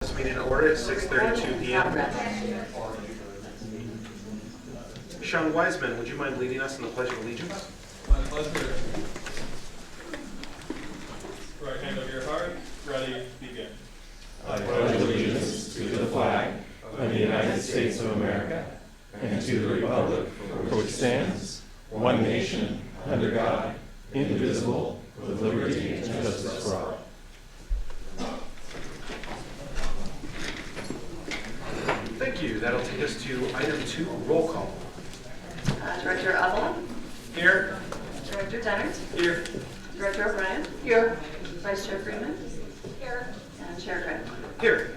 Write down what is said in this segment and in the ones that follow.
This meeting in order at 6:32 p.m. Sean Wiseman, would you mind leading us in the Pledge of Allegiance? My pleasure. Right hand over your heart. Ready, begin. I pledge allegiance to the flag of the United States of America and to the republic for which stands one nation under God, indivisible, with liberty and justice for all. Thank you. That'll take us to item 2, roll call. Director Avila. Here. Director Dennert. Here. Director O'Brien. Here. Vice Chair Freeman. Here. And Chair Craig. Here.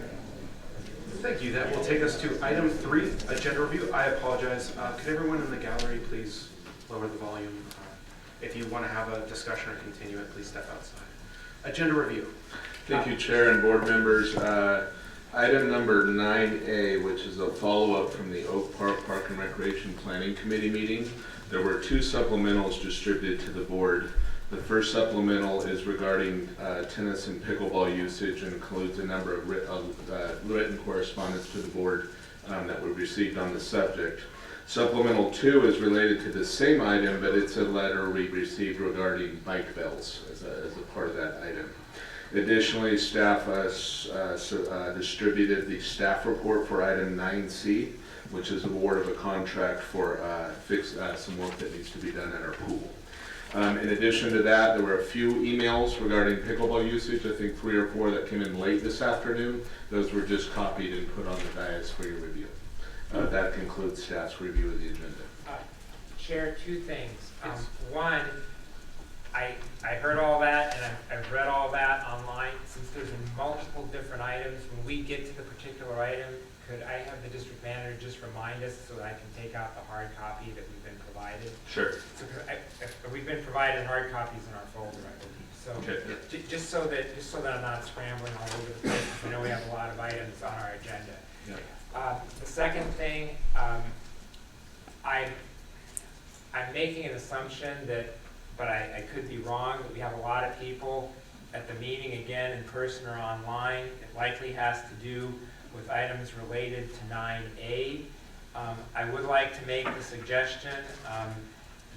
Thank you. That will take us to item 3, agenda review. I apologize. Could everyone in the gallery please lower the volume? If you want to have a discussion or continue it, please step outside. Agenda review. Thank you, Chair and board members. Item number 9A, which is a follow-up from the Oak Park Park and Recreation Planning Committee meeting. There were 2 supplementals distributed to the board. The first supplemental is regarding tennis and pickleball usage and includes a number of written correspondence to the board that were received on the subject. Supplemental 2 is related to the same item, but it's a letter we received regarding bike bells as a part of that item. Additionally, staff distributed the staff report for item 9C, which is award of a contract for some work that needs to be done at our pool. In addition to that, there were a few emails regarding pickleball usage, I think 3 or 4 that came in late this afternoon. Those were just copied and put on the dais for your review. That concludes staff's review of the agenda. Chair, 2 things. One, I heard all that and I've read all that online. Since there's multiple different items, when we get to the particular item, could I have the district manager just remind us so that I can take out the hard copy that we've been provided? Sure. So we've been provided hard copies in our folder, I believe. So Okay. just so that I'm not scrambling all over the place, because I know we have a lot of items on our agenda. Yeah. The second thing, I'm making an assumption that, but I could be wrong, that we have a lot of people at the meeting, again, in person or online. It likely has to do with items related to 9A. I would like to make the suggestion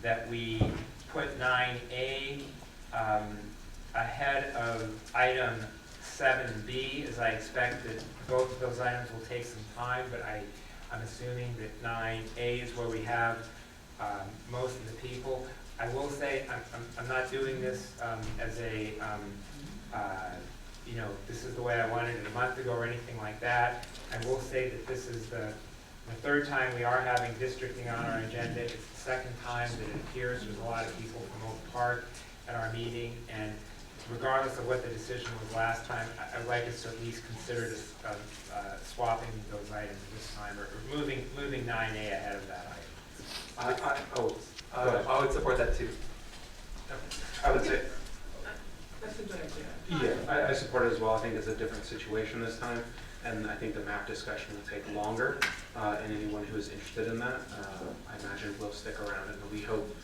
that we put 9A ahead of item 7B, as I expect that both of those items will take some time, but I'm assuming that 9A is where we have most of the people. I will say I'm not doing this as a, this is the way I wanted it a month ago or anything like that. I will say that this is the 3rd time we are having districting on our agenda. It's the 2nd time that it appears there's a lot of people from Oak Park at our meeting, and regardless of what the decision was last time, I'd like us to at least consider swapping those items this time, or moving 9A ahead of that item. I would support that too. I would say, That's a good idea. yeah, I support it as well. I think it's a different situation this time, and I think the map discussion will take longer, and anyone who is interested in that, I imagine will stick around, and we hope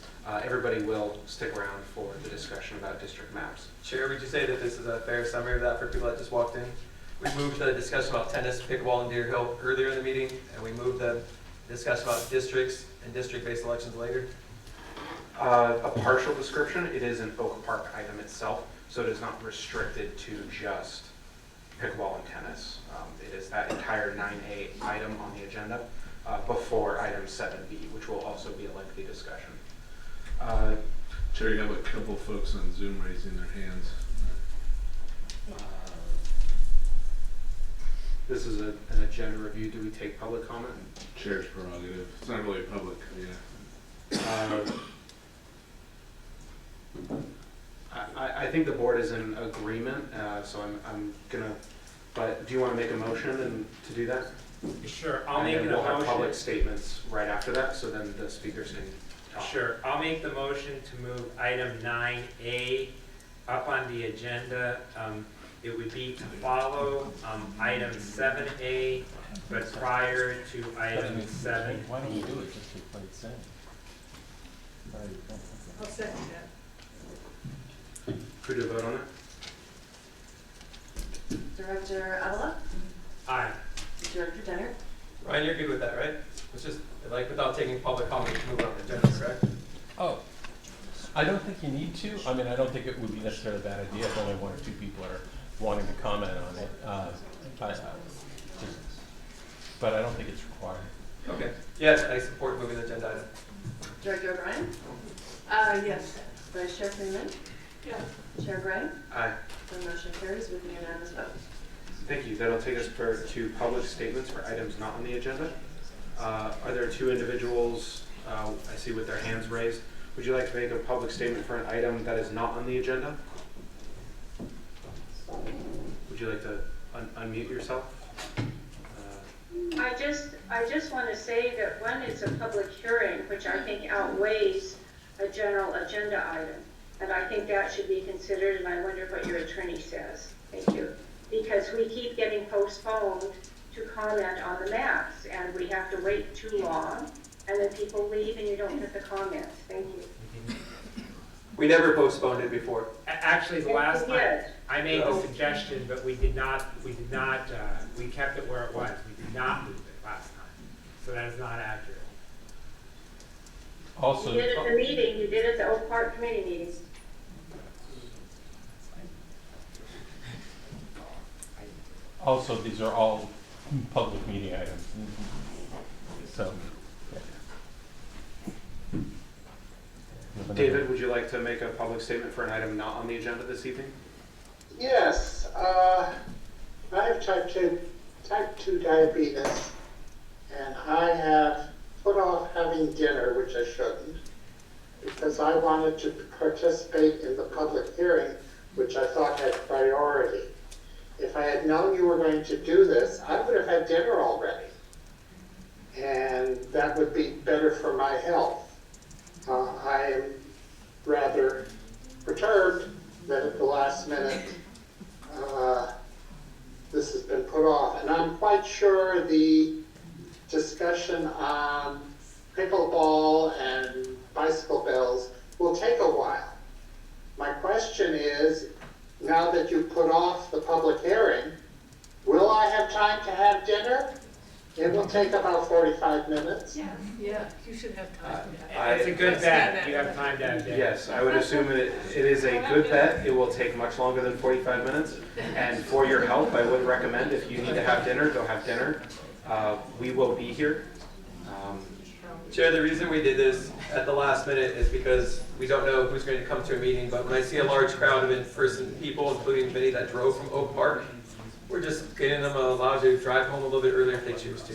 everybody will stick around for the discussion about district maps. Chair, would you say that this is a fair summary of that for people that just walked in? We moved the discussion about tennis, pickleball, and Deer Hill earlier in the meeting, and we moved the discussion about districts and district-based elections later. A partial description, it is an Oak Park item itself, so it is not restricted to just pickleball and tennis. It is that entire 9A item on the agenda before item 7B, which will also be a lengthy discussion. Chair, you have a couple folks on Zoom raising their hands. This is an agenda review. Do we take public comment? Chair's prerogative. It's not really public, yeah. I think the board is in agreement, so I'm gonna, but do you want to make a motion and to do that? Sure, I'll And make then the we'll have public motion. statements right after that, so then the speakers can talk. Sure, I'll make the motion to move item 9A up on the agenda. It would be to follow item 7A, but prior to item 7. Why don't we do it just like it's said? I'll second that. Who to vote on it? Director Avila. Ryan, you're good with that, right? It's just, like, without taking public comment, move on the agenda, correct? Oh, I don't think you need to. I mean, I don't think it would be necessarily a bad idea if only one or two people are wanting to comment on it. But I don't think it's required. Okay. Yes, I support moving the agenda item. Director O'Brien? Yes. Vice Chair Freeman? Yes. Chair Gray? Aye. The motion carries with a unanimous vote. Thank you. That'll take us to public statements for items not on the agenda. Are there two individuals I see with their hands raised? Would you like to make a public statement for an item that is not on the agenda? Would you like to unmute yourself? I just want to say that one, it's a public hearing, which I think outweighs a general agenda item. And I think that should be considered, and I wonder what your attorney says. Thank you. Because we keep getting postponed to comment on the maps, and we have to wait too long, and then people leave and you don't get the comments. Thank you. We never postponed it before. Actually, the last time, Yes. I made the suggestion, but we kept it where it was. We did not move it last time. So that is not accurate. Also, You did at the meeting, you did at the Oak Park Committee meeting. also, these are all public meeting items. So, David, would you like to make a public statement for an item not on the agenda this evening? Yes, I have type 2 diabetes, and I have put off having dinner, which I shouldn't, because I wanted to participate in the public hearing, which I thought had priority. If I had known you were going to do this, I would have had dinner already, and that would be better for my health. I am rather perturbed that at the last minute this has been put off. And I'm quite sure the discussion on pickleball and bicycle bells will take a while. My question is, now that you've put off the public hearing, will I have time to have dinner? It will take about 45 minutes. Yeah, you should have time. It's a good bet. You have time to have dinner. Yes, I would assume it is a good bet. It will take much longer than 45 minutes. And for your health, I would recommend if you need to have dinner, go have dinner. We will be here. Chair, the reason we did this at the last minute is because we don't know who's going to come to a meeting, but when I see a large crowd of in-person people, including many that drove from Oak Park, we're just getting them allowed to drive home a little bit earlier if they choose to.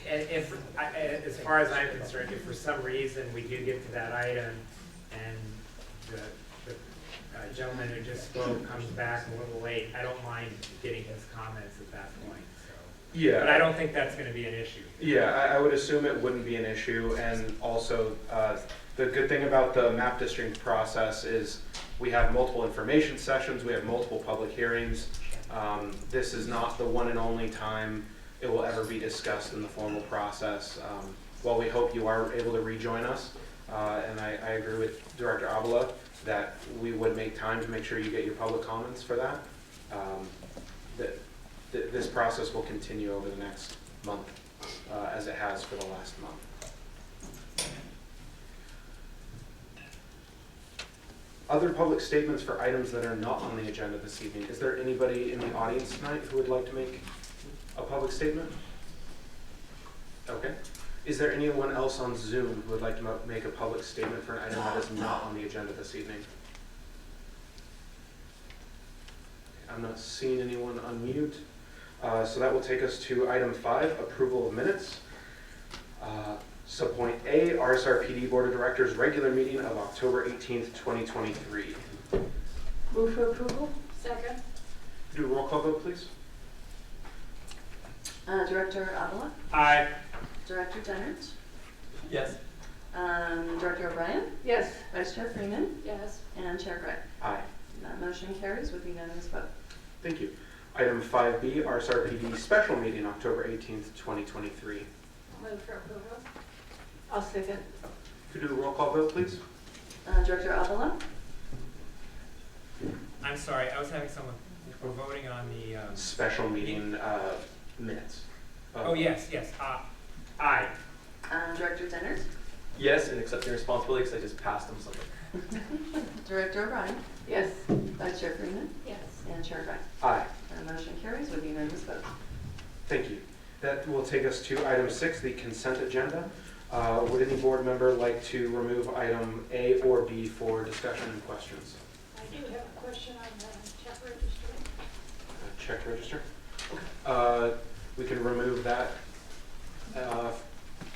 And as far as I'm concerned, if for some reason we do get to that item and the gentleman who just spoke comes back a little late, I don't mind getting his comments at that point. So. Yeah. But I don't think that's going to be an issue. Yeah, I would assume it wouldn't be an issue. And also, the good thing about the map districting process is we have multiple information sessions, we have multiple public hearings. This is not the one and only time it will ever be discussed in the formal process. While we hope you are able to rejoin us, and I agree with Director Avila that we would make time to make sure you get your public comments for that. This process will continue over the next month, as it has for the last month. Other public statements for items that are not on the agenda this evening. Is there anybody in the audience tonight who would like to make a public statement? Okay. Is there anyone else on Zoom who would like to make a public statement for an item that is not on the agenda this evening? I'm not seeing anyone unmute. So that will take us to item 5, approval of minutes. So point A, RSRPD Board of Directors regular meeting of October 18th, 2023. Move for approval? Second. Do a roll call vote, please. Director Avila? Aye. Director Dennert? Yes. Director O'Brien? Yes. Vice Chair Freeman? Yes. And Chair Gray. Aye. That motion carries with unanimous vote. Thank you. Item 5B, RSRPD special meeting October 18th, 2023. Move for approval? I'll second. Could you do a roll call vote, please? Director Avila? I'm sorry, I was having someone, we're voting on the, Special meeting minutes. Oh, yes, aye. Director Dennert, Yes, and accepting responsibility because I just passed him something. Director O'Brien, Yes. Vice Chair Freeman, Yes. and Chair Grant. Aye. And motion carries with unanimous vote. Thank you. That will take us to item 6, the consent agenda. Would any board member like to remove item A or B for discussion and questions? I do have a question on the check register. Check register? We can remove that,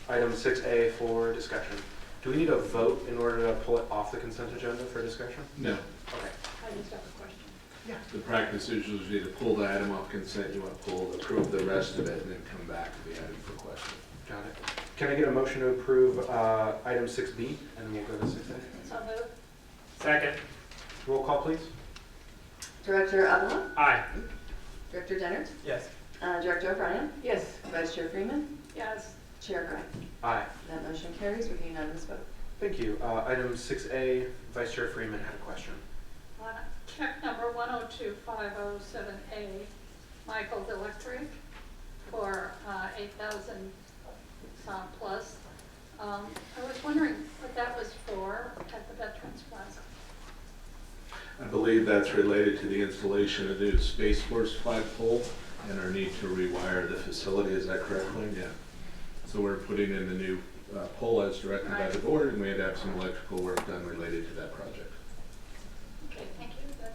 item 6A for discussion. Do we need a vote in order to pull it off the consent agenda for discussion? No. Okay. I just have a question. The practice is usually to pull the item off consent, you want to approve the rest of it, and then come back to the item for question. Got it. Can I get a motion to approve item 6B, and we'll go to 6A? So moved. Second. Roll call, please. Director Avila, Aye. Director Dennert, Yes. Director O'Brien, Yes. Vice Chair Freeman, Yes. Chair Grant. Aye. That motion carries with unanimous vote. Thank you. Item 6A, Vice Chair Freeman had a question. On check number 102507A, Michael Electric for 8,000 plus. I was wondering what that was for at the Veterans Plaza. I believe that's related to the installation of the new Space Force flagpole and our need to rewire the facility. Is that correct, Lynn? Yeah. So we're putting in the new pole as directed by the board, and we had to have some electrical work done related to that project. Okay, thank you. That's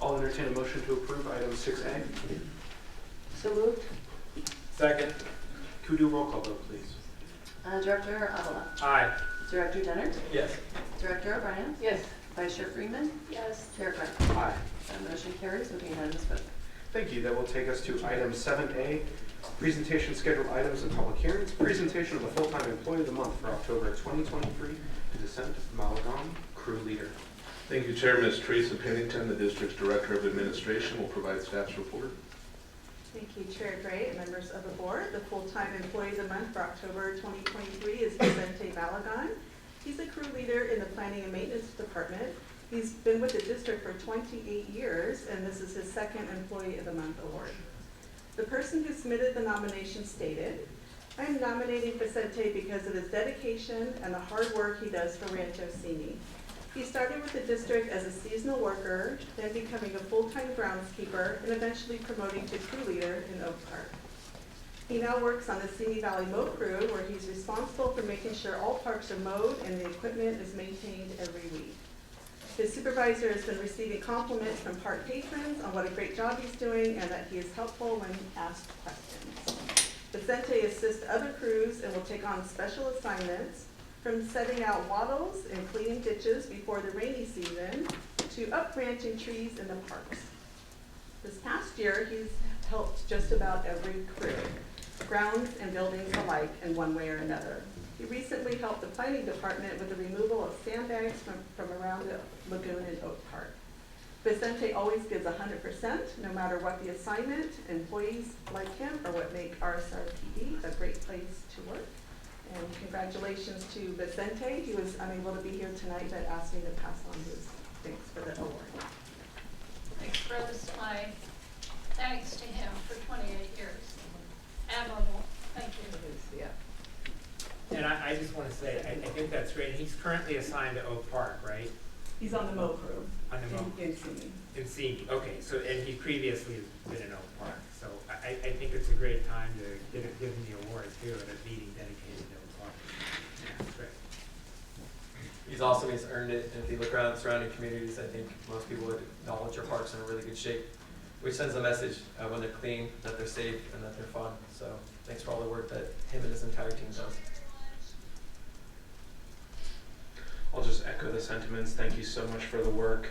all. I'll entertain a motion to approve item 6A. So moved. Second. Could we do a roll call vote, please? Director Avila, Aye. Director Dennert, Yes. Director O'Brien, Yes. Vice Chair Freeman, Yes. Chair Grant. Aye. That motion carries with unanimous vote. Thank you. That will take us to item 7A, presentation scheduled items and public hearings. Presentation of the full-time employee of the month for October 2023 to Descent Malagon, crew leader. Thank you, Chair. Ms. Teresa Pennington, the district's Director of Administration, will provide staff's report. Thank you, Chair Gray and members of the board. The full-time employee of the month for October 2023 is Vicente Balagon. He's a crew leader in the Planning and Maintenance Department. He's been with the district for 28 years, and this is his second Employee of the Month award. The person who submitted the nomination stated, "I am nominating Vicente because of his dedication and the hard work he does for Rancho Cini. He started with the district as a seasonal worker, then becoming a full-time groundskeeper, and eventually promoting to crew leader in Oak Park. He now works on the Simi Valley Mow Crew, where he's responsible for making sure all parks are mowed and the equipment is maintained every week. His supervisor has been receiving compliments from park patrons on what a great job he's doing and that he is helpful when asked questions. Vicente assists other crews and will take on special assignments, from setting out wattles and cleaning ditches before the rainy season to up-branching trees in the parks. This past year, he's helped just about every crew, grounds and buildings alike in one way or another. He recently helped the planning department with the removal of sandbags from around the lagoon in Oak Park. Vicente always gives 100%, no matter what the assignment. Employees like him are what make RSRPD a great place to work. And congratulations to Vicente. He was unable to be here tonight, but asked me to pass on his thanks for the award." Express my thanks to him for 28 years. Admirable. Thank you. Yeah. And I just want to say, I think that's great. He's currently assigned to Oak Park, right? He's on the Mow Crew. On the Mow. In Simi. In Simi. Okay, so, and he previously has been in Oak Park. So I think it's a great time to give him the award too at a meeting dedicated to Oak Park. Yeah, that's great. He's awesome. He's earned it. And if you look around surrounding communities, I think most people would acknowledge our parks are in really good shape, which sends a message when they're clean, that they're safe, and that they're fun. So thanks for all the work that him and his entire team does. I'll just echo the sentiments. Thank you so much for the work.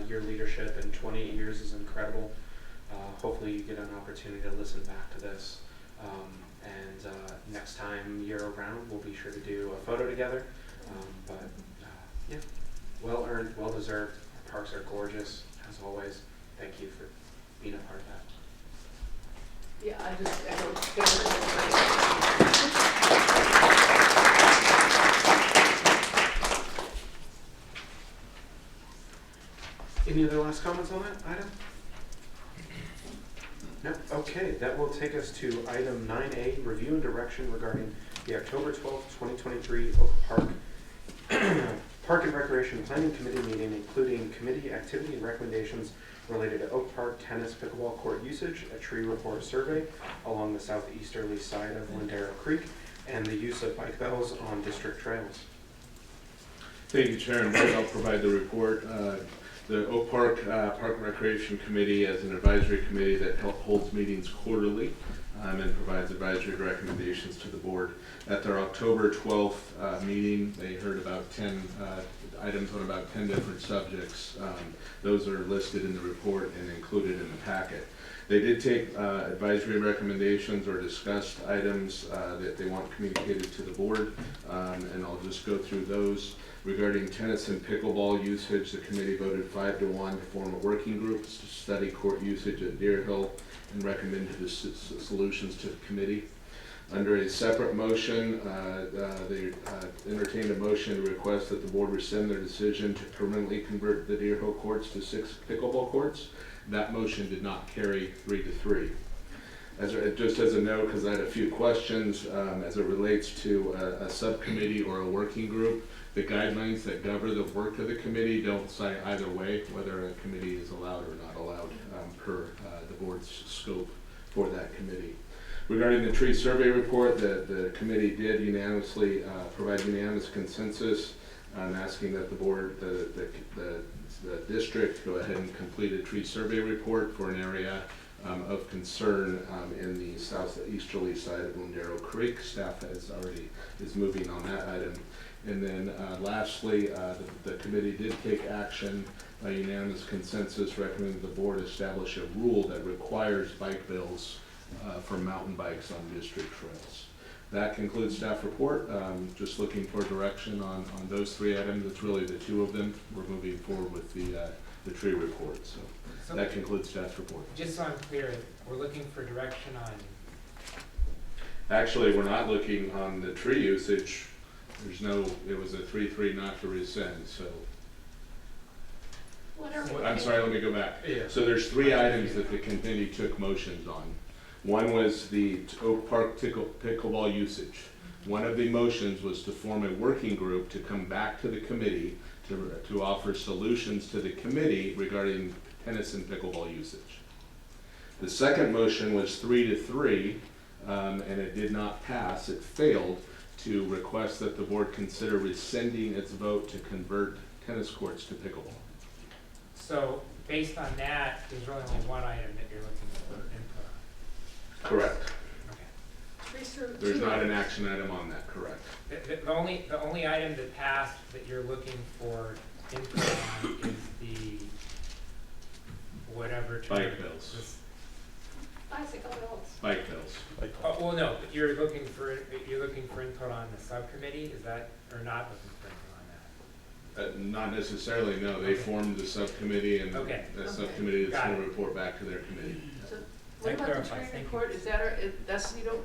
Your leadership in 28 years is incredible. Hopefully you get an opportunity to listen back to this. And next time you're around, we'll be sure to do a photo together. Yeah, well earned, well deserved. Our parks are gorgeous, as always. Thank you for being a part of that. Yeah, I just echo. Any other last comments on that item? No, okay, that will take us to item 9A, review and direction regarding the October 12th, 2023 Oak Park Park and Recreation Planning Committee meeting, including committee activity and recommendations related to Oak Park tennis pickleball court usage, a tree report survey along the southeasterly side of Lindero Creek, and the use of bike bells on district trails. Thank you, Chair and Board. I'll provide the report. The Oak Park Park and Recreation Committee is an advisory committee that holds meetings quarterly and provides advisory recommendations to the board. At their October 12th meeting, they heard about 10 items on about 10 different subjects. Those are listed in the report and included in the packet. They did take advisory recommendations or discussed items that they want communicated to the board, and I'll just go through those. Regarding tennis and pickleball usage, the committee voted 5-1 to form a working group to study court usage at Deer Hill and recommended the solutions to the committee. Under a separate motion, they entertained a motion to request that the board rescind their decision to permanently convert the Deer Hill courts to 6 pickleball courts. That motion did not carry 3-3. Just as a note, because I had a few questions as it relates to a subcommittee or a working group, the guidelines that govern the work of the committee don't say either way whether a committee is allowed or not allowed per the board's scope for that committee. Regarding the tree survey report, the committee did unanimously provide unanimous consensus asking that the board, the district go ahead and complete a tree survey report for an area of concern in the southeasterly side of Lindero Creek. Staff is moving on that item. And then lastly, the committee did take action by unanimous consensus, recommending the board establish a rule that requires bike bills for mountain bikes on district trails. That concludes staff report. Just looking for direction on those 3 items. It's really the 2 of them. We're moving forward with the tree report. So that concludes staff's report. Just so I'm clear, we're looking for direction on. Actually, we're not looking on the tree usage. It was a 3-3 not to rescind, so. What are we? I'm sorry, let me go back. Yeah. So there's 3 items that the committee took motions on. One was the Oak Park pickleball usage. One of the motions was to form a working group to come back to the committee to offer solutions to the committee regarding tennis and pickleball usage. The second motion was 3-3, and it did not pass. It failed to request that the board consider rescinding its vote to convert tennis courts to pickleball. So based on that, there's really only one item that you're looking for input on. Correct. Okay. There's not an action item on that, correct. The only item that passed that you're looking for input on is the whatever. Bike bills. Bicycle bills. Bike bills. Oh, well, no, but you're looking for input on the subcommittee, is that, or not looking for input on that? Not necessarily, no. They formed the subcommittee, and Okay. the subcommittee is Got going to it. report back to their committee. So what about the Clarify, tree thank you. report? Is that that's, you don't,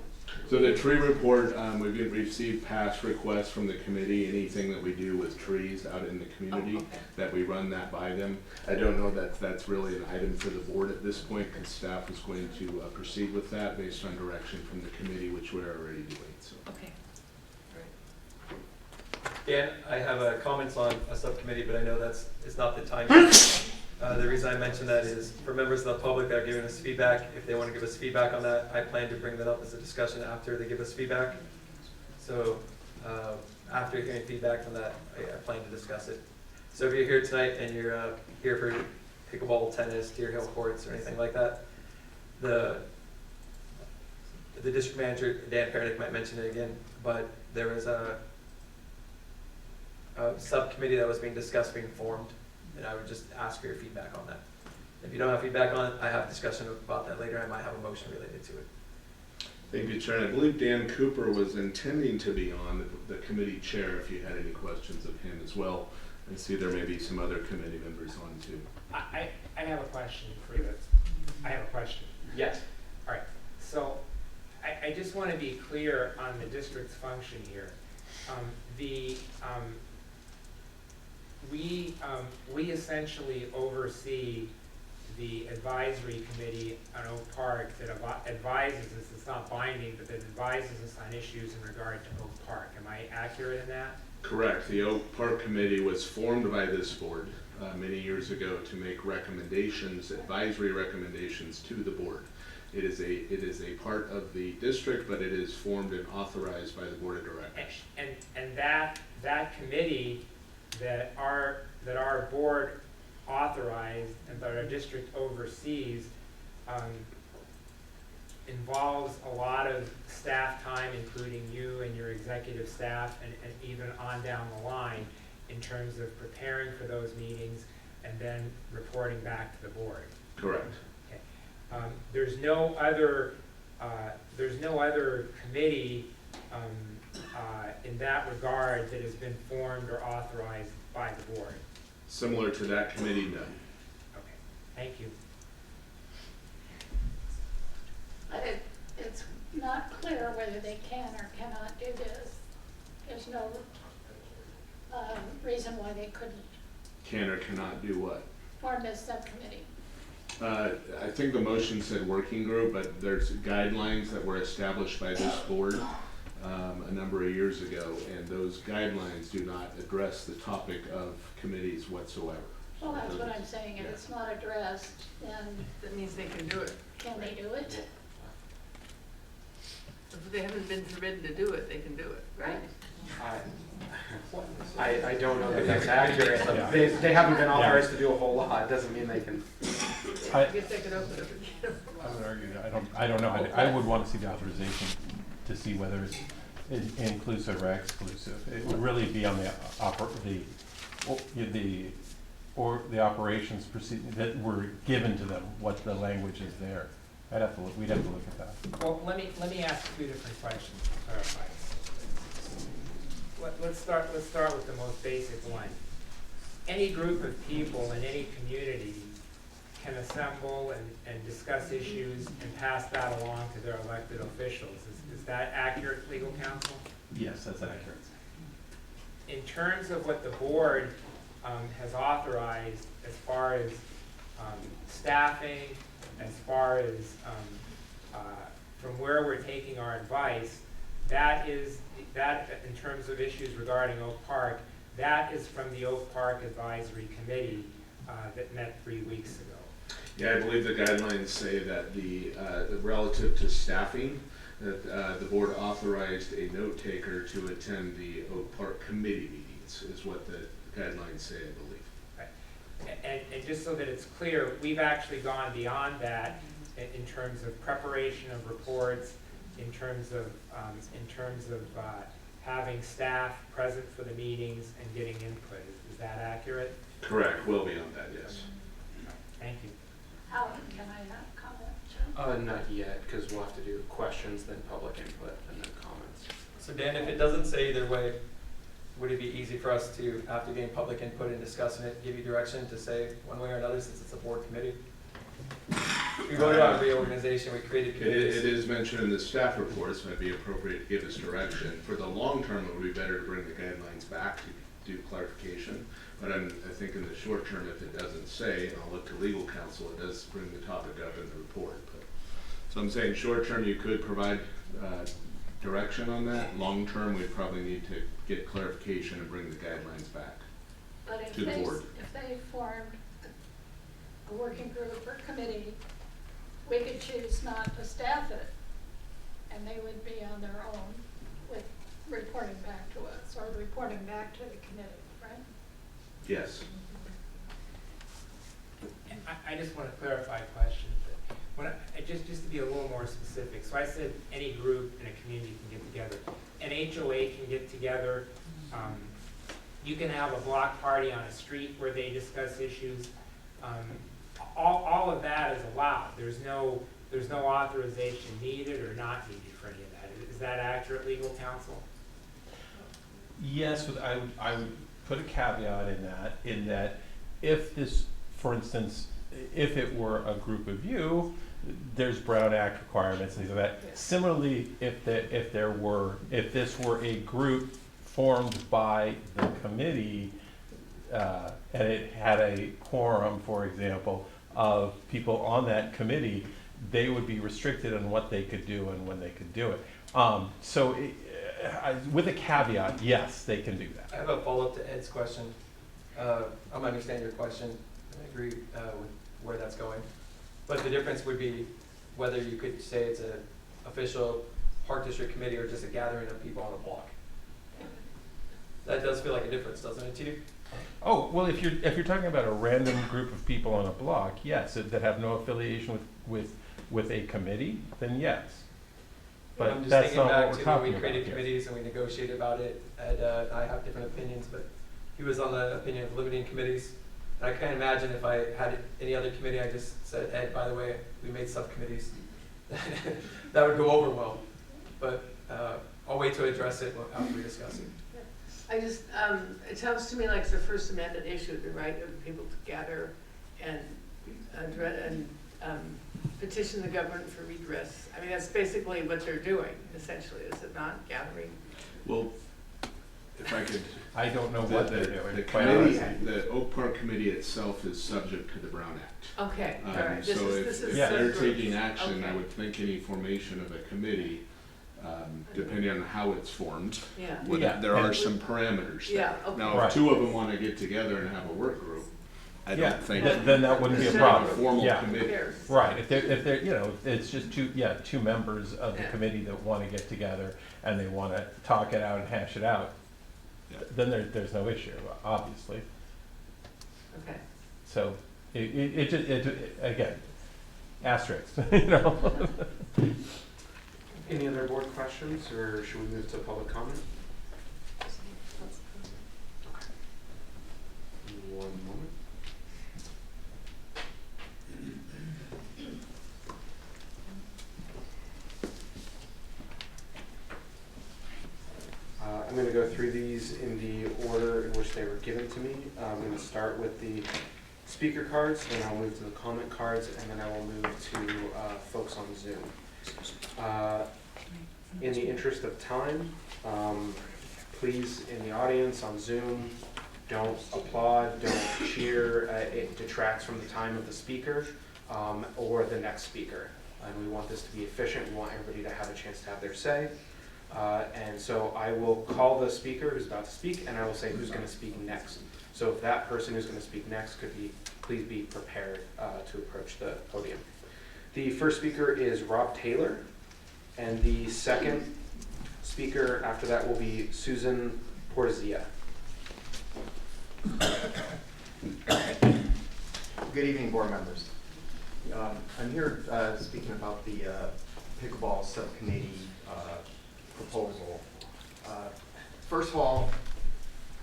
So the tree report, we've received past requests from the committee, anything that we do with trees out in the community, okay. that we run that by them. I don't know that that's really an item for the board at this point, because staff is going to proceed with that based on direction from the committee, which we're already doing, so. Okay. Dan, I have comments on a subcommittee, but I know it's not the time. The reason I mention that is for members of the public that are giving us feedback, if they want to give us feedback on that, I plan to bring that up as a discussion after they give us feedback. So after hearing feedback from that, I plan to discuss it. So if you're here tonight and you're here for pickleball, tennis, Deer Hill courts, or anything like that, the district manager, Dan Pernick, might mention it again, but there was a subcommittee that was being discussed being formed, and I would just ask for your feedback on that. If you don't have feedback on it, I have a discussion about that later. I might have a motion related to it. Thank you, Chair. I believe Dan Cooper was intending to be on the committee chair if you had any questions of him as well. I see there may be some other committee members on too. I have a question for you. I have a question. Yes. All right, so I just want to be clear on the district's function here. We essentially oversee the advisory committee on Oak Park that advises us, it's not binding, but that advises us on issues in regard to Oak Park. Am I accurate in that? Correct. The Oak Park Committee was formed by this board many years ago to make recommendations, advisory recommendations to the board. It is a part of the district, but it is formed and authorized by the board of directors. And that committee that our board authorized and that our district oversees involves a lot of staff time, including you and your executive staff, and even on down the line in terms of preparing for those meetings and then reporting back to the board. Correct. Okay. There's no other committee in that regard that has been formed or authorized by the board. Similar to that committee, no. Okay, thank you. It's not clear whether they can or cannot do this. There's no reason why they couldn't Can or cannot do what? form this subcommittee. I think the motion said working group, but there's guidelines that were established by this board a number of years ago, and those guidelines do not address the topic of committees whatsoever. Well, that's what I'm saying. If it's not addressed, then That means they can do it. can they do it? If they haven't been forbidden to do it, they can do it, right? I don't know that that's accurate. They haven't been authorized to do a whole lot. It doesn't mean they can. I guess they could open it again. I would argue that I don't know. I would want to see the authorization to see whether it's inclusive or exclusive. It would really be on the operations proceeding that were given to them, what the language is there. We'd have to look at that. Well, let me ask two different questions to clarify. Let's start with the most basic one. Any group of people in any community can assemble and discuss issues and pass that along to their elected officials. Is that accurate, legal counsel? Yes, that's accurate. In terms of what the board has authorized as far as staffing, as far as from where we're taking our advice, that in terms of issues regarding Oak Park, that is from the Oak Park Advisory Committee that met 3 weeks ago. Yeah, I believe the guidelines say that the relative to staffing, that the board authorized a note taker to attend the Oak Park committee meetings, is what the guidelines say, I believe. Right. And just so that it's clear, we've actually gone beyond that in terms of preparation of reports, in terms of having staff present for the meetings and getting input. Is that accurate? Correct, well beyond that, yes. Thank you. Alan, can I comment too? Not yet, because we'll have to do questions, then public input, and then comments. So Dan, if it doesn't say either way, would it be easy for us to, after getting public input and discussing it, give you direction to say one way or another since it's a board committee? We voted on reorganization, we created committees. It is mentioned in the staff reports, might be appropriate to give us direction. For the long term, it would be better to bring the guidelines back to do clarification. But I think in the short term, if it doesn't say, and I'll look to legal counsel, it does bring the topic up in the report. So I'm saying short term, you could provide direction on that. Long term, we'd probably need to get clarification and bring the guidelines back But to the board. If they formed a working group or committee, we could choose not to staff it, and they would be on their own with reporting back to us, or reporting back to the committee, right? Yes. I just want to clarify a question. Just to be a little more specific, so I said any group in a community can get together. An HOA can get together. You can have a block party on a street where they discuss issues. All of that is allowed. There's no authorization needed or not needed for any of that. Is that accurate, legal counsel? Yes, but I would put a caveat in that if this, for instance, if it were a group of you, there's Brown Act requirements and things like that. Yes. Similarly, if this were a group formed by the committee and it had a quorum, for example, of people on that committee, they would be restricted on what they could do and when they could do it. With a caveat, yes, they can do that. I have a follow-up to Ed's question. I understand your question, and I agree with where that's going. But the difference would be whether you could say it's an official park district committee or just a gathering of people on a block. That does feel like a difference, doesn't it to you? Oh, well, if you're talking about a random group of people on a block, yes, that have no affiliation with a committee, then yes. But I'm just that's thinking not back what we're to when talking we created about here. committees and we negotiated about it, and I have different opinions, but he was on the opinion of limiting committees. And I can't imagine if I had any other committee, I just said, Ed, by the way, we made subcommittees. That would go over well. But I'll wait to address it after we discuss it. I just, it sounds to me like it's a First Amendment issue, the right of people to gather and petition the government for redress. I mean, that's basically what they're doing, essentially, is it not? Gathering? Well, if I could. I don't know what they're doing. The quite committee, honestly. the Oak Park Committee itself is subject to the Brown Act. Okay, all right. So This if is they're separate. taking action, I Okay. would think any formation of a committee, depending on how it's formed, Yeah. Yeah. there are some parameters there. Yeah, okay. Now, Right. if two of them want to get together and have a work group, I Yeah, don't think. then that wouldn't be a It's problem. A formal Yeah. Who committee. cares? Right, if they're, you know, it's just two members of the Yeah. committee that want to get together and they want to talk it out and hash it out, Yeah. then there's no issue, obviously. Okay. So again, asterisk, you know? Any other board questions, or should we move to public comment? One moment. I'm going to go through these in the order in which they were given to me. I'm going to start with the speaker cards, then I'll move to the comment cards, and then I will move to folks on Zoom. In the interest of time, please, in the audience on Zoom, don't applaud, don't cheer. It detracts from the time of the speaker or the next speaker. And we want this to be efficient. We want everybody to have a chance to have their say. And so I will call the speaker who's about to speak, and I will say who's going to speak next. So if that person who's going to speak next please be prepared to approach the podium. The first speaker is Rob Taylor, and the second speaker after that will be Susan Porzia. Good evening, board members. I'm here speaking about the pickleball subcommittee proposal. First of all,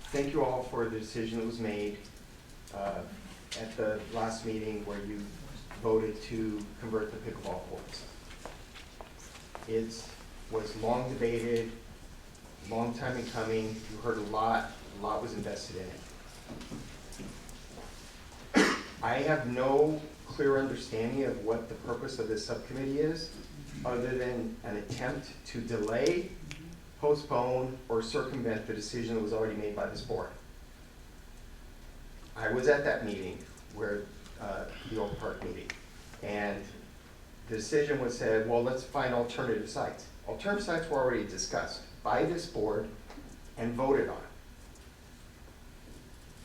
thank you all for the decision that was made at the last meeting where you voted to convert the pickleball courts. It was long debated, long time in coming. You heard a lot was invested in it. I have no clear understanding of what the purpose of this subcommittee is, other than an attempt to delay, postpone, or circumvent the decision that was already made by this board. I was at that meeting where the Oak Park meeting, and the decision was said, well, let's find alternative sites. Alternative sites were already discussed by this board and voted on.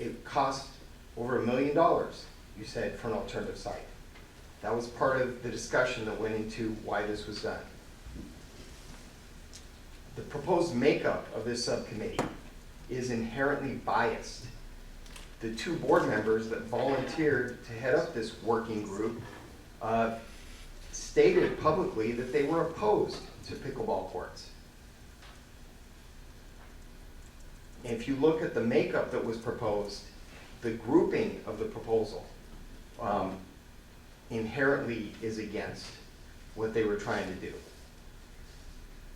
It cost over $1 million, you said, for an alternative site. That was part of the discussion that went into why this was done. The proposed makeup of this subcommittee is inherently biased. The two board members that volunteered to head up this working group stated publicly that they were opposed to pickleball courts. And if you look at the makeup that was proposed, the grouping of the proposal inherently is against what they were trying to do.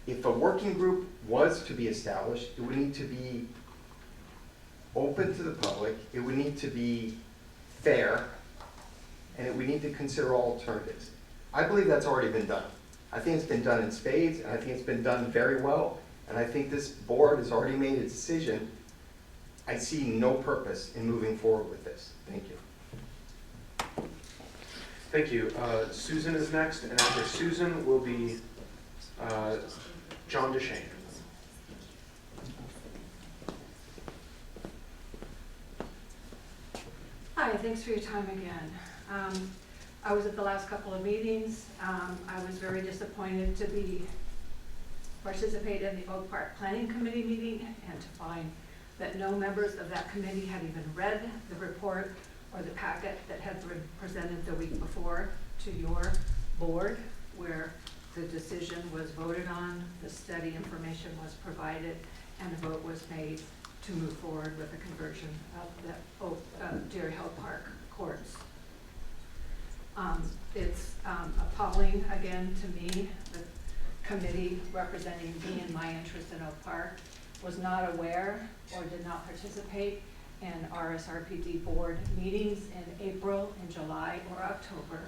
If a working group was to be established, it would need to be open to the public, it would need to be fair, and it would need to consider all alternatives. I believe that's already been done. I think it's been done in spades, and I think it's been done very well, and I think this board has already made a decision. I see no purpose in moving forward with this. Thank you. Thank you. Susan is next, and after Susan will be John DeShane. Hi, thanks for your time again. I was at the last couple of meetings. I was very disappointed to participate in the Oak Park Planning Committee meeting and to find that no members of that committee had even read the report or the packet that had been presented the week before to your board, where the decision was voted on, the study information was provided, and a vote was made to move forward with the conversion of the Dairy Hill Park courts. It's appalling again to me, the committee representing me and my interest in Oak Park was not aware or did not participate in RSRPD board meetings in April, in July, or October,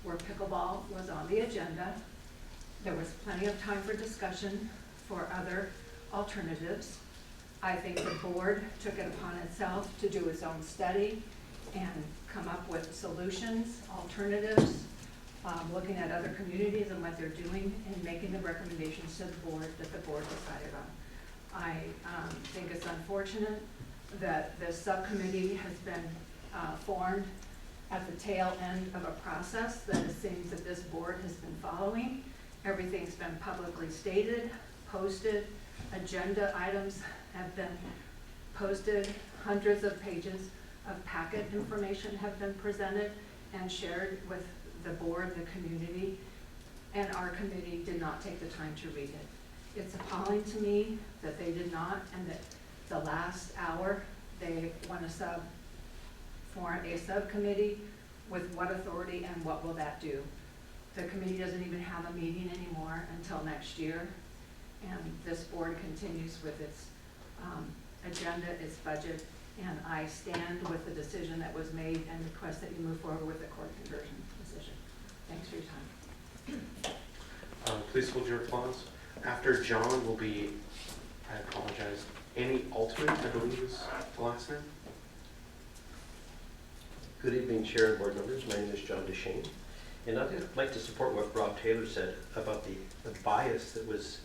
where pickleball was on the agenda. There was plenty of time for discussion for other alternatives. I think the board took it upon itself to do its own study and come up with solutions, alternatives, looking at other communities and what they're doing and making the recommendations to the board that the board decided on. I think it's unfortunate that the subcommittee has been formed at the tail end of a process that it seems that this board has been following. Everything's been publicly stated, posted, agenda items have been posted, hundreds of pages of packet information have been presented and shared with the board, the community, and our committee did not take the time to read it. It's appalling to me that they did not, and that the last hour they want to form a subcommittee with what authority and what will that do? The committee doesn't even have a meeting anymore until next year, and this board continues with its agenda, its budget, and I stand with the decision that was made and request that you move forward with the court conversion decision. Thanks for your time. Please hold your applause. After John will be, I apologize, Annie Altman, I believe is the last name. Good evening, Chair and board members. My name is John DeShane, and I'd like to support what Rob Taylor said about the bias that was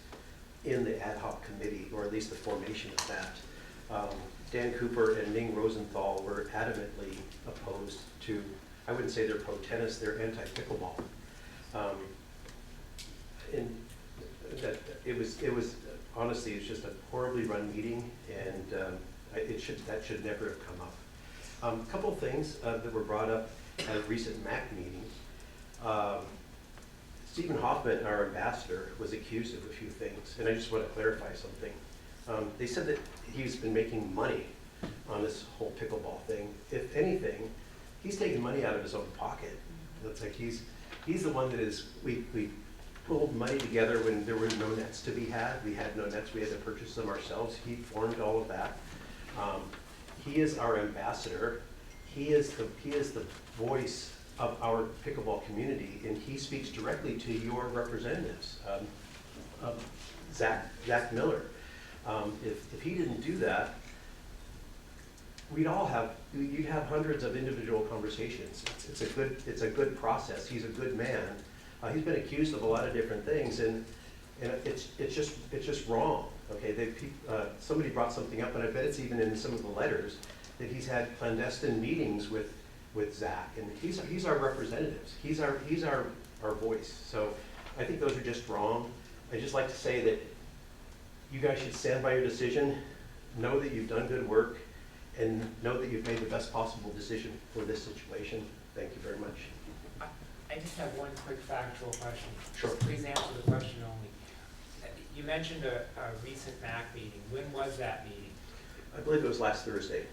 in the ad hoc committee, or at least the formation of that. Dan Cooper and Ning Rosenthal were adamantly opposed to, I wouldn't say they're pro-tennis, they're anti-pickleball. And that it was honestly, it's just a horribly run meeting, and that should never have come up. A couple of things that were brought up at a recent MAC meeting. Stephen Hoffman, our ambassador, was accused of a few things, and I just want to clarify something. They said that he's been making money on this whole pickleball thing. If anything, he's taking money out of his own pocket. It's like he's the one that is, we pulled money together when there were no nets to be had. We had no nets, we had to purchase them ourselves. He formed all of that. He is our ambassador. He is the voice of our pickleball community, and he speaks directly to your representatives. Zach Miller. If he didn't do that, you'd have hundreds of individual conversations. It's a good process. He's a good man. He's been accused of a lot of different things, and it's just wrong. Okay, somebody brought something up, and I bet it's even in some of the letters that he's had clandestine meetings with Zach, and he's our representatives. He's our voice. So I think those are just wrong. I just like to say that you guys should stand by your decision, know that you've done good work, and know that you've made the best possible decision for this situation. Thank you very much. I just have one quick factual question. Sure. Please answer the question only. You mentioned a recent MAC meeting. When was that meeting? I believe it was last Thursday.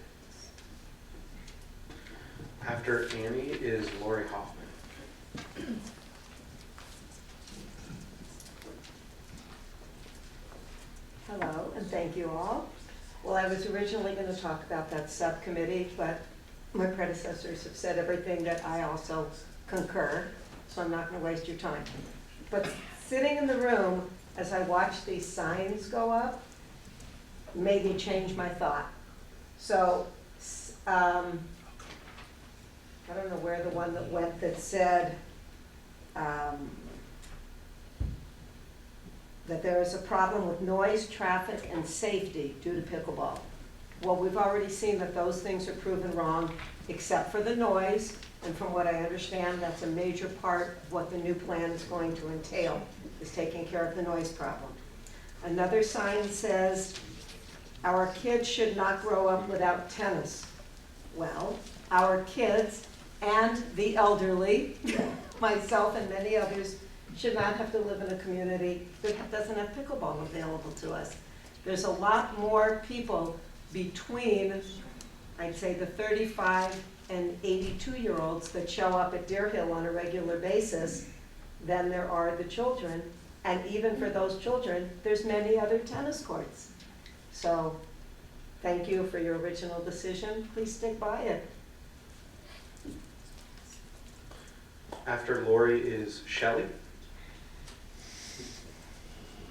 After Annie is Lori Hoffman. Hello, and thank you all. Well, I was originally going to talk about that subcommittee, but my predecessors have said everything that I also concur, so I'm not going to waste your time. But sitting in the room as I watched these signs go up made me change my thought. So, I don't know where the one that went that said, that there is a problem with noise, traffic, and safety due to pickleball. Well, we've already seen that those things are proven wrong, except for the noise, and from what I understand, that's a major part of what the new plan is going to entail, is taking care of the noise problem. Another sign says, our kids should not grow up without tennis. Well, our kids and the elderly, myself and many others, should not have to live in a community that doesn't have pickleball available to us. There's a lot more people between, I'd say, the 35 and 82-year-olds that show up at Deer Hill on a regular basis than there are the children. And even for those children, there's many other tennis courts. So thank you for your original decision. Please stick by it. After Lori is Shelley.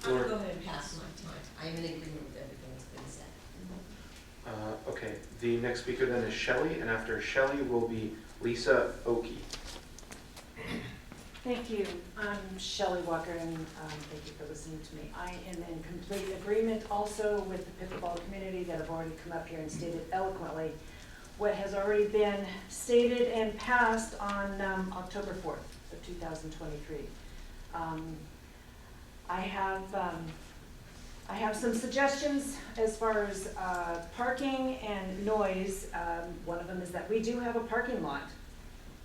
I'm going to go ahead and pass my time. I am in agreement with everything that's been said. Okay, the next speaker then is Shelley, and after Shelley will be Lisa Oki. Thank you. I'm Shelley Walker, and thank you for listening to me. I am in complete agreement also with the pickleball community that have already come up here and stated eloquently what has already been stated and passed on October 4th of 2023. I have some suggestions as far as parking and noise. One of them is that we do have a parking lot.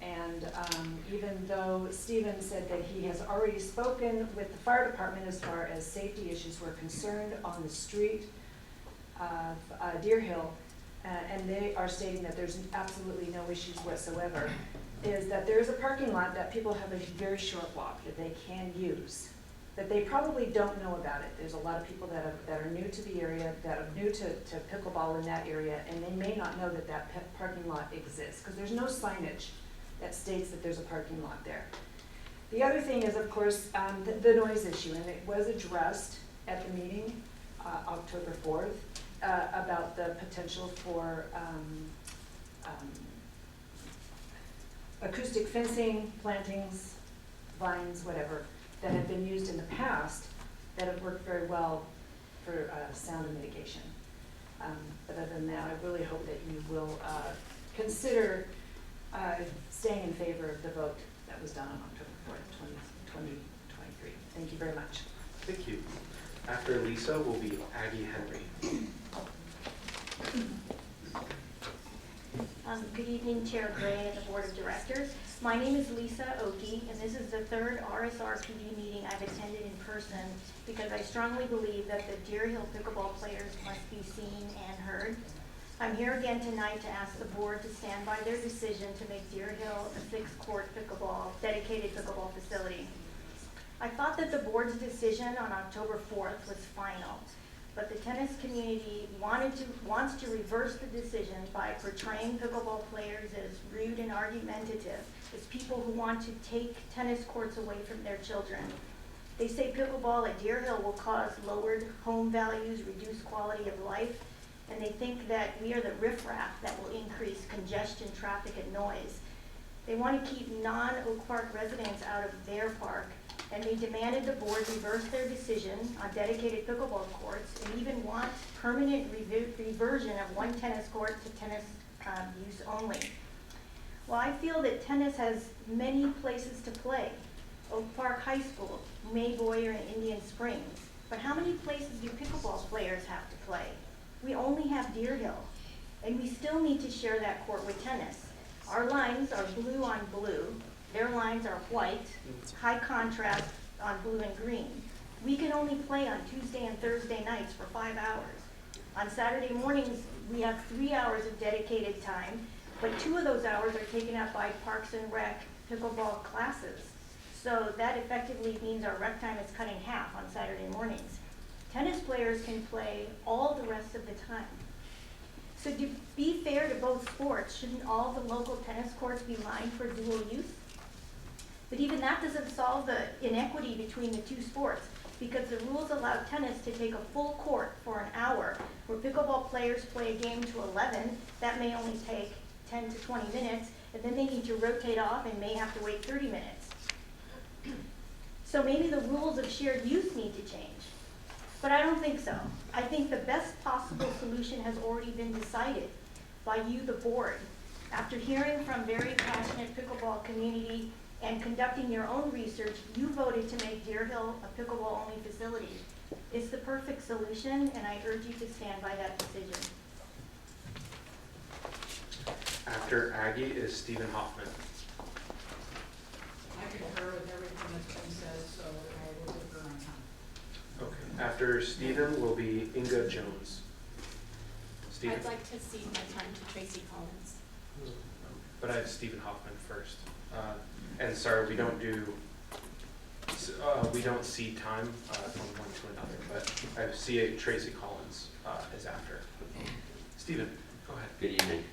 And even though Stephen said that he has already spoken with the fire department as far as safety issues were concerned on the street of Deer Hill, and they are stating that there's absolutely no issues whatsoever, is that there's a parking lot that people have a very short walk that they can use, that they probably don't know about it. There's a lot of people that are new to the area, that are new to pickleball in that area, and they may not know that that parking lot exists, because there's no signage that states that there's a parking lot there. The other thing is, of course, the noise issue, and it was addressed at the meeting, October 4th, about the potential for acoustic fencing, plantings, vines, whatever, that have been used in the past that have worked very well for sound mitigation. But other than that, I really hope that you will consider staying in favor of the vote that was done on October 4th, 2023. Thank you very much. Thank you. After Lisa will be Aggie Henry. Good evening, Chair Gray and the Board of Directors. My name is Lisa Oki, and this is the third RSRPD meeting I've attended in person because I strongly believe that the Deer Hill pickleball players must be seen and heard. I'm here again tonight to ask the board to stand by their decision to make Deer Hill a 6-court dedicated pickleball facility. I thought that the board's decision on October 4th was final, but the tennis community wants to reverse the decision by portraying pickleball players as rude and argumentative, as people who want to take tennis courts away from their children. They say pickleball at Deer Hill will cause lowered home values, reduced quality of life, and they think that we are the riffraff that will increase congestion, traffic, and noise. They want to keep non-Oak Park residents out of their park, and they demanded the board reverse their decision on dedicated pickleball courts and even want permanent reversion of one tennis court to tennis use only. Well, I feel that tennis has many places to play. Oak Park High School, May Boyer, and Indian Springs. But how many places do pickleball players have to play? We only have Deer Hill, and we still need to share that court with tennis. Our lines are blue on blue. Their lines are white, high contrast on blue and green. We can only play on Tuesday and Thursday nights for 5 hours. On Saturday mornings, we have 3 hours of dedicated time, but 2 of those hours are taken up by Parks and Rec pickleball classes. So that effectively means our rec time is cut in half on Saturday mornings. Tennis players can play all the rest of the time. So to be fair to both sports, shouldn't all the local tennis courts be lined for dual use? But even that doesn't solve the inequity between the two sports, because the rules allow tennis to take a full court for an hour, where pickleball players play a game to 11, that may only take 10 to 20 minutes, and then they need to rotate off and may have to wait 30 minutes. So maybe the rules of shared use need to change. But I don't think so. I think the best possible solution has already been decided by you, the board. After hearing from very passionate pickleball community and conducting your own research, you voted to make Deer Hill a pickleball-only facility. It's the perfect solution, and I urge you to stand by that decision. After Aggie is Stephen Hoffman. I concur with everything that's been said, so I will concur on time. Okay. After Stephen will be Inga Jones. Stephen? I'd like to cede my time to Tracy Collins. But I have Stephen Hoffman first. And sorry, we don't cede time from one to another, but I see Tracy Collins is after. Stephen, go ahead. Good evening.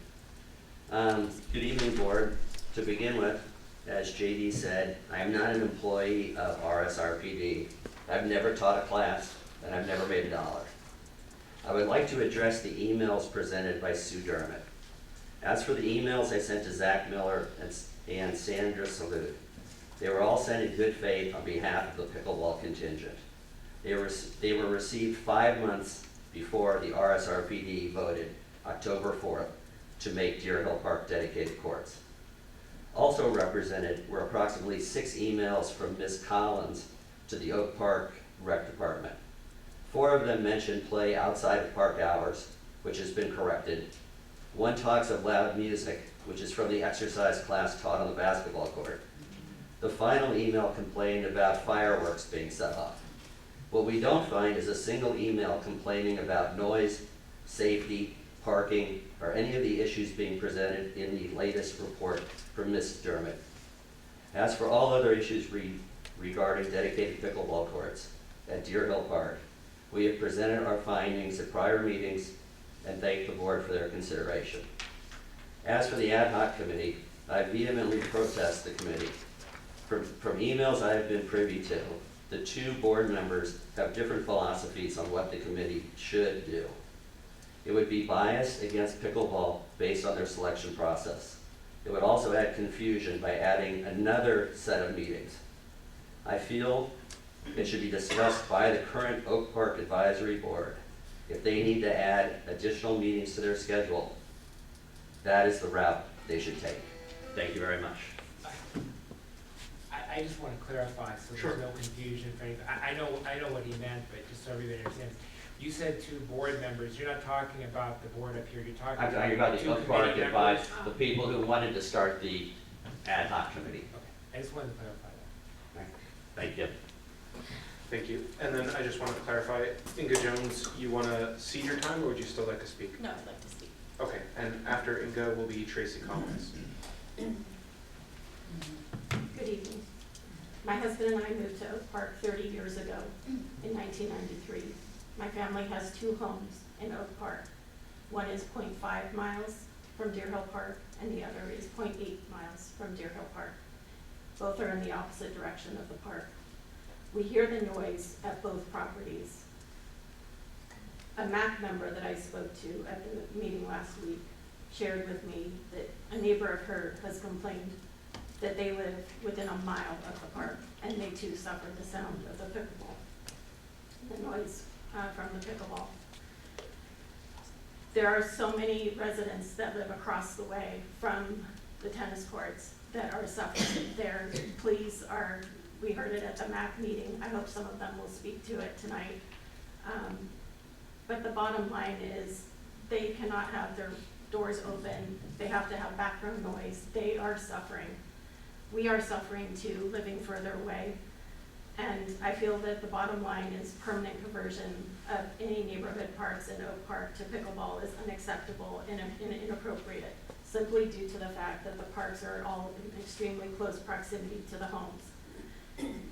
Good evening, board. To begin with, as JD said, I am not an employee of RSRPD. I've never taught a class, and I've never made $1. I would like to address the emails presented by Sue Dermott. As for the emails I sent to Zach Miller and Sandra Salute, they were all sent in good faith on behalf of the pickleball contingent. They were received 5 months before the RSRPD voted October 4th to make Deer Hill Park dedicated courts. Also represented were approximately 6 emails from Ms. Collins to the Oak Park Rec Department. 4 of them mentioned play outside of park hours, which has been corrected. 1 talks of loud music, which is from the exercise class taught on the basketball court. The final email complained about fireworks being set off. What we don't find is a single email complaining about noise, safety, parking, or any of the issues being presented in the latest report from Ms. Dermott. As for all other issues regarding dedicated pickleball courts at Deer Hill Park, we have presented our findings at prior meetings and thank the board for their consideration. As for the ad hoc committee, I vehemently protest the committee. From emails I have been privy to, the 2 board members have different philosophies on what the committee should do. It would be biased against pickleball based on their selection process. It would also add confusion by adding another set of meetings. I feel it should be discussed by the current Oak Park Advisory Board. If they need to add additional meetings to their schedule, that is the route they should take. Thank you very much. I just want to clarify so there's no confusion for anything. I know what he meant, but just so everybody understands. You said 2 board members. You're not talking about the board up here. You're talking I'm talking about the 2 Oak Park committee Advice, members. the people who wanted to start the ad hoc committee. Okay. I just wanted to clarify that. Thank you. Thank you. And then I just want to clarify, Inga Jones, you want to cede your time or would you still like to speak? No, I'd like to speak. Okay, and after Inga will be Tracy Collins. Good evening. My husband and I moved to Oak Park 30 years ago in 1993. My family has 2 homes in Oak Park. One is 0.5 miles from Deer Hill Park and the other is 0.8 miles from Deer Hill Park. Both are in the opposite direction of the park. We hear the noise at both properties. A MAC member that I spoke to at the meeting last week shared with me that a neighbor of hers has complained that they live within a mile of the park and they too suffer the sound of the pickleball, the noise from the pickleball. There are so many residents that live across the way from the tennis courts that are suffering. Their pleas are, we heard it at the MAC meeting. I hope some of them will speak to it tonight. But the bottom line is they cannot have their doors open. They have to have background noise. They are suffering. We are suffering too, living further away. And I feel that the bottom line is permanent conversion of any neighborhood parks in Oak Park to pickleball is unacceptable and inappropriate, simply due to the fact that the parks are all in extremely close proximity to the homes.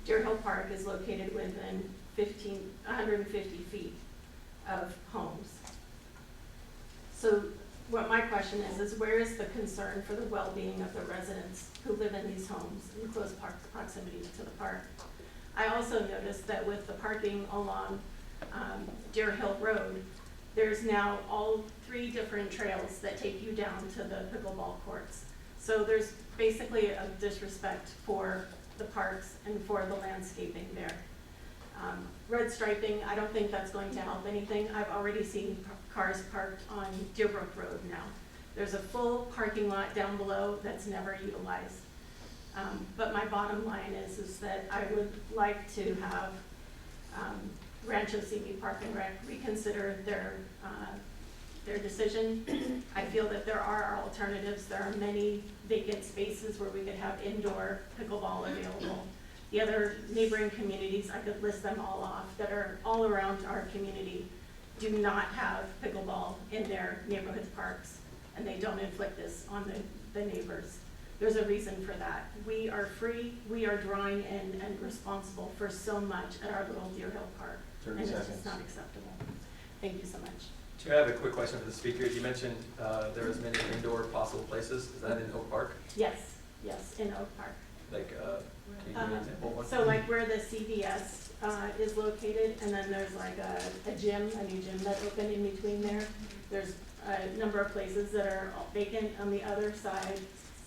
Deer Hill Park is located within 150 feet of homes. So what my question is where is the concern for the well-being of the residents who live in these homes in close proximity to the park? I also noticed that with the parking along Deer Hill Road, there's now all 3 different trails that take you down to the pickleball courts. So there's basically a disrespect for the parks and for the landscaping there. Red striping, I don't think that's going to help anything. I've already seen cars parked on Deerbrook Road now. There's a full parking lot down below that's never utilized. But my bottom line is that I would like to have Rancho CV Park and Rec reconsider their decision. I feel that there are alternatives. There are many vacant spaces where we could have indoor pickleball available. The other neighboring communities, I could list them all off, that are all around our community, do not have pickleball in their neighborhood parks, and they don't inflict this on the neighbors. There's a reason for that. We are free, we are drawing in and responsible for so much at our little Deer Hill Park, and it's just not acceptable. Thank you so much. Chair, I have a quick question for the speaker. You mentioned there was many indoor possible places. Is that in Oak Park? Yes, in Oak Park. Like, can you give me an example? So like where the CVS is located, and then there's like a gym, a new gym that opened in between there. There's a number of places that are vacant on the other side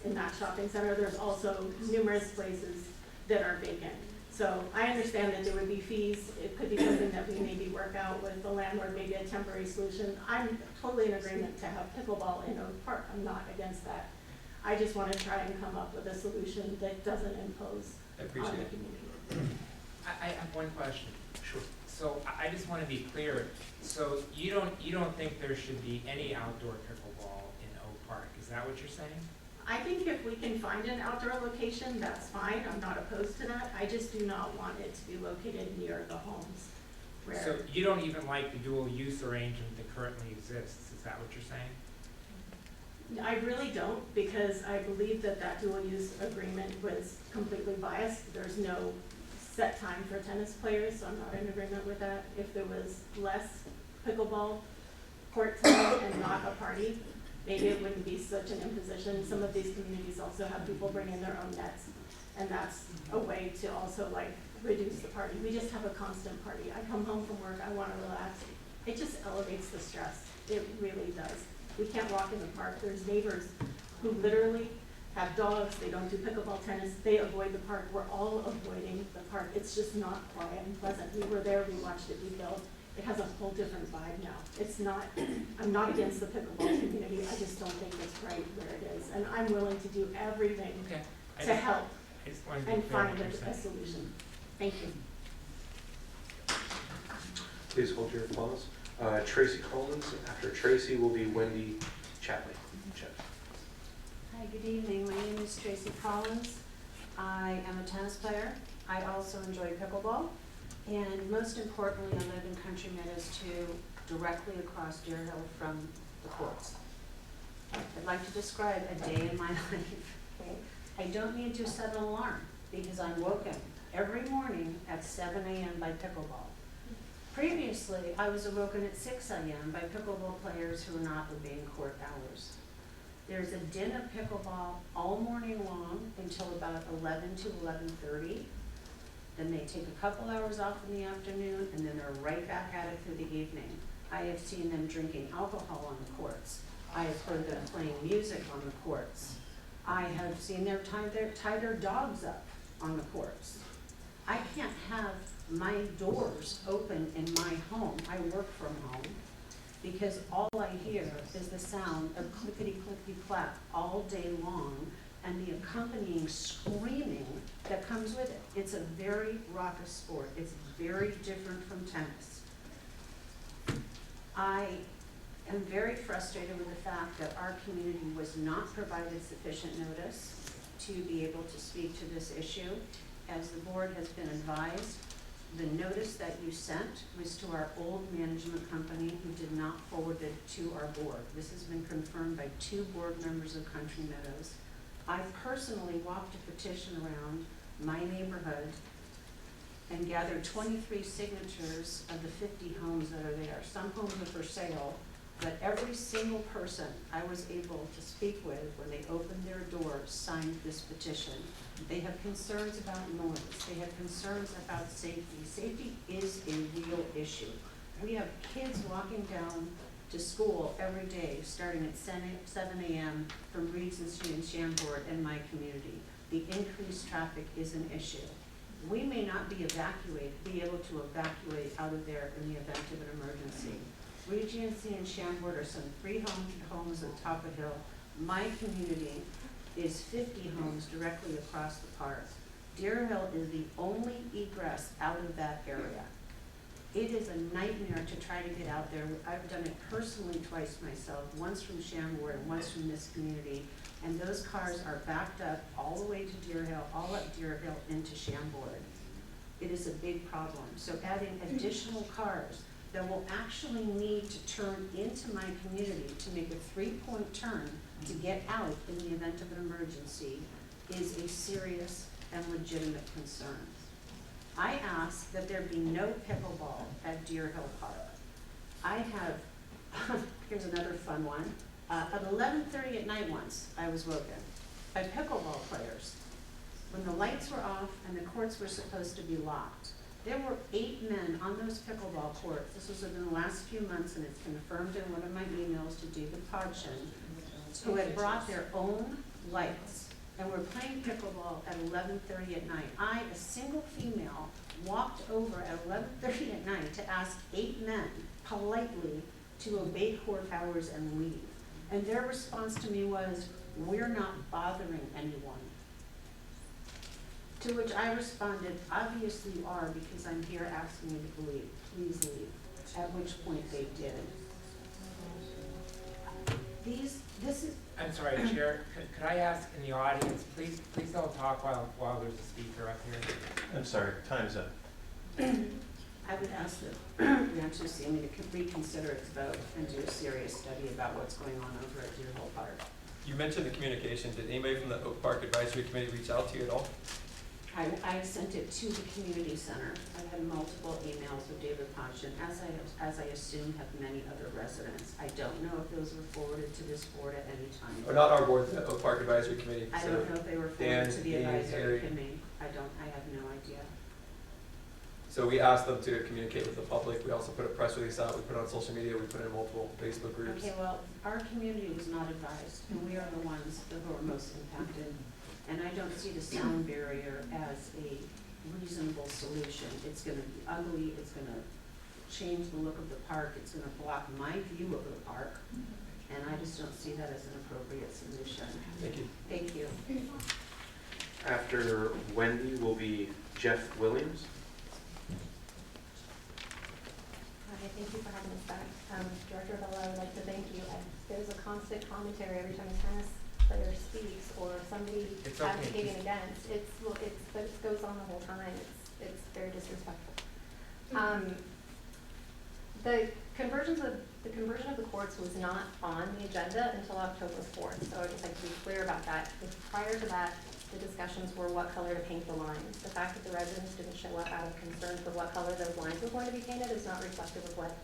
in that shopping center. There's also numerous places that are vacant. So I understand that there would be fees. It could be something that we maybe work out with the landlord, maybe a temporary solution. I'm totally in agreement to have pickleball in Oak Park. I'm not against that. I just want to try and come up with a solution that doesn't impose on the community. I have one question. Sure. So I just want to be clear. So you don't think there should be any outdoor pickleball in Oak Park? Is that what you're saying? I think if we can find an outdoor location, that's fine. I'm not opposed to that. I just do not want it to be located near the homes. So you don't even like the dual use arrangement that currently exists? Is that what you're saying? I really don't, because I believe that dual use agreement was completely biased. There's no set time for tennis players, so I'm not in agreement with that. If there was less pickleball court time and not a party, maybe it wouldn't be such an imposition. Some of these communities also have people bring in their own nets, and that's a way to also like reduce the party. We just have a constant party. I come home from work, I want to relax. It just elevates the stress. It really does. We can't walk in the park. There's neighbors who literally have dogs. They don't do pickleball tennis. They avoid the park. We're all avoiding the park. It's just not quiet and pleasant. We were there. We watched it be built. It has a whole different vibe now. It's not, I'm not against the pickleball community. I just don't think it's right where it is. And I'm willing to do everything to help and find a solution. Thank you. Please hold your applause. Tracy Collins. After Tracy will be Wendy Chatley. Hi, good evening. My name is Tracy Collins. I am a tennis player. I also enjoy pickleball. And most importantly, I live in Country Meadows 2, directly across Deer Hill from the courts. I'd like to describe a day in my life. I don't need to set an alarm because I'm woken every morning at 7 a.m. by pickleball. Previously, I was awoken at 6 a.m. by pickleball players who are not obeying court hours. There's a din of pickleball all morning long until about 11 to 11:30. Then they take a couple hours off in the afternoon, and then they're right back at it through the evening. I have seen them drinking alcohol on the courts. I have heard them playing music on the courts. I have seen them tie their dogs up on the courts. I can't have my doors open in my home. I work from home because all I hear is the sound of clickety-clickety-clack all day long and the accompanying screaming that comes with it. It's a very raucous sport. It's very different from tennis. I am very frustrated with the fact that our community was not provided sufficient notice to be able to speak to this issue. As the board has been advised, the notice that you sent was to our old management company who did not forward it to our board. This has been confirmed by 2 board members of Country Meadows. I personally walked a petition around my neighborhood and gathered 23 signatures of the 50 homes that are there. Some homes are for sale, but every single person I was able to speak with when they opened their doors signed this petition. They have concerns about noise. They have concerns about safety. Safety is a real issue. We have kids walking down to school every day, starting at 7 a.m. from Regency and Chambord in my community. The increased traffic is an issue. We may not be able to evacuate out of there in the event of an emergency. Regency and Chambord are some 300 homes at the top of the hill. My community is 50 homes directly across the park. Deer Hill is the only egress out of that area. It is a nightmare to try to get out there. I've done it personally twice myself, once from Chambord and once from this community, and those cars are backed up all the way to Deer Hill, all up Deer Hill into Chambord. It is a big problem. So adding additional cars that will actually need to turn into my community to make a 3-point turn to get out in the event of an emergency is a serious and legitimate concern. I ask that there be no pickleball at Deer Hill Park. I have, here's another fun one. At 11:30 at night once, I was woken by pickleball players. When the lights were off and the courts were supposed to be locked, there were 8 men on those pickleball courts. This was within the last few months, and it's confirmed in one of my emails to David Podchin, who had brought their own lights and were playing pickleball at 11:30 at night. I, a single female, walked over at 11:30 at night to ask 8 men politely to obey court hours and leave. And their response to me was, "We're not bothering anyone." To which I responded, "Obviously you are, because I'm here asking you to leave. Please leave." At which point they did. I'm sorry, Chair, could I ask in the audience, please don't talk while there's a speaker up here. I'm sorry, time's up. I would ask the Rancho CME to reconsider its vote and do a serious study about what's going on over at Deer Hill Park. You mentioned the communication. Did anybody from the Oak Park Advisory Committee reach out to you at all? I sent it to the community center. I had multiple emails with David Podchin, as I assume have many other residents. I don't know if those were forwarded to this board at any time. Or not our board, the Oak Park Advisory Committee. I don't know if they were forwarded to the advisory committee. I have no idea. So we asked them to communicate with the public. We also put a press release out. We put it on social media. We put it in multiple Facebook groups. Okay, well, our community was not advised, and we are the ones who are most impacted. And I don't see the sound barrier as a reasonable solution. It's gonna be ugly, it's gonna change the look of the park, it's gonna block my view of the park, and I just don't see that as an appropriate solution. Thank you. Thank you. After Wendy will be Jeff Williams. Hi, thank you for having us back. Director Bella, I would like to thank you. There's a constant commentary every time a tennis player speaks or somebody advocating against. But it goes on the whole time. It's very disrespectful. The conversion of the courts was not on the agenda until October 4th. So I'd just like to be clear about that. Prior to that, the discussions were what color to paint the lines. The fact that the residents didn't show up out of concern for what color those lines were going to be painted is not reflective of what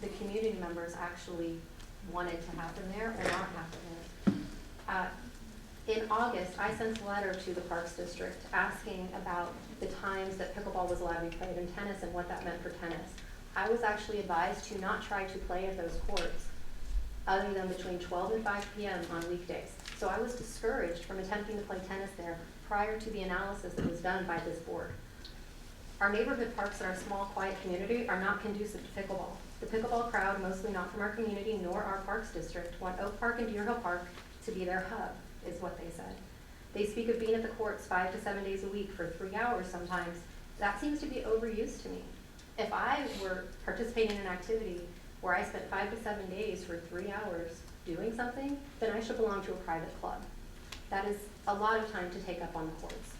the community members actually wanted to happen there or not happen there. In August, I sent a letter to the Parks District asking about the times that pickleball was allowed to be played in tennis and what that meant for tennis. I was actually advised to not try to play at those courts other than between 12 and 5 p.m. on weekdays. So I was discouraged from attempting to play tennis there prior to the analysis that was done by this board. Our neighborhood parks in our small, quiet community are not conducive to pickleball. The pickleball crowd, mostly not from our community nor our Parks District, want Oak Park and Deer Hill Park to be their hub, is what they said. They speak of being at the courts 5 to 7 days a week for 3 hours sometimes. That seems to be overused to me. If I were participating in an activity where I spent 5 to 7 days for 3 hours doing something, then I should belong to a private club. That is a lot of time to take up on the courts.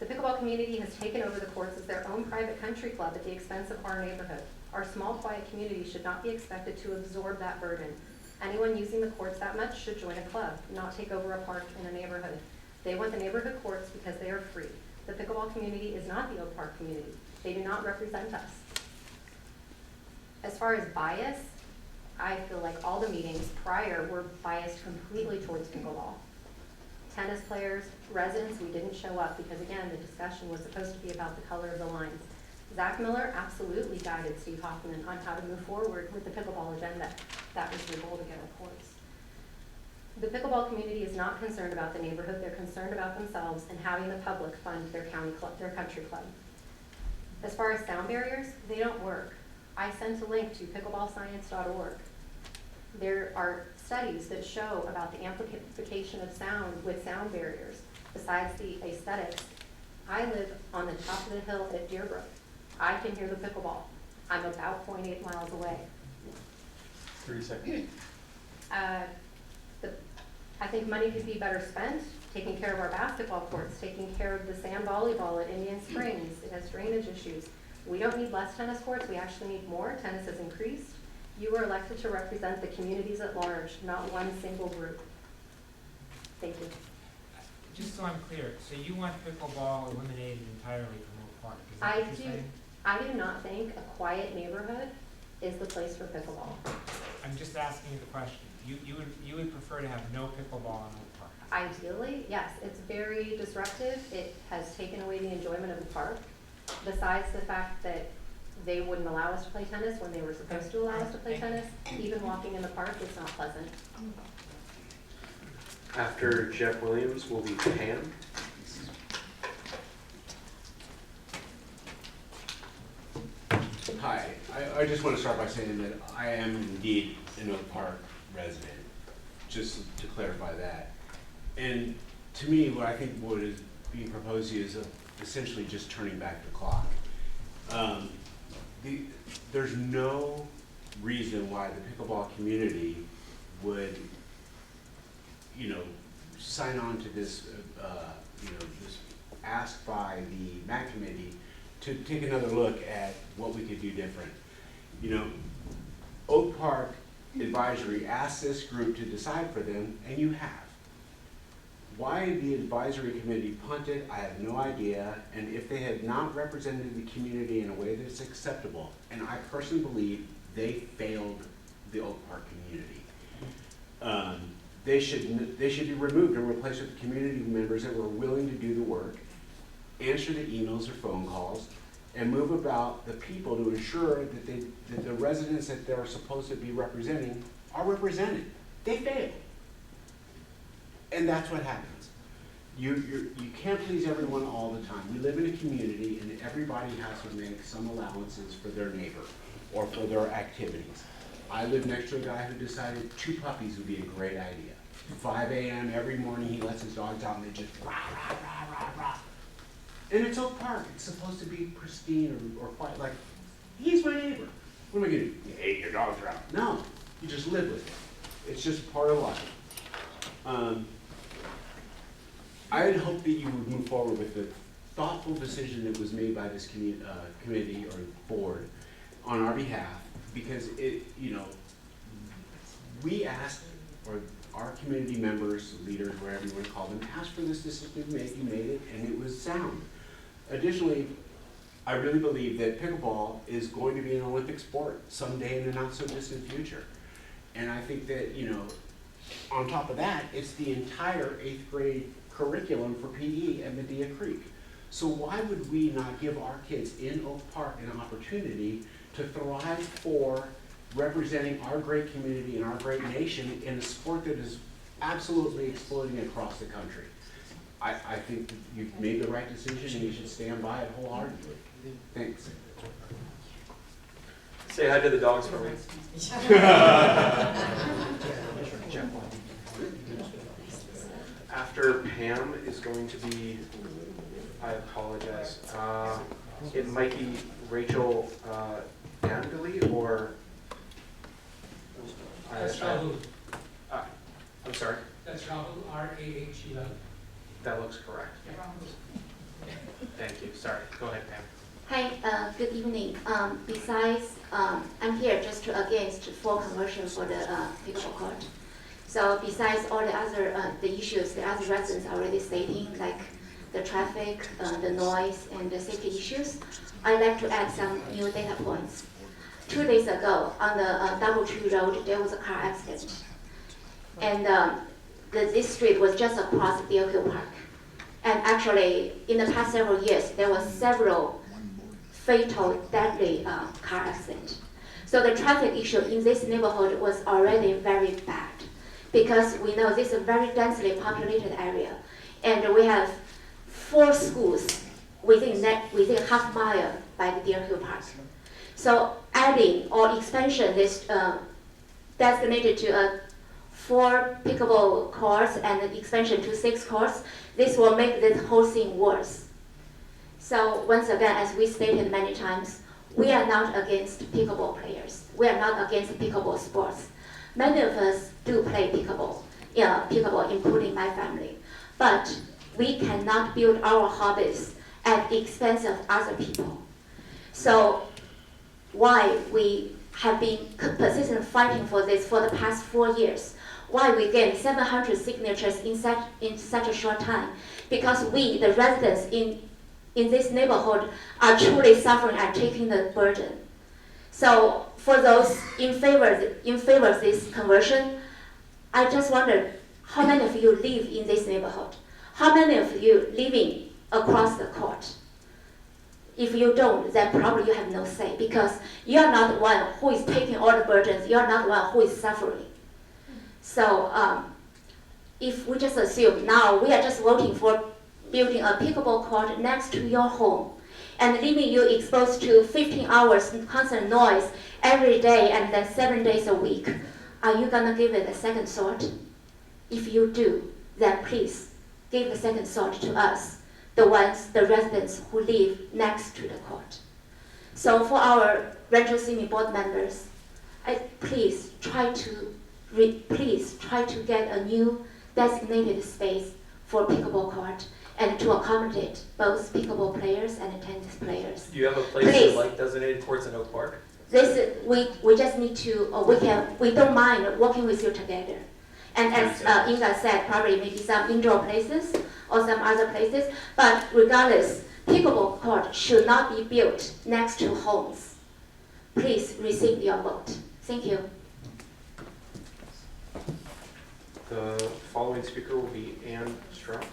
The pickleball community has taken over the courts as their own private country club at the expense of our neighborhood. Our small, quiet community should not be expected to absorb that burden. Anyone using the courts that much should join a club, not take over a park in a neighborhood. They want the neighborhood courts because they are free. The pickleball community is not the Oak Park community. They do not represent us. As far as bias, I feel like all the meetings prior were biased completely towards pickleball. Tennis players, residents, we didn't show up because, again, the discussion was supposed to be about the color of the lines. Zach Miller absolutely guided Steve Hoffman on how to move forward with the pickleball agenda. That was your goal to get our courts. The pickleball community is not concerned about the neighborhood, they're concerned about themselves and having the public fund their county club, their country club. As far as sound barriers, they don't work. I sent a link to pickleballscience.org. There are studies that show about the amplification of sound with sound barriers. Besides the aesthetics, I live on the top of the hill at Deerbrook. I can hear the pickleball. I'm about 0.8 miles away. 3 seconds. I think money could be better spent taking care of our basketball courts, taking care of the sand volleyball at Indian Springs. It has drainage issues. We don't need less tennis courts, we actually need more. Tennis has increased. You were elected to represent the communities at large, not one single group. Thank you. Just so I'm clear, so you want pickleball eliminated entirely from Oak Park? Is that what you're saying? I do not think a quiet neighborhood is the place for pickleball. I'm just asking you the question. You would prefer to have no pickleball in Oak Park? Ideally, yes. It's very disruptive. It has taken away the enjoyment of the park. Besides the fact that they wouldn't allow us to play tennis when they were supposed to allow us to play tennis, even walking in the park, it's not pleasant. After Jeff Williams will be Pam. Hi, I just want to start by saying that I am indeed an Oak Park resident, just to clarify that. And to me, what I think what is being proposed here is essentially just turning back the clock. There's no reason why the pickleball community would, sign on to this, this ask by the MAC committee to take another look at what we could do different. Oak Park Advisory asked this group to decide for them, and you have. Why the advisory committee punted, I have no idea, and if they had not represented the community in a way that's acceptable, and I personally believe they failed the Oak Park community. They should be removed and replaced with community members that were willing to do the work, answer the emails or phone calls, and move about the people to ensure that the residents that they're supposed to be representing are represented. They failed. And that's what happens. You can't please everyone all the time. We live in a community and everybody has to make some allowances for their neighbor or for their activities. I live next to a guy who decided 2 puppies would be a great idea. 5 a.m. every morning he lets his dogs out and they just rah, rah, rah, rah, rah. And it's Oak Park. It's supposed to be pristine or quiet. Like, he's my neighbor. What am I going to do? You hate your dogs are out. No, you just live with it. It's just part of life. I had hoped that you would move forward with the thoughtful decision that was made by this committee or board on our behalf, because we asked, or our community members, leaders, whatever you want to call them, asked for this decision to be made. You made it, and it was sound. Additionally, I really believe that pickleball is going to be an Olympic sport someday in the not so distant future. And I think that, on top of that, it's the entire 8th grade curriculum for PE at Medea Creek. So why would we not give our kids in Oak Park an opportunity to thrive for representing our great community and our great nation in a sport that is absolutely exploding across the country? I think that you've made the right decision and you should stand by it wholeheartedly. Thanks. Say hi to the dogs for me. After Pam is going to be, I apologize, it might be Rachel Dandeli or... That's Rahul. I'm sorry? That's Rahul, R-A-H-U-L. That looks correct. Thank you. Sorry. Go ahead, Pam. Hi, good evening. Besides, I'm here just against full conversion for the pickleball court. So besides all the other the issues the other residents are already stating, like the traffic, the noise, and the safety issues, I'd like to add some new data points. 2 days ago, on the Doubletree Road, there was a car accident. And this street was just across DLQ Park. And actually, in the past several years, there were several fatal, deadly car accident. So the traffic issue in this neighborhood was already very bad, because we know this is a very densely populated area, and we have 4 schools within half mile by the Deer Hill Park. So adding or expansion this designated to 4 pickleball courts and the expansion to 6 courts, this will make this whole thing worse. So once again, as we stated many times, we are not against pickleball players. We are not against pickleball sports. Many of us do play pickleball, including my family. But we cannot build our hobbies at the expense of other people. So why we have been persistent fighting for this for the past 4 years, why we gained 700 signatures in such a short time, because we, the residents in this neighborhood, are truly suffering and taking the burden. So for those in favor of this conversion, I just wonder, how many of you live in this neighborhood? How many of you living across the court? If you don't, then probably you have no say, because you are not the one who is taking all the burdens. You are not the one who is suffering. So if we just assume now we are just voting for building a pickleball court next to your home and leaving you exposed to 15 hours constant noise every day and then 7 days a week, are you gonna give it a second thought? If you do, then please give the second thought to us, the residents who live next to the court. So for our Rancho Simi board members, please try to get a new designated space for pickleball court and to accommodate both pickleball players and tennis players. Do you have a place like designated courts in Oak Park? We just need to, we don't mind working with you together. And as Inga said, probably maybe some indoor places or some other places, but regardless, pickleball court should not be built next to homes. Please receive your vote. Thank you. The following speaker will be Ann Strzok.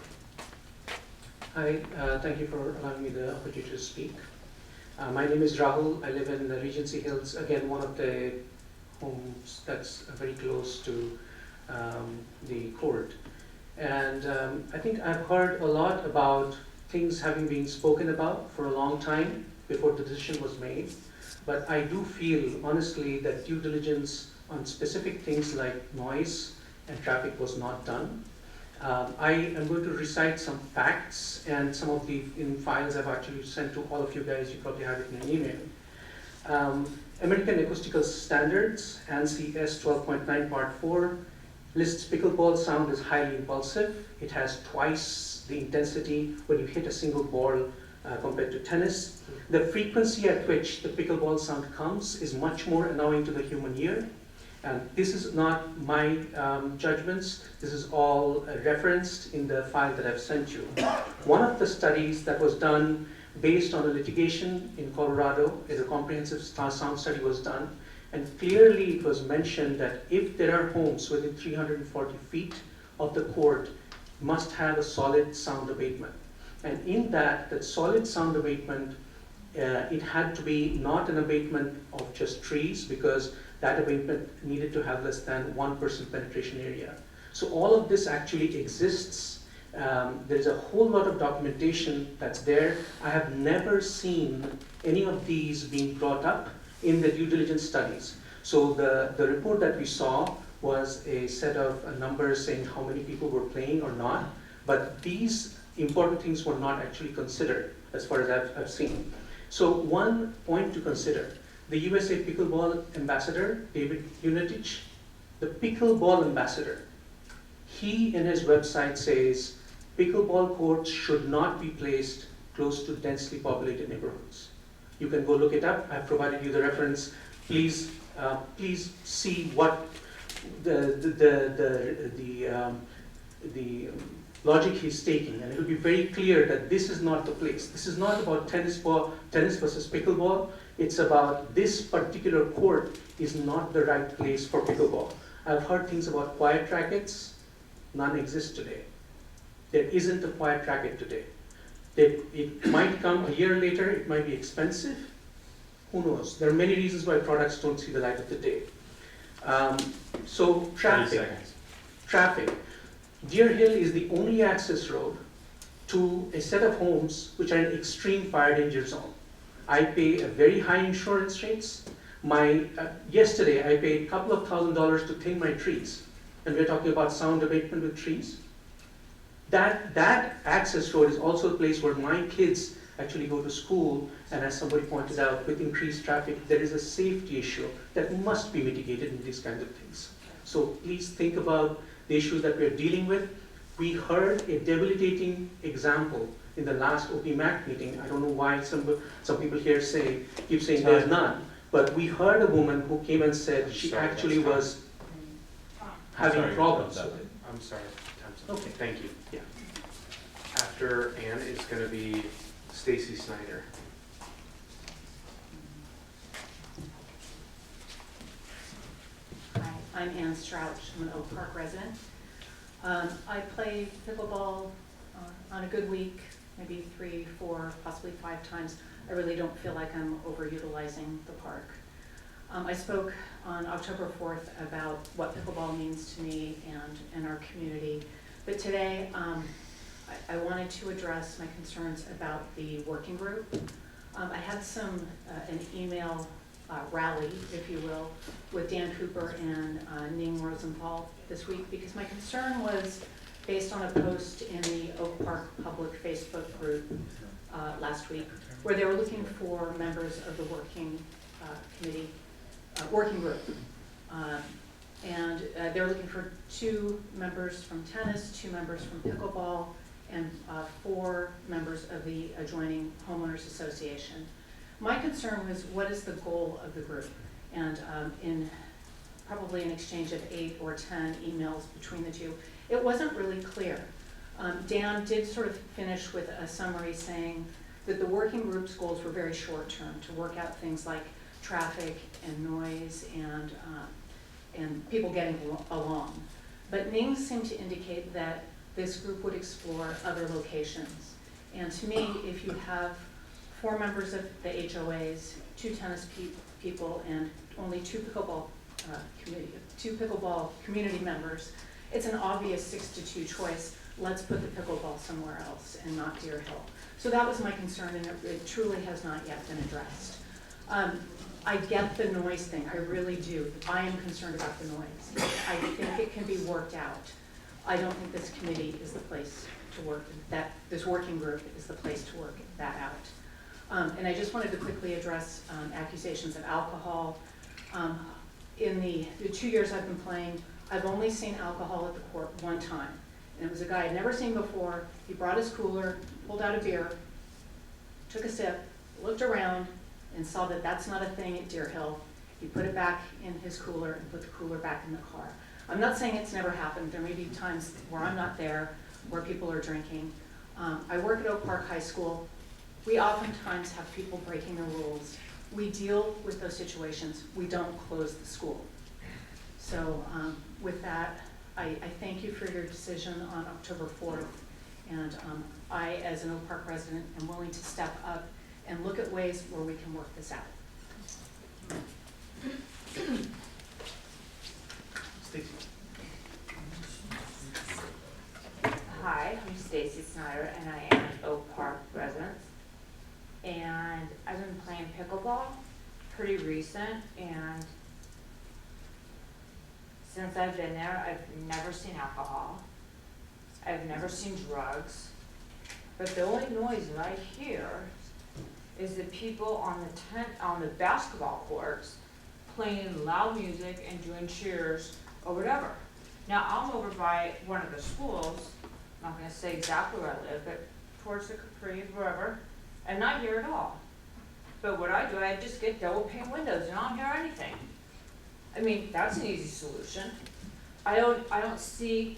Hi, thank you for allowing me the opportunity to speak. My name is Rahul. I live in the Regency Hills, again, one of the homes that's very close to the court. And I think I've heard a lot about things having been spoken about for a long time before the decision was made. But I do feel, honestly, that due diligence on specific things like noise and traffic was not done. I am going to recite some facts, and some of the files I've actually sent to all of you guys. You probably have it in an email. American Acoustical Standards, ANSI S 12.9 Part 4, lists pickleball sound as highly impulsive. It has twice the intensity when you hit a single ball compared to tennis. The frequency at which the pickleball sound comes is much more annoying to the human ear. And this is not my judgments. This is all referenced in the file that I've sent you. One of the studies that was done based on a litigation in Colorado is a comprehensive sound study was done. And clearly it was mentioned that if there are homes within 340 feet of the court, must have a solid sound abatement. And in that solid sound abatement, it had to be not an abatement of just trees, because that abatement needed to have less than 1% penetration area. So all of this actually exists. There's a whole lot of documentation that's there. I have never seen any of these being brought up in the due diligence studies. So the report that we saw was a set of numbers saying how many people were playing or not, but these important things were not actually considered as far as I've seen. So one point to consider, the USA Pickleball Ambassador, David Unitich, the Pickleball Ambassador, he in his website says pickleball courts should not be placed close to densely populated neighborhoods. You can go look it up. I've provided you the reference. Please see what the logic he's taking, and it will be very clear that this is not the place. This is not about tennis versus pickleball. It's about this particular court is not the right place for pickleball. I've heard things about quiet rackets. None exist today. There isn't a quiet racket today. It might come a year later, it might be expensive, who knows? There are many reasons why products don't see the light of the day. So 30 traffic. seconds. Traffic. Deer Hill is the only access road to a set of homes which are in extreme fire danger zone. I pay a very high insurance rates. Yesterday I paid a couple of $1,000s to thin my trees, and we're talking about sound abatement with trees. That access road is also a place where my kids actually go to school, and as somebody pointed out, with increased traffic, there is a safety issue that must be mitigated in these kinds of things. So please think about the issues that we're dealing with. We heard a debilitating example in the last OPMAC meeting. I don't know why some people here keep saying there's none, but we heard a woman who came and said she actually was having problems with it. I'm sorry, time's up. Okay. Thank you. Yeah. After Ann is going to be Stacy Snyder. Hi, I'm Ann Strouch. I'm an Oak Park resident. I play pickleball on a good week, maybe 3, 4, possibly 5 times. I really don't feel like I'm overutilizing the park. I spoke on October 4th about what pickleball means to me and our community. But today, I wanted to address my concerns about the working group. I had an email rally, if you will, with Dan Cooper and Ning Rosenthal this week, because my concern was based on a post in the Oak Park public Facebook group last week, where they were looking for members of the working group. And they're looking for 2 members from tennis, 2 members from pickleball, and 4 members of the adjoining homeowners association. My concern was, what is the goal of the group? And in probably an exchange of 8 or 10 emails between the 2, it wasn't really clear. Dan did sort of finish with a summary saying that the working group's goals were very short term, to work out things like traffic and noise and people getting along. But Ning seemed to indicate that this group would explore other locations. And to me, if you have 4 members of the HOAs, 2 tennis people, and only 2 pickleball community members, it's an obvious 6-2 choice. Let's put the pickleball somewhere else and not Deer Hill. So that was my concern, and it truly has not yet been addressed. I get the noise thing, I really do. I am concerned about the noise. I think it can be worked out. I don't think this committee is the place to work, this working group is the place to work that out. And I just wanted to quickly address accusations of alcohol. In the 2 years I've been playing, I've only seen alcohol at the court 1 time. And it was a guy I'd never seen before. He brought his cooler, pulled out a beer, took a sip, looked around, and saw that that's not a thing at Deer Hill. He put it back in his cooler and put the cooler back in the car. I'm not saying it's never happened. There may be times where I'm not there, where people are drinking. I work at Oak Park High School. We oftentimes have people breaking the rules. We deal with those situations. We don't close the school. So with that, I thank you for your decision on October 4th. And I, as an Oak Park resident, am willing to step up and look at ways where we can work this out. Stacy. Hi, I'm Stacy Snyder, and I am an Oak Park resident. And I've been playing pickleball pretty recent, and since I've been there, I've never seen alcohol. I've never seen drugs. But the only noise that I hear is the people on the basketball courts playing loud music and doing cheers or whatever. Now, I'm over by one of the schools, I'm not gonna say exactly where I live, but towards the Capri, wherever, and not hear it all. But what I do, I just get double pane windows and I don't hear anything. I mean, that's an easy solution. I don't see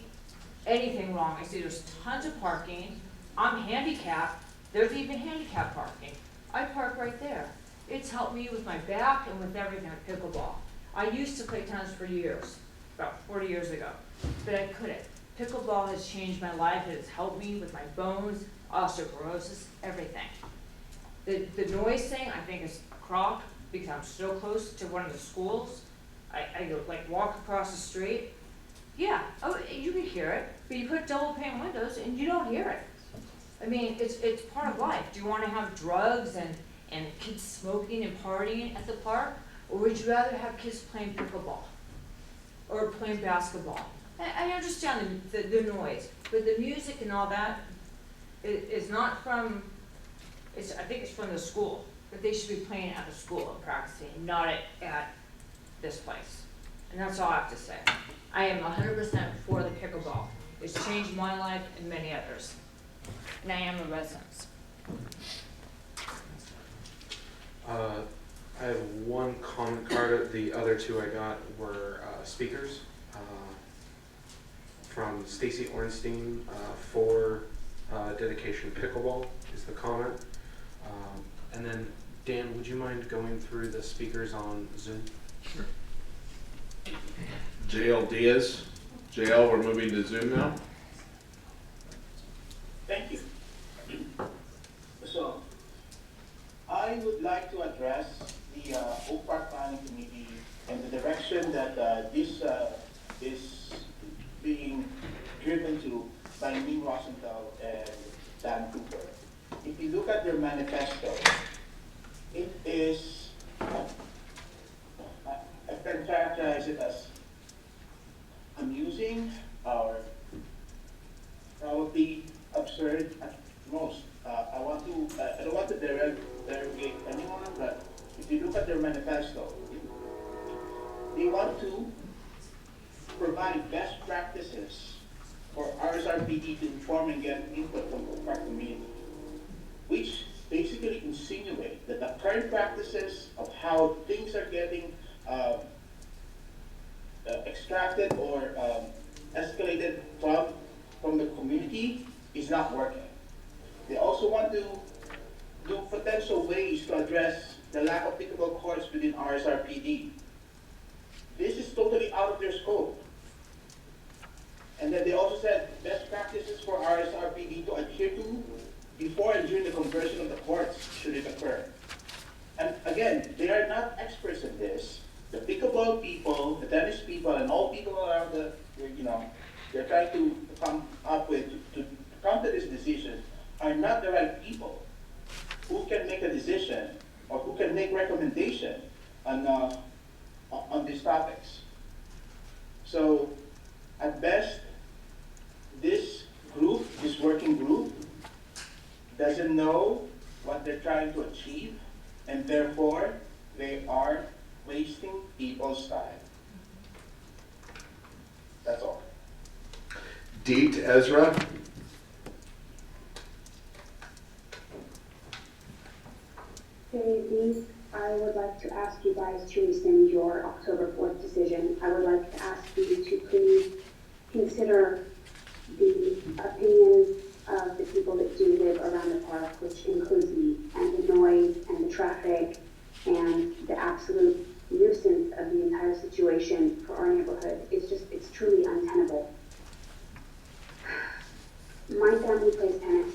anything wrong. I see there's tons of parking. I'm handicapped. There's even handicap parking. I park right there. It's helped me with my back and with everything at pickleball. I used to play tennis for years, about 40 years ago, but I couldn't. Pickleball has changed my life. It has helped me with my bones. osteoporosis, everything. The noise thing, I think is a crock, because I'm so close to one of the schools. I go, like, walk across the street. Yeah, oh, you can hear it, but you put double pane windows and you don't hear it. I mean, it's part of life. Do you wanna have drugs and kids smoking and partying at the park? Or would you rather have kids playing pickleball? Or playing basketball? I understand the noise, but the music and all that is not from, I think it's from the school. That they should be playing at the school and practicing, not at this place. And that's all I have to say. I am 100% for the pickleball. It's changed my life and many others. And I am a resident. I have one comment card. The other two I got were speakers from Stacy Ornstein for dedication pickleball is the comment. And then Dan, would you mind going through the speakers on Zoom? Sure. JL Diaz. JL, we're moving to Zoom now. Thank you. So, I would like to address the Oak Park Planning Committee and the direction that this is being driven to by Ming Rosenthal and Dan Cooper. If you look at their manifesto, it is, I can characterize it as amusing or probably absurd at most. I don't want to derogate anyone, but if you look at their manifesto, they want to provide best practices for RSRPD to inform and get input from the park community, which basically insinuate that the current practices of how things are getting extracted or escalated from the community is not working. They also want to do potential ways to address the lack of pickleball courts within RSRPD. This is totally out of their scope. And then they also said best practices for RSRPD to adhere to before and during the conversion of the courts should it occur. And again, they are not experts in this. The pickleball people, the tennis people, and all people around they're trying to come up with, to come to this decision, are not the right people who can make a decision or who can make recommendation on these topics. So, at best, this group, this working group, doesn't know what they're trying to achieve, and therefore, they are wasting people's time. That's all. Deet Ezra. Good evening. I would like to ask you guys to rescind your October 4th decision. I would like to ask you to please consider the opinions of the people that do live around the park, which includes me, and the noise and the traffic and the absolute nuisance of the entire situation for our neighborhood. It's truly untenable. My family plays tennis,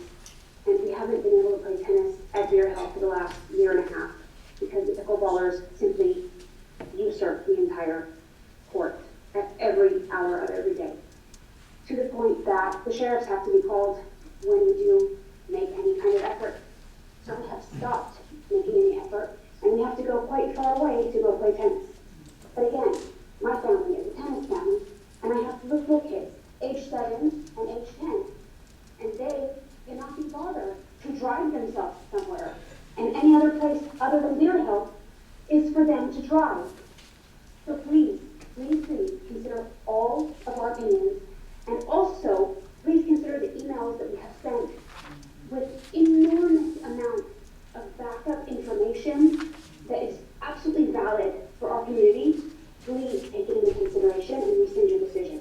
and we haven't been able to play tennis at Deer Hill for the last year and a half because the pickleballers simply usurp the entire court at every hour of every day, to the point that the sheriffs have to be called when we do make any kind of effort. So we have stopped making any effort, and we have to go quite far away to go play tennis. But again, my family is a tennis family, and I have little kids, age 7 and age 10, and they cannot be bothered to drive themselves somewhere. And any other place other than Deer Hill is for them to drive. So please, please, please consider all of our opinions, and also please consider the emails that we have sent with enormous amounts of backup information that is absolutely valid for our community. Please take it into consideration and rescind your decision.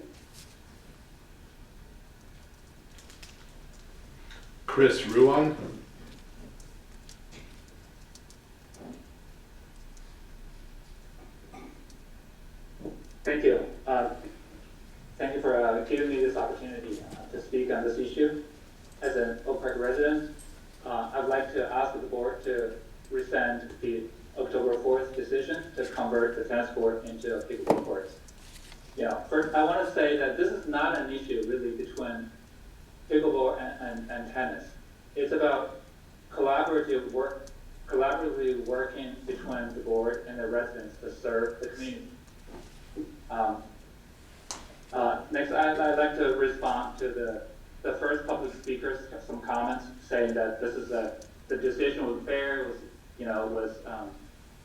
Chris Ruan. Thank you. Thank you for giving me this opportunity to speak on this issue. as an Oak Park resident, I'd like to ask the board to rescind the October 4th decision to convert the tennis court into a pickleball court. First, I want to say that this is not an issue really between pickleball and tennis. It's about collaboratively working between the board and the residents to serve the community. Next, I'd like to respond to the first public speakers have some comments saying that this is the decision was fair,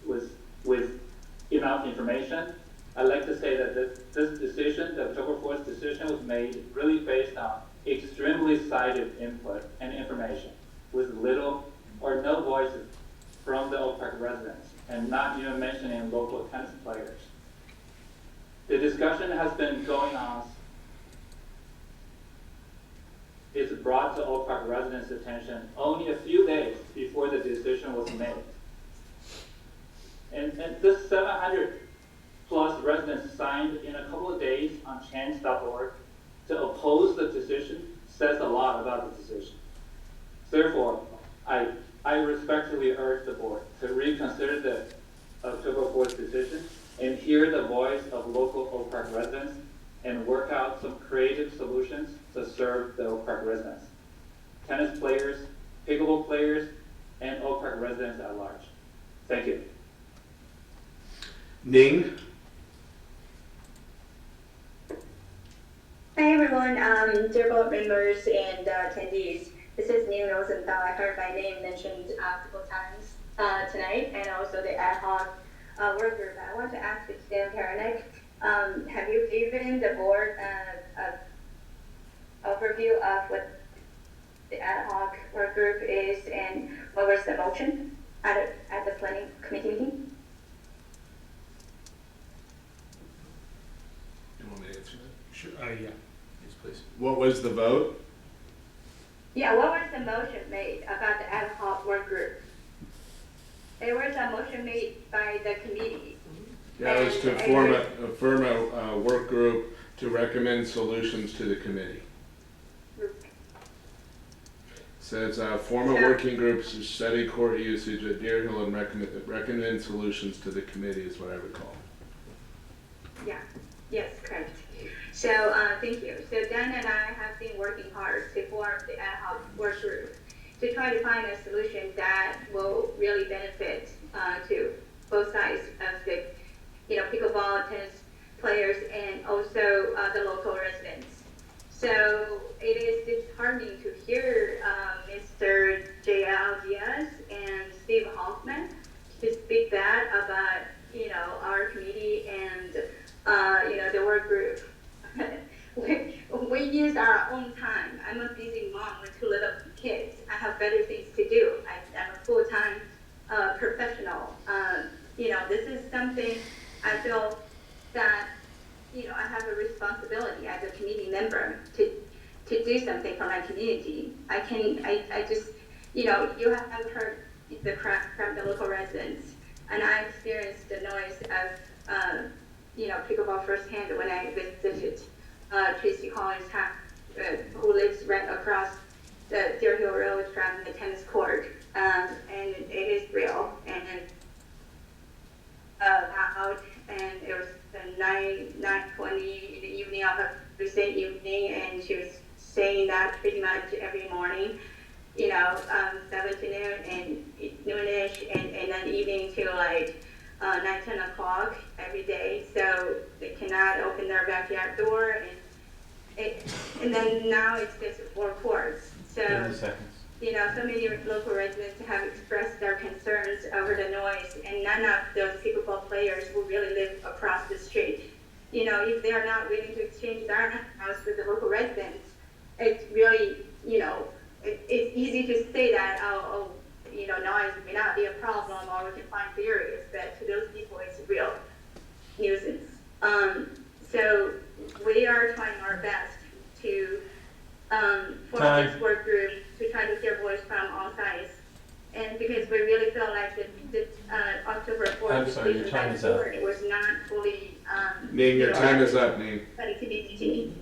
was with enough information. I'd like to say that this decision, the October 4th decision, was made really based on extremely cited input and information with little or no voices from the Oak Park residents, and not even mentioning local tennis players. The discussion has been going on. It's brought to Oak Park residents' attention only a few days before the decision was made. And this 700 plus residents signed in a couple of days on change.org to oppose the decision says a lot about the decision. Therefore, I respectfully urge the board to reconsider the October 4th decision and hear the voice of local Oak Park residents and work out some creative solutions to serve the Oak Park residents, tennis players, pickleball players, and Oak Park residents at large. Thank you. Ning? Hi everyone, dear board members and attendees. This is Ning Rosenthal. I heard my name mentioned multiple times tonight, and also the ad hoc work group. I want to ask Dan Karanek, have you given the board an overview of what the ad hoc work group is and what was the motion at the planning committee meeting? Do you want me to answer that? Sure, yeah. Yes, please. What was the vote? Yeah, what was the motion made about the ad hoc work group? There was a motion made by the committee. Yeah, it was to form a work group to recommend solutions to the committee. Says form a working group to study court usage at Deer Hill and recommend solutions to the committee is what I recall. Yeah, yes, correct. So thank you. So Dan and I have been working hard to form the ad hoc work group to try to find a solution that will really benefit to both sides of the, pickleball, tennis players, and also the local residents. So it is disheartening to hear Mr. J.L. Diaz and Steve Hoffman to speak bad about, our committee and, the work group. We use our own time. I'm a busy mom with 2 little kids. I have better things to do. I'm a full-time professional. This is something I feel that, I have a responsibility as a community member to do something for my community. I just, you have heard the crap from the local residents, and I experienced the noise of, pickleball firsthand when I visited Tracy Collins' house, who lives right across the Deer Hill Road from the tennis court, and it is real and loud, and it was 9:20 in the evening of a Thursday evening, and she was saying that pretty much every morning, 7 to noon and noonish, and then evening till like 9, 10 o'clock every day. So they cannot open their backyard door, and then now it's just 4 courts. So, 30 seconds. So many local residents have expressed their concerns over the noise, and none of those pickleball players who really live across the street. If they are not willing to exchange their house with the local residents, it's really, it's easy to say that, noise may not be a problem or we can find theories, but to those people it's a real nuisance. So we are trying our best to form this work group to try to hear voice from all sides. And because we really feel like the October 4th decision by the board was not fully Ning, your time is up, Ning. by the community.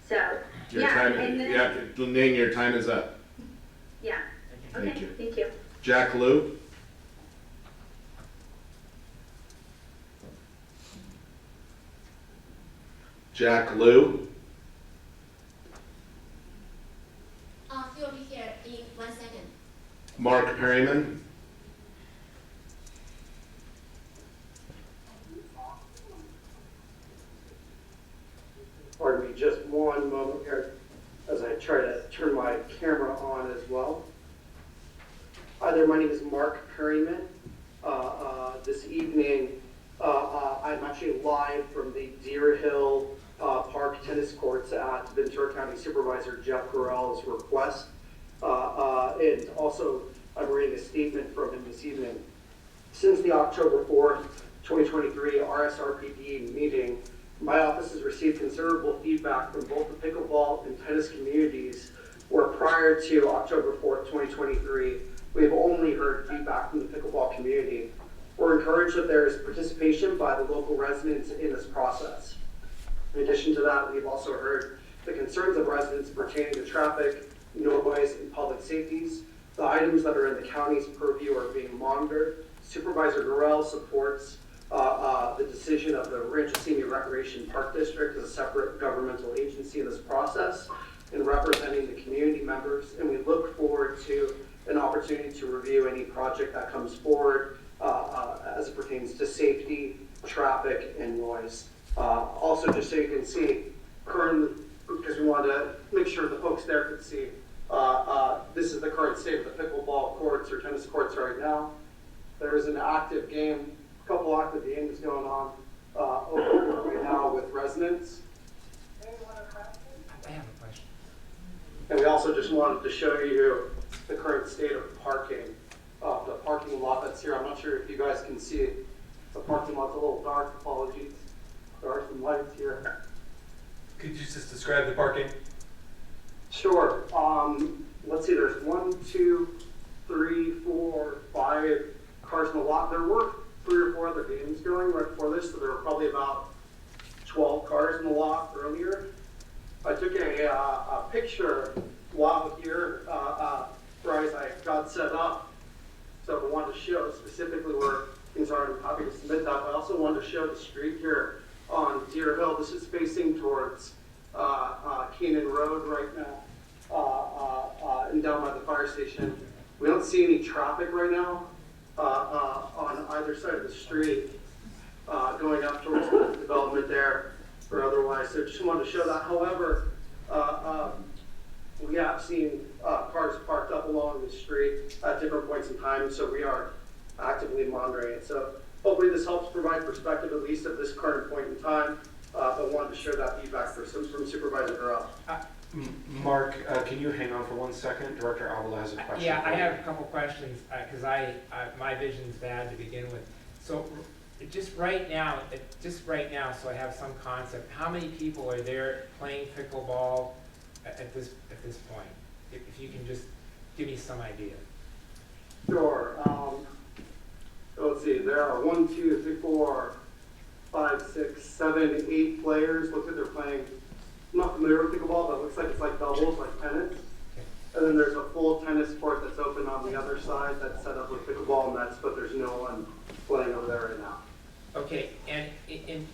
So Your Yeah, time, and then- yeah, Ning, your time is up. Yeah, Thank okay, you. thank you. Jack Lou? Jack Lou? He'll be here in 1 second. Mark Perryman? Pardon me, just one moment here as I try to turn my camera on as well. Hi there, my name is Mark Perryman. This evening, I'm actually live from the Deer Hill Park tennis courts at Ventura County Supervisor Jeff Correll's request. And also, I'm reading a statement from him this evening. Since the October 4th, 2023 RSRPD meeting, my office has received considerable feedback from both the pickleball and tennis communities, where prior to October 4th, 2023, we have only heard feedback from the pickleball community. We're encouraged that there is participation by the local residents in this process. In addition to that, we've also heard the concerns of residents pertaining to traffic, noise, and public safeties. The items that are in the county's purview are being monitored. Supervisor Gorell supports the decision of the Rancho Senior Recreation Park District as a separate governmental agency in this process in representing the community members, and we look forward to an opportunity to review any project that comes forward as it pertains to safety, traffic, and noise. Also, just so you can see, currently, because we wanted to make sure the folks there could see, this is the current state of the pickleball courts or tennis courts right now. There is an active game, a couple active games going on over right now with residents. I have a question. And we also just wanted to show you the current state of parking, the parking lot that's here. I'm not sure if you guys can see it. The parking lot's a little dark, apologies. There are some lights here. Could you just describe the parking? Sure. Let's see, there's 1, 2, 3, 4, 5 cars in the lot. There were 3 or 4 other games going right before this, so there were probably about 12 cars in the lot earlier. I took a picture while here right as I got set up. So I wanted to show specifically where things are. I'm happy to submit that. But I also wanted to show the street here on Deer Hill. This is facing towards Keenan Road right now, and down by the fire station. We don't see any traffic right now on either side of the street going up towards the development there or otherwise. So just wanted to show that. However, we have seen cars parked up along the street at different points in time, so we are actively monitoring it. So hopefully this helps provide perspective, at least at this current point in time. But wanted to share that feedback from Supervisor Burrell. Mark, can you hang on for 1 second? Director Avila has a question. Yeah, I have a couple questions, because my vision's bad to begin with. So just right now, so I have some concept, how many people are there playing pickleball at this point? If you can just give me some idea. Sure. Let's see, there are 1, 2, 3, 4, 5, 6, 7, 8 players. Looks like they're playing, I'm not familiar with pickleball, but it looks like it's like doubles, like tennis. And then there's a full tennis court that's open on the other side that's set up with pickleball nets, but there's no one playing over there right now. Okay, and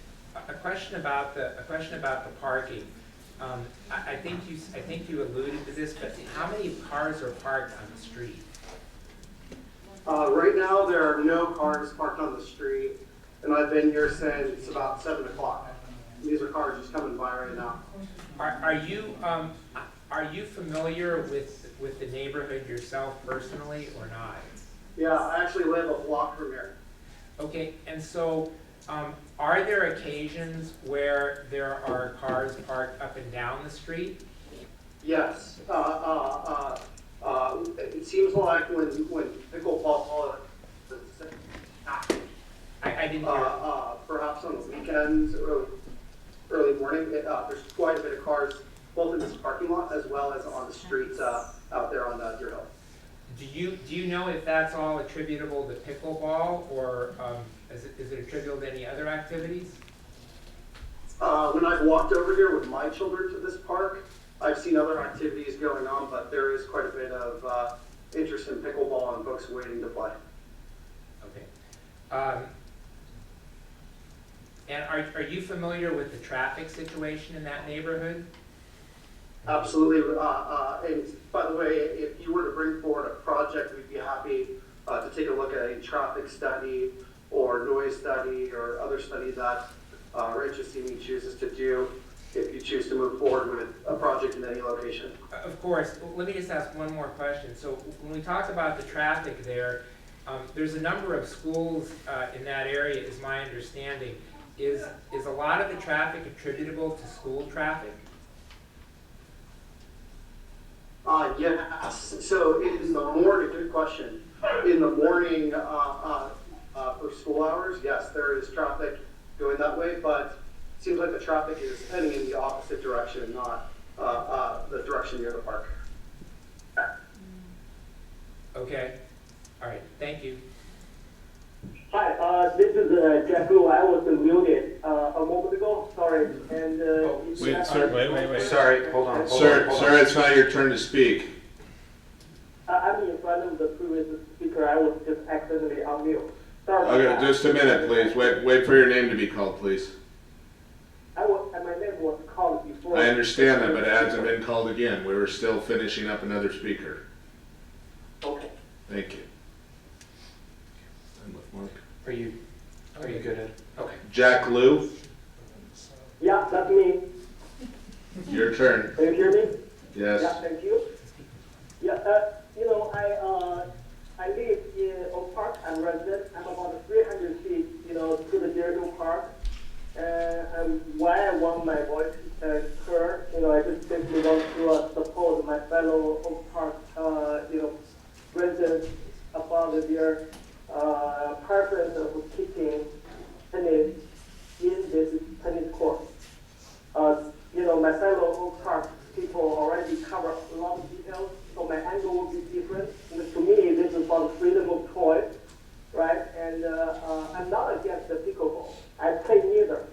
a question about the parking. I think you alluded to this, but how many cars are parked on the street? Right now, there are no cars parked on the street, and I've been here since about 7 o'clock. These are cars just coming by right now. Are you familiar with the neighborhood yourself personally or not? Yeah, I actually live a block from here. Okay, and so are there occasions where there are cars parked up and down the street? Yes. It seems like when pickleball I didn't hear. Perhaps on the weekends, early morning, there's quite a bit of cars, both in this parking lot as well as on the streets out there on Deer Hill. Do you know if that's all attributable to pickleball, or is it attributable to any other activities? When I've walked over here with my children to this park, I've seen other activities going on, but there is quite a bit of interest in pickleball and folks waiting to play. Okay. And are you familiar with the traffic situation in that neighborhood? Absolutely. And by the way, if you were to bring forward a project, we'd be happy to take a look at a traffic study or noise study or other study that Rancho Simi chooses to do if you choose to move forward with a project in any location. Of course. Let me just ask one more question. So when we talked about the traffic there, there's a number of schools in that area, is my understanding. Is a lot of the traffic attributable to school traffic? Yes. So in the morning, good question. In the morning for school hours, yes, there is traffic going that way, but it seems like the traffic is heading in the opposite direction, not the direction near the park. Okay. All right. Thank you. Hi, this is Jack Wu. I was muted a moment ago. Sorry. And Wait, sir. Wait. Sorry, hold on. Sir, it's not your turn to speak. I'm in front of the previous speaker. I was just accidentally on mute. Sorry. Okay, just a minute, please. Wait for your name to be called, please. My name was called before. I understand that, but it hasn't been called again. We were still finishing up another speaker. Okay. Thank you. And with Mark. Are you good at? Okay. Jack Liu, Yeah, that's me. your turn. Can you hear me? Yes. Yeah, thank you. Yeah, I live in Oak Park. I'm resident. I'm about 300 feet, to the Deerfield Park. And why I want my voice heard, I just simply want to support my fellow Oak Park, residents about their preference of keeping tennis in this tennis court. My fellow Oak Park people already cover a lot of details, so my angle will be different. And to me, this is about freedom of choice, right? And I'm not against the pickleball. I play neither.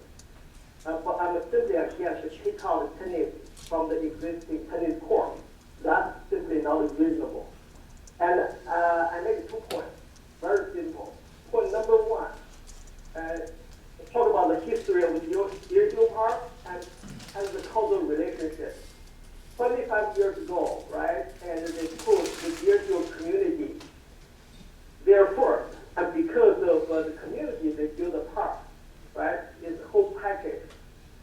But I'm simply against the kick out tennis from the existing tennis court. That's simply not reasonable. And I make 2 points. Very simple. Point number 1, talk about the history of the Deerfield Park and the causal relationship. 25 years ago, right, and they put the Deerfield community there first. And because of the community, they built a park, right? It's a whole package.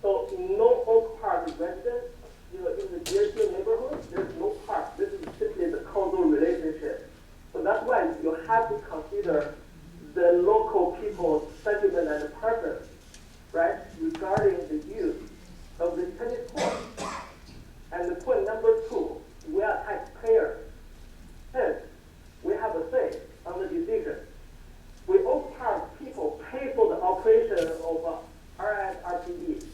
So no Oak Park residents, in the Deerfield neighborhood, there's no park. This is simply the causal relationship. So that's why you have to consider the local people's sentiment and preference, right, regarding the use of the tennis court. And the point number 2, we are taxpayers. Hence, we have a say on the decision. We Oak Park people pay for the operation of RSRPD.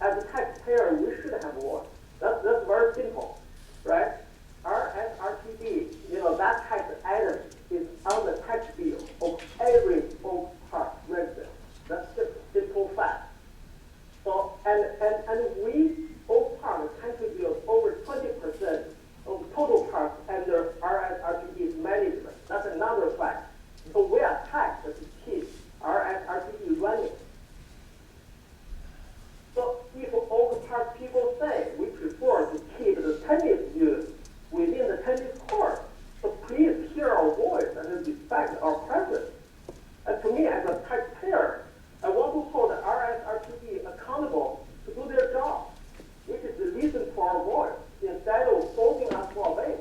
As a taxpayer, we should have a voice. That's very simple, right? RSRPD, that tax item is on the tax bill of every Oak Park resident. That's just simple fact. So, and we, Oak Park, contribute over 20% of total parks under RSRPD's management. That's another fact. So we are taxed to keep RSRPD running. So if Oak Park people say we prefer to keep the tennis use within the tennis court, so please hear our voice and respect our preference. And to me, as a taxpayer, I want to hold the RSRPD accountable to do their job, which is to listen to our voice instead of forcing us to obey.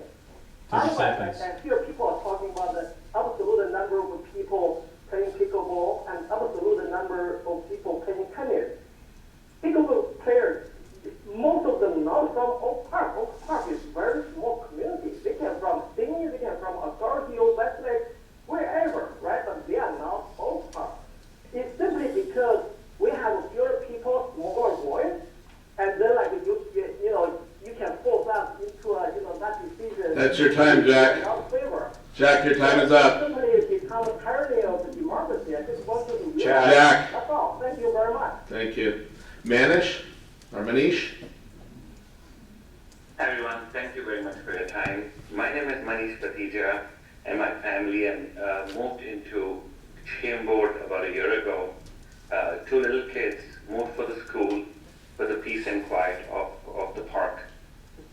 Otherwise, I hear people are talking about the absolute number of people playing pickleball and absolute number of people playing tennis. Pickleball players, most of them not from Oak Park. Oak Park is a very small community. They came from Sydney, they came from Authority, Westlake, wherever, right? But they are not Oak Park. It's simply because we have fewer people, smaller voice, and then you can force us into that decision. That's your time, Jack. Jack, your time is up. Simply become a tyranny of the democracy. I just want you to realize. Jack. That's all. Thank you very much. Thank you. Manish or Manish? about a year ago. Two little kids moved for the school for the peace and quiet of the park.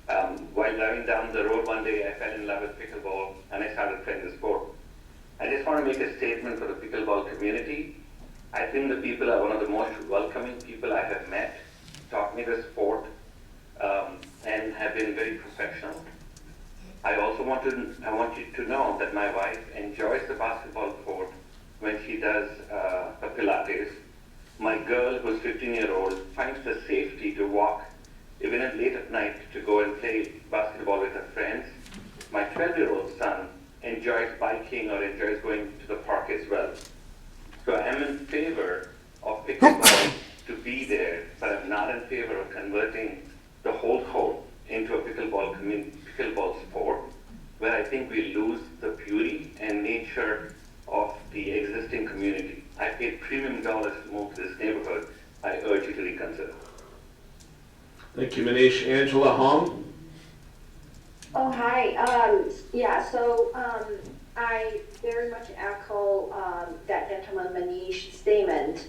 While driving down the road one day, I fell in love with pickleball and I started playing the sport. I just want to make a statement for the pickleball community. I think the people are one of the most welcoming people I have met, taught me the sport, and have been very professional. I also want you to know that my wife enjoys the basketball court when she does her Pilates. My girl, who's 15-year-old, finds the safety to walk even at late at night to go and play basketball with her friends. My 12-year-old son enjoys biking or enjoys going to the park as well. So I'm in favor of pickleball to be there, but I'm not in favor of converting the whole court into a pickleball sport, where I think we lose the beauty and nature of the existing community. I paid premium dollars to move to this neighborhood. I urge you to reconsider. Thank you, Manish. Angela Hong? Oh, hi. I very much echo that gentleman Manish's statement.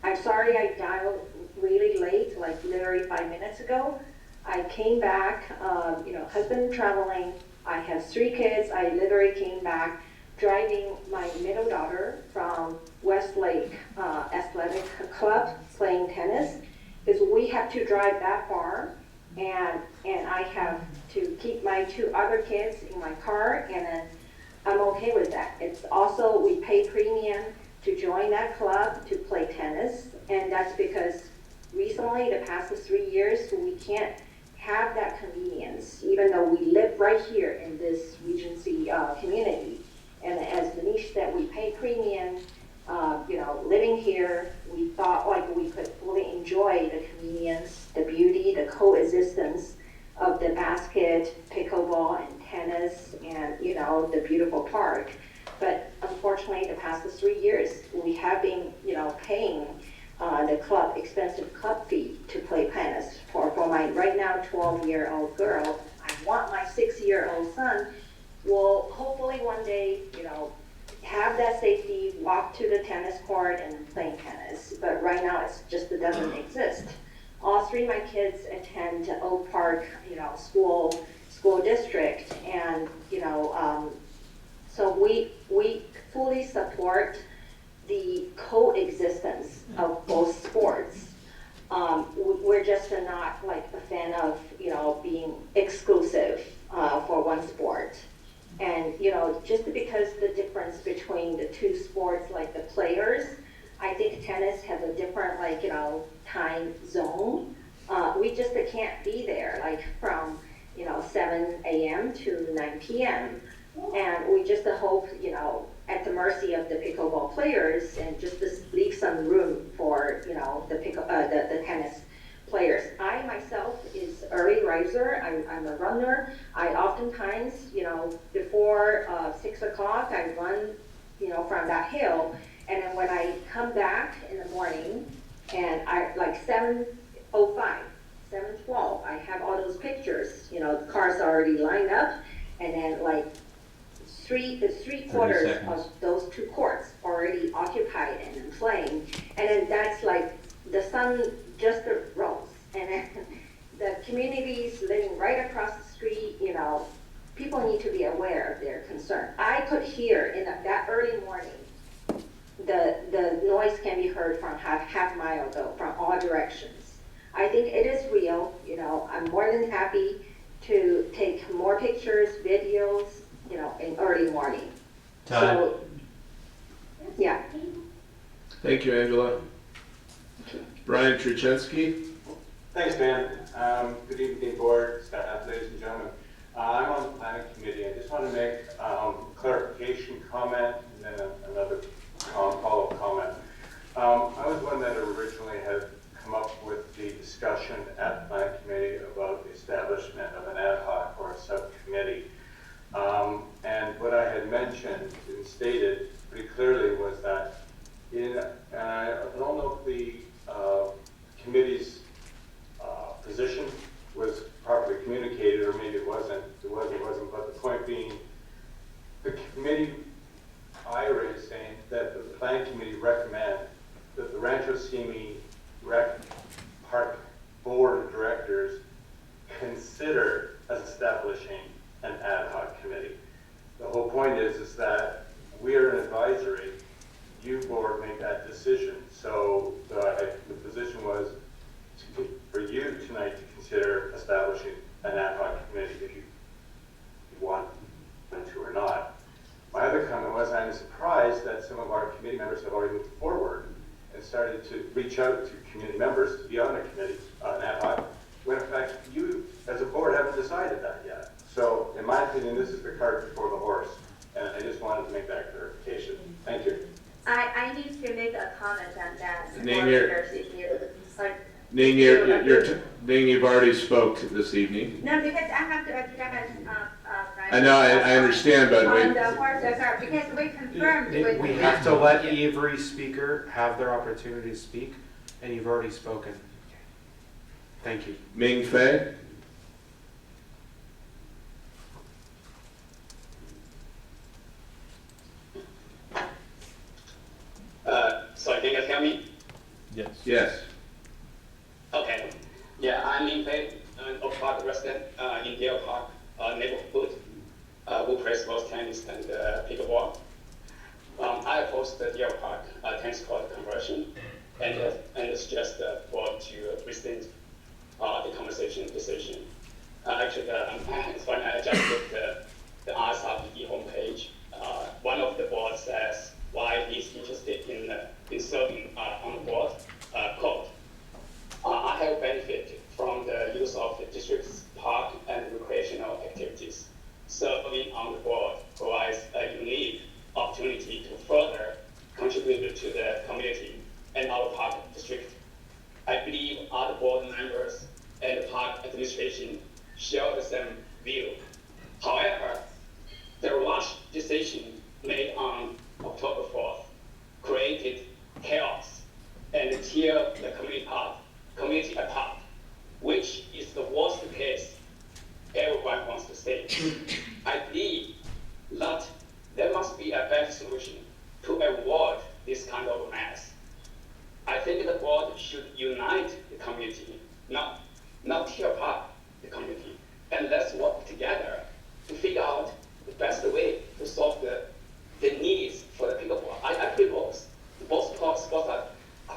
I'm sorry I dialed really late, like literally 5 minutes ago. I came back, husband traveling. I have 3 kids. I literally came back driving my middle daughter from Westlake Athletic Club playing tennis, because we have to drive that far, and I have to keep my 2 other kids in my car, and then I'm okay with that. It's also, we pay premium to join that club to play tennis, and that's because recently, the past 3 years, we can't have that convenience, even though we live right here in this Regency community. And as Manish said, we pay premium, living here, we thought like we could fully enjoy the convenience, the beauty, the coexistence of the basket, pickleball, and tennis, and, the beautiful park. But unfortunately, the past 3 years, we have been, paying the expensive club fee to play tennis. For my right now 12-year-old girl, I want my 6-year-old son will hopefully one day, have that safety, walk to the tennis court and playing tennis. But right now, it doesn't exist. All 3 of my kids attend Oak Park, school district, and so we fully support the coexistence of both sports. We're just not like a fan of being exclusive for one sport. And just because the difference between the 2 sports, like the players, I think tennis has a different time zone. We just can't be there from 7 a.m. to 9 p.m. And we just hope at the mercy of the pickleball players, and just to leave some room for the tennis players. I myself is early riser. I'm a runner. I oftentimes before 6 o'clock I run from that hill, and then when I come back in the morning, and I 7:05, 7:12, I have all those pictures. The cars are already lined up, and then three-quarters of those 2 courts already occupied and playing, and then that's the sun just rose, and then the communities living right across the street, people need to be aware of their concern. I could hear in that early morning, the noise can be heard from half mile ago, from all directions. I think it is real. I'm more than happy to take more pictures, videos, in early morning. Time. So, yeah. Thank you, Angela. Brian Truchensky? Thanks, Dan. Good evening, board, staff, ladies and gentlemen. I'm on the planning committee. I just want to make a clarification comment and then another follow-up comment. I was one that originally had come up with the discussion at the planning committee about the establishment of an ad hoc or a subcommittee. And what I had mentioned and stated pretty clearly was that and I don't know if the committee's position was properly communicated, or maybe it wasn't, but the point being, the committee I raised saying Committee recommend that the Rancho Simi Rec Park Board of Directors consider establishing an ad hoc committee. The whole point is that we are an advisory. You board make that decision. So the position was for you tonight to consider establishing an ad hoc committee if you want to or not. My other comment was I'm surprised that some of our committee members have already moved forward and started to reach out to community members to be on a committee, an ad hoc, when in fact you as a board haven't decided that yet. So in my opinion, this is the cart before the horse, and I just wanted to make that clarification. Thank you. I need to make a comment on that. Ning, you've already spoke this evening. No, because I have to address, I know, I understand, but on wait. the RSRPD, because we confirmed with. We have to let every speaker have their opportunity to speak, and you've already spoken. Thank you. Ming Fei? Sorry, can you guys hear me? Yes. Yes. Okay. Yeah, I'm Lin Pei, an Oak Park resident in Deer Park neighborhood who plays both tennis and pickleball. I oppose the Deer Park tennis court conversion and suggest the board to rescind the conversation decision. Actually, it's funny, I just looked at the RSRPD homepage. One of the board says why he's interested in serving on the board. Quote, I have benefited from the use of the district's park and recreational activities. Serving on the board provides a unique opportunity to further contribute to the community and our park district. I believe other board members and the park administration share the same view. However, the rush decision made on October 4th created chaos and tear the community apart, which is the worst case everyone wants to say. I believe that there must be a better solution to avoid this kind of mess. I think the board should unite the community, not tear apart the community. And let's work together to figure out the best way to solve the needs for the pickleball. I play both. Both sports are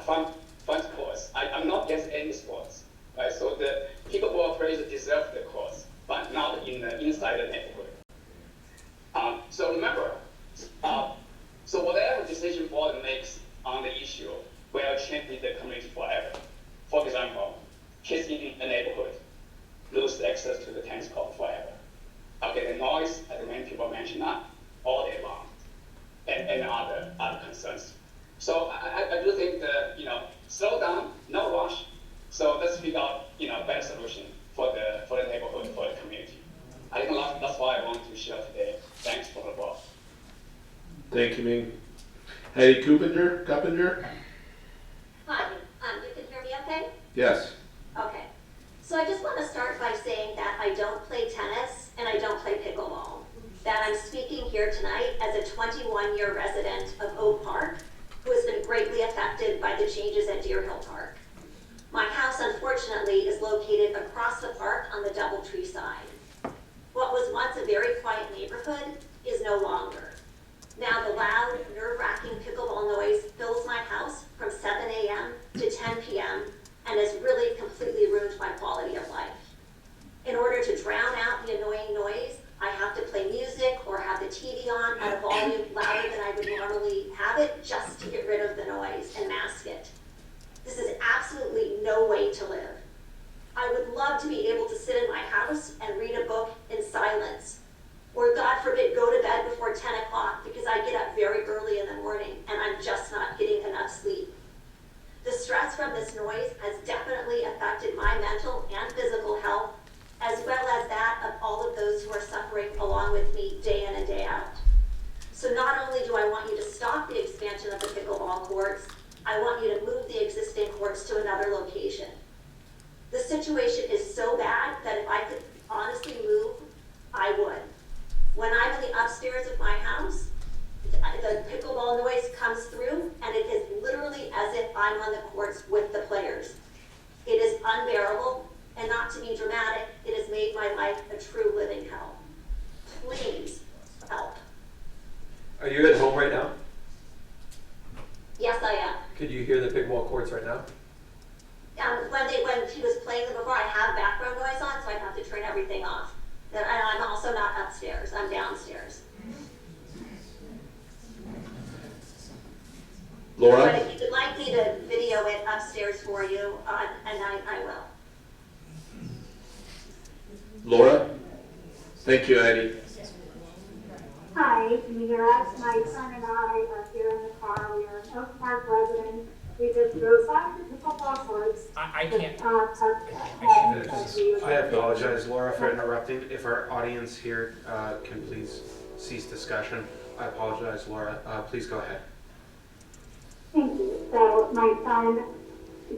fun sports. I'm not against any sports, right? So the pickleball players deserve the course, but not inside the neighborhood. So remember, so whatever decision board makes on the issue will change the community forever. For example, kids in a neighborhood lose access to the tennis court forever. Okay, the noise, as many people mentioned, all day long, and other concerns. So I do think that, slow down, no rush. So let's figure out, a better solution for the neighborhood, for the community. I think that's why I want to share today. Thanks for the board. Thank you, Ming. Heidi Cuppinger? Hi, you can hear me okay? Yes. Okay. So I just want to start by saying that I don't play tennis and I don't play pickleball. That I'm speaking here tonight as a 21-year resident of Oak Park who has been greatly affected by the changes at Deer Hill Park. My house, unfortunately, is located across the park on the Doubletree side. What was once a very quiet neighborhood is no longer. Now the loud, nerve-wracking pickleball noise fills my house from 7 a.m. to 10 p.m. and has really completely ruined my quality of life. In order to drown out the annoying noise, I have to play music or have the TV on at a volume louder than I would normally have it just to get rid of the noise and mask it. This is absolutely no way to live. I would love to be able to sit in my house and read a book in silence, or God forbid, go to bed before 10 o'clock because I get up very early in the morning and I'm just not getting enough sleep. The stress from this noise has definitely affected my mental and physical health, as well as that of all of those who are suffering along with me day in and day out. So not only do I want you to stop the expansion of the pickleball courts, I want you to move the existing courts to another location. The situation is so bad that if I could honestly move, I would. When I'm in the upstairs of my house, it's the pickleball noise comes through, and it is literally as if I'm on the courts with the players. It is unbearable, and not to be dramatic, it has made my life a true living hell. Please help. Are you at home right now? Yes, I am. Could you hear the pickleball courts right now? When he was playing them before, I have background noise on, so I have to turn everything off. And I'm also not upstairs, I'm downstairs. Laura? But if you would like me to video it upstairs for you, and I will. Laura? Thank you, Eddie. Hi, can you hear us? My son and I are here in the car. We are Oak Park residents. We just drove by the pickleball courts. I can't. I apologize, Laura, for interrupting. If our audience here can please cease discussion. I apologize, Laura. Please go ahead. Thank you. So my son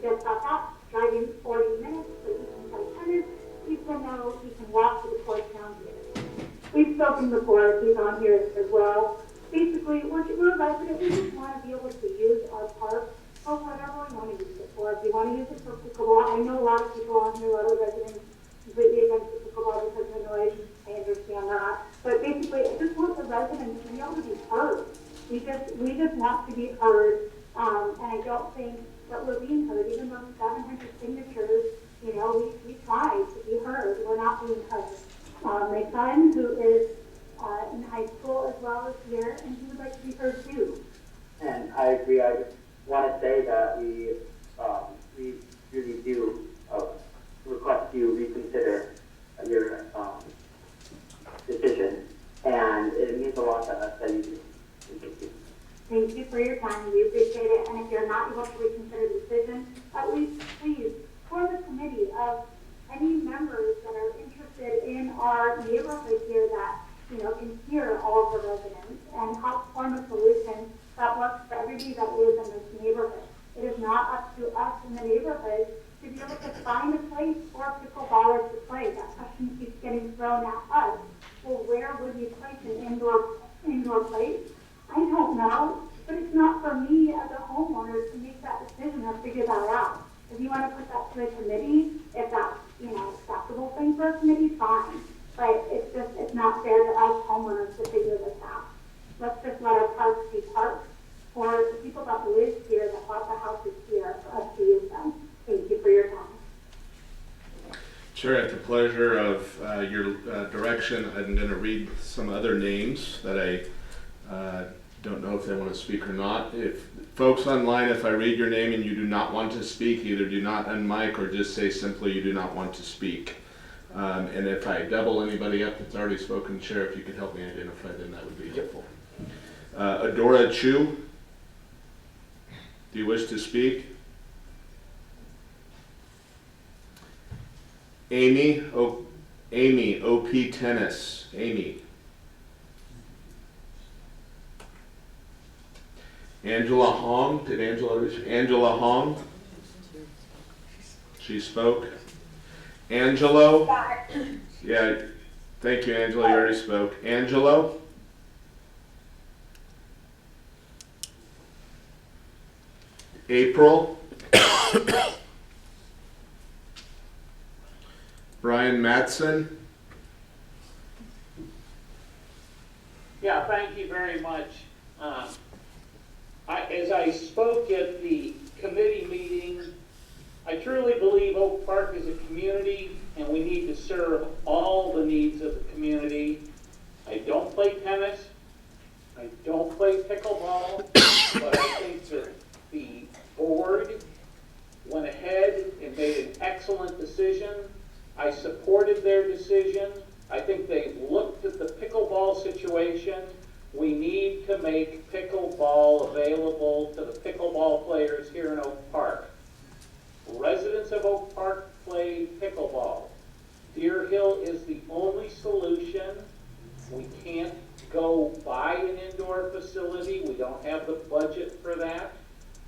just got back, driving 40 minutes so he can play tennis, even though he can walk to the court down here. We've spoken before, he's on here as well. Basically, we're residents, we just want to be able to use our park for whatever we want to use it for. If we want to use it for pickleball, I know a lot of people on here, a lot of residents, completely against the pickleball because of the noise. I understand that. But basically, I just want the residents to be able to be heard. We just want to be heard. And I don't think that we're being heard, even though 700 signatures, you know, we tried to be heard. We're not being heard. My son, who is in high school as well, is here, and he would like to be heard too. And I agree. I just want to say that we really do request you reconsider your decision, and it means a lot to us that you do. Thank you. Thank you for your time. We appreciate it. And if you're not able to reconsider the decision, at least please form a committee of any members that are interested in our neighborhood here that, you know, can hear all of the residents and help form a solution that works for everybody that lives in this neighborhood. It is not up to us in the neighborhood to be able to find a place for pickleballers to play. That question keeps getting thrown at us. Well, where would we place an indoor place? I don't know, but it's not for me as a homeowner to make that decision or figure that out. If you want to put that to a committee, if that's, you know, acceptable thing for a committee, fine. But it's not fair to us homeowners to figure this out. Let's just let our parks be parks for the people that live here, that bought the houses here, for us to use them. Thank you for your time. Sure, at the pleasure of your direction, I'm going to read some other names that I don't know if they want to speak or not. If folks online, if I read your name and you do not want to speak, either do not unmic or just say simply you do not want to speak. And if I double anybody up that's already spoken, Chair, if you could help me identify them, that would be helpful. Adora Chu, do you wish to speak? Amy, OP Tennis. Amy. Angela Hong, did Angela Hong? She spoke. Angelo? Yeah, thank you, Angela, you already spoke. Angelo? April? Brian Matson? Yeah, thank you very much. As I spoke at the committee meeting, I truly believe Oak Park is a community and we need to serve all the needs of the community. I don't play tennis, I don't play pickleball, but I think that the board went ahead and made an excellent decision. I supported their decision. I think they looked at the pickleball situation. We need to make pickleball available to the pickleball players here in Oak Park. Residents of Oak Park play pickleball. Deer Hill is the only solution. We can't go buy an indoor facility. We don't have the budget for that.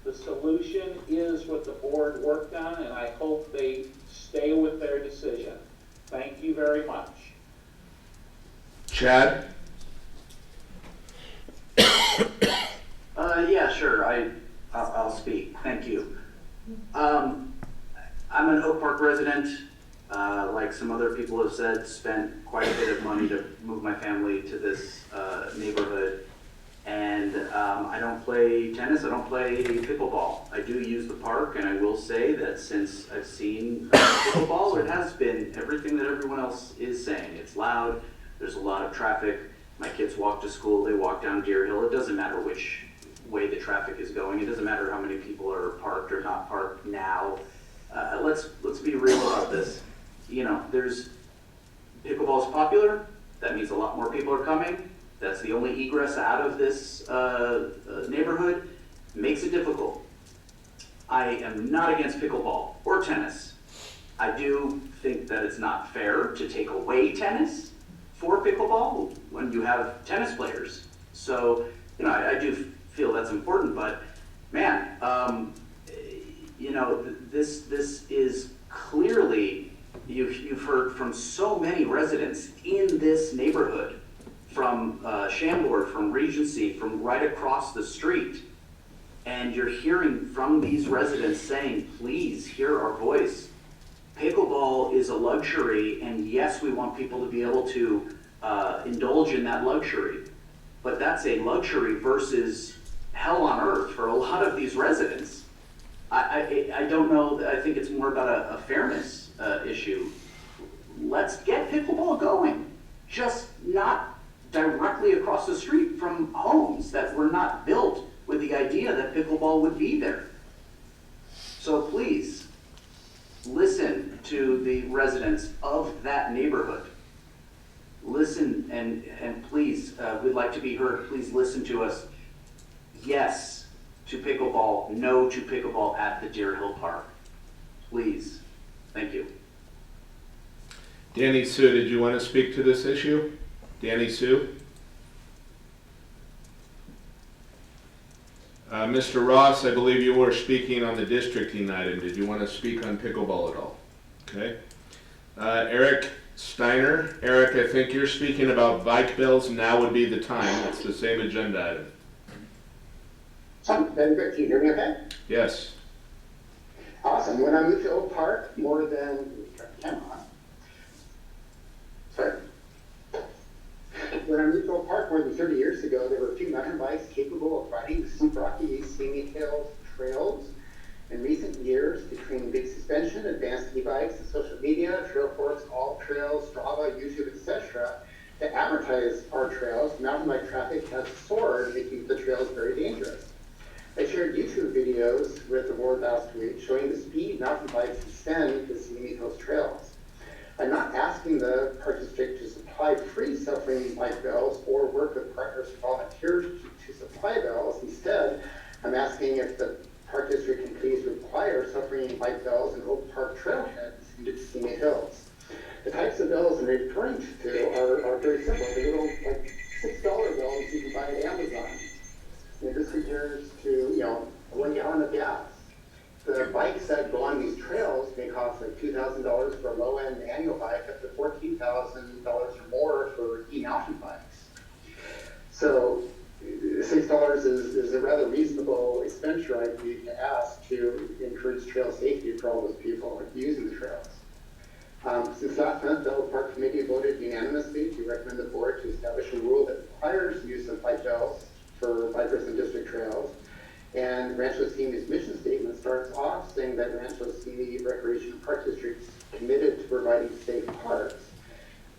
The solution is what the board worked on, and I hope they stay with their decision. Thank you very much. Chad? Yeah, sure. I'll speak. Thank you. I'm an Oak Park resident. Like some other people have said, spent quite a bit of money to move my family to this neighborhood. And I don't play tennis, I don't play pickleball. I do use the park, and I will say that since I've seen pickleball, it has been everything that everyone else is saying. It's loud, there's a lot of traffic. My kids walk to school, they walk down Deer Hill. It doesn't matter which way the traffic is going. It doesn't matter how many people are parked or not parked now. Let's be real about this. You know, pickleball is popular. That means a lot more people are coming. That's the only egress out of this neighborhood. Makes it difficult. I am not against pickleball or tennis. I do think that it's not fair to take away tennis for pickleball when you have tennis players. So, you know, I do feel that's important, but man, you know, this is clearly, you've heard from so many residents in this neighborhood, from Chambord, from Regency, from right across the street, and you're hearing from these residents saying, please hear our voice. Pickleball is a luxury, and yes, we want people to be able to indulge in that luxury, but that's a luxury versus hell on earth for a lot of these residents. I don't know, I think it's more about a fairness issue. Let's get pickleball going, just not directly across the street from homes that were not built with the idea that pickleball would be there. So please, listen to the residents of that neighborhood. Listen and please, we'd like to be heard. Please listen to us. Yes to pickleball, no to pickleball at the Deer Hill Park. Please. Thank you. Danny Sue, did you want to speak to this issue? Danny Sue? Mr. Ross, I believe you were speaking on the districting item. Did you want to speak on pickleball at all? Okay. Eric Steiner. Eric, I think you're speaking about bike bills. Now would be the time. It's the same agenda item. Very good. Can you hear me okay? Yes. Awesome. When I moved to Oak Park more than, sorry. When I moved to Oak Park more than 30 years ago, there were a few mountain bikes capable of riding the steep rocky Simi Hills trails. In recent years, between big suspension, advanced e-bikes, and social media, Trailforce, All Trails, Strava, YouTube, etc., to advertise our trails, mountain bike traffic has soared, making the trails very dangerous. I shared YouTube videos with the board last week showing the speed mountain bikes ascend the Simi Hills trails. I'm not asking the Park District to supply free self-ringing bike bells or work with partners or volunteers to supply bells. Instead, I'm asking if the Park District can please require self-ringing bike bells in Oak Park trailheads into Simi Hills. The types of bells I'm referring to are very simple. They're little like $6 bells you can buy at Amazon. And this compares to, 1 gallon of gas. The bikes that go on these trails may cost like $2,000 for a low-end manual bike, up to $14,000 or more for e-mountain bikes. So $6 is a rather reasonable expenditure, I believe, to ask to encourage trail safety for all those people using the trails. Since last month, the Oak Park Committee voted unanimously to recommend the board to establish a rule that requires use of bike bells for bikers on district trails. And Rancho Simi's mission statement starts off saying that Rancho Simi Recreation Park District is committed to providing safe parks.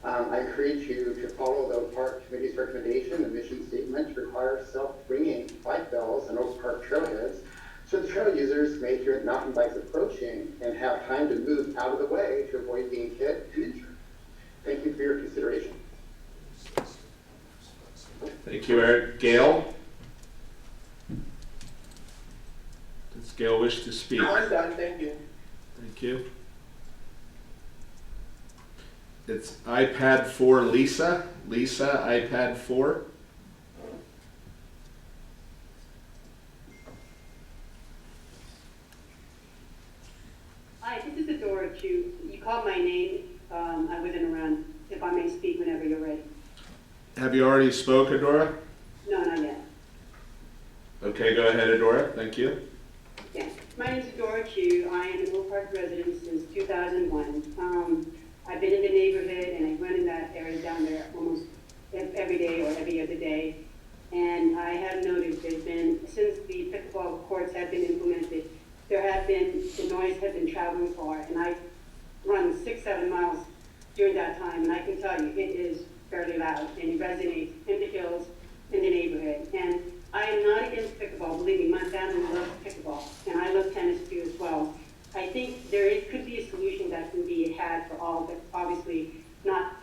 I encourage you to follow the Oak Park Committee's recommendation. The mission statement requires self-ringing bike bells on Oak Park trailheads so the trail users may hear mountain bikes approaching and have time to move out of the way to avoid being hit and injured. Thank you for your consideration. Thank you, Eric. Gail? Does Gail wish to speak? I'm done, thank you. Thank you. It's iPad 4 Lisa. Lisa, iPad 4. Hi, this is Adora Chu. You called my name. I wasn't around. If I may speak whenever you're ready. Have you already spoken, Dora? No, not yet. Okay, go ahead, Adora. Thank you. Yeah, my name is Dora Chu. I am an Oak Park resident since 2001. I've been in the neighborhood and I run in that area down there almost every day or every other day. And I have noticed there's been, since the pickleball courts have been implemented, the noise has been traveling far. And I run 6-7 miles during that time, and I can tell you, it is fairly loud and it resonates in the hills, in the neighborhood. And I am not against pickleball. Believe me, my family loves pickleball, and I love tennis too as well. I think could be a solution that can be had for all, but obviously not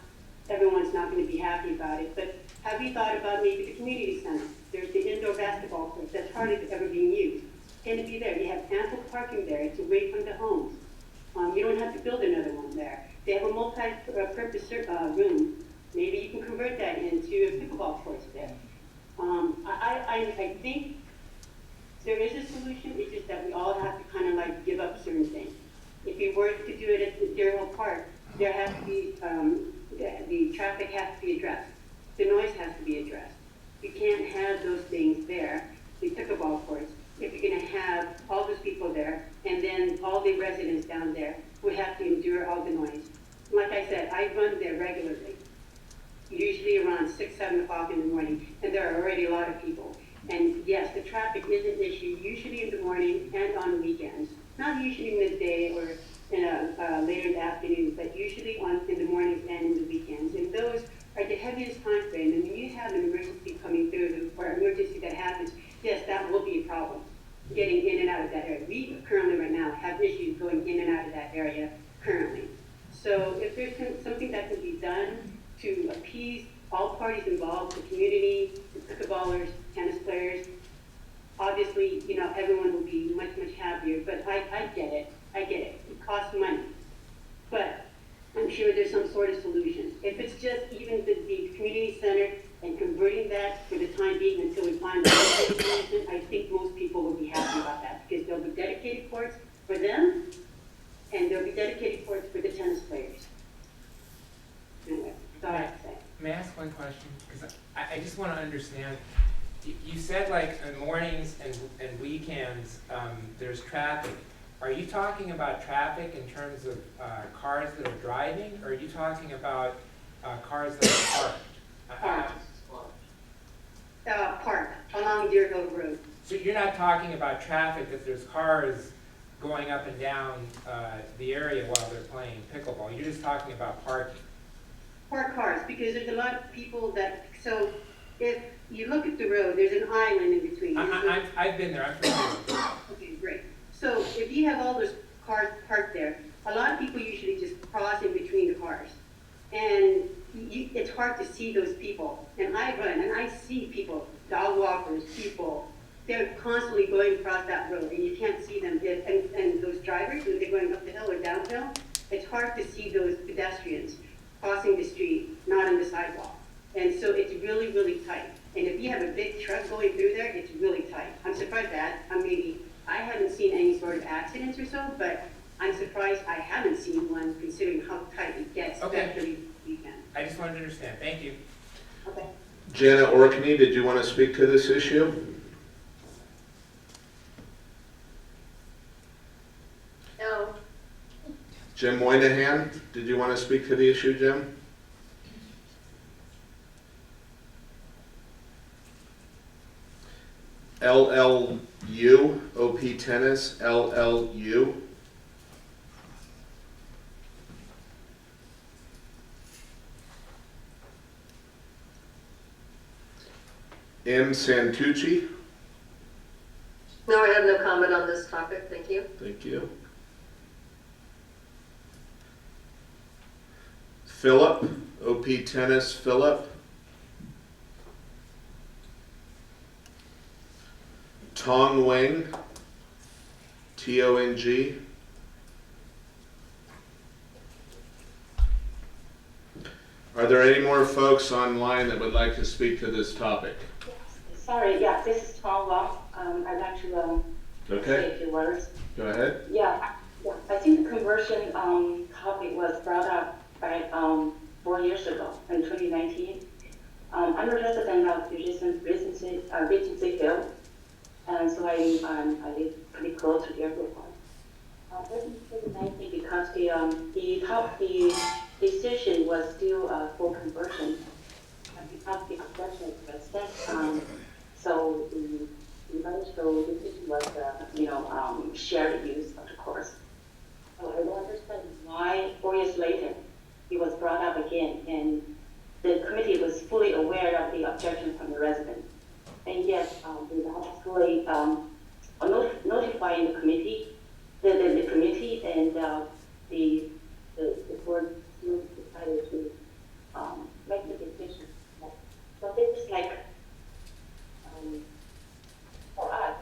everyone's not going to be happy about it. But have you thought about maybe the community center? There's the indoor basketball court that's hardly ever being used. Can it be there? You have ample parking there. It's away from the homes. You don't have to build another one there. They have a multi-purpose room. Maybe you can convert that into a pickleball court there. I think there is a solution. It's just that we all have to kind of like give up certain things. If we were to do it at the Deer Park, there has to be, the traffic has to be addressed. The noise has to be addressed. You can't have those things there, the pickleball courts, if you're gonna have all those people there, and then all the residents down there would have to endure all the noise. Like I said, I run there regularly, usually around 6-7 o'clock in the morning, and there are already a lot of people. And yes, the traffic is an issue, usually in the morning and on weekends. Not usually midday or in later in the afternoon, but usually in the mornings and in the weekends. And those are the heaviest time frame. And when you have an emergency coming through, or an emergency that happens, yes, that will be a problem, getting in and out of that area. We currently right now have issues going in and out of that area currently. So if there's something that can be done to appease all parties involved, the community, the pickleballers, tennis players, obviously, everyone will be much, much happier. But I get it. I get it. It costs money. But I'm sure there's some sort of solution. If it's just even the community center and converting that for the time being until we find a solution, I think most people will be happy about that because there'll be dedicated courts for them and there'll be dedicated courts for the tennis players. Anyway, that's all I have to say. May I ask one question? Because I just want to understand. You said like on mornings and weekends there's traffic. Are you talking about traffic in terms of cars that are driving, or are you talking about cars that are parked? Park along Deer Hill Road. So you're not talking about traffic that there's cars going up and down the area while they're playing pickleball. You're just talking about parking. Park cars, because there's a lot of people so if you look at the road, there's an island in between. I've been there, I'm familiar. Okay, great. So if you have all those cars parked there, a lot of people usually just cross in between the cars. And it's hard to see those people. And I run and I see people, dog walkers, people, they're constantly going across that road and you can't see them. And those drivers, when they're going up the hill or downhill, it's hard to see those pedestrians crossing the street, not on the sidewalk. And so it's really, really tight. And if you have a big truck going through there, it's really tight. I'm surprised that, I haven't seen any sort of accidents or so, but I'm surprised I haven't seen one considering how tight it gets, especially weekend. I just wanted to understand. Thank you. Okay. Jana Orkney, did you want to speak to this issue? No. Jim Moynihan, did you want to speak to the issue, Jim? LLU, OP Tennis, LLU. M. Santucci. No, I have no comment on this topic. Thank you. Thank you. Philip, OP Tennis, Philip. Tong Wing, T-O-N-G. Are there any more folks online that would like to speak to this topic? Sorry, yeah, this is Tom Wong. I'd like to say a few words. Go ahead. Yeah, I think the conversion topic was brought up by 4 years ago in 2019. I'm a resident of Regency Hill, And so I live pretty close to the airport. Everything is 19 because the decision was still for conversion, and because the expression was set, so the eventual decision was, shared use of the course. So I don't understand why 4 years later it was brought up again, and the committee was fully aware of the objection from the resident, and yet without fully notifying the committee. The committee and the board still decided to make the decision. So this is like for us,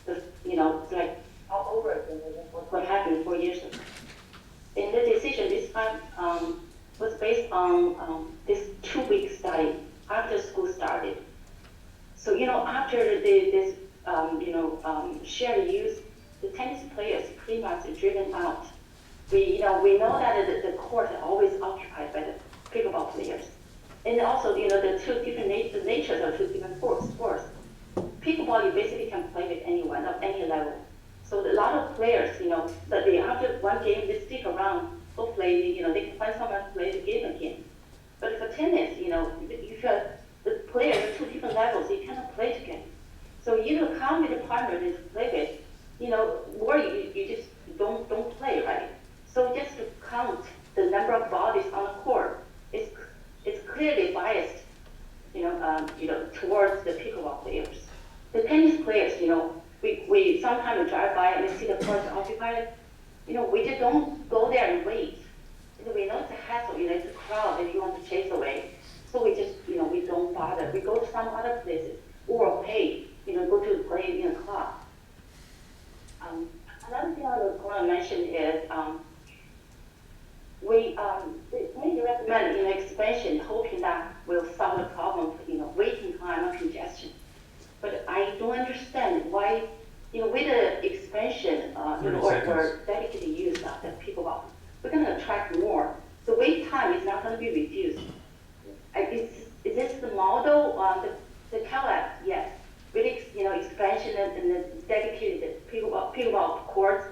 it's like all over again what happened 4 years ago. And the decision this time was based on this 2-week study after school started. So after this shared use, the tennis players pretty much driven out. We know that the court are always occupied by the pickleball players, and also the two different the natures of two different sports. Pickleball you basically can play with anyone of any level. So a lot of players, that they after one game they stick around, hopefully they can find someone to play the game again. But for tennis, if the players are two different levels, you cannot play together. So you come with a partner to play with. Or you just don't play, right? So just to count the number of bodies on the court, it's clearly biased, towards the pickleball players. The tennis players, we sometimes drive by and we see the courts occupied. We just don't go there and wait. We know it's a hassle, it's a crowd and you want to chase away. So we just, we don't bother. We go to some other places or pay, go to play in a club. Another thing I was going to mention is we recommend expansion, hoping that will solve the problem of waiting time and congestion. But I don't understand why with the expansion or dedicated use of the pickleball, we're going to attract more. The wait time is not going to be reduced. Is this the model? The CalApp, yes. With expansion and the dedicated pickleball courts,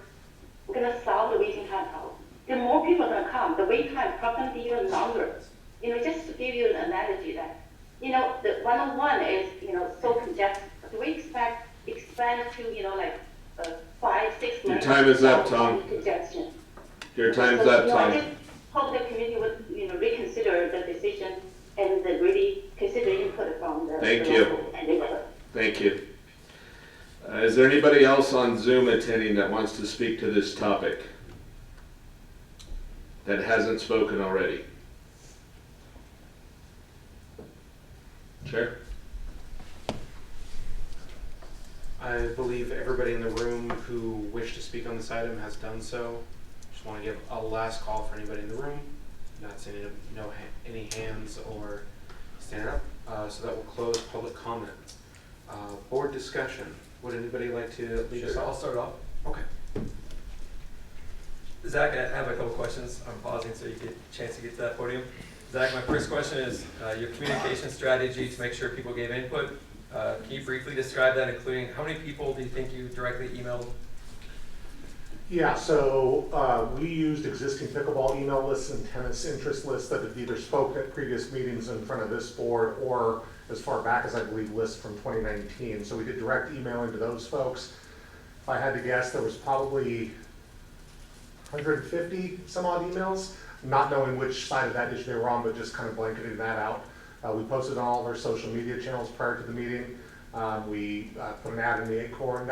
we're going to solve the waiting time problem. The more people are going to come, the wait time is probably going to be even longer. Just to give you an analogy that, the one-on-one is, so congested. Do we expand to, 5, 6 Your months? time is up, Tom. Congestion. Your time's up, Tom. I just hope the committee would, reconsider the decision and really consider input from the. Thank you. Thank you. Is there anybody else on Zoom attending that wants to speak to this topic that hasn't spoken already? Chair? I believe everybody in the room who wished to speak on this item has done so. Just want to give a last call for anybody in the room. Not seeing any hands or standing up, so that will close public comment. Board discussion. Would anybody like to lead us off? I'll start off. Okay. Zach, I have a couple questions. I'm pausing so you get a chance to get to that podium. Zach, my first question is your communication strategy to make sure people gave input. Can you briefly describe that, including how many people do you think you directly emailed? Yeah, so we used existing pickleball email lists and tennis interest lists that had either spoke at previous meetings in front of this board or as far back as I believe lists from 2019. So we did direct emailing to those folks. If I had to guess, there was probably 150 some odd emails, not knowing which side of that issue they were on, but just kind of blanketing that out. We posted on all of our social media channels prior to the meeting. We put an ad in the Acorn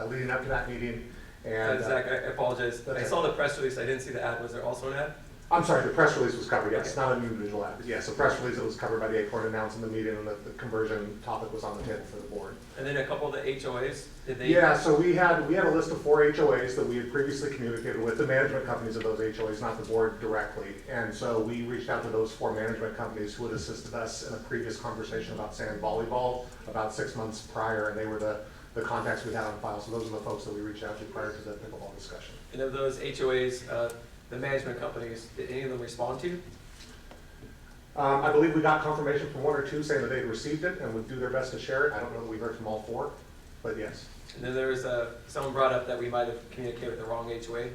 leading up to that meeting. And Zach, I apologize. I saw the press release. I didn't see the ad. Was there also an ad? I'm sorry, the press release was covered, yes, not an individual ad. Yes, the press release that was covered by the Acorn announcing the meeting and the conversion topic was on the table for the board. And then a couple of the HOAs, did they? Yeah, so we had a list of 4 HOAs that we had previously communicated with the management companies of those HOAs, not the board directly. And so we reached out to those 4 management companies who had assisted us in a previous conversation about sand volleyball about 6 months prior, and they were the contacts we had on file. So those are the folks that we reached out to prior to the pickleball discussion. And of those HOAs, the management companies, did any of them respond to you? I believe we got confirmation from one or two saying that they'd received it and would do their best to share it. I don't know that we heard from all four, but yes. And then there was someone brought up that we might have communicated with the wrong HOA.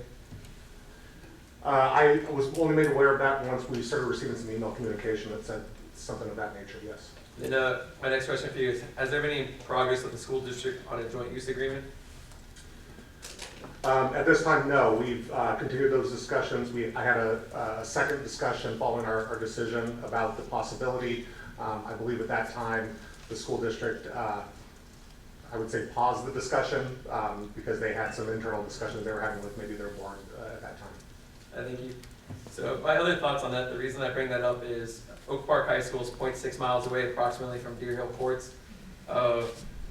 I was only made aware of that once we started receiving some email communication that said something of that nature, yes. And my next question for you is, has there been any progress with the school district on a joint use agreement? At this time, no. We've continued those discussions. I had a second discussion following our decision about the possibility. I believe at that time, the school district, I would say, paused the discussion because they had some internal discussions they were having with maybe their board at that time. Thank you. So my other thoughts on that, the reason I bring that up is Oak Park High School is 0.6 miles away approximately from Deer Hill Courts.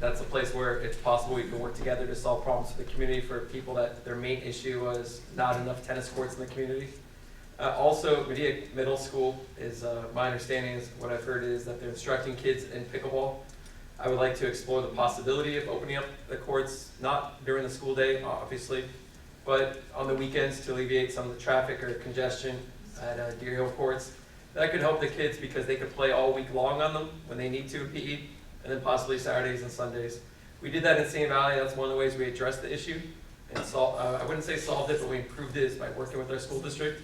That's a place where it's possible we can work together to solve problems for the community for people that their main issue was not enough tennis courts in the community. Also, Medea Middle School is, my understanding is, what I've heard is that they're instructing kids in pickleball. I would like to explore the possibility of opening up the courts, not during the school day, obviously, but on the weekends to alleviate some of the traffic or congestion at Deer Hill Courts. That could help the kids because they could play all week long on them when they need to in PE, and then possibly Saturdays and Sundays. We did that in St. Valley. That's one of the ways we addressed the issue. And I wouldn't say solved it, but we improved it by working with our school district.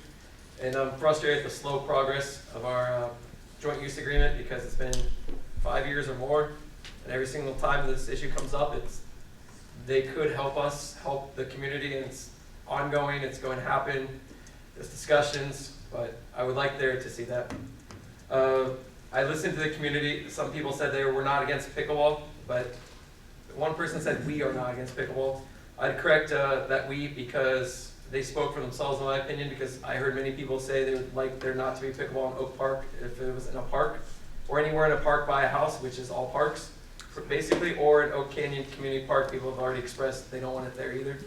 And I'm frustrated at the slow progress of our joint use agreement because it's been 5 years or more. And every single time this issue comes up, they could help us help the community, and it's ongoing, it's going to happen. There's discussions, but I would like there to see that. I listened to the community. Some people said they were not against pickleball, but one person said we are not against pickleball. I'd correct that we because they spoke for themselves in my opinion, because I heard many people say they would like there not to be pickleball in Oak Park if it was in a park or anywhere in a park by a house, which is all parks basically, or in Oak Canyon Community Park. People have already expressed they don't want it there either.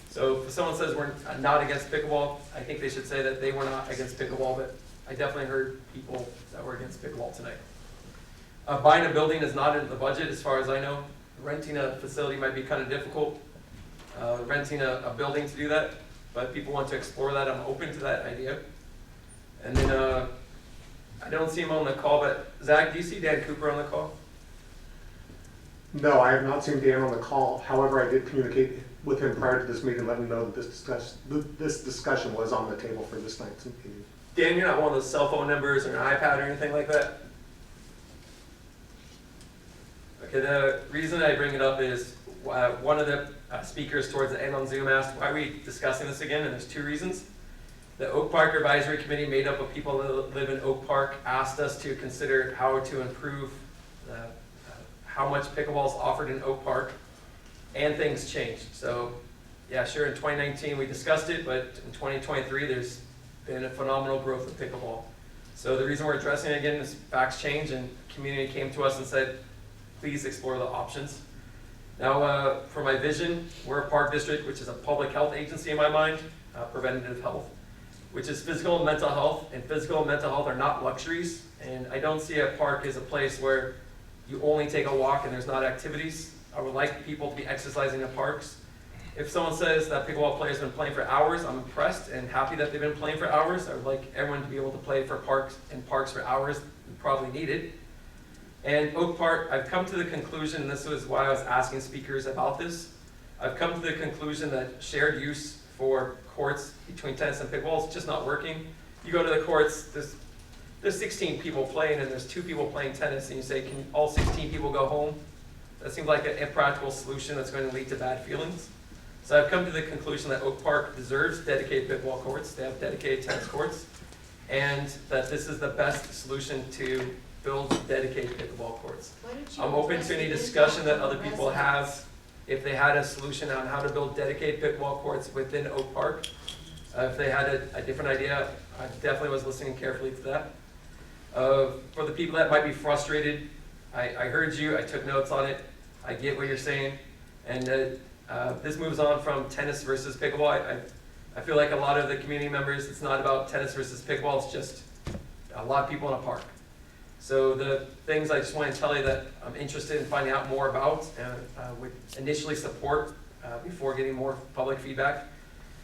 So if someone says we're not against pickleball, I think they should say that they were not against pickleball, but I definitely heard people that were against pickleball tonight. Buying a building is not in the budget as far as I know. Renting a facility might be kind of difficult. Renting a building to do that, but people want to explore that. I'm open to that idea. And then I don't see him on the call, but Zach, do you see Dan Cooper on the call? No, I have not seen Dan on the call. However, I did communicate with him prior to this meeting, let him know that this discussion was on the table for this night's meeting. Dan, you're not one of those cell phone numbers or an iPad or anything like that? Okay, the reason I bring it up is one of the speakers towards the end on Zoom asked, why are we discussing this again? And there's two reasons. The Oak Park Advisory Committee, made up of people that live in Oak Park, asked us to consider how to improve how much pickleball is offered in Oak Park, and things changed. So yeah, sure, in 2019 we discussed it, but in 2023 there's been a phenomenal growth of pickleball. So the reason we're addressing it again is facts change, and community came to us and said, please explore the options. Now, for my vision, we're a park district, which is a public health agency in my mind, preventative health, which is physical and mental health, and physical and mental health are not luxuries, and I don't see a park as a place where you only take a walk and there's not activities. I would like people to be exercising in parks. If someone says that pickleball players have been playing for hours, I'm impressed and happy that they've been playing for hours. I would like everyone to be able to play for parks for hours we probably need it. And Oak Park, I've come to the conclusion, and this was why I was asking speakers about this, I've come to the conclusion that shared use for courts between tennis and pickleball is just not working. You go to the courts, there's 16 people playing and there's 2 people playing tennis, and you say, can all 16 people go home? That seems like an impractical solution that's going to lead to bad feelings. So I've come to the conclusion that Oak Park deserves dedicated pickleball courts. They have dedicated tennis courts, and that this is the best solution to build dedicated pickleball courts. I'm open to any discussion that other people have if they had a solution on how to build dedicated pickleball courts within Oak Park. If they had a different idea, I definitely was listening carefully to that. For the people that might be frustrated, I heard you, I took notes on it, I get what you're saying, and this moves on from tennis versus pickleball. I feel like a lot of the community members, it's not about tennis versus pickleball, it's just a lot of people in a park. So the things I just want to tell you that I'm interested in finding out more about and would initially support before getting more public feedback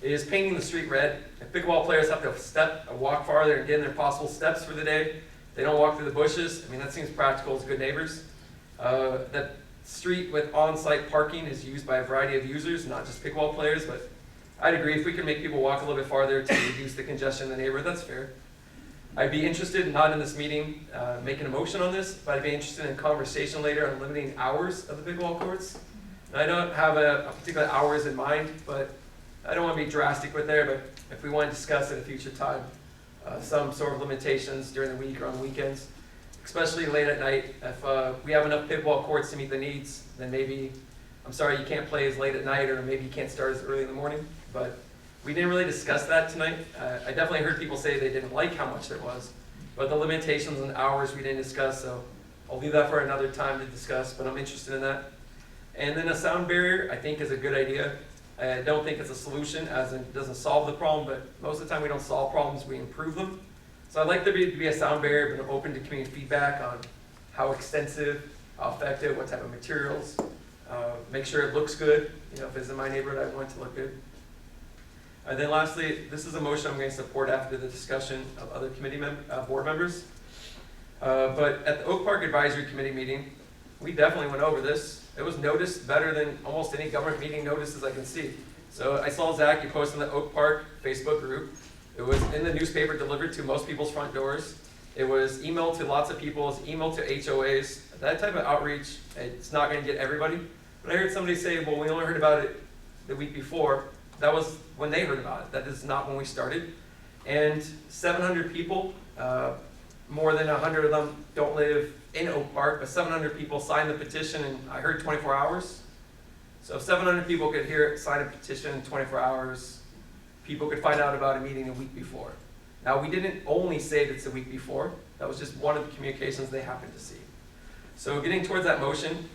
is painting the street red. If pickleball players have to walk farther and get in their possible steps for the day, They don't walk through the bushes. I mean, that seems practical as good neighbors. That street with on-site parking is used by a variety of users, not just pickleball players, but I'd agree if we can make people walk a little bit farther to reduce the congestion in the neighborhood, that's fair. I'd be interested, not in this meeting, making a motion on this, but I'd be interested in conversation later on limiting hours of the pickleball courts. And I don't have a particular hours in mind, but I don't want to be drastic with there, but if we want to discuss at a future time, some sort of limitations during the week or on the weekends, especially late at night. If we have enough pickleball courts to meet the needs, then maybe, I'm sorry you can't play as late at night, or maybe you can't start as early in the morning, but we didn't really discuss that tonight. I definitely heard people say they didn't like how much there was, but the limitations on hours we didn't discuss, so I'll leave that for another time to discuss, but I'm interested in that. And then a sound barrier, I think, is a good idea. I don't think it's a solution, as in it doesn't solve the problem, but most of the time we don't solve problems, we improve them. So I'd like there to be a sound barrier, but I'm open to community feedback on how extensive, how effective, what type of materials. Make sure it looks good. You know, if it's in my neighborhood, I want it to look good. And then lastly, this is a motion I'm going to support after the discussion of other committee board members. But at the Oak Park Advisory Committee meeting, we definitely went over this. It was noticed better than almost any government meeting notices I can see. So I saw Zach, you posted in the Oak Park Facebook group. It was in the newspaper, delivered to most people's front doors. It was emailed to lots of people, it was emailed to HOAs. That type of outreach, it's not going to get everybody. But I heard somebody say, well, we only heard about it the week before. That was when they heard about it. That is not when we started. And 700 people, more than 100 of them don't live in Oak Park, but 700 people signed the petition, and I heard 24 hours. So if 700 people could sign a petition in 24 hours, people could find out about a meeting a week before. Now, we didn't only say it's a week before. That was just one of the communications they happened to see. So getting towards that motion,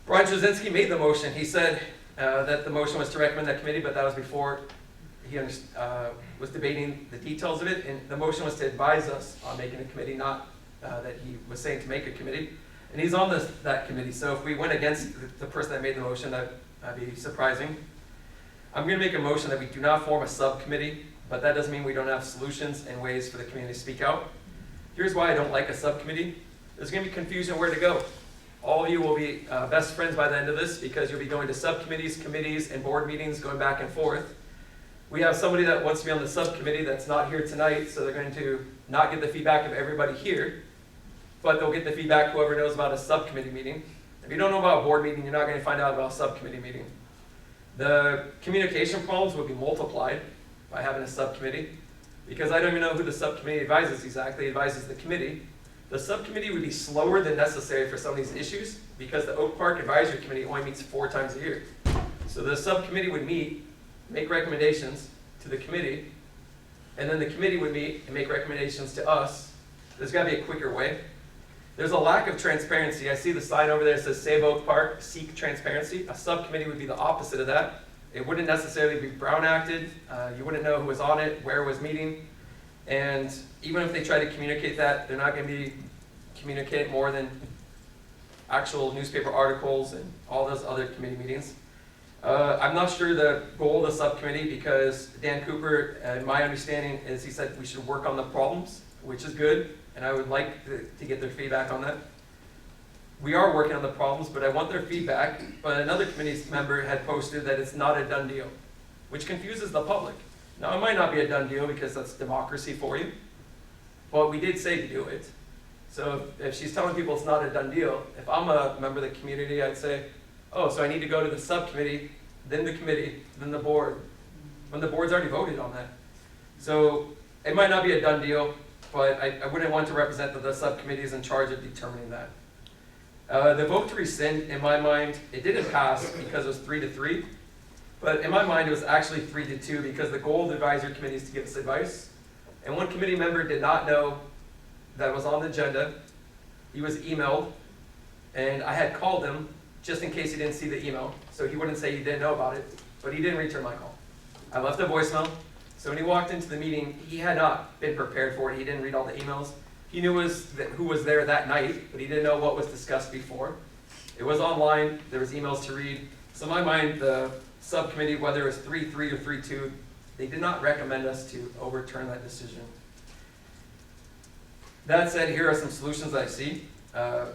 Brian Trzynski made the motion. He said that the motion was to recommend that committee, but that was before he was debating the details of it, and the motion was to advise us on making a committee, not that he was saying to make a committee. And he's on that committee, so if we went against the person that made the motion, that'd be surprising. I'm going to make a motion that we do not form a subcommittee, but that doesn't mean we don't have solutions and ways for the community to speak out. Here's why I don't like a subcommittee. There's going to be confusion where to go. All of you will be best friends by the end of this, because you'll be going to subcommittees, committees, and board meetings, going back and forth. We have somebody that wants to be on the subcommittee that's not here tonight, so they're going to not get the feedback of everybody here, but they'll get the feedback whoever knows about a subcommittee meeting. If you don't know about a board meeting, you're not going to find out about a subcommittee meeting. The communication problems will be multiplied by having a subcommittee, because I don't even know who the subcommittee advises exactly. It advises the committee. The subcommittee would be slower than necessary for some of these issues, because the Oak Park Advisory Committee only meets 4 times a year. So the subcommittee would meet, make recommendations to the committee, and then the committee would meet and make recommendations to us. There's got to be a quicker way. There's a lack of transparency. I see the sign over there that says Save Oak Park, seek transparency. A subcommittee would be the opposite of that. It wouldn't necessarily be Brown acted. You wouldn't know who was on it, where it was meeting. And even if they try to communicate that, they're not going to be communicating more than actual newspaper articles and all those other committee meetings. I'm not sure the goal of the subcommittee, because Dan Cooper, my understanding is he said we should work on the problems, which is good, and I would like to get their feedback on that. We are working on the problems, but I want their feedback. But another committee member had posted that it's not a done deal, which confuses the public. Now, it might not be a done deal because that's democracy for you, but we did say to do it. So if she's telling people it's not a done deal, if I'm a member of the community, I'd say, oh, so I need to go to the subcommittee, then the committee, then the board, when the board's already voted on that. So it might not be a done deal, but I wouldn't want to represent that the subcommittee is in charge of determining that. The vote to rescind, in my mind, it didn't pass because it was 3-3, but in my mind it was actually 3-2, because the goal of the advisory committee is to give us advice. And one committee member did not know that it was on the agenda. He was emailed, and I had called him just in case he didn't see the email, so he wouldn't say he didn't know about it, but he didn't return my call. I left a voicemail, so when he walked into the meeting, he had not been prepared for it. He didn't read all the emails. He knew who was there that night, but he didn't know what was discussed before. It was online, there was emails to read. So in my mind, the subcommittee, whether it was 3-3 or 3-2, they did not recommend us to overturn that decision. That said, here are some solutions I see. Well,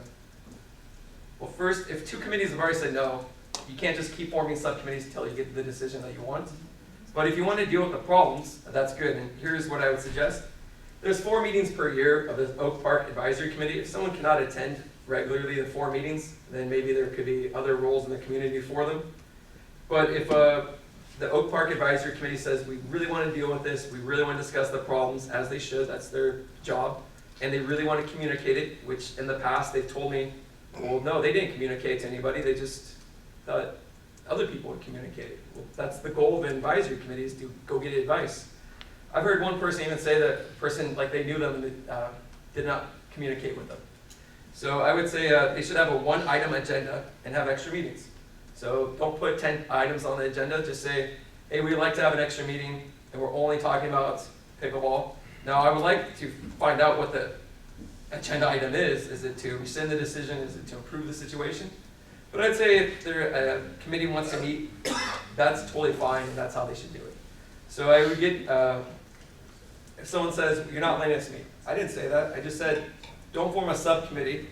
first, if 2 committees have already said no, you can't just keep forming subcommittees until you get the decision that you want. But if you want to deal with the problems, that's good. And here's what I would suggest. There's 4 meetings per year of the Oak Park Advisory Committee. If someone cannot attend regularly the 4 meetings, then maybe there could be other roles in the community for them. But if the Oak Park Advisory Committee says, we really want to deal with this, we really want to discuss the problems, as they should, that's their job, and they really want to communicate it, which in the past they've told me, well, no, they didn't communicate to anybody, they just thought other people would communicate it. Well, that's the goal of an advisory committee, is to go get advice. I've heard one person even say that the person, like they knew them and did not communicate with them. So I would say they should have a 1-item agenda and have extra meetings. So don't put 10 items on the agenda, just say, hey, we'd like to have an extra meeting and we're only talking about pickleball. Now I would like to find out what the agenda item is. Is it to rescind the decision? Is it to improve the situation? But I'd say if a committee wants to meet, that's totally fine and that's how they should do it. So I would get, if someone says, you're not letting us meet, I didn't say that. I just said, don't form a subcommittee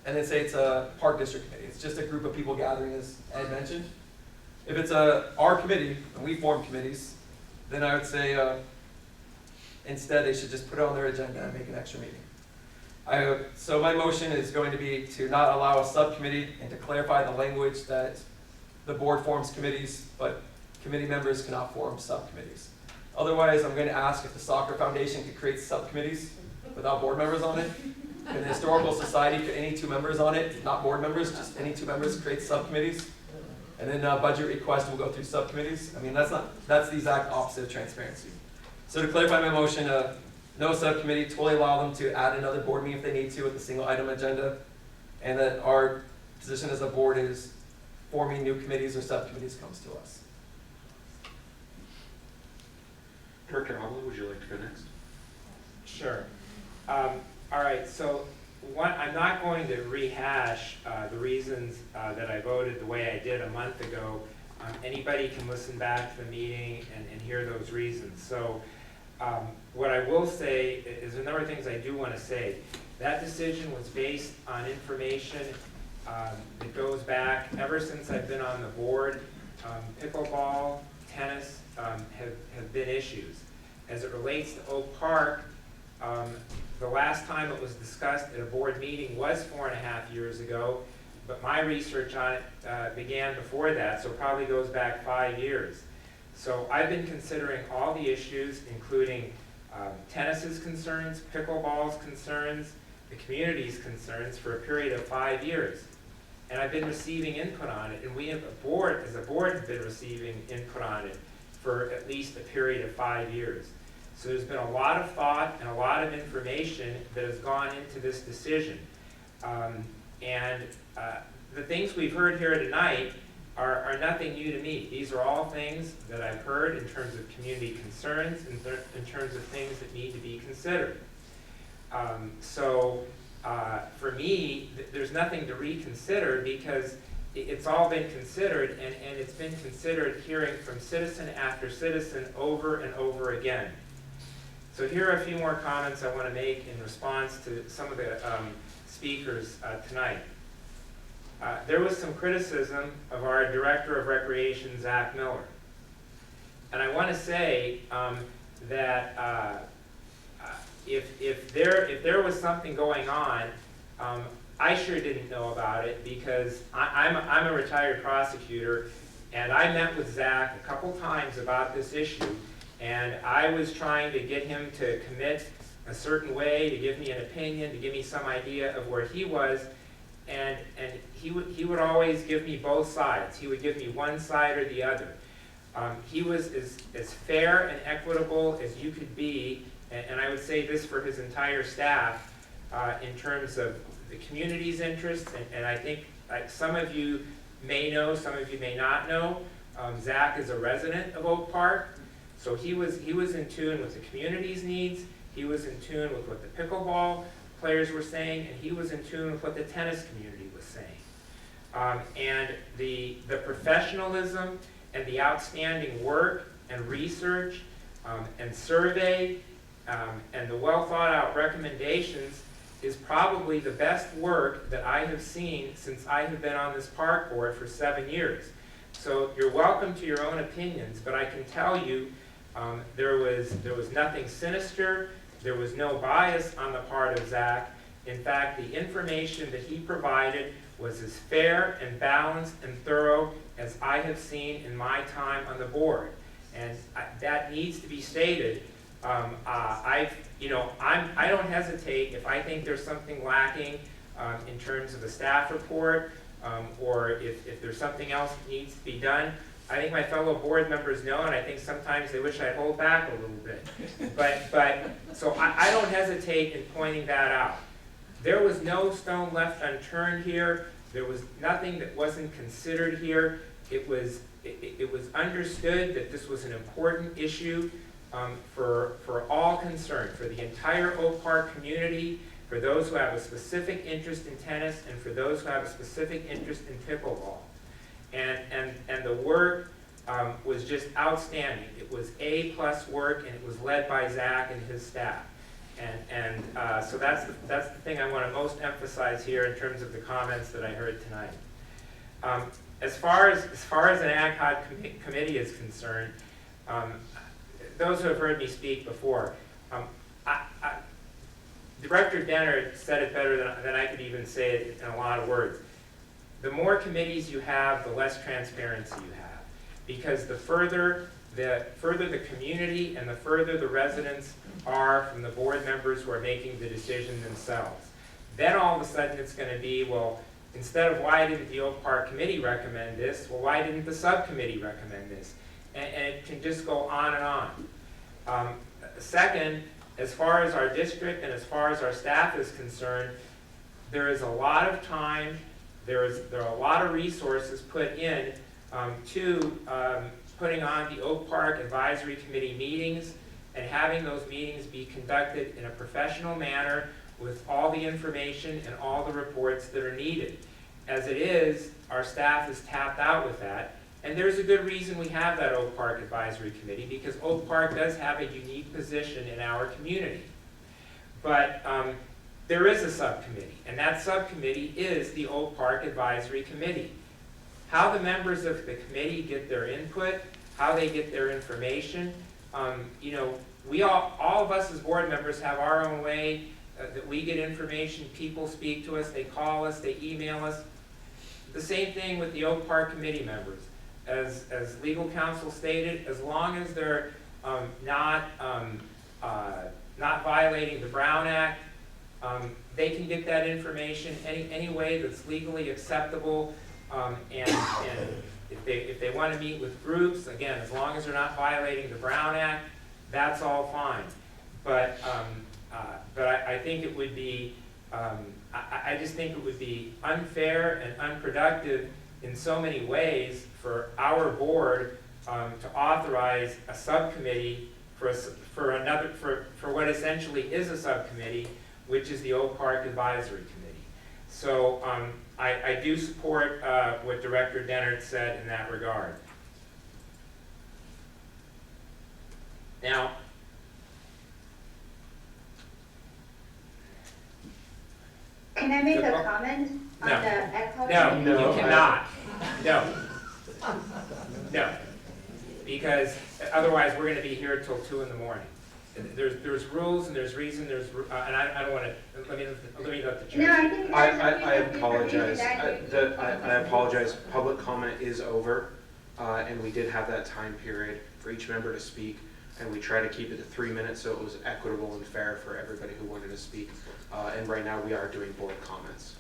and then say it's a park district committee. It's just a group of people gathering, as Ed mentioned. If it's our committee and we form committees, then I would say instead they should just put it on their agenda and make an extra meeting. So my motion is going to be to not allow a subcommittee and to clarify the language that the board forms committees, but committee members cannot form subcommittees. Otherwise, I'm going to ask if the Soccer Foundation could create subcommittees without board members on it. And the Historical Society, could any 2 members on it, not board members, just any 2 members create subcommittees. And then budget request will go through subcommittees. I mean, that's the exact opposite of transparency. So to clarify my motion, no subcommittee, totally allow them to add another board meeting if they need to with a single item agenda. And that our position as a board is forming new committees or subcommittees comes to us. Director Avila, would you like to go next? Sure. All right, so I'm not going to rehash the reasons that I voted the way I did a month ago. Anybody can listen back to the meeting and hear those reasons. So what I will say is a number of things I do want to say. That decision was based on information that goes back ever since I've been on the board. Pickleball, tennis have been issues. As it relates to Oak Park, the last time it was discussed at a board meeting was 4.5 years ago, but my research on it began before that, so it probably goes back 5 years. So I've been considering all the issues, including tennis's concerns, pickleball's concerns, the community's concerns, for a period of 5 years. And I've been receiving input on it, and we as a board have been receiving input on it for at least a period of 5 years. So there's been a lot of thought and a lot of information that has gone into this decision. The things we've heard here tonight are nothing new to me. These are all things that I've heard in terms of community concerns, in terms of things that need to be considered. For me, there's nothing to reconsider because it's all been considered, and it's been considered hearing from citizen after citizen over and over again. So here are a few more comments I want to make in response to some of the speakers tonight. There was some criticism of our Director of Recreation, Zach Miller. And I want to say that if there was something going on, I sure didn't know about it because I'm a retired prosecutor, and I met with Zach a couple times about this issue, and I was trying to get him to commit a certain way, to give me an opinion, to give me some idea of where he was, and he would always give me both sides. He would give me one side or the other. He was as fair and equitable as you could be, and I would say this for his entire staff, in terms of the community's interests, and I think some of you may know, some of you may not know, Zach is a resident of Oak Park, so he was in tune with the community's needs, he was in tune with what the pickleball players were saying, and he was in tune with what the tennis community was saying. And the professionalism and the outstanding work and research and survey And the well thought out recommendations is probably the best work that I have seen since I have been on this park board for 7 years. So you're welcome to your own opinions, but I can tell you there was nothing sinister, there was no bias on the part of Zach. In fact, the information that he provided was as fair and balanced and thorough as I have seen in my time on the board. And that needs to be stated. I don't hesitate if I think there's something lacking in terms of a staff report, or if there's something else that needs to be done. I think my fellow board members know, and I think sometimes they wish I'd hold back a little bit. So I don't hesitate in pointing that out. There was no stone left unturned here. There was nothing that wasn't considered here. It was understood that this was an important issue for all concerned, for the entire Oak Park community, for those who have a specific interest in tennis, and for those who have a specific interest in pickleball. And the work was just outstanding. It was A+ work, and it was led by Zach and his staff. So that's the thing I want to most emphasize here in terms of the comments that I heard tonight. As far as an ad hoc committee is concerned, those who have heard me speak before, Director Denner said it better than I could even say it in a lot of words. The more committees you have, the less transparency you have, because the further the community and the further the residents are from the board members who are making the decision themselves. Then all of a sudden it's going to be, well, instead of why didn't the Oak Park Committee recommend this, well, why didn't the subcommittee recommend this? And it can just go on and on. Second, as far as our district and as far as our staff is concerned, there is a lot of time, there are a lot of resources put in to putting on the Oak Park Advisory Committee meetings and having those meetings be conducted in a professional manner with all the information and all the reports that are needed. As it is, our staff is tapped out with that, and there's a good reason we have that Oak Park Advisory Committee, because Oak Park does have a unique position in our community. But there is a subcommittee, and that subcommittee is the Oak Park Advisory Committee. How the members of the committee get their input, how they get their information, we all of us as board members have our own way that we get information. People speak to us, they call us, they email us. The same thing with the Oak Park committee members. As legal counsel stated, as long as they're not violating the Brown Act, they can get that information any way that's legally acceptable. And if they want to meet with groups, again, as long as they're not violating the Brown Act, that's all fine. But I think it would be, I just think it would be unfair and unproductive in so many ways for our board to authorize a subcommittee for what essentially is a subcommittee, which is the Oak Park Advisory Committee. So I do support what Director Dennert said in that regard. Now, can I make a comment on the echo? No, you cannot. No. Because otherwise we're going to be here till 2 in the morning. There's rules and there's reason, and I don't want to, let me let the chair. No, I think I apologize. I apologize. Public comment is over, and we did have that time period for each member to speak, and we try to keep it to 3 minutes so it was equitable and fair for everybody who wanted to speak. And right now we are doing board comments.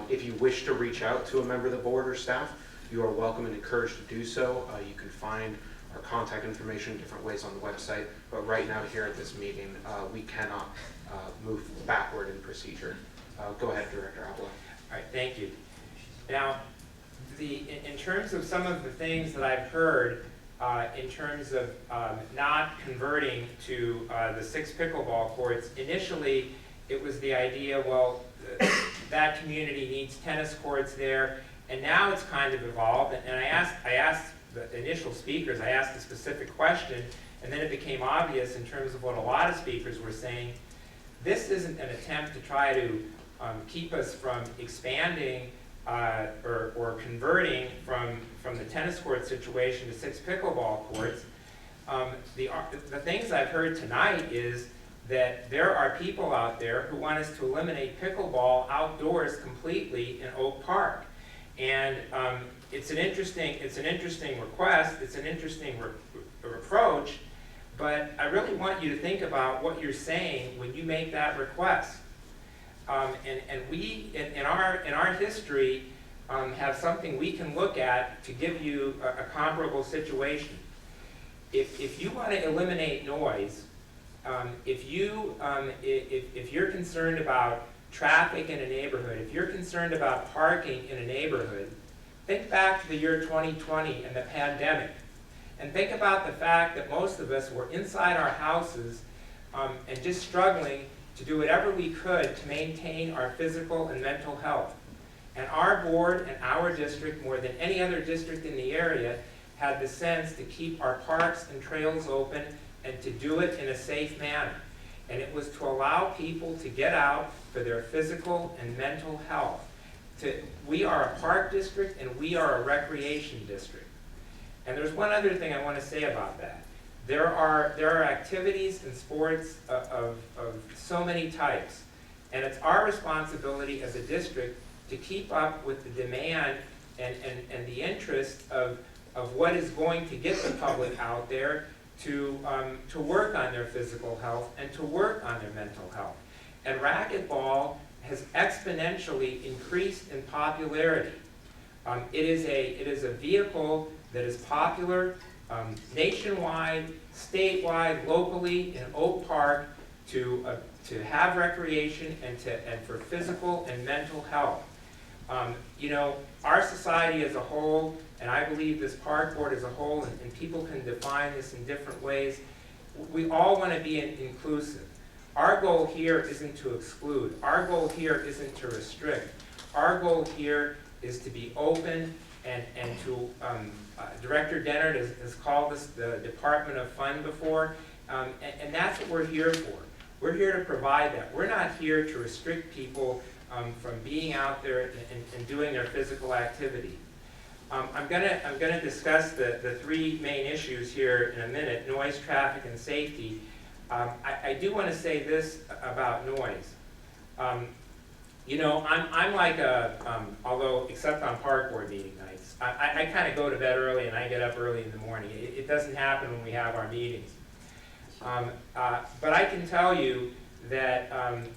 If you wish to reach out to a member of the board or staff, you are welcome and encouraged to do so. You can find our contact information different ways on the website, but right now here at this meeting, we cannot move backward in procedure. Go ahead, Director Abla. All right, thank you. Now, in terms of some of the things that I've heard in terms of not converting to the 6 pickleball courts, initially it was the idea, well, that community needs tennis courts there, and now it's kind of evolved, and I asked the initial speakers, I asked a specific question, and then it became obvious in terms of what a lot of speakers were saying, this isn't an attempt to try to keep us from expanding or converting from the tennis court situation to 6 pickleball courts. The things I've heard tonight is that there are people out there who want us to eliminate pickleball outdoors completely in Oak Park. And it's an interesting request, it's an interesting approach, but I really want you to think about what you're saying when you make that request. And we, in our history, have something we can look at to give you a comparable situation. If you want to eliminate noise, if you're concerned about traffic in a neighborhood, if you're concerned about parking in a neighborhood, think back to the year 2020 and the pandemic, and think about the fact that most of us were inside our houses and just struggling to do whatever we could to maintain our physical and mental health. And our board and our district, more than any other district in the area, had the sense to keep our parks and trails open and to do it in a safe manner. And it was to allow people to get out for their physical and mental health. We are a park district and we are a recreation district. And there's one other thing I want to say about that. There are activities and sports of so many types, and it's our responsibility as a district to keep up with the demand and the interest of what is going to get the public out there to work on their physical health and to work on their mental health. And racquetball has exponentially increased in popularity. It is a vehicle that is popular nationwide, statewide, locally, in Oak Park to have recreation and for physical and mental health. You know, our society as a whole, and I believe this park board as a whole, and people can define this in different ways, we all want to be inclusive. Our goal here isn't to exclude. Our goal here isn't to restrict. Our goal here is to be open and to, Director Dennard has called this the Department of Fun before, and that's what we're here for. We're here to provide that. We're not here to restrict people from being out there and doing their physical activity. I'm gonna discuss the 3 main issues here in a minute: noise, traffic, and safety. I do want to say this about noise. You know, I'm like although except on park board meeting nights, I kind of go to bed early and I get up early in the morning. It doesn't happen when we have our meetings. But I can tell you that,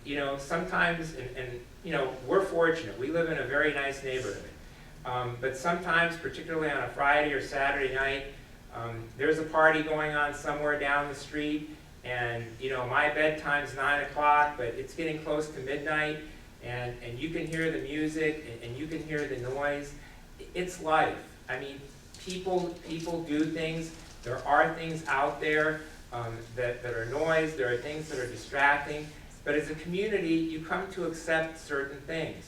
you know, sometimes, and you know, we're fortunate. We live in a very nice neighborhood. But sometimes, particularly on a Friday or Saturday night, there's a party going on somewhere down the street, and you know, my bedtime's 9 o'clock, but it's getting close to midnight, and you can hear the music, and you can hear the noise. It's life. I mean, people do things. There are things out there that are noise. There are things that are distracting. But as a community, you come to accept certain things.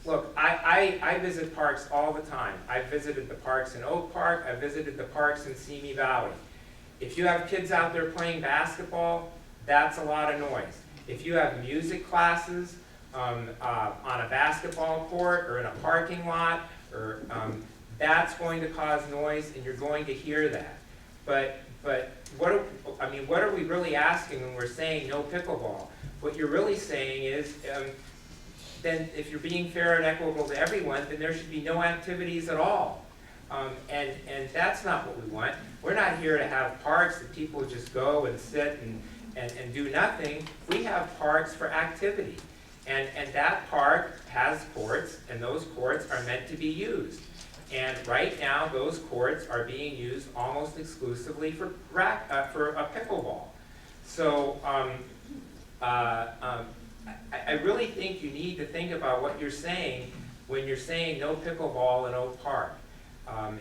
Look, I visit parks all the time. I've visited the parks in Oak Park. I've visited the parks in Simi Valley. If you have kids out there playing basketball, that's a lot of noise. If you have music classes on a basketball court or in a parking lot, or that's going to cause noise, and you're going to hear that. But what are we really asking when we're saying no pickleball? What you're really saying is, then if you're being fair and equitable to everyone, then there should be no activities at all. And that's not what we want. We're not here to have parks that people just go and sit and do nothing. We have parks for activity. And that park has courts, and those courts are meant to be used. And right now, those courts are being used almost exclusively for a pickleball. So I really think you need to think about what you're saying when you're saying no pickleball in Oak Park. I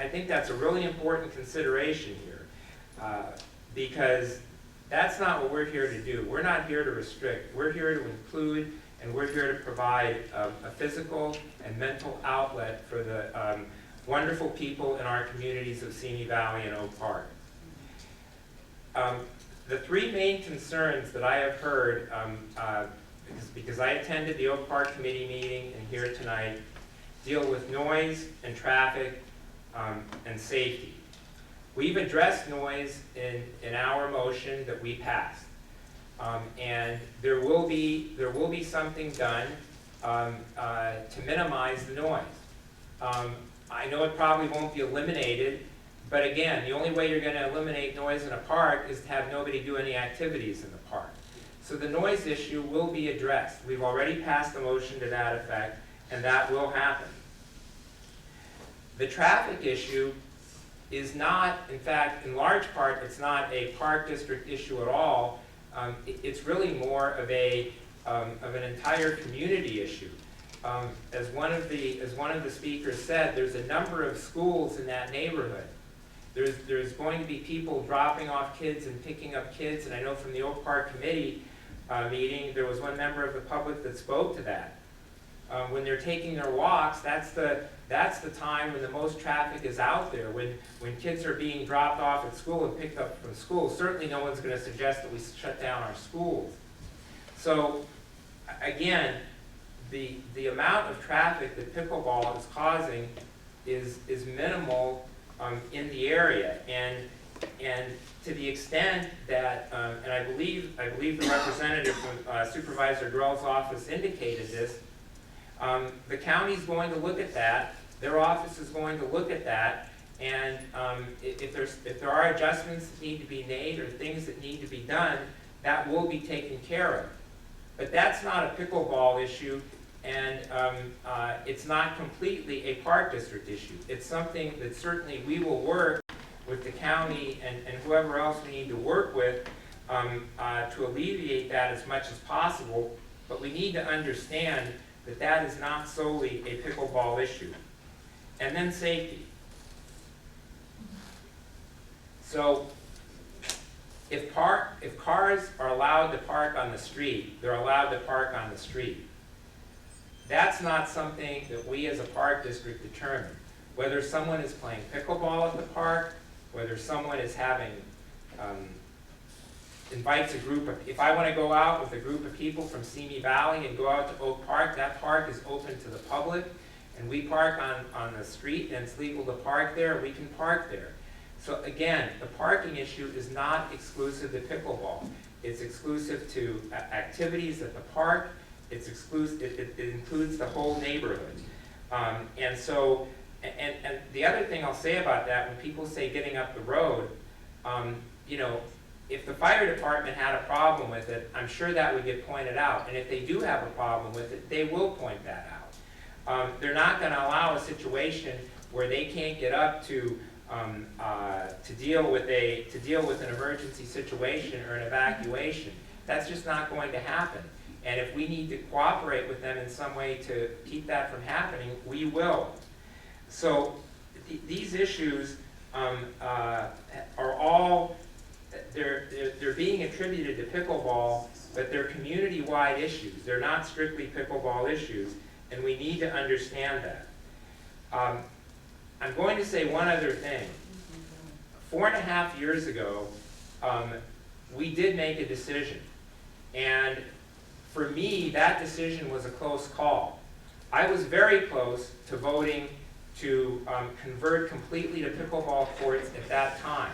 think that's a really important consideration here, because that's not what we're here to do. We're not here to restrict. We're here to include, and we're here to provide a physical and mental outlet for wonderful people in our communities of Simi Valley and Oak Park. The three main concerns that I have heard, because I attended the Oak Park Committee meeting and here tonight, deal with noise and traffic and safety. We've addressed noise in our motion that we passed. And there will be something done to minimize the noise. I know it probably won't be eliminated, but again, the only way you're going to eliminate noise in a park is to have nobody do any activities in the park. So the noise issue will be addressed. We've already passed a motion to that effect, and that will happen. The traffic issue is not, in fact, in large part, it's not a park district issue at all. It's really more of an entire community issue. As one of the speakers said, there's a number of schools in that neighborhood. There's going to be people dropping off kids and picking up kids, and I know from the Oak Park Committee meeting, there was one member of the public that spoke to that. When they're taking their walks, that's the time when the most traffic is out there. When kids are being dropped off at school and picked up from school, certainly no one's going to suggest that we shut down our schools. So again, the amount of traffic that pickleball is causing is minimal in the area, and to the extent that, and I believe the representative from Supervisor Grell's office indicated this. The county's going to look at that. Their office is going to look at that, and if there are adjustments that need to be made or things that need to be done, that will be taken care of. But that's not a pickleball issue, and it's not completely a park district issue. It's something that certainly we will work with the county and whoever else we need to work with to alleviate that as much as possible. But we need to understand that that is not solely a pickleball issue. And then safety. So if cars are allowed to park on the street, they're allowed to park on the street. That's not something that we as a park district determine. Whether someone is playing pickleball at the park, whether someone is having, invites a group of, if I want to go out with a group of people from Simi Valley and go out to Oak Park, that park is open to the public, and we park on the street and it's legal to park there, we can park there. So again, the parking issue is not exclusive to pickleball. It's exclusive to activities at the park. It's exclusive, it includes the whole neighborhood. And so, and the other thing I'll say about that, when people say getting up the road, you know, if the fire department had a problem with it, I'm sure that would get pointed out. And if they do have a problem with it, they will point that out. They're not going to allow a situation where they can't get up to deal with an emergency situation or an evacuation. That's just not going to happen. And if we need to cooperate with them in some way to keep that from happening, we will. So these issues are all, they're being attributed to pickleball, but they're community-wide issues. They're not strictly pickleball issues, and we need to understand that. I'm going to say one other thing. 4.5 years ago, we did make a decision, and for me, that decision was a close call. I was very close to voting to convert completely to pickleball courts at that time,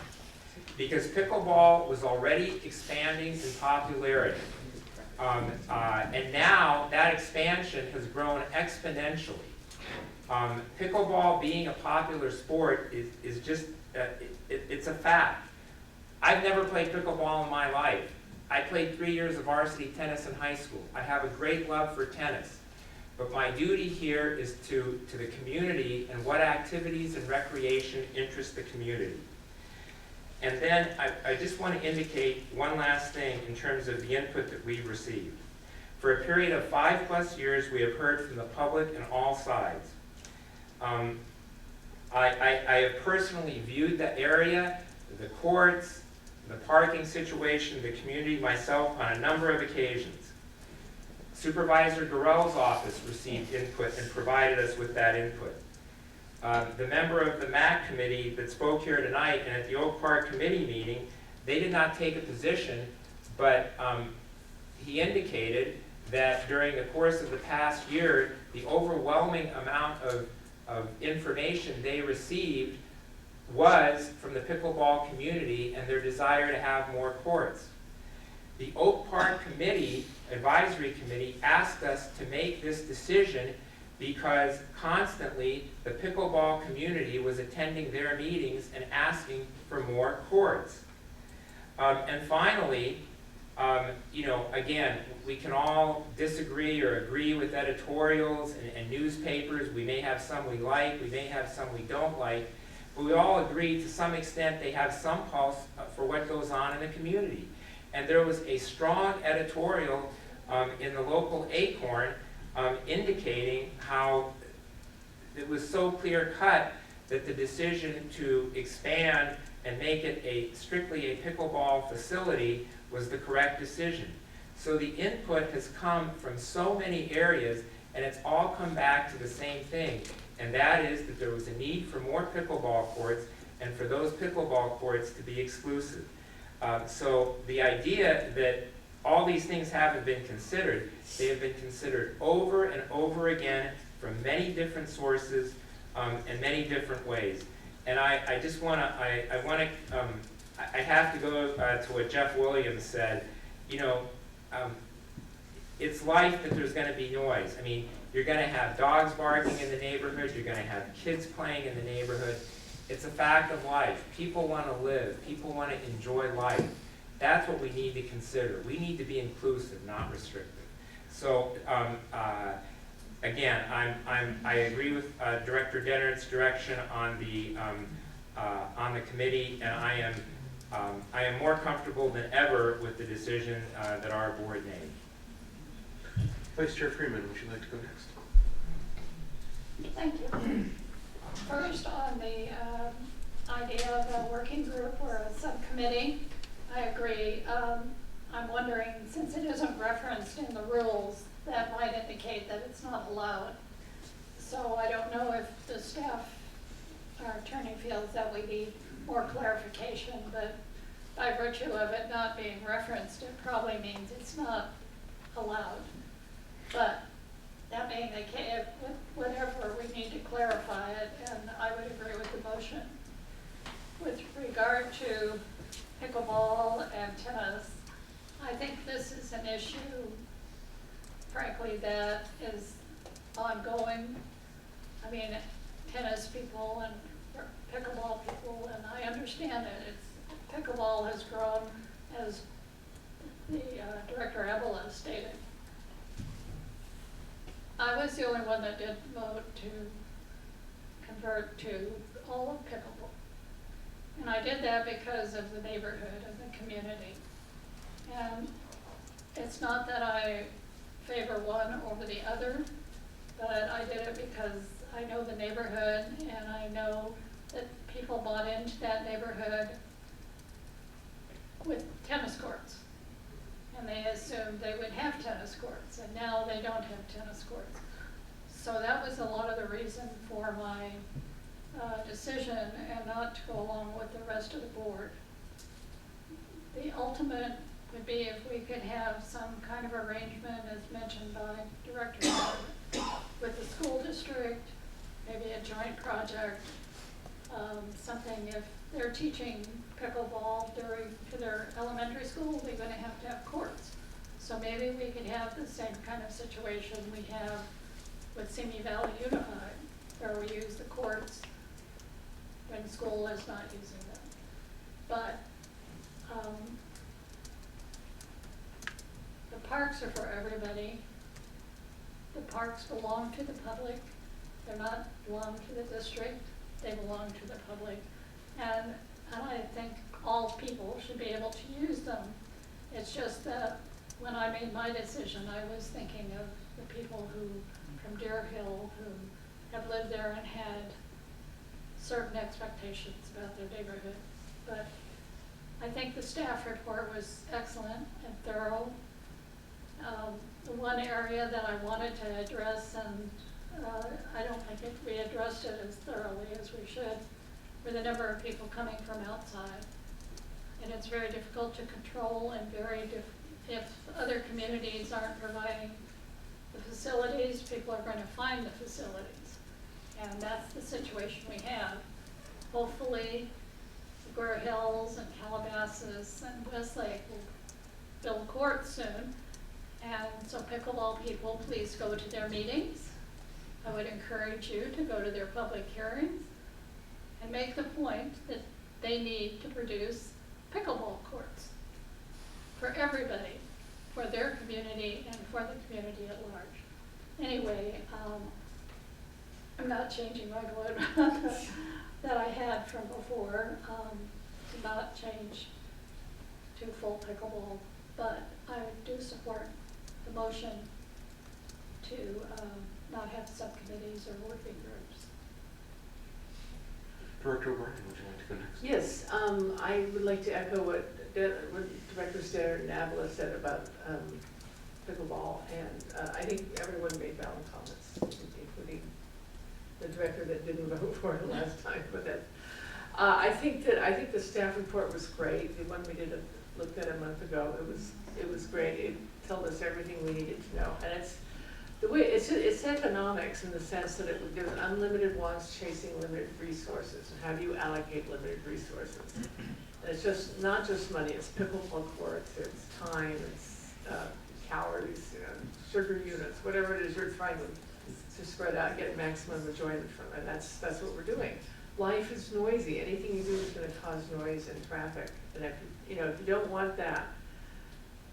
because pickleball was already expanding in popularity. And now that expansion has grown exponentially. Pickleball being a popular sport is just, it's a fact. I've never played pickleball in my life. I played 3 years of varsity tennis in high school. I have a great love for tennis. But my duty here is to the community and what activities and recreation interest the community. And then I just want to indicate one last thing in terms of the input that we've received. For a period of 5+ years, we have heard from the public on all sides. I have personally viewed the area, the courts, the parking situation, the community, myself, on a number of occasions. Supervisor Gorell's office received input and provided us with that input. The member of the MAC committee that spoke here tonight and at the Oak Park committee meeting, they did not take a position, but he indicated that during the course of the past year, the overwhelming amount of information they received was from the pickleball community and their desire to have more courts. The Oak Park Committee, Advisory Committee, asked us to make this decision because constantly the pickleball community was attending their meetings and asking for more courts. And finally, again, we can all disagree or agree with editorials and newspapers. We may have some we like, we may have some we don't like, but we all agree to some extent they have some pulse for what goes on in the community. And there was a strong editorial in the local Acorn indicating how it was so clear-cut that the decision to expand and make it strictly a pickleball facility was the correct decision. So the input has come from so many areas, and it's all come back to the same thing, and that is that there was a need for more pickleball courts and for those pickleball courts to be exclusive. So the idea that all these things haven't been considered, they have been considered over and over again from many different sources and many different ways. And I just want to, I have to go to what Jeff Williams said. It's life that there's going to be noise. I mean, you're going to have dogs barking in the neighborhood, you're going to have kids playing in the neighborhood. It's a fact of life. People want to live, people want to enjoy life. That's what we need to consider. We need to be inclusive, not restrictive. So again, I agree with Director Dennert's direction on the committee, and I am more comfortable than ever with the decision that our board made. Vice Chair Freeman, would you like to go next? Thank you. First, on the idea of a working group or a subcommittee, I agree. I'm wondering, since it isn't referenced in the rules, that might indicate that it's not allowed. So I don't know if the staff, our attorney, feels that we need more clarification, but by virtue of it not being referenced, it probably means it's not allowed. But that being the case, whatever, we need to clarify it, and I would agree with the motion. With regard to pickleball and tennis, I think this is an issue, frankly, that is ongoing. I mean, tennis people and pickleball people, and I understand it. Pickleball has grown, as the Director Ebeles stated. I was the only one that did vote to convert to all of pickleball. And I did that because of the neighborhood and the community. And it's not that I favor one over the other, but I did it because I know the neighborhood and I know that people bought into that neighborhood with tennis courts. And they assumed they would have tennis courts, and now they don't have tennis courts. So that was a lot of the reason for my decision and not to go along with the rest of the board. The ultimate would be if we could have some kind of arrangement, as mentioned by Director with the school district, maybe a joint project, something if they're teaching pickleball to their elementary school, they're going to have courts. So maybe we could have the same kind of situation we have with Simi Valley Unified, where we use the courts when school is not using them. But the parks are for everybody. The parks belong to the public. They're not belong to the district. They belong to the public. And I think all people should be able to use them. It's just that when I made my decision, I was thinking of the people from Deer Hill who have lived there and had certain expectations about their neighborhood. But I think the staff report was excellent and thorough. The one area that I wanted to address, and I don't think we addressed it as thoroughly as we should with the number of people coming from outside. And it's very difficult to control and if other communities aren't providing the facilities, people are going to find the facilities. And that's the situation we have. Hopefully, Gore Hills and Calabasas and Westlake will build courts soon. And so pickleball people, please go to their meetings. I would encourage you to go to their public hearings and make the point that they need to produce pickleball courts for everybody, for their community and for the community at large. Anyway, I'm not changing my vote that I had from before to not change to full pickleball, but I do support the motion to not have subcommittees or working groups. Director O'Brien, would you like to go next? Yes, I would like to echo what Director Stern-Navila said about pickleball, and I think everyone made valid comments, including the director that didn't vote for it last time. But that, I think the staff report was great. The one we looked at a month ago, it was great. It told us everything we needed to know, and it's the way it's economics in the sense that there's unlimited wants chasing limited resources, and how do you allocate limited resources? And it's just not just money. It's pickleball courts, it's time, it's calories, sugar units, whatever it is you're trying to spread out, get maximum enjoyment from, and that's what we're doing. Life is noisy. Anything you do is going to cause noise and traffic, and if you don't want that,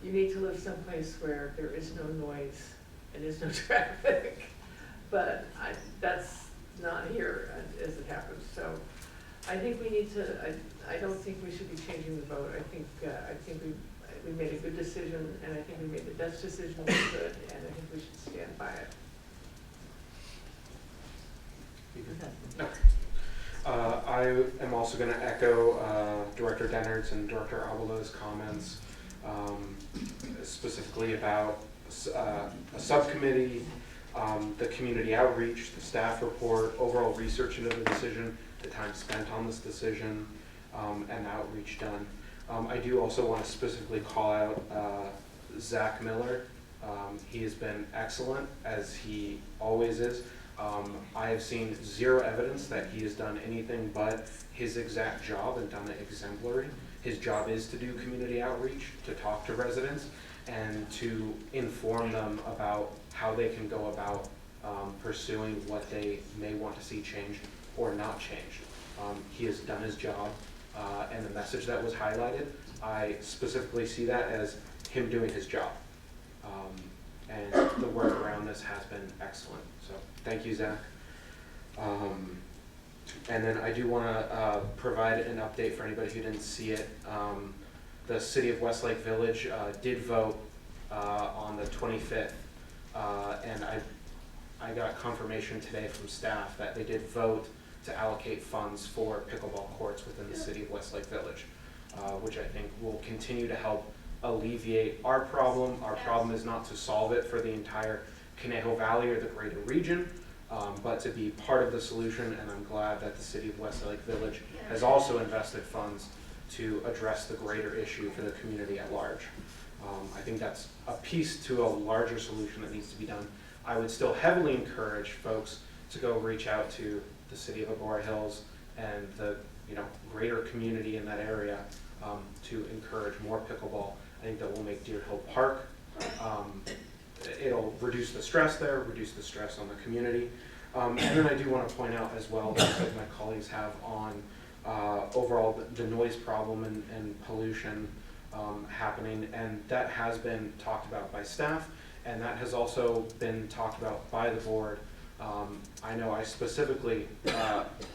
you need to live someplace where there is no noise and there's no traffic. But that's not here as it happens. So I think we need to. I don't think we should be changing the vote. I think we made a good decision, and I think we made the best decision we could, and I think we should stand by it. No. I am also going to echo Director Dennard's and Director Avila's comments, specifically about a subcommittee, the community outreach, the staff report, overall research into the decision, the time spent on this decision, and the outreach done. I do also want to specifically call out Zach Miller. He has been excellent, as he always is. I have seen zero evidence that he has done anything but his exact job and done it exemplary. His job is to do community outreach, to talk to residents, and to inform them about how they can go about pursuing what they may want to see changed or not changed. He has done his job, and the message that was highlighted, I specifically see that as him doing his job. And the work around this has been excellent. So thank you, Zach. And then I do want to provide an update for anybody who didn't see it. The City of Westlake Village did vote on the 25th, and I got confirmation today from staff that they did vote to allocate funds for pickleball courts within the City of Westlake Village, which I think will continue to help alleviate our problem. Our problem is not to solve it for the entire Conejo Valley or the greater region, but to be part of the solution, and I'm glad that the City of Westlake Village has also invested funds to address the greater issue for the community at large. I think that's a piece to a larger solution that needs to be done. I would still heavily encourage folks to go reach out to the City of Agora Hills and the greater community in that area to encourage more pickleball. I think that will make Deer Hill Park, it'll reduce the stress there, reduce the stress on the community. And then I do want to point out as well, that my colleagues have on overall the noise problem and pollution happening, and that has been talked about by staff, and that has also been talked about by the board. I know I specifically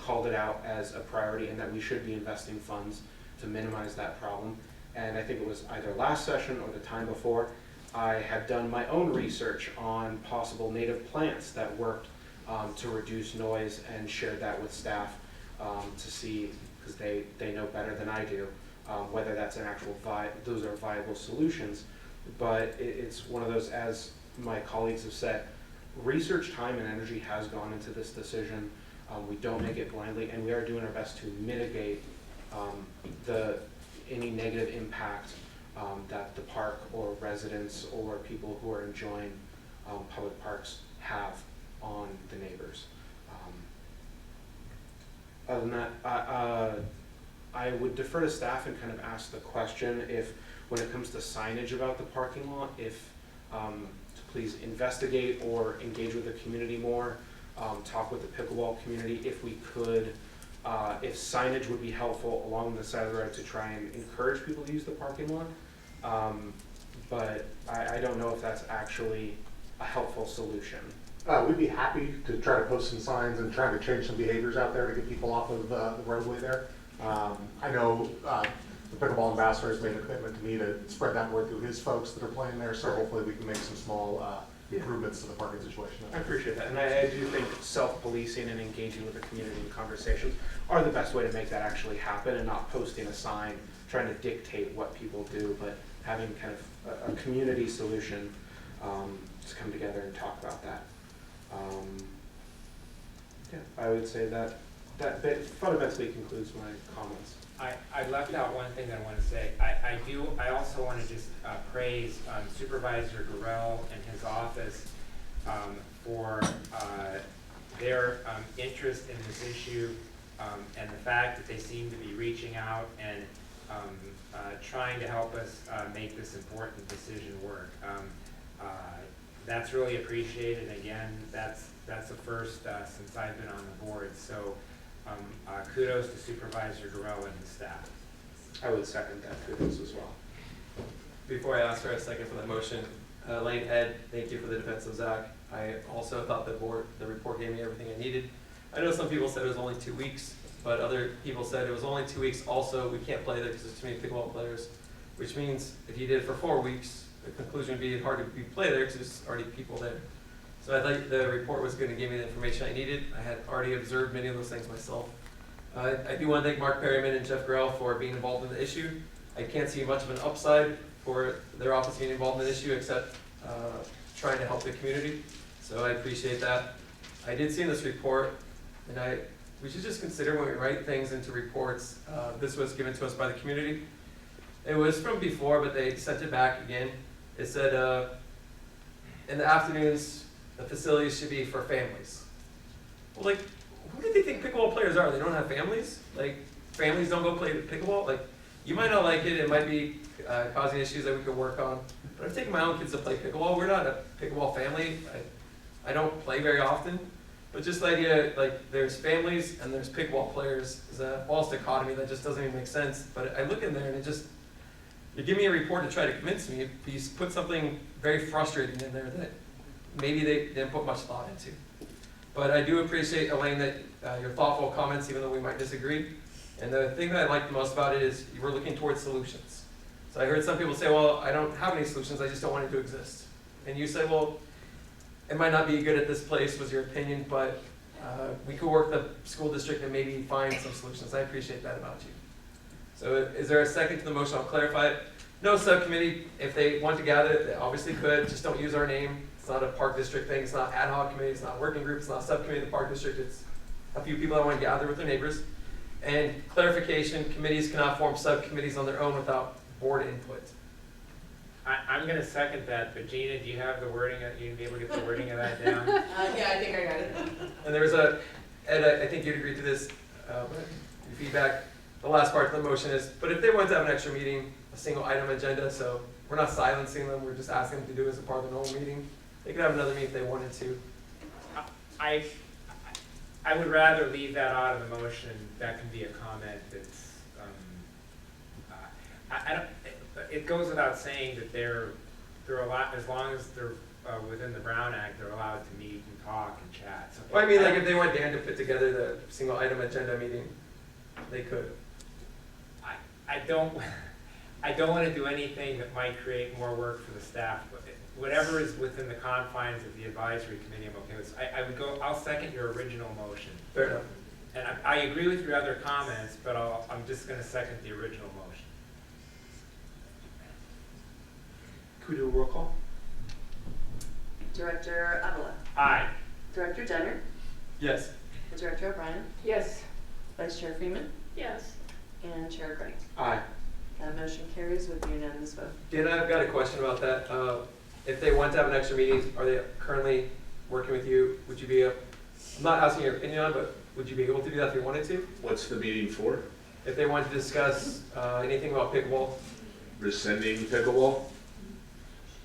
called it out as a priority and that we should be investing funds to minimize that problem. And I think it was either last session or the time before, I had done my own research on possible native plants that worked to reduce noise, and shared that with staff to see, because they know better than I do, whether that's an actual those are viable solutions. But it's one of those, as my colleagues have said, research time and energy has gone into this decision. We don't make it blindly, and we are doing our best to mitigate any negative impact that the park or residents or people who are enjoying public parks have on the neighbors. Other than that, I would defer to staff and kind of ask the question if, when it comes to signage about the parking lot, if to please investigate or engage with the community more, talk with the pickleball community if we could, if signage would be helpful along the side of the road to try and encourage people to use the parking lot. But I don't know if that's actually a helpful solution. We'd be happy to try to post some signs and try to change some behaviors out there to get people off of the roadway there. I know the pickleball ambassador has made a commitment to me to spread that word through his folks that are playing there, so hopefully we can make some small improvements to the parking situation. I appreciate that, and I do think self-policing and engaging with the community in conversations are the best way to make that actually happen, and not posting a sign trying to dictate what people do, but having kind of a community solution to come together and talk about that. Yeah, I would say that bit fundamentally concludes my comments. I left out one thing that I want to say. I also want to just praise Supervisor Gorell and his office for their interest in this issue and the fact that they seem to be reaching out and trying to help us make this important decision work. That's really appreciated. Again, that's the first since I've been on the board. So kudos to Supervisor Gorell and his staff. I would second that. Kudos as well. Before I ask for a second for that motion, Lane, Ed, thank you for the defense of Zach. I also thought the report gave me everything I needed. I know some people said it was only 2 weeks, but other people said it was only 2 weeks. Also, we can't play there because there's too many pickleball players, which means if you did it for 4 weeks, the conclusion would be hard to play there because there's already people there. So I thought the report was going to give me the information I needed. I had already observed many of those things myself. I do want to thank Mark Perryman and Jeff Grell for being involved in the issue. I can't see much of an upside for their office being involved in the issue except trying to help the community. So I appreciate that. I did see in this report, and we should just consider when we write things into reports. This was given to us by the community. It was from before, but they sent it back again. It said, in the afternoons, the facilities should be for families. Well, like, who do they think pickleball players are? They don't have families? Like, families don't go play pickleball? Like, you might not like it. It might be causing issues that we could work on. But I've taken my own kids to play pickleball. We're not a pickleball family. I don't play very often. But just the idea, like, there's families and there's pickleball players is a false dichotomy that just doesn't even make sense. But I look in there and it just, you give me a report to try to convince me, you put something very frustrating in there that maybe they didn't put much thought into. But I do appreciate, Elaine, that your thoughtful comments, even though we might disagree. And the thing that I like the most about it is you were looking towards solutions. So I heard some people say, well, I don't have any solutions, I just don't want it to exist. And you say, well, it might not be good at this place, was your opinion, but we could work the school district and maybe find some solutions. I appreciate that about you. So is there a second to the motion? I'll clarify it. No subcommittee, if they want to gather, they obviously could, just don't use our name. It's not a park district thing, it's not ad hoc committee, it's not a working group, it's not a subcommittee of the park district, it's a few people that want to gather with their neighbors. And clarification, committees cannot form subcommittees on their own without board input. I'm going to second that, but Gina, do you have the wording? You'd be able to get the wording of that down? Yeah, I think I got it. And there was Ed, I think you'd agree to this, but your feedback, the last part of the motion is, but if they want to have an extra meeting, a single item agenda, so we're not silencing them, we're just asking them to do it as a part of the normal meeting. They could have another meeting if they wanted to. I would rather leave that out of the motion. That can be a comment that's, it goes without saying that they're allowed, as long as they're within the Brown Act, they're allowed to meet and talk and chat. So Well, I mean, like if they want Dan to put together the single item agenda meeting, they could. I don't want to do anything that might create more work for the staff. But whatever is within the confines of the advisory committee, I'm okay with. I'll second your original motion. Fair enough. And I agree with your other comments, but I'm just going to second the original motion. Could we do a roll call? Director Avila. Aye. Director Jenner, Yes. Director O'Brien, Yes. Vice Chair Freeman, Yes. and Chair Gray. Aye. That motion carries with unanimous vote. Dan, I've got a question about that. If they want to have an extra meeting, are they currently working with you? Would you be, I'm not asking your opinion on, but would you be able to do that if you wanted to? What's the meeting for? If they wanted to discuss anything about pickleball, Rescinding pickleball?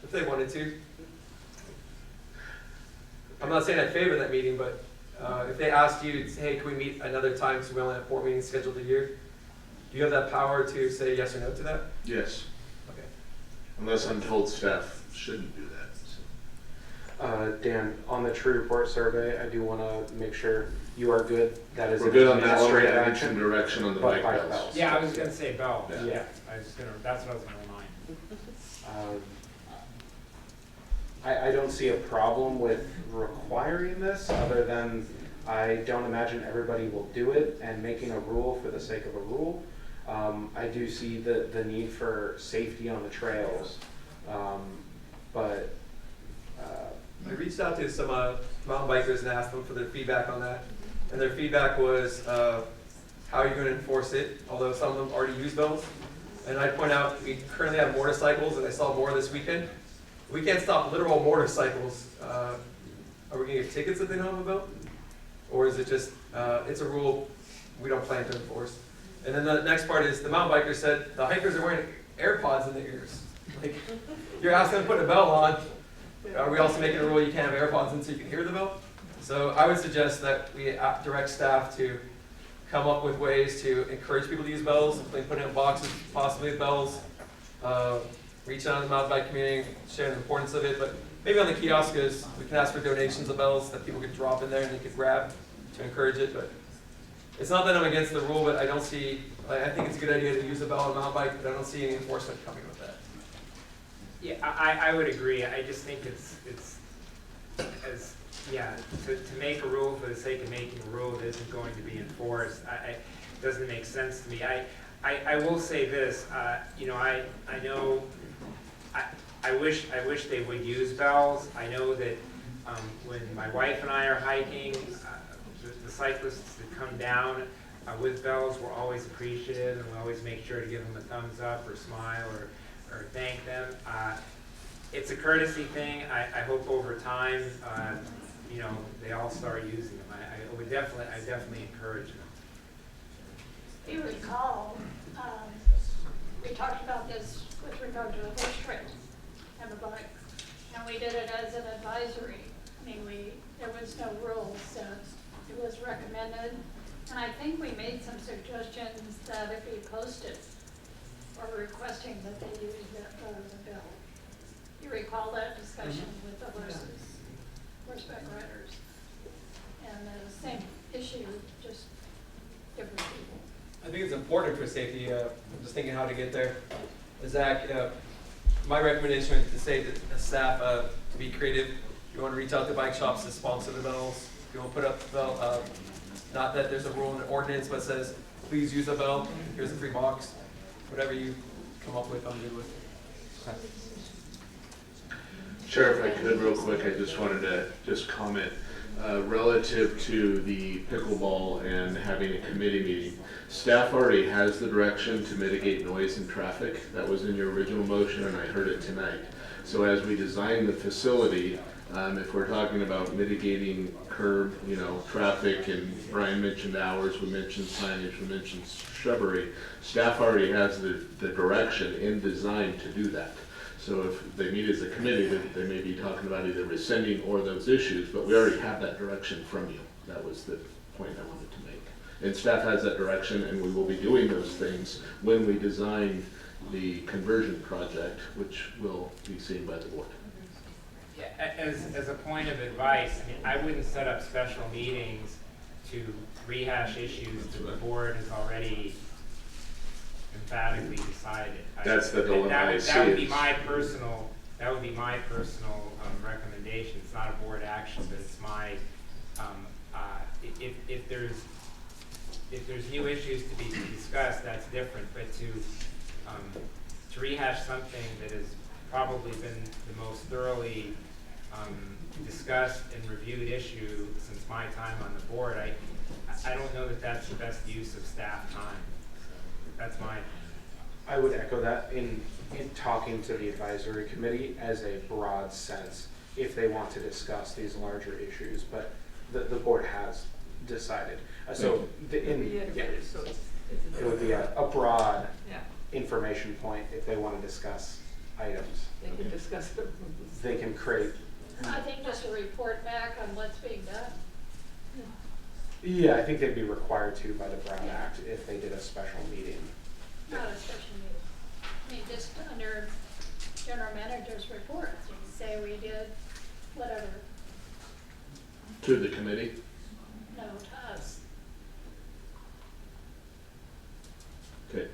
if they wanted to. I'm not saying I favor that meeting, but if they asked you, hey, can we meet another time because we only have 4 meetings scheduled a year? Do you have that power to say yes or no to that? Yes. Okay. Unless I'm told staff shouldn't do that. So. Dan, on the true report survey, I do want to make sure you are good. That is We're good on that one. We administrative need some action. direction on the But bike bells. Yeah, I was gonna say bell. Yeah. Yeah, that's what I was gonna remind. I don't see a problem with requiring this, other than I don't imagine everybody will do it, and making a rule for the sake of a rule. I do see the need for safety on the trails, but I reached out to some mountain bikers and asked them for their feedback on that. And their feedback was, how are you going to enforce it? Although some of them already use bells. And I'd point out, we currently have motorcycles, and I saw more this weekend. We can't stop literal motorcycles. Are we going to get tickets if they don't have a belt? Or is it just, it's a rule we don't plan to enforce? And then the next part is, the mountain biker said the hikers are wearing AirPods in their ears. Like, you're asking them to put a bell on. Are we also making a rule you can't have AirPods in so you can hear the bell? So I would suggest that we direct staff to come up with ways to encourage people to use bells, including putting in boxes, possibly with bells, reach out to the mountain bike community, share the importance of it, but maybe on the kiosks, we can ask for donations of bells that people could drop in there and they could grab to encourage it. But it's not that I'm against the rule, but I don't see, I think it's a good idea to use a bell on a mountain bike, but I don't see any enforcement coming with that. Yeah, I would agree. I just think it's as, yeah, to make a rule for the sake of making a rule that isn't going to be enforced, doesn't make sense to me. I will say this, you know, I know, I wish they would use bells. I know that when my wife and I are hiking, the cyclists that come down with bells, we're always appreciative, and we always make sure to give them a thumbs up or smile or thank them. It's a courtesy thing. I hope over time, you know, they all start using them. I definitely encourage them. If you recall, we talked about this with regard to the horse trails and the bike, and we did it as an advisory. I mean, there was no rules, so it was recommended, and I think we made some suggestions that if we posted or requesting that they use the bill. You recall that discussion with the horseback riders, and the same issue, just different people. I think it's important for safety. I'm just thinking how to get there. Zach, my recommendation is to say to the staff to be creative. If you want to reach out to bike shops to sponsor the bells, if you want to put up the bell, not that there's a rule in the ordinance, but says please use a bell. Here's a free box. Whatever you come up with, I'm good with. Chair, if I could real quick, I just wanted to comment relative to the pickleball and having a committee meeting. Staff already has the direction to mitigate noise and traffic. That was in your original motion, and I heard it tonight. So as we design the facility, if we're talking about mitigating curb, you know, traffic, and Brian mentioned hours, we mentioned signage, we mentioned shrubbery, staff already has the direction in design to do that. So if they meet as a committee, they may be talking about either rescinding or those issues, but we already have that direction from you. That was the point I wanted to make. And staff has that direction, and we will be doing those things when we design the conversion project, which will be seen by the board. Yeah, as a point of advice, I mean, I wouldn't set up special meetings to rehash issues that the board has already emphatically decided. That's the dilemma I see. That would be my personal recommendation. It's not a board action, but it's my, if there's new issues to be discussed, that's different. But to rehash something that has probably been the most thoroughly discussed and reviewed issue since my time on the board, I don't know that that's the best use of staff time. So that's my. I would echo that in talking to the advisory committee as a broad sense, if they want to discuss these larger issues, but the board has decided. So it would be a broad information point if they want to discuss items. They can discuss them. They can create. I think just a report back on what's being done. Yeah, I think they'd be required to by the Brown Act if they did a special meeting. Not a special meeting. I mean, just under general manager's report, you can say we did whatever. To the committee? No, to us. Okay.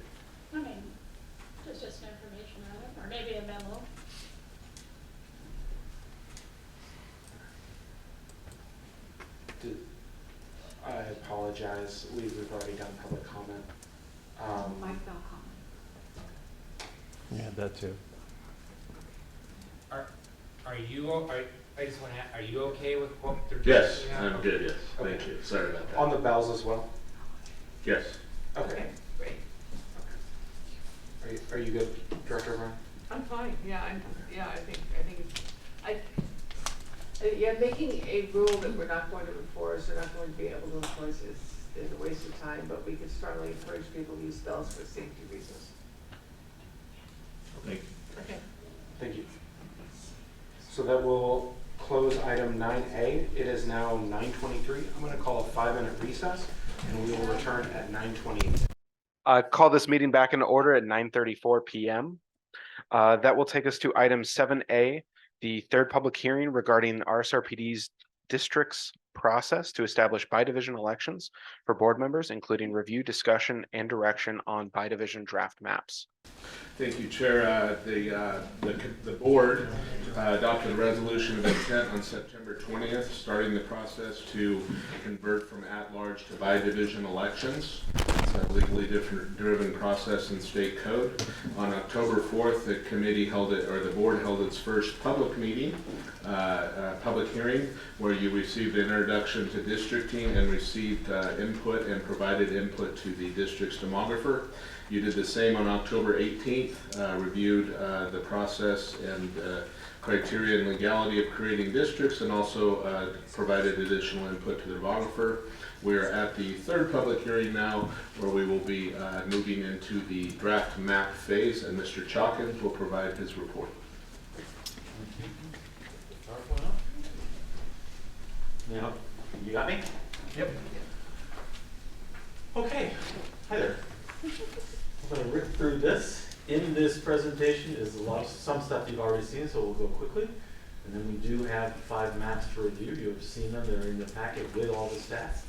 I mean, just an information item, or maybe a memo. I apologize. We've already done public comment. Mike, no comment. Yeah, that too. Are you? I just want to ask, are you okay with what they're Yes, doing now? I'm good, yes. Okay. Thank you. Sorry about that. On the bells as well? Yes. Okay. Great. Are you good, Director O'Brien? I'm fine, yeah, I think making a rule that we're not going to enforce or not going to be able to enforce is a waste of time, but we could strongly encourage people to use spells for safety reasons. Thank you. Okay. Thank you. So that will close item 9A. It is now 9:23. I'm going to call a 5-minute recess, and we will return at 9:28. Call this meeting back into order at 9:34 p.m. That will take us to item 7A, the third public hearing regarding RSRPD's district's process to establish by-division elections for board members, including review, discussion, and direction on by-division draft maps. Thank you, Chair. The board adopted a resolution of intent on September 20th, starting the process to convert from at-large to by-division elections. It's a legally driven process in state code. On October 4th, the board held its first public meeting, public hearing, where you received an introduction to districting and received input and provided input to the district's demographer. You did the same on October 18th, reviewed the process and criteria and legality of creating districts, and also provided additional input to the demographer. We are at the third public hearing now, where we will be moving into the draft map phase, and Mr. Chalkins will provide his report. Yeah, you got me? Yep. Okay, hi there. I'm going to rip through this. In this presentation is some stuff you've already seen, so we'll go quickly. And then we do have 5 maps to review. You have seen them, they're in the packet with all the stats.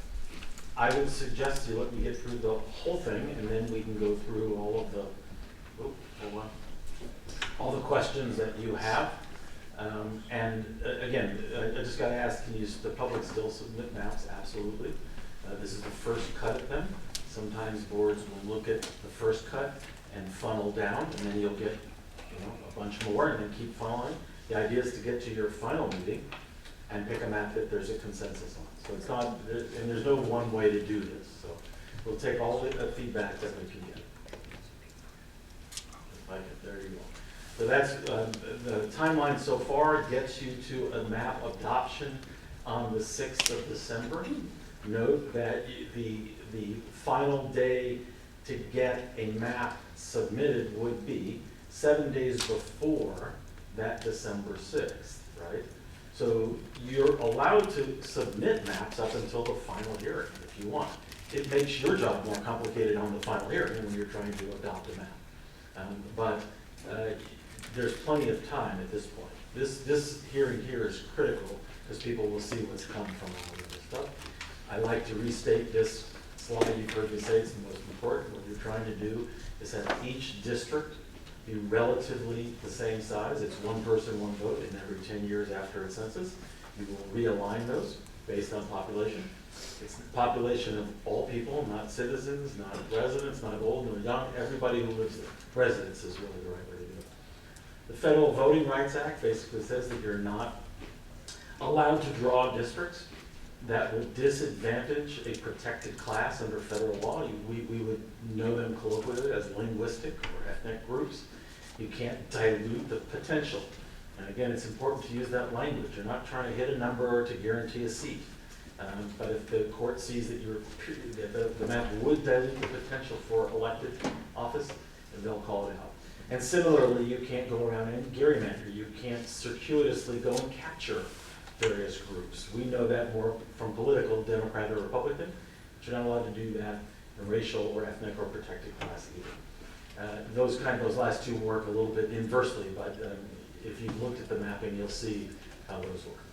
I would suggest you let me get through the whole thing, and then we can go through all of the, all the questions that you have. Again, I just got to ask, can the public still submit maps? Absolutely. This is the first cut at them. Sometimes boards will look at the first cut and funnel down, and then you'll get a bunch more and then keep funneling. The idea is to get to your final meeting and pick a map that there's a consensus on. So it's not, and there's no one way to do this. So we'll take all the feedback that we can get. There you go. So that's the timeline so far gets you to a map adoption on the 6th of December. Note that the final day to get a map submitted would be 7 days before that December 6th, right? So you're allowed to submit maps up until the final hearing if you want. It makes your job more complicated on the final hearing when you're trying to adopt a map. But there's plenty of time at this point. This hearing here is critical because people will see what's come from all of this stuff. I like to restate this slide. You've heard me say it's the most important. What you're trying to do is have each district be relatively the same size. It's one person, one vote, and every 10 years after a census, you will realign those based on population. It's the population of all people, not citizens, not residents, not old, nor young, everybody who lives there. Residents is really the right way to do it. The Federal Voting Rights Act basically says that you're not allowed to draw districts that will disadvantage a protected class under federal law. We would know them colloquially as linguistic or ethnic groups. You can't dilute the potential. And again, it's important to use that language. You're not trying to hit a number to guarantee a seat. But if the court sees that the map would dilute the potential for elected office, then they'll call it out. And similarly, you can't go around and gerrymander. You can't circuitously go and capture various groups. We know that more from political, Democrat or Republican, but you're not allowed to do that in racial or ethnic or protected class either. Those last two work a little bit inversely, but if you looked at the mapping, you'll see how those work.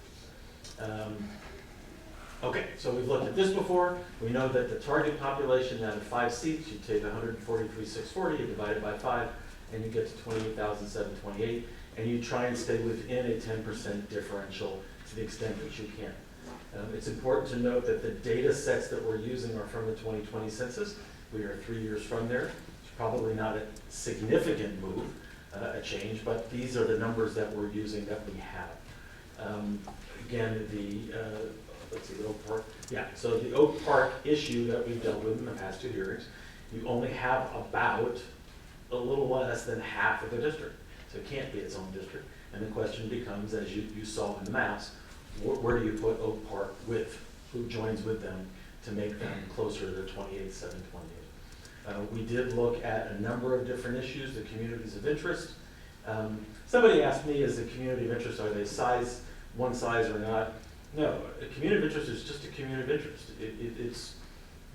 Okay, so we've looked at this before. We know that the target population out of 5 seats, you take 143,640, you divide it by 5, and you get to 28,728, and you try and stay within a 10% differential to the extent that you can. It's important to note that the data sets that we're using are from the 2020 census. We are 3 years from there. It's probably not a significant move, a change, but these are the numbers that we're using that we have. Again, let's see, the Oak Park. Yeah, so the Oak Park issue that we've dealt with in the past 2 hearings, you only have about a little less than half of the district. So it can't be its own district. And the question becomes, as you saw in the maps, where do you put Oak Park with? Who joins with them to make them closer to 28,728? We did look at a number of different issues, the communities of interest. Somebody asked me, is the community of interest, are they one size or not? No, a community of interest is just a community of interest. It's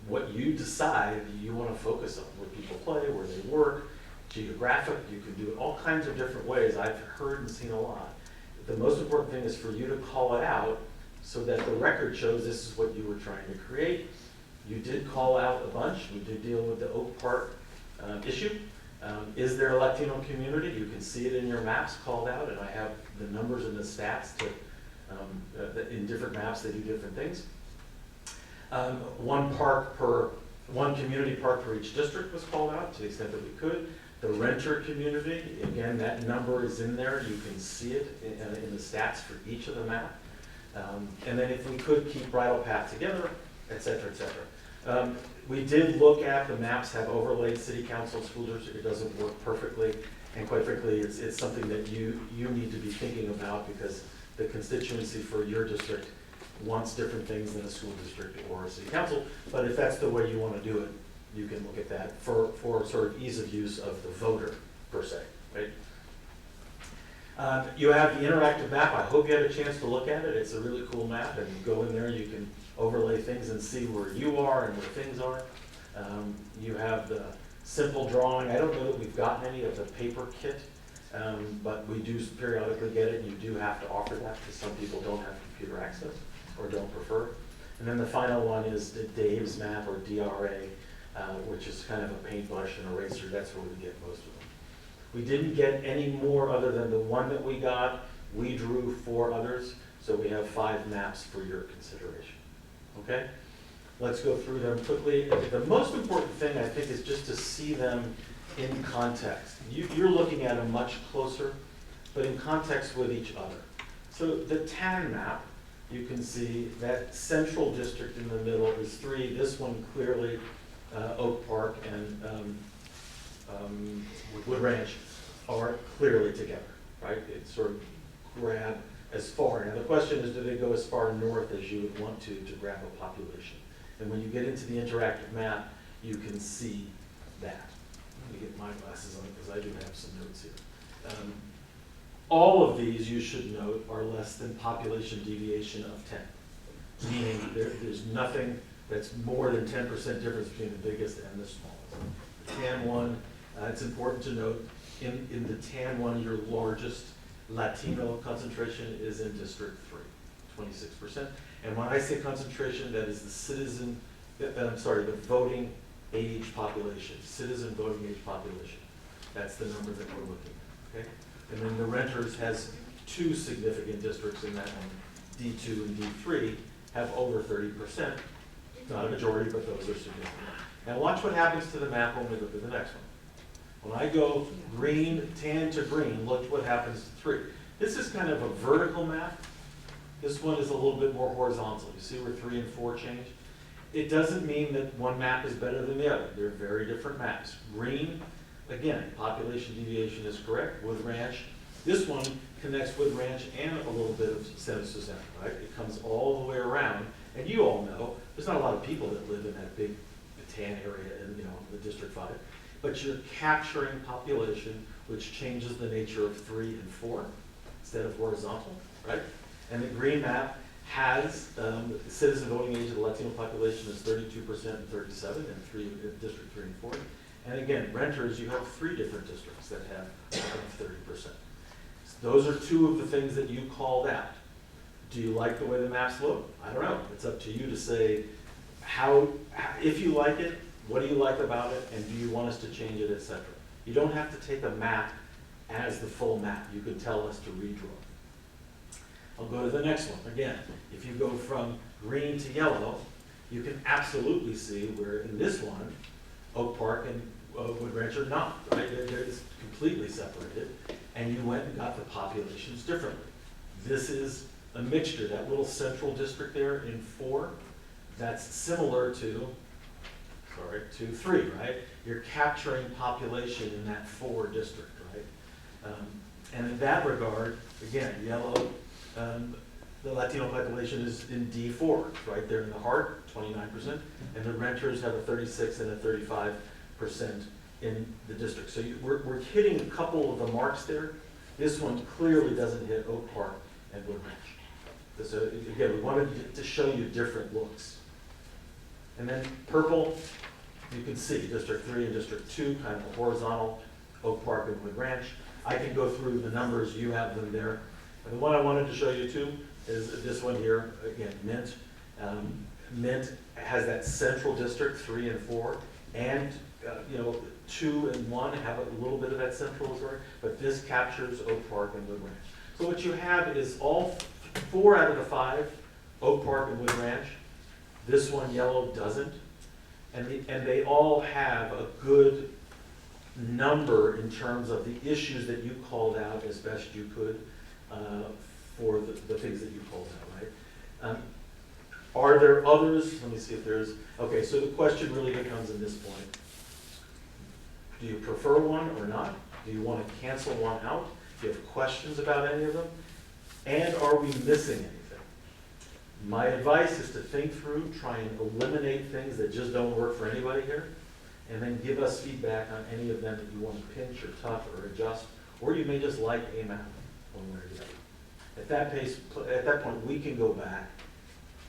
what you decide you want to focus on, where people play, where they work, geographic, you can do it all kinds of different ways. I've heard and seen a lot. The most important thing is for you to call it out so that the record shows this is what you were trying to create. You did call out a bunch. We did deal with the Oak Park issue. Is there a Latino community? You can see it in your maps called out, and I have the numbers and the stats in different maps, they do different things. One community park per each district was called out to the extent that we could. The renter community, again, that number is in there. You can see it in the stats for each of the map. And then if we could keep bridle path together, et cetera, et cetera. We did look at, the maps have overlaid city council, school district. It doesn't work perfectly. And quite frankly, it's something that you need to be thinking about because the constituency for your district wants different things than a school district or a city council. But if that's the way you want to do it, you can look at that for sort of ease of use of the voter, per se, right? You have the interactive map. I hope you had a chance to look at it. It's a really cool map, and you go in there, you can overlay things and see where you are and where things are. You have the simple drawing. I don't know that we've gotten any of the paper kit, but we do periodically get it, and you do have to offer that because some people don't have computer access or don't prefer. And then the final one is the Dave's map, or DRA, which is kind of a paintbrush and eraser. That's where we get most of them. We didn't get any more other than the one that we got. We drew 4 others, so we have 5 maps for your consideration. Okay? Let's go through them quickly. The most important thing, I think, is just to see them in context. You're looking at them much closer, but in context with each other. So the tan map, you can see that central district in the middle is 3. This one clearly, Oak Park and Wood Ranch are clearly together, right? It's sort of grab as far. Now the question is, do they go as far north as you would want to grab a population? And when you get into the interactive map, you can see that. Let me get my glasses on because I do have some notes here. All of these, you should note, are less than population deviation of 10, meaning there's nothing that's more than 10% difference between the biggest and the smallest. The tan one, it's important to note, in the tan one, your largest Latino concentration is in District 3, 26%. And when I say concentration, that is the voting age population, citizen voting age population. That's the number that we're looking at, okay? And then the renters has 2 significant districts in that one, D2 and D3, have over 30%. Not a majority, but those are significant. Now watch what happens to the map when we look at the next one. When I go green, tan to green, look what happens to 3. This is kind of a vertical map. This one is a little bit more horizontal. You see where 3 and 4 change? It doesn't mean that one map is better than the other. They're very different maps. Green, again, population deviation is correct. Wood Ranch, this one connects Wood Ranch and a little bit of Santa Susana, right? It comes all the way around, and you all know, there's not a lot of people that live in that big tan area in, the District 5, but you're capturing population, which changes the nature of 3 and 4 instead of horizontal, right? And the green map has citizen voting age of the Latino population is 32% and 37 in District 3 and 4. And again, renters, you have 3 different districts that have above 30%. Those are 2 of the things that you called out. Do you like the way the maps look? I don't know. It's up to you to say if you like it, what do you like about it, and do you want us to change it, etc. You don't have to take a map as the full map. You can tell us to redraw. I'll go to the next one. Again, if you go from green to yellow, you can absolutely see where in this one, Oak Park and Wood Ranch are not, right? They're just completely separated, and you went and got the populations differently. This is a mixture. That little central district there in 4, that's similar to 3, right? You're capturing population in that 4 district, right? And in that regard, again, yellow, the Latino population is in D4, right there in the heart, 29%, and the renters have a 36 and a 35% in the district. So we're hitting a couple of the marks there. This one clearly doesn't hit Oak Park and Wood Ranch. So again, we wanted to show you different looks. And then purple, you can see District 3 and District 2, kind of horizontal, Oak Park and Wood Ranch. I can go through the numbers, you have them there. And the one I wanted to show you too is this one here, again, Mint. Mint has that central district, 3 and 4, and 2 and 1 have a little bit of that central authority, but this captures Oak Park and Wood Ranch. So what you have is all 4 out of the 5, Oak Park and Wood Ranch. This one, yellow, doesn't. And they all have a good number in terms of the issues that you called out as best you could for the things that you called out, right? Are there others? Let me see if there's, okay, so the question really becomes at this point, do you prefer one or not? Do you want to cancel one out? Do you have questions about any of them? And are we missing anything? My advice is to think through, try and eliminate things that just don't work for anybody here, and then give us feedback on any of them that you want to pinch or tuck or adjust, or you may just like a map one way or the other. At that point, we can go back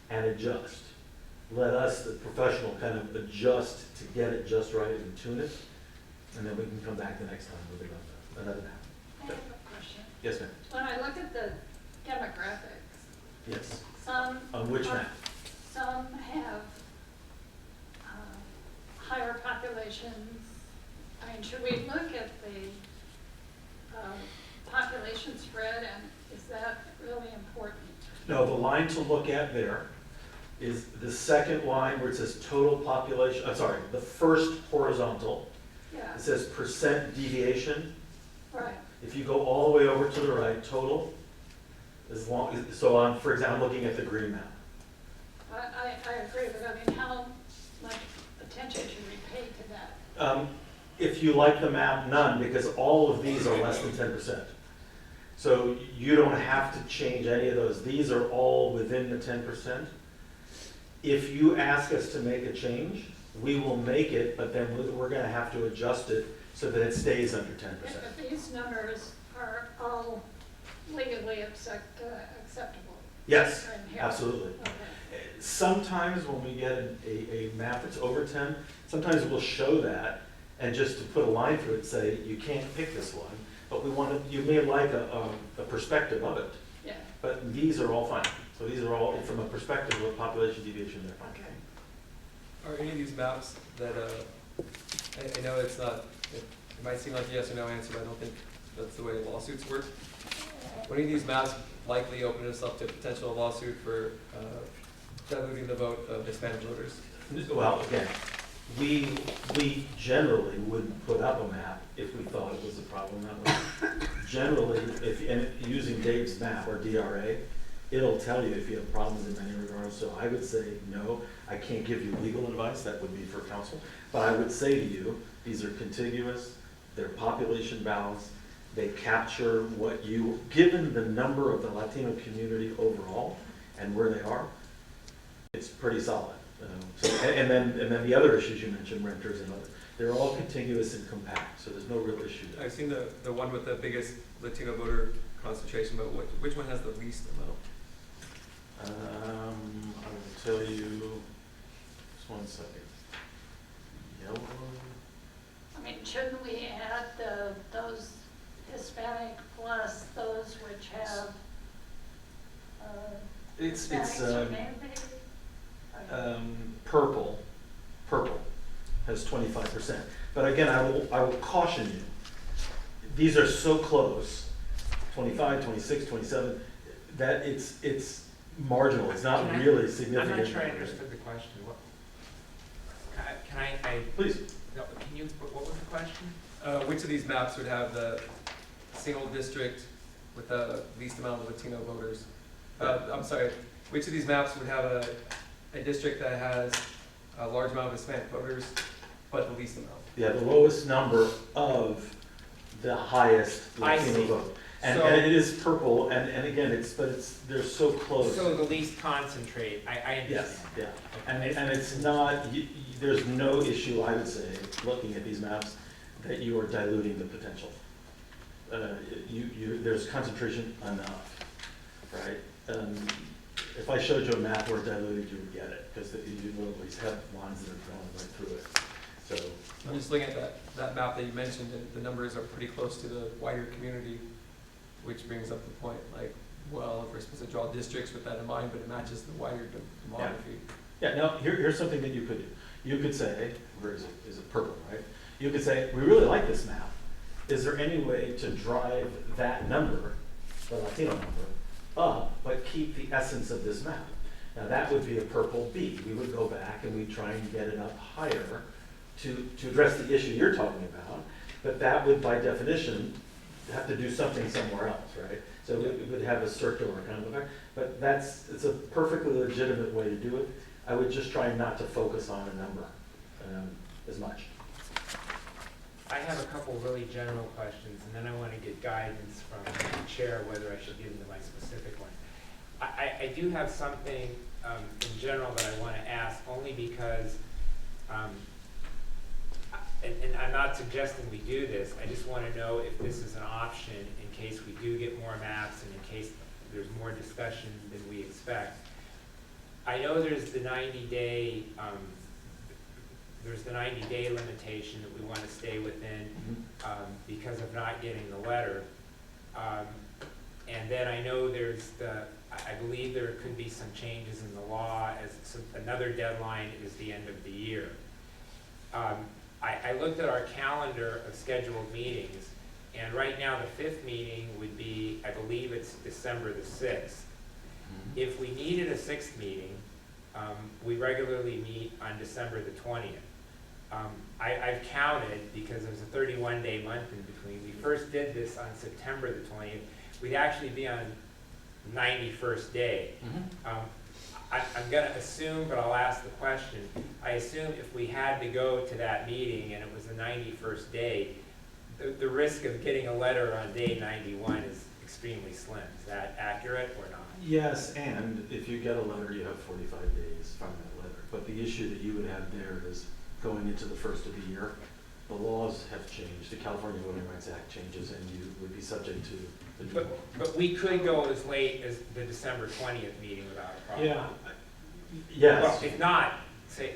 and adjust. Let us, the professional, kind of adjust to get it just right and tune it, and then we can come back the next time with another map. I have a question. Yes, ma'am. When I look at the demographics, Yes. some On which map? Some have higher populations. I mean, should we look at the population spread, and is that really important? No, the line to look at there is the second line where it says total population, the first horizontal. Yeah. It says percent deviation. Right. If you go all the way over to the right, total, for example, I'm looking at the green map. I agree, but I mean, how much attention should we pay to that? If you like the map, none, because all of these are less than 10%. So you don't have to change any of those. These are all within the 10%. If you ask us to make a change, we will make it, but then we're going to have to adjust it so that it stays under 10%. If these numbers are all legally acceptable? Yes, in here? absolutely. Okay. Sometimes when we get a map that's over 10, sometimes we'll show that, and just to put a line through it, say, you can't pick this one, but you may like a perspective of it. Yeah. But these are all fine. So these are all, from a perspective of population deviation, they're fine. Okay. Are any of these maps that, I know it's not, it might seem like a yes or no answer, but I don't think that's the way lawsuits work. Are any of these maps likely open us up to potential lawsuit for diluting the vote of Hispanic voters? Well, again, we generally wouldn't put up a map if we thought it was a problem that way. Generally, and using Dave's map, or DRA, it'll tell you if you have problems in many regards. So I would say, no, I can't give you legal advice, that would be for council. But I would say to you, these are contiguous, they're population balanced, they capture what you, given the number of the Latino community overall and where they are, it's pretty solid. And then the other issues you mentioned, renters and others, they're all contiguous and compact, so there's no real issue there. I've seen the one with the biggest Latino voter concentration, but which one has the least amount? I will tell you, just one second. Yellow. I mean, shouldn't we add those Hispanic plus those which have It's Hispanics or maybe? purple has 25%. But again, I will caution you. These are so close, 25, 26, 27, that it's marginal. It's not really significant. I'm not sure I understood the question. Can I? Please. No, can you, what was the question? Which of these maps would have the single district with the least amount of Latino voters? I'm sorry, which of these maps would have a district that has a large amount of Hispanic voters, but the least amount? Yeah, the lowest number of the highest Latino vote. And it is purple, and again, they're so close. So the least concentrate, I understand. Yes, yeah. And it's not, there's no issue, I would say, looking at these maps, that you are diluting the potential. There's concentration enough, right? If I showed you a map where diluted, you would get it, because you always have lines that are drawn right through it. So I'm just looking at that map that you mentioned, and the numbers are pretty close to the wider community, which brings up the point, like, well, if we're supposed to draw districts with that in mind, but it matches the wider demography. Yeah, now, here's something that you could do. You could say, where is it? Is it purple, right? You could say, we really like this map. Is there any way to drive that number, the Latino number, up, but keep the essence of this map? Now, that would be a purple B. We would go back and we'd try and get it up higher to address the issue you're talking about, but that would, by definition, have to do something somewhere else, right? So it would have a circular kind of effect, but it's a perfectly legitimate way to do it. I would just try not to focus on a number as much. I have a couple really general questions, and then I want to get guidance from the chair whether I should get into my specific one. I do have something in general that I want to ask, only because, and I'm not suggesting we do this, I just want to know if this is an option in case we do get more maps and in case there's more discussion than we expect. I know there's the 90-day limitation that we want to stay within because of not getting the letter. And then I know I believe there could be some changes in the law as another deadline is the end of the year. I looked at our calendar of scheduled meetings, and right now the 5th meeting would be, I believe it's December the 6th. If we needed a 6th meeting, we regularly meet on December the 20th. I've counted, because there's a 31-day month in between. We first did this on September the 20th. We'd actually be on 91st day. I'm going to assume, but I'll ask the question. I assume if we had to go to that meeting and it was the 91st day, the risk of getting a letter on day 91 is extremely slim. Is that accurate or not? Yes, and if you get a letter, you have 45 days from that letter. But the issue that you would have there is going into the first of the year, the laws have changed. The California Voting Rights Act changes, and you would be subject to the new law. But we could go as late as the December 20th meeting without a problem. Yeah. Yes. Well, if not, say,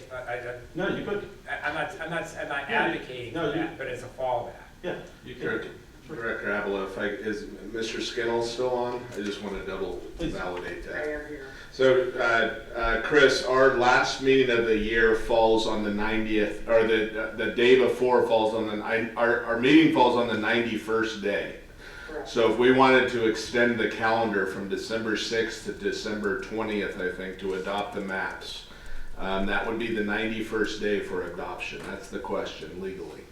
no, you could. I'm not advocating for that, but as a fallback. Yeah, you could. Director Avila, is Mr. Skinnell still on? I just want to double validate that. I am here. So, Chris, our last meeting of the year falls on the 90th, or the day before falls on our meeting falls on the 91st day. Correct. So if we wanted to extend the calendar from December 6th to December 20th, I think, to adopt the maps, that would be the 91st day for adoption. That's the question legally.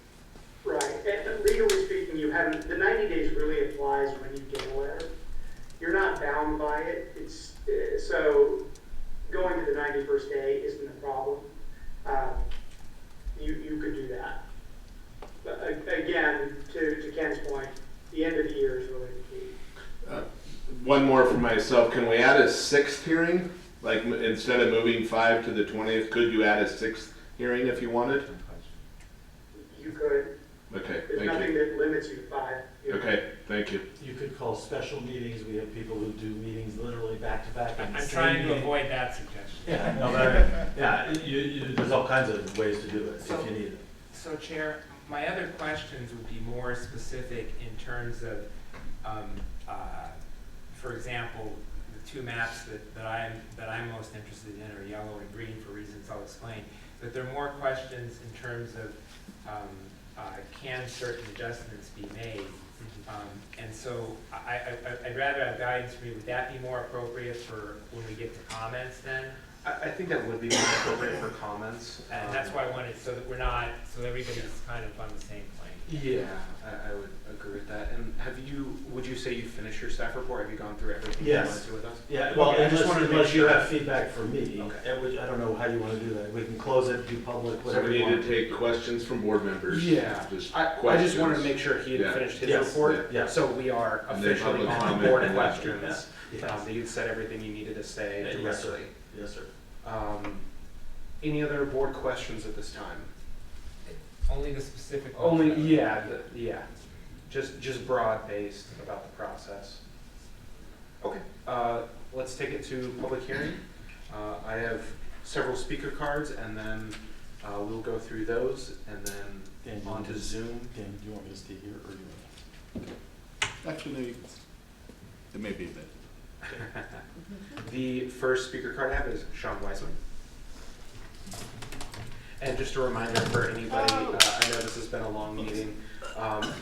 Right, and legally speaking, the 90 days really applies when you get a letter. you're not bound by it. It's, so going to the 91st day isn't a problem. You could do that. But again, to Ken's point, the end of the year is really the key. One more for myself. Can we add a 6th hearing? Like instead of moving 5 to the 20th, could you add a 6th hearing if you wanted? You could. Okay, There's thank nothing you. that limits you to 5. Okay, thank you. You could call special meetings. We have people who do meetings literally back to back. I'm trying to avoid that suggestion. Yeah, no, yeah, there's all kinds of ways to do it if you need it. So Chair, my other questions would be more specific in terms of, for example, the 2 maps that I'm most interested in are yellow and green for reasons I'll explain. But there are more questions in terms of can certain adjustments be made? And so I'd rather have guidance from you. Would that be more appropriate for when we get to comments then? I think that would be more appropriate for comments. And that's why I wanted, so that we're not, so everybody's kind of on the same plane. Yeah, I would agree with that. And would you say you finished your staff report? Have you gone through everything you wanted to with us? Yeah, well, okay, I just wanted to make unless you sure. have feedback from me, Okay. which I don't know how you want to do that. We can close it, do public, whatever So we you need want. to take questions from board members. Yeah, Just I just questions. wanted to make sure he had Yeah. finished his Yes. report. Yeah. So we are And then officially public on comment board and questions. Yeah. That you'd said everything you needed to say Yes, sir. directly. Yes, sir. Any other board questions at this time? Only the specific. Only, ones. yeah. Just broad-based about the process. Okay, let's take it to public hearing. I have several speaker cards, and then we'll go through those, and then on to Zoom. Dan, do you want me to stay here or do you want Actually, it may be a bit. The first speaker card I have is Sean Weisman. And just a reminder for anybody, I know this has been a long meeting.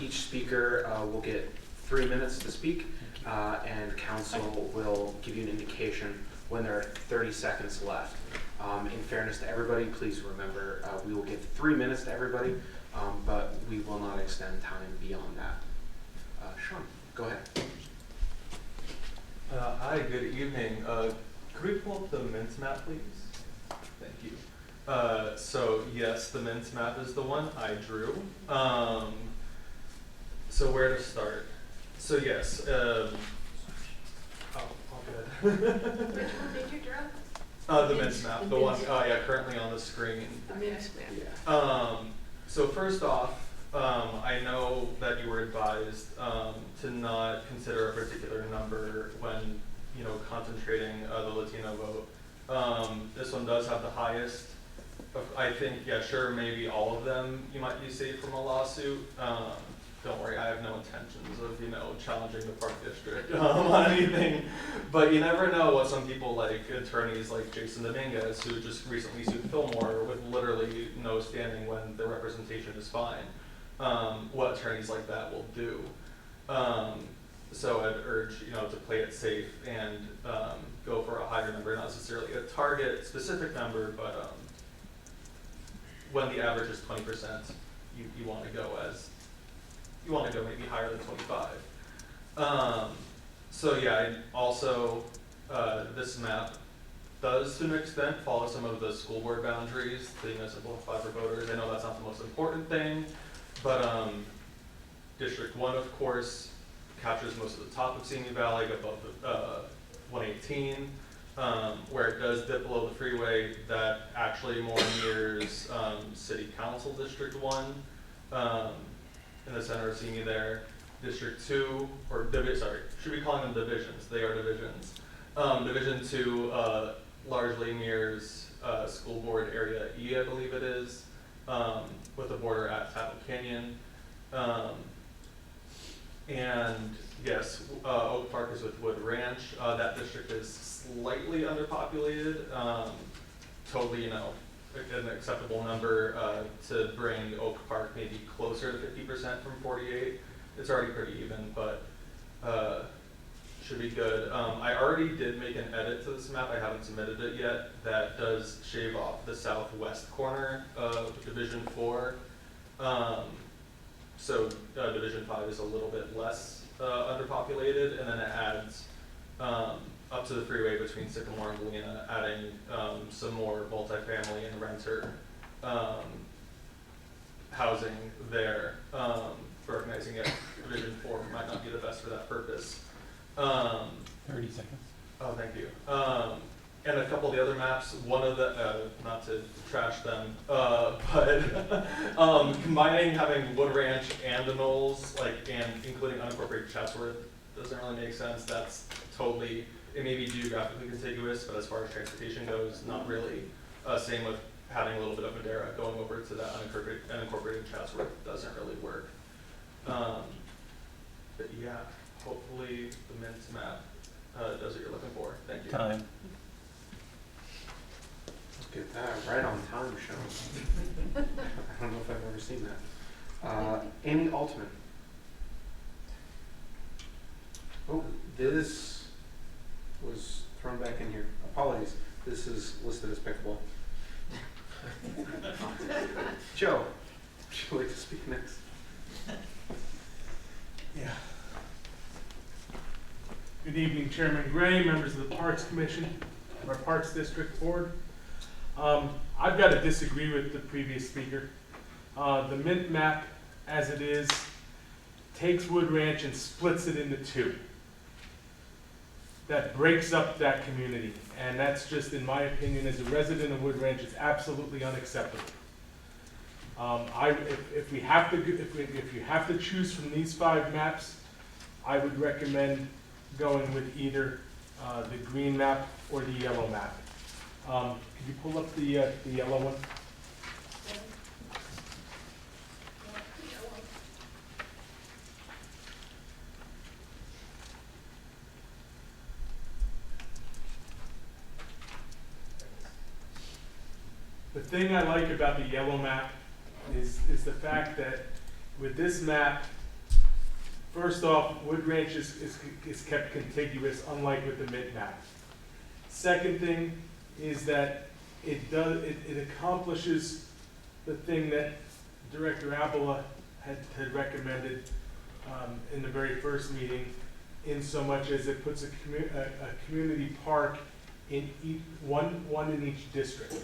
Each speaker will get 3 minutes to speak, and council will give you an indication when there are 30 seconds left. In fairness to everybody, please remember, we will give 3 minutes to everybody, but we will not extend time beyond that. Sean, go ahead. Hi, good evening. Could we pull up the mints map, please? Thank you. So yes, the mints map is the one I drew. So where to start? So yes, all good. Which one did you draw? The mints map, the one, yeah, currently on the screen. The minutes map. So first off, I know that you were advised to not consider a particular number when, concentrating the Latino vote. This one does have the highest. I think, yeah, sure, maybe all of them you might be safe from a lawsuit. Don't worry, I have no intentions of, challenging the Park District on anything. But you never know what some people like, attorneys like Jason Dominguez, who just recently sued Fillmore with literally no standing when their representation is fine, what attorneys like that will do. So I'd urge, to play it safe and go for a higher number, not necessarily a target specific number, but when the average is 20%, you want to go maybe higher than 25. So yeah, I also, this map does to an extent follow some of the school board boundaries to simplify for voters. I know that's not the most important thing, but District 1, of course, captures most of the top of Simi Valley, above the 118. Where it does dip below the freeway, that actually more mirrors City Council District 1 in the center of Simi there. District 2, or should be calling them divisions, they are divisions. Division 2 largely mirrors School Board Area E, I believe it is, with the border at Tapple Canyon. And yes, Oak Park is with Wood Ranch. That district is slightly underpopulated. Totally, an acceptable number to bring Oak Park maybe closer to 50% from 48. It's already pretty even, but should be good. I already did make an edit to this map. I haven't submitted it yet. That does shave off the southwest corner of Division 4. So Division 5 is a little bit less underpopulated, and then it adds up to the freeway between Sycamore and Galena, adding some more multifamily and renter housing there, recognizing that Division 4 might not be the best for that purpose. 30 seconds. Oh, thank you. And a couple of the other maps, one of the, not to trash them, but combining having Wood Ranch and the Knolls, and including unincorporated Chatsworth, doesn't really make sense. That's totally, it may be geographically contiguous, but as far as transportation goes, not really. Same with having a little bit of Madera going over to that unincorporated Chatsworth doesn't really work. But yeah, hopefully the Mint map does what you're looking for. Thank you. Time. Look at that, right on time, Sean. I don't know if I've ever seen that. Amy Altman. Oh, this was thrown back in here. Apologies. This is listed as pickleball. Joe, would you like to speak next? Yeah. Good evening, Chairman Gray, members of the Parks Commission, our Parks District Board. I've got to disagree with the previous speaker. The Mint map, as it is, takes Wood Ranch and splits it into two. That breaks up that community, and that's just, in my opinion, as a resident of Wood Ranch, it's absolutely unacceptable. If you have to choose from these 5 maps, I would recommend going with either the green map or the yellow map. Could you pull up the yellow one? The thing I like about the yellow map is the fact that with this map, first off, Wood Ranch is kept contiguous, unlike with the Mint map. Second thing is that it accomplishes the thing that Director Abola had recommended in the very first meeting, in so much as it puts a community park in one in each district.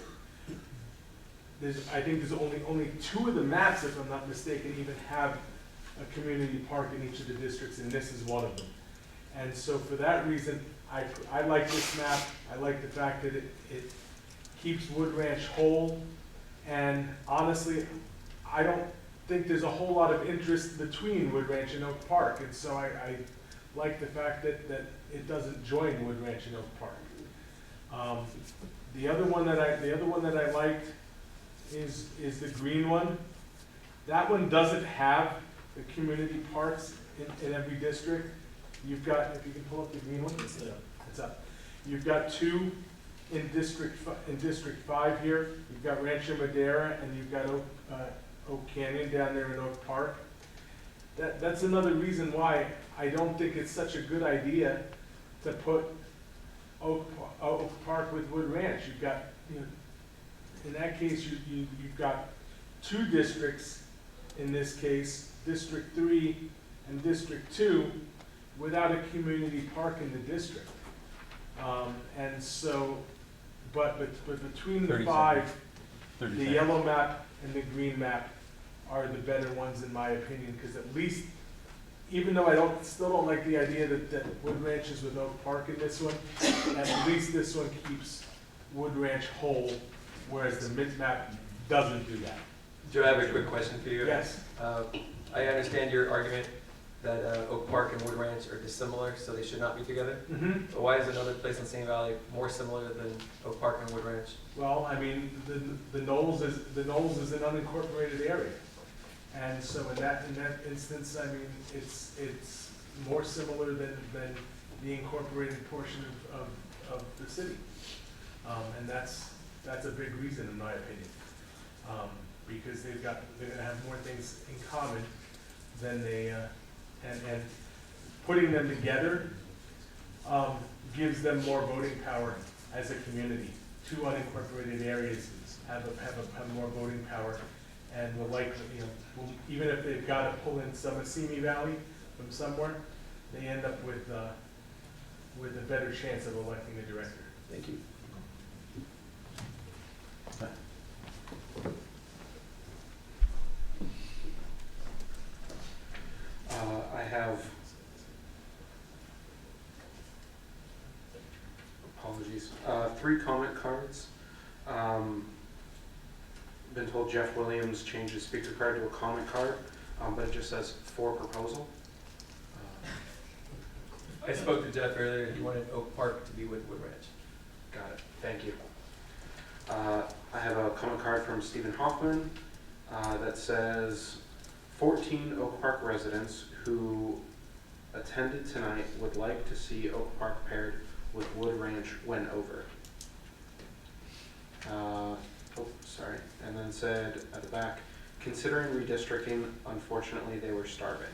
I think there's only 2 of the maps, if I'm not mistaken, even have a community park in each of the districts, and this is one of them. And so for that reason, I like this map. I like the fact that it keeps Wood Ranch whole, and honestly, I don't think there's a whole lot of interest between Wood Ranch and Oak Park, and so I like the fact that it doesn't join Wood Ranch and Oak Park. The other one that I liked is the green one. That one doesn't have the community parks in every district. You've got, if you can pull up the green one, it's up. You've got 2 in District 5 here. You've got Rancho Madera and you've got Oak Canyon down there in Oak Park. That's another reason why I don't think it's such a good idea to put Oak Park with Wood Ranch. You've got, in that case, you've got 2 districts, in this case, District 3 and District 2, without a community park in the district. And so, but between the 5, the yellow map and the green map are the better ones in my opinion, because at least, even though I still don't like the idea that Wood Ranch is with Oak Park in this one, at least this one keeps Wood Ranch whole, whereas the Mint map doesn't do that. Joe, I have a quick question for you. Yes. I understand your argument that Oak Park and Wood Ranch are dissimilar, so they should not be together. Mm-hmm. But why is another place in Simi Valley more similar than Oak Park and Wood Ranch? Well, I mean, the Knolls is an unincorporated area, and so in that instance, I mean, it's more similar than the incorporated portion of the city, and that's a big reason in my opinion, because they're gonna have more things in common than they and putting them together gives them more voting power as a community. 2 unincorporated areas have more voting power, and will likely, even if they've got to pull in some of Simi Valley from somewhere, they end up with with a better chance of electing a director. Thank you. I have, apologies, 3 comment cards. Been told Jeff Williams changed his speaker card to a comment card, but it just says for proposal. I spoke to Jeff earlier. He wanted Oak Park to be with Wood Ranch. Got it, thank you. I have a comment card from Stephen Hoffman that says 14 Oak Park residents who attended tonight would like to see Oak Park paired with Wood Ranch when over. Oh, sorry. And then said at the back, considering redistricting, unfortunately they were starving.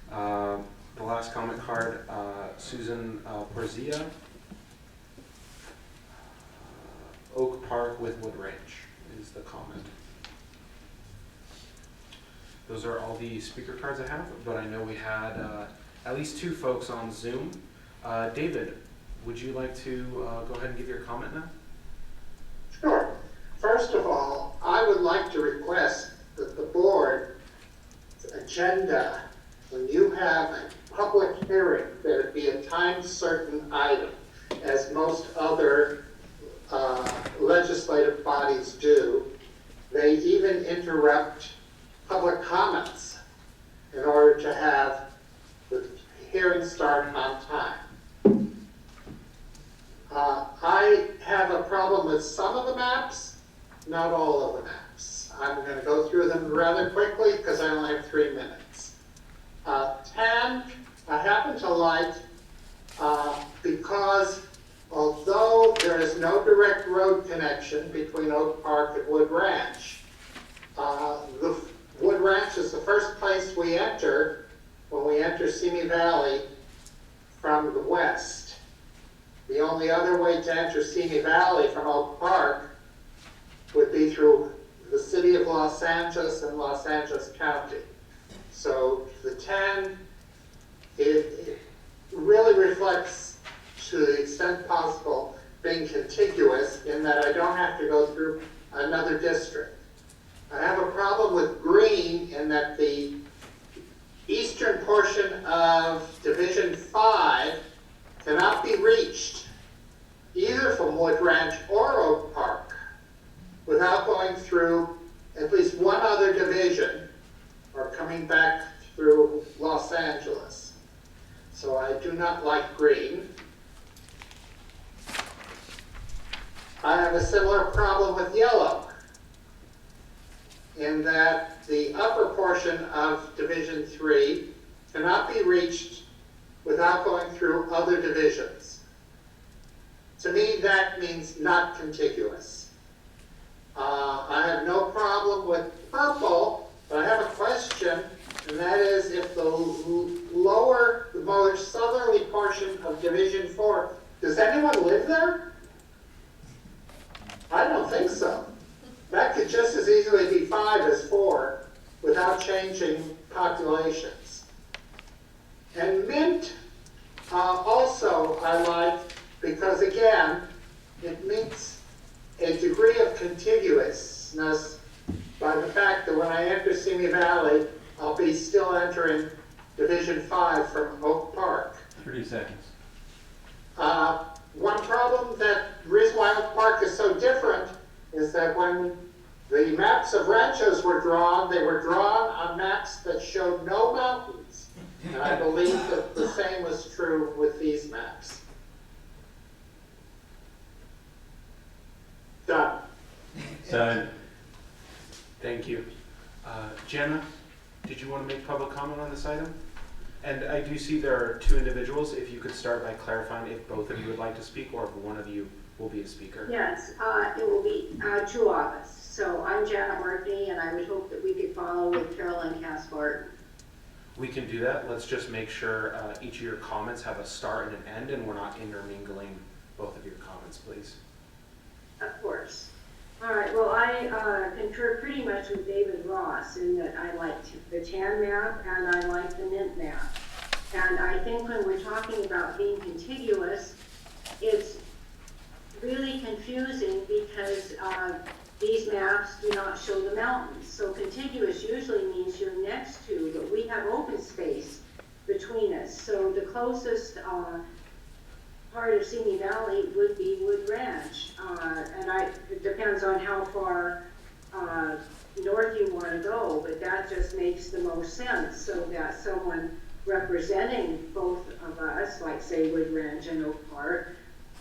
The last comment card, Susan Porzia. Oak Park with Wood Ranch is the comment. Those are all the speaker cards I have, but I know we had at least 2 folks on Zoom. David, would you like to go ahead and give your comment now? Sure. First of all, I would like to request that the board agenda, when you have a public hearing, that it be a time-certain item, as most other legislative bodies do. They even interrupt public comments in order to have the hearing start on time. I have a problem with some of the maps, not all of the maps. I'm going to go through them rather quickly because I only have 3 minutes. 10, I happen to like because although there is no direct road connection between Oak Park and Wood Ranch, the Wood Ranch is the first place we enter when we enter Simi Valley from the west. The only other way to enter Simi Valley from Oak Park would be through the city of Los Angeles and Los Angeles County. So the 10, it really reflects, to the extent possible, being contiguous in that I don't have to go through another district. I have a problem with green in that the eastern portion of Division 5 cannot be reached either from Wood Ranch or Oak Park without going through at least one other division or coming back through Los Angeles. So I do not like green. I have a similar problem with yellow in that the upper portion of Division 3 cannot be reached without going through other divisions. To me, that means not contiguous. I have no problem with purple, but I have a question, and that is if the more southerly portion of Division 4, does anyone live there? I don't think so. That could just as easily be 5 as 4 without changing populations. And mint also I like because, again, it meets a degree of contiguousness by the fact that when I enter Simi Valley, I'll be still entering Division 5 from Oak Park. 30 seconds. One problem the reason why Oak Park is so different is that when the maps of ranchos were drawn, they were drawn on maps that showed no mountains. And I believe that the same was true with these maps. Done. Done. Thank you. Jenna, did you want to make public comment on this item? And I do see there are 2 individuals. If you could start by clarifying if both of you would like to speak or if one of you will be a speaker. Yes, it will be 2 of us. So I'm Jana Murphy, and I would hope that we could follow with Carolyn Casport. We can do that. Let's just make sure each of your comments have a start and an end, and we're not intermingling both of your comments, please. Of course. All right, well, I concur pretty much with David Ross in that I liked the tan map and I like the mint map. And I think when we're talking about being contiguous, it's really confusing because these maps do not show the mountains. So contiguous usually means you're next to, but we have open space between us. So the closest part of Simi Valley would be Wood Ranch. It depends on how far north you want to go, but that just makes the most sense, so that someone representing both of us, like say Wood Ranch and Oak Park,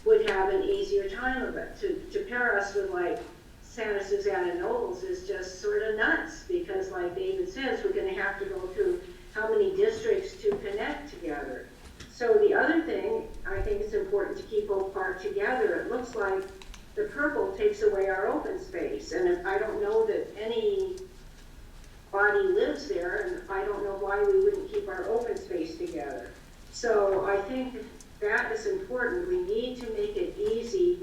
would have an easier time of it. To pair us with like Santa Susana Nobles is just sort of nuts, because like David says, we're going to have to go through how many districts to connect together. So the other thing, I think it's important to keep Oak Park together. It looks like the purple takes away our open space, and I don't know that anybody lives there, and I don't know why we wouldn't keep our open space together. So I think that is important. We need to make it easy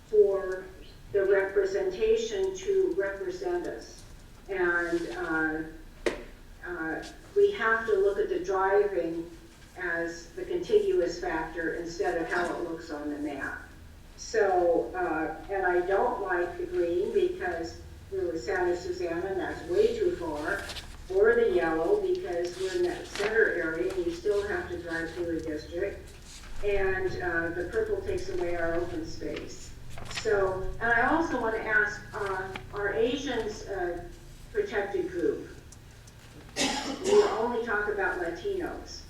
for the representation to represent us. And we have to look at the driving as the contiguous factor instead of how it looks on the map. So, and I don't like the green because we're with Santa Susana and that's way too far, or the yellow because we're in that center area and you still have to drive through a district, and the purple takes away our open space. So, and I also want to ask, are Asians protected group? We only talk about Latinos.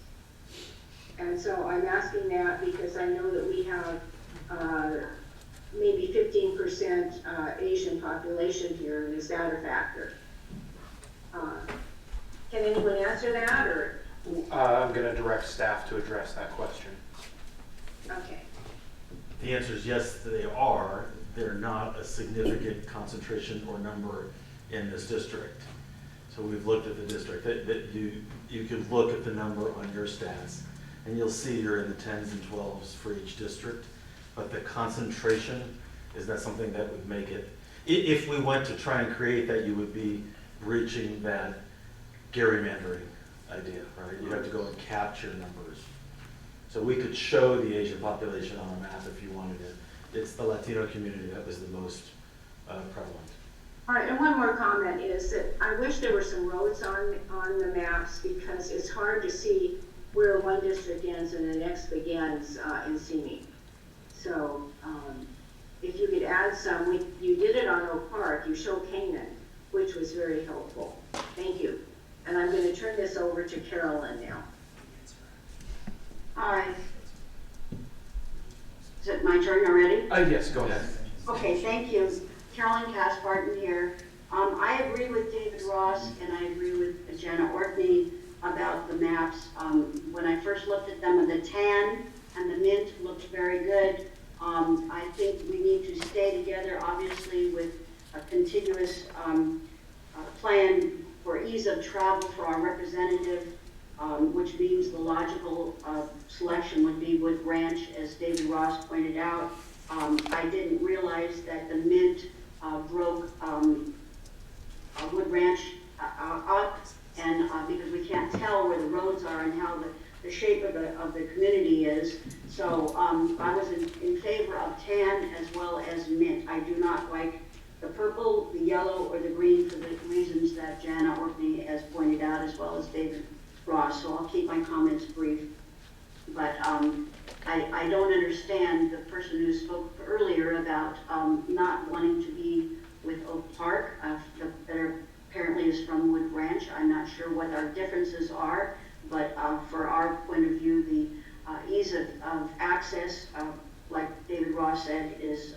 And so I'm asking that because I know that we have maybe 15% Asian population here, and is that a factor? Can anyone answer that, or? I'm going to direct staff to address that question. Okay. The answer is yes, they are. They're not a significant concentration or number in this district. So we've looked at the district. You could look at the number on your stats, and you'll see you're in the 10s and 12s for each district. But the concentration is not something that would make it. If we went to try and create that, you would be reaching that gerrymandering idea, right? You'd have to go and capture numbers. So we could show the Asian population on a map if you wanted it. It's the Latino community that was the most prevalent. All right, and one more comment is that I wish there were some roads on the maps, because it's hard to see where one district ends and the next begins in Simi. So if you could add some, you did it on Oak Park, you show Canaan, which was very helpful. Thank you. And I'm going to turn this over to Carolyn now. Hi. Is it my turn already? Yes, go ahead. Okay, thank you. Carolyn Cass-Barton here. I agree with David Ross and I agree with Jana Orkney about the maps. When I first looked at them, the tan and the mint looked very good. I think we need to stay together, obviously, with a contiguous plan for ease of travel for our representative, which means the logical selection would be Wood Ranch, as David Ross pointed out. I didn't realize that the mint broke Wood Ranch up, and because we can't tell where the roads are and how the shape of the community is. So I was in favor of tan as well as mint. I do not like the purple, the yellow, or the green for the reasons that Jana Orkney has pointed out, as well as David Ross. So I'll keep my comments brief. But I don't understand the person who spoke earlier about not wanting to be with Oak Park, that apparently is from Wood Ranch. I'm not sure what our differences are, but for our point of view, the ease of access, like David Ross said, is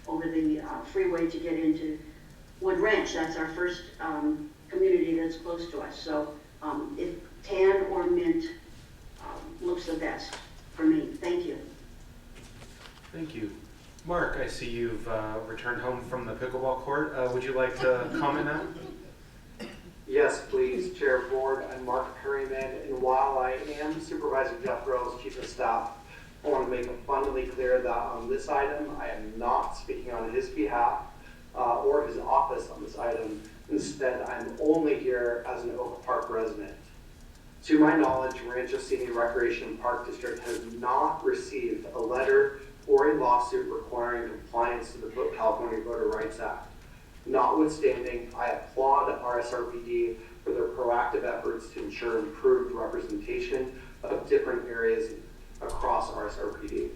over the freeway to get into Wood Ranch. That's our first community that's close to us. So if tan or mint looks the best for me. Thank you. Thank you. Mark, I see you've returned home from the pickleball court. Would you like to comment now? Yes, please, Chair Board. I'm Mark Perryman, and while I am Supervisor Jeff Groves, Chief of Staff, I want to make abundantly clear that on this item, I am not speaking on his behalf or his office on this item. Instead, I'm only here as an Oak Park resident. To my knowledge, Rancho City Recreation Park District has not received a letter or a lawsuit requiring compliance to the California Voter Rights Act. Notwithstanding, I applaud RSRPD for their proactive efforts to ensure improved representation of different areas across RSRPD.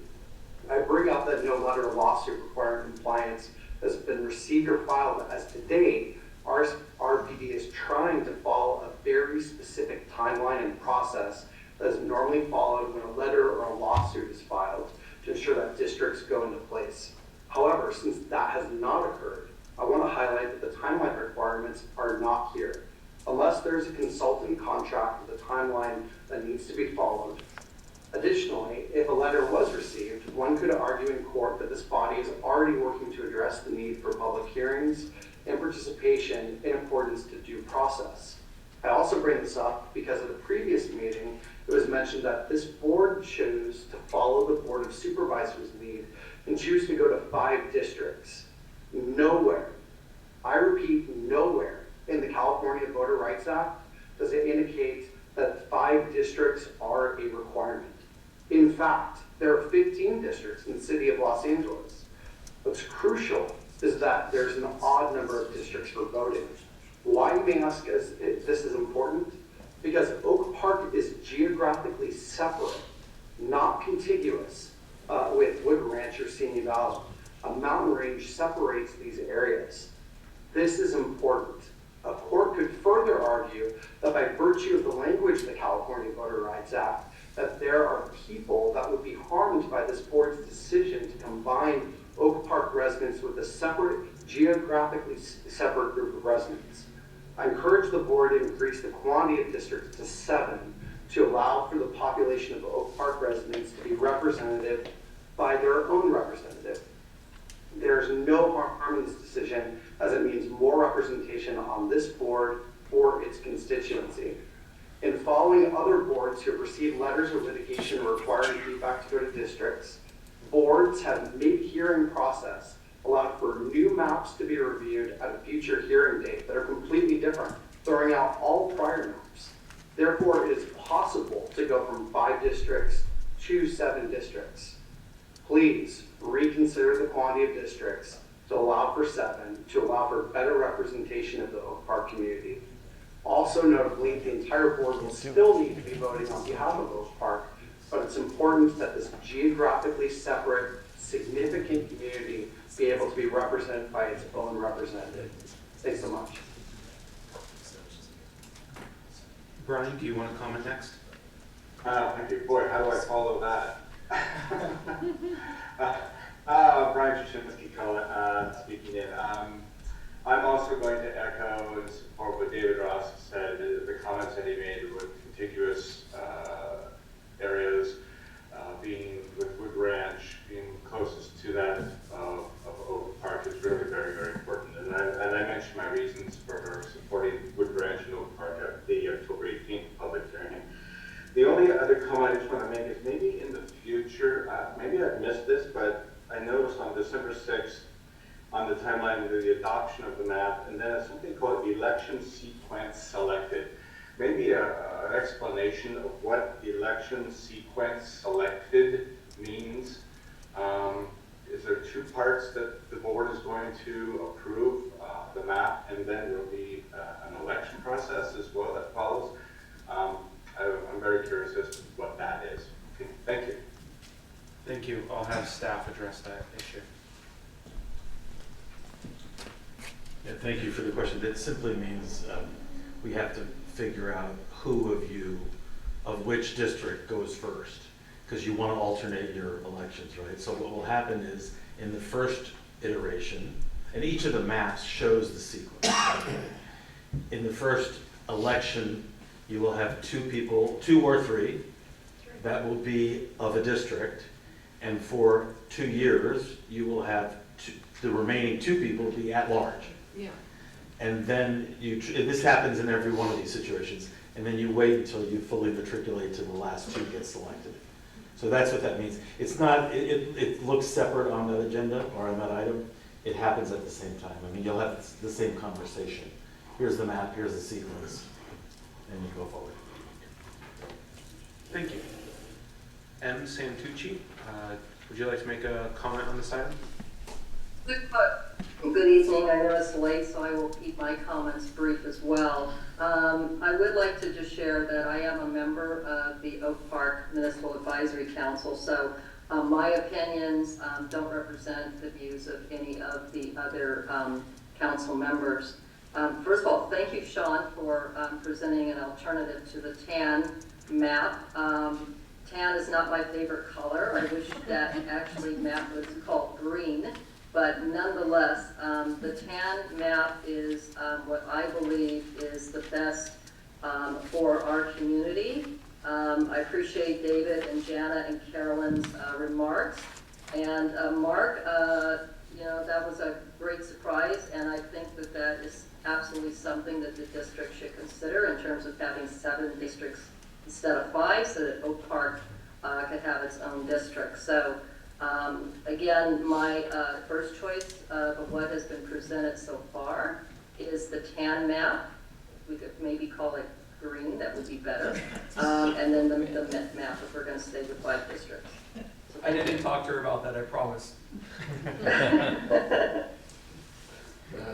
I bring up that no letter or lawsuit requiring compliance has been received or filed, as to date, RSRPD is trying to follow a very specific timeline and process that is normally followed when a letter or a lawsuit is filed to ensure that districts go into place. However, since that has not occurred, I want to highlight that the timeline requirements are not here. Unless there's a consultant contract with a timeline that needs to be followed. Additionally, if a letter was received, one could argue in court that this body is already working to address the need for public hearings and participation in accordance to due process. I also bring this up because at a previous meeting, it was mentioned that this board chose to follow the Board of Supervisors lead and choose to go to 5 districts. Nowhere, I repeat, nowhere in the California Voter Rights Act does it indicate that 5 districts are a requirement. In fact, there are 15 districts in the city of Los Angeles. What's crucial is that there's an odd number of districts for voting. Why, you may ask, is this is important? Because Oak Park is geographically separate, not contiguous with Wood Ranch or Simi Valley. A mountain range separates these areas. This is important. A court could further argue that by virtue of the language of the California Voter Rights Act, that there are people that would be harmed by this board's decision to combine Oak Park residents with a separate, geographically separate group of residents. I encourage the board to increase the quantity of districts to 7 to allow for the population of Oak Park residents to be represented by their own representative. There's no harm in this decision, as it means more representation on this board for its constituency. In following other boards who have received letters of litigation requiring feedback to go to districts, boards have mid-hearing process allowed for new maps to be reviewed at a future hearing date that are completely different, throwing out all prior maps. Therefore, it is possible to go from 5 districts to 7 districts. Please reconsider the quantity of districts to allow for 7, to allow for better representation of the Oak Park community. Also notably, the entire board will still need to be voting on behalf of Oak Park, but it's important that this geographically separate, significant community be able to be represented by its own representative. Thanks so much. Brian, do you want to comment next? Thank you. Boy, how do I follow that? Brian Shishimsky speaking in. I'm also going to echo and support what David Ross said, the comments that he made with contiguous areas, being with Wood Ranch, being closest to that of Oak Park is really very, very important. And I mentioned my reasons for supporting Wood Ranch and Oak Park at the October 18th public hearing. The only other comment I just want to make is maybe in the future, maybe I've missed this, but I noticed on December 6th, on the timeline of the adoption of the map, and then something called election sequence selected. Maybe an explanation of what election sequence selected means. Is there 2 parts that the board is going to approve the map, and then there'll be an election process as well that follows? I'm very curious as to what that is. Okay, thank you. Thank you. I'll have staff address that issue. Yeah, thank you for the question. That simply means we have to figure out who of which district goes first, because you want to alternate your elections, right? So what will happen is in the first iteration, and each of the maps shows the sequence. In the first election, you will have 2 people, 2 or 3, that will be of a district, and for 2 years, you will have the remaining 2 people be at large. Yeah. And then this happens in every one of these situations, and then you wait until you fully matriculate to the last 2 get selected. So that's what that means. It's not, it looks separate on the agenda or on that item. It happens at the same time. I mean, you'll have the same conversation. Here's the map, here's the sequence, and you go forward. Thank you. M. Santucci, would you like to make a comment on this item? Good evening. I know it's late, so I will keep my comments brief as well. I would like to just share that I am a member of the Oak Park Municipal Advisory Council, so my opinions don't represent the views of any of the other council members. First of all, thank you, Sean, for presenting an alternative to the tan map. Tan is not my favorite color. I wish that actually map was called green. But nonetheless, the tan map is what I believe is the best for our community. I appreciate David and Jana and Carolyn's remarks. And Mark, you know, that was a great surprise, and I think that that is absolutely something that the district should consider in terms of having 7 districts instead of 5, so that Oak Park could have its own district. So. Again, my first choice of what has been presented so far is the tan map. We could maybe call it green, that would be better. And then the map if we're going to stay with 5 districts. So I didn't talk to her about that, I promise.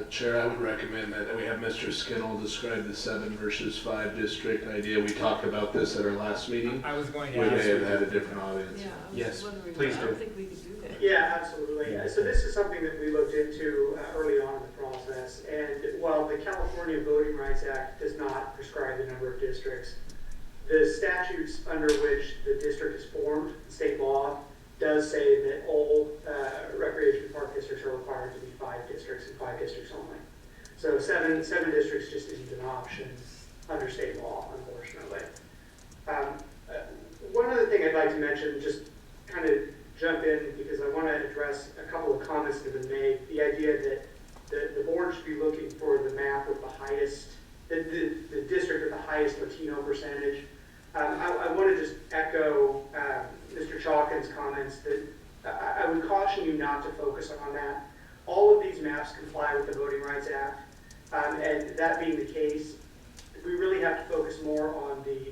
Chair, I would recommend that we have Mr. Skinnell describe the 7 versus 5 district idea. We talked about this at our last meeting. I was going to We ask. may have had a different audience. Yeah, I was Yes, just wondering, please I do. don't think we could do that. Yeah, absolutely. So this is something that we looked into early on in the process. And while the California Voting Rights Act does not prescribe the number of districts, the statutes under which the district is formed, state law, does say that all recreation park districts are required to be 5 districts and 5 districts only. So seven districts just isn't an option under state law, unfortunately. One other thing I'd like to mention, just kind of jump in because I want to address a couple of comments that have been made. The idea that the board should be looking for the map with the highest, the district with the highest Latino percentage. I want to just echo Mr. Chalkin's comments that I would caution you not to focus on that. All of these maps comply with the Voting Rights Act, and that being the case, we really have to focus more on the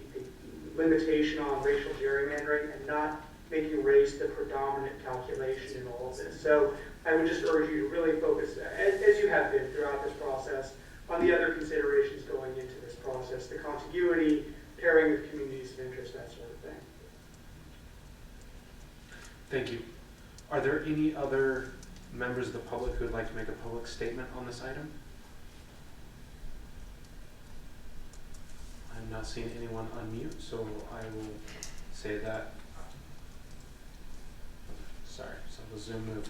limitation on racial gerrymandering and not making race the predominant calculation in all of this. So I would just urge you to really focus, as you have been throughout this process, on the other considerations going into this process, the contiguity, pairing with communities of interest, that sort of thing. Thank you. Are there any other members of the public who would like to make a public statement on this item? I'm not seeing anyone unmute, so I will say that. Sorry, so the Zoom move.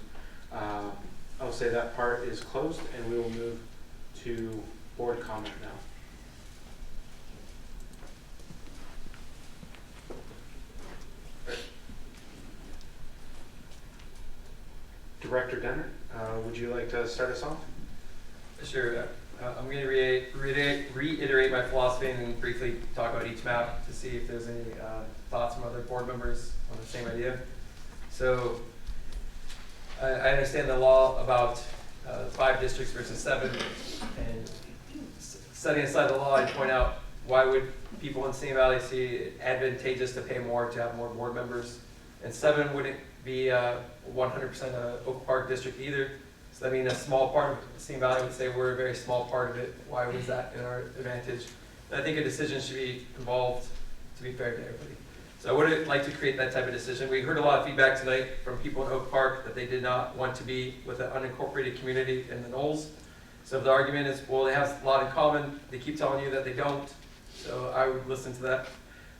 I'll say that part is closed, and we will move to board comment now. Director Denner, would you like to start us off? Sure. I'm going to reiterate my philosophy and then briefly talk about each map to see if there's any thoughts from other board members on the same idea. So I understand the law about 5 districts versus 7, and setting aside the law, I'd point out why would people in Simi Valley see it advantageous to pay more to have more board members, and 7 wouldn't be 100% a Oak Park district either. So I mean, a small part of Simi Valley would say we're a very small part of it. Why was that in our advantage? And I think a decision should be involved to be fair to everybody. So I would like to create that type of decision. We heard a lot of feedback tonight from people in Oak Park that they did not want to be with an unincorporated community in the Knolls. So the argument is, well, they have a lot in common. They keep telling you that they don't. So I would listen to that.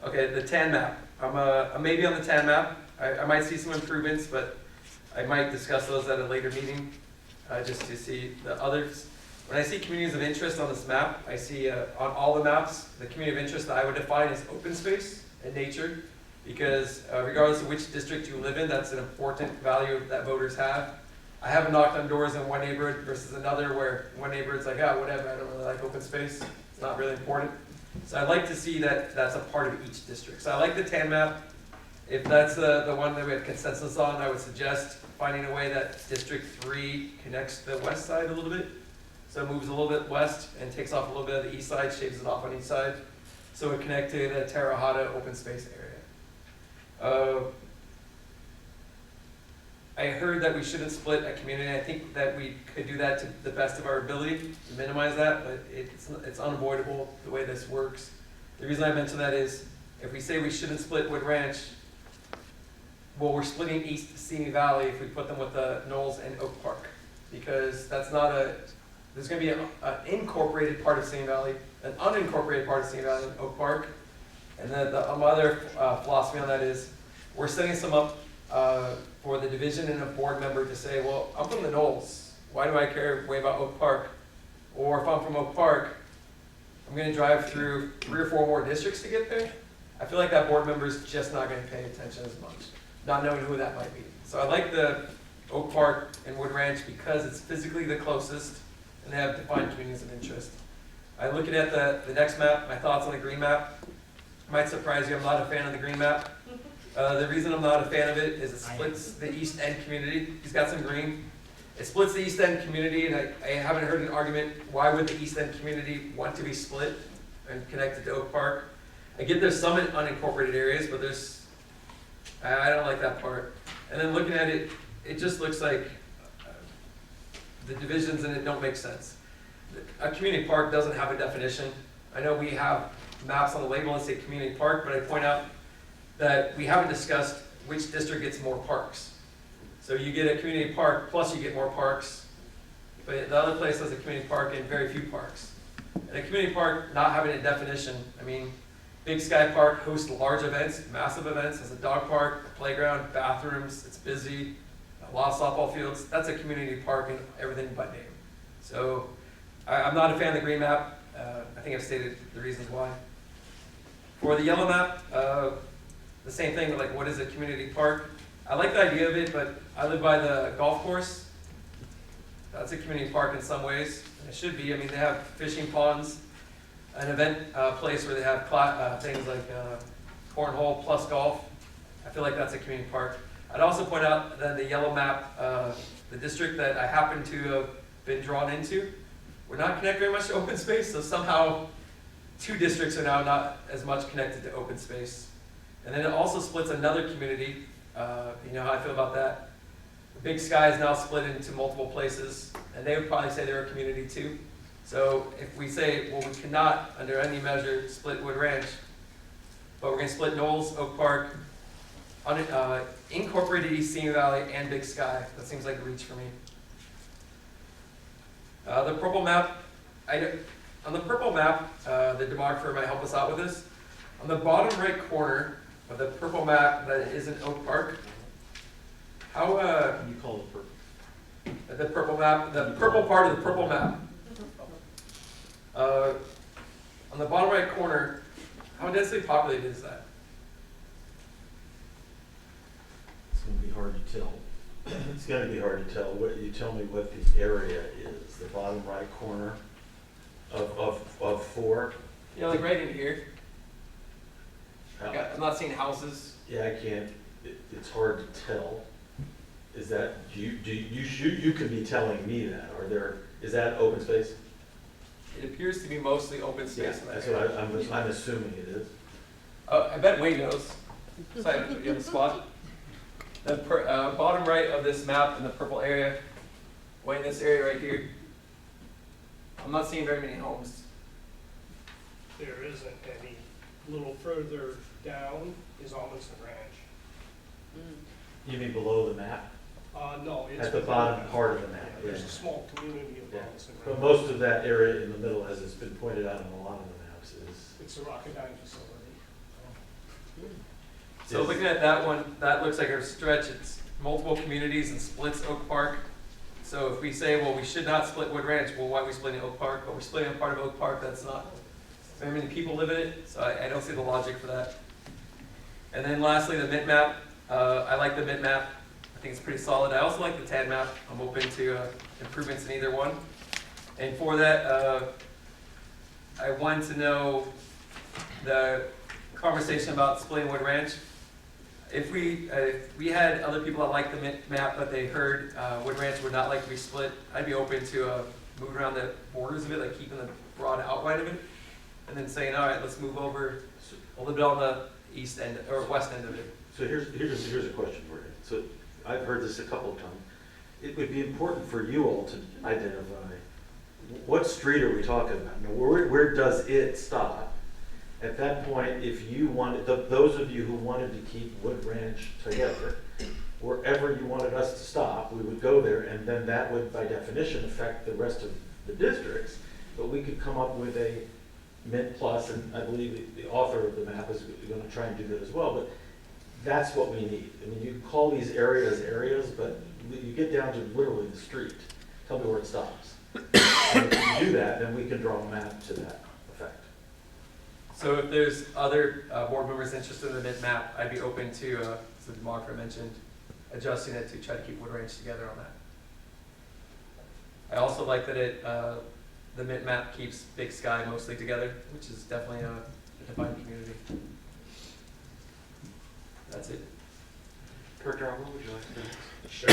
Okay, the TAN map. I'm maybe on the TAN map. I might see some improvements, but I might discuss those at a later meeting just to see the others. When I see communities of interest on this map, I see on all the maps, the community of interest that I would define as open space and nature, because regardless of which district you live in, that's an important value that voters have. I haven't knocked on doors in one neighborhood versus another where one neighborhood's like, oh, whatever, I don't really like open space. It's not really important. So I'd like to see that that's a part of each district. So I like the TAN map. If that's the one that we have consensus on, I would suggest finding a way that District 3 connects the west side a little bit. So it moves a little bit west and takes off a little bit of the east side, shaves it off on each side. So it connects to the Terra Haute open space area. I heard that we shouldn't split a community. I think that we could do that to the best of our ability to minimize that, but it's unavoidable the way this works. The reason I mention that is if we say we shouldn't split Wood Ranch, well, we're splitting East Simi Valley if we put them with the Knolls and Oak Park, because that's not there's going to be an incorporated part of Simi Valley, an unincorporated part of Simi Valley and Oak Park. And then the other philosophy on that is we're setting some up for the division and a board member to say, well, I'm from the Knolls. Why do I care way about Oak Park? Or if I'm from Oak Park, I'm going to drive through 3 or 4 more districts to get there. I feel like that board member is just not going to pay attention as much, not knowing who that might be. So I like the Oak Park and Wood Ranch because it's physically the closest and they have defined communities of interest. I looking at the next map, my thoughts on the green map. Might surprise you, I'm not a fan of the green map. The reason I'm not a fan of it is it splits the East End community. He's got some green. It splits the East End community, and I haven't heard an argument why would the East End community want to be split and connected to Oak Park. I get there's some unincorporated areas, but I don't like that part. And then looking at it, it just looks like the divisions in it don't make sense. A community park doesn't have a definition. I know we have maps on the label and say community park, but I point out that we haven't discussed which district gets more parks. So you get a community park, plus you get more parks, but the other place has a community park and very few parks. And a community park not having a definition, I mean, Big Sky Park hosts large events, massive events, has a dog park, a playground, bathrooms, it's busy, a lot of softball fields. That's a community park and everything but name. So I'm not a fan of the green map. I think I've stated the reasons why. For the yellow map, the same thing, like what is a community park? I like the idea of it, but I live by the golf course. That's a community park in some ways. It should be. I mean, they have fishing ponds, an event place where they have things like cornhole plus golf. I feel like that's a community park. I'd also point out that the yellow map, the district that I happen to have been drawn into, we're not connected very much to open space, so somehow 2 districts are now not as much connected to open space. And then it also splits another community. You know how I feel about that. The Big Sky is now split into multiple places, and they would probably say they're a community too. So if we say, well, we cannot, under any measure, split Wood Ranch, but we're going to split Knolls, Oak Park, incorporated East Simi Valley, and Big Sky. That seems like a reach for me. The purple map, on the purple map, the demographer might help us out with this. On the bottom right corner of the purple map that is in Oak Park, how You call it purple. the purple map, the purple part of the purple map. On the bottom right corner, how densely populated is that? It's gonna be hard to tell. It's gonna be hard to tell. You tell me what the area is, the bottom right corner of 4? You know, like right in here. How- I'm not seeing houses. Yeah, I can't, it's hard to tell. Is that, you could be telling me that, is that open space? It appears to be mostly open Yeah, space in that that's area. what I'm assuming it is. I bet Wayne knows. So I put you on the spot. The bottom right of this map in the purple area, Wayne, this area right here, I'm not seeing very many homes. There isn't any. A little further down is Almonson Ranch. You mean below the map? No, it's. At the bottom part of the map, Yeah, there's yeah. a small community of Yeah. Almonson But Ranch. most of that area in the middle, as it's been pointed out on a lot of the maps, is. It's a Rocketdyne facility. So looking at that one, that looks like a stretch. It's multiple communities and splits Oak Park. So if we say, well, we should not split Wood Ranch, well, why are we splitting Oak Park? But we're splitting a part of Oak Park that's not very many people live in it, so I don't see the logic for that. And then lastly, the mid map. I like the mid map. I think it's pretty solid. I also like the tan map. I'm open to improvements in either one. And for that, I wanted to know the conversation about splitting Wood Ranch. If we had other people that liked the mid map, but they heard Wood Ranch would not like to be split, I'd be open to moving around the borders of it, like keeping the broad outline of it, and then saying, all right, let's move over a little bit on the east end or west end of it. So here's a question for you. So I've heard this a couple of times. It would be important for you all to identify what street are we talking about? Now, where does it stop? At that point, if you wanted, those of you who wanted to keep Wood Ranch together, wherever you wanted us to stop, we would go there, and then that would, by definition, affect the rest of the districts. But we could come up with a Mint Plus, and I believe the author of the map is going to try and do that as well. But that's what we need. I mean, you can call these areas, but you get down to literally the street. Tell me where it stops. And if you do that, then we can draw a map to that effect. So if there's other board members interested in the Mint map, I'd be open to, as Mark mentioned, adjusting it to try to keep Wood Ranch together on that. I also like that the Mint map keeps Big Sky mostly together, which is definitely a defined community. That's it. Director Arlo, would you like to? Sure.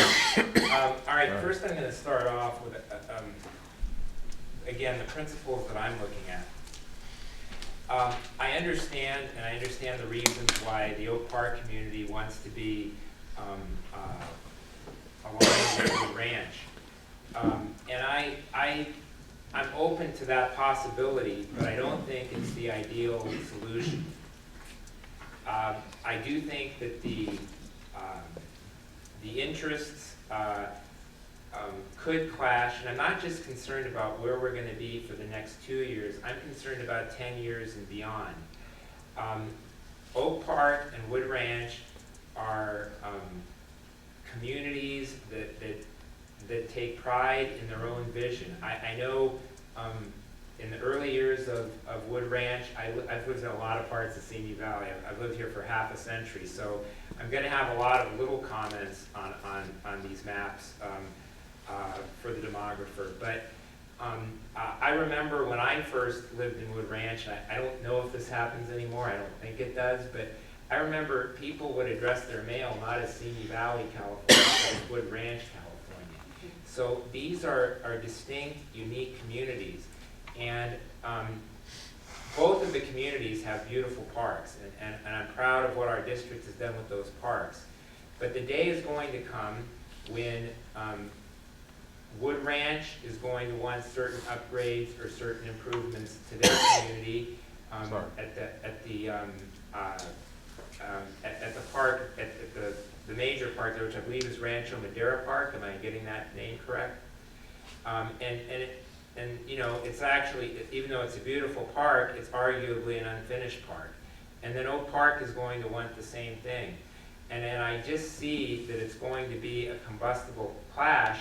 All right, first I'm going to start off with, again, the principles that I'm looking at. I understand the reasons why the Oak Park community wants to be aligned with the ranch. And I'm open to that possibility, but I don't think it's the ideal solution. I do think that the interests could clash, and I'm not just concerned about where we're going to be for the next 2 years. I'm concerned about 10 years and beyond. Oak Park and Wood Ranch are communities that take pride in their own vision. I know in the early years of Wood Ranch, I've lived in a lot of parts of Simi Valley. I've lived here for half a century, so I'm going to have a lot of little comments on these maps for the demographer. But I remember when I first lived in Wood Ranch, I don't know if this happens anymore, I don't think it does, but I remember people would address their mail not as Simi Valley, California, but as Wood Ranch, California. So these are distinct, unique communities. And both of the communities have beautiful parks, and I'm proud of what our district has done with those parks. But the day is going to come when Wood Ranch is going to want certain upgrades or certain improvements to their community at the park, at the major park there, which I believe is Rancho Madera Park. Am I getting that name correct? And you know, it's actually, even though it's a beautiful park, it's arguably an unfinished park. And then Oak Park is going to want the same thing. And then I just see that it's going to be a combustible clash,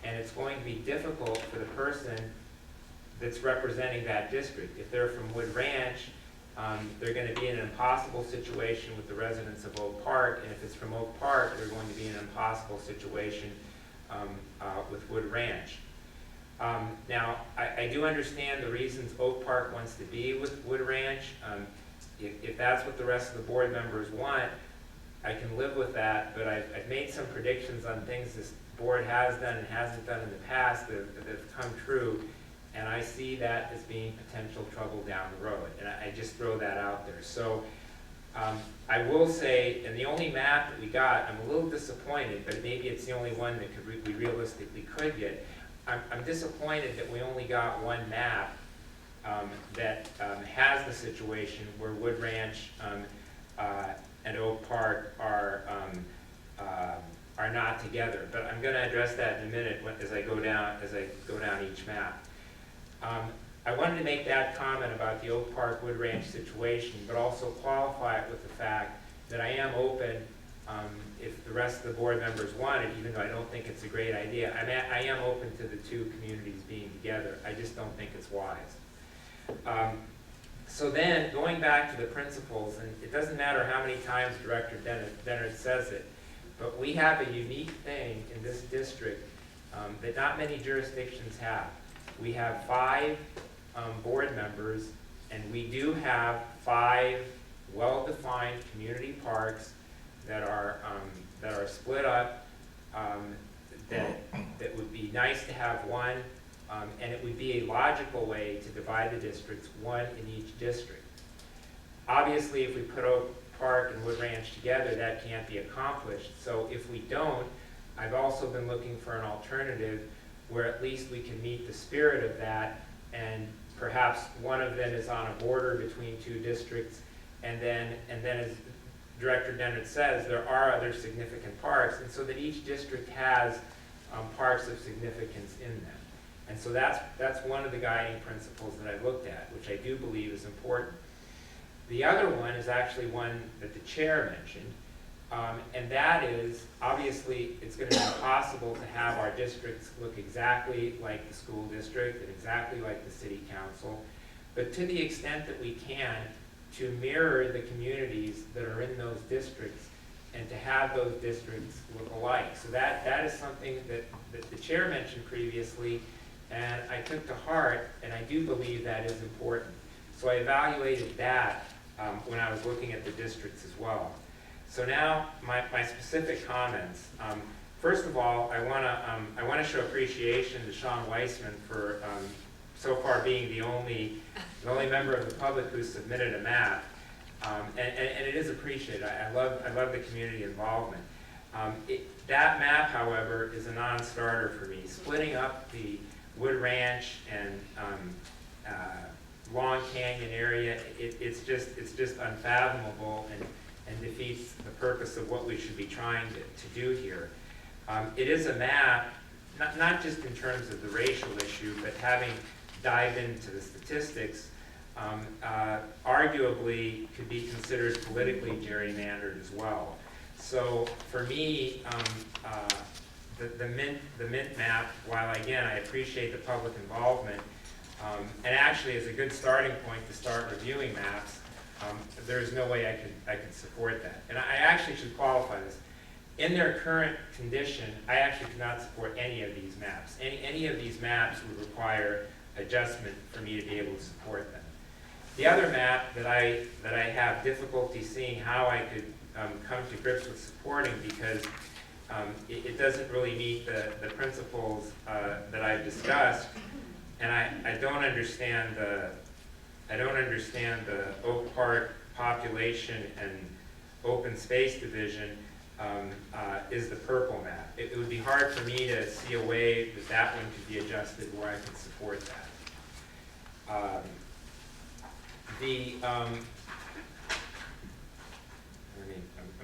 and it's going to be difficult for the person that's representing that district. If they're from Wood Ranch, they're going to be in an impossible situation with the residents of Oak Park, and if it's from Oak Park, they're going to be in an impossible situation with Wood Ranch. Now, I do understand the reasons Oak Park wants to be with Wood Ranch. If that's what the rest of the board members want, I can live with that, but I've made some predictions on things this board has done and hasn't done in the past that have come true, and I see that as being potential trouble down the road, and I just throw that out there. So I will say, and the only map that we got, I'm a little disappointed, but maybe it's the only one that we realistically could get. I'm disappointed that we only got one map that has the situation where Wood Ranch and Oak Park are not together. But I'm going to address that in a minute as I go down each map. I wanted to make that comment about the Oak Park Wood Ranch situation, but also qualify it with the fact that I am open, if the rest of the board members want it, even though I don't think it's a great idea. I am open to the two communities being together. I just don't think it's wise. So then, going back to the principles, and it doesn't matter how many times Director Dennert says it, but we have a unique thing in this district that not many jurisdictions have. We have 5 board members, and we do have 5 well-defined community parks that are split up, that would be nice to have one, and it would be a logical way to divide the districts, one in each district. Obviously, if we put Oak Park and Wood Ranch together, that can't be accomplished. So if we don't, I've also been looking for an alternative where at least we can meet the spirit of that, and perhaps one of them is on a border between two districts, and then as Director Dennett says, there are other significant parks, and so that each district has parks of significance in them. And so that's one of the guiding principles that I looked at, which I do believe is important. The other one is actually one that the chair mentioned, and that is, obviously, it's going to be impossible to have our districts look exactly like the school district and exactly like the city council, but to the extent that we can, to mirror the communities that are in those districts and to have those districts look alike. So that is something that the chair mentioned previously, and I took to heart, and I do believe that is important. So I evaluated that when I was looking at the districts as well. So now, my specific comments. First of all, I want to show appreciation to Sean Weissman for so far being the only member of the public who submitted a map, and it is appreciated. I love the community involvement. That map, however, is a non-starter for me. Splitting up the Wood Ranch and Long Canyon area, it's just unfathomable and defeats the purpose of what we should be trying to do here. It is a map, not just in terms of the racial issue, but having dived into the statistics, arguably could be considered politically gerrymandered as well. So for me, the Mint map, while again I appreciate the public involvement, and actually is a good starting point to start reviewing maps, there is no way I could support that. And I actually should qualify this. In their current condition, I actually cannot support any of these maps. Any of these maps would require adjustment for me to be able to support them. The other map that I have difficulty seeing how I could come to grips with supporting, because it doesn't really meet the principles that I've discussed, and I don't understand the Oak Park population and open space division is the purple map. It would be hard for me to see a way that one could be adjusted where I could support that.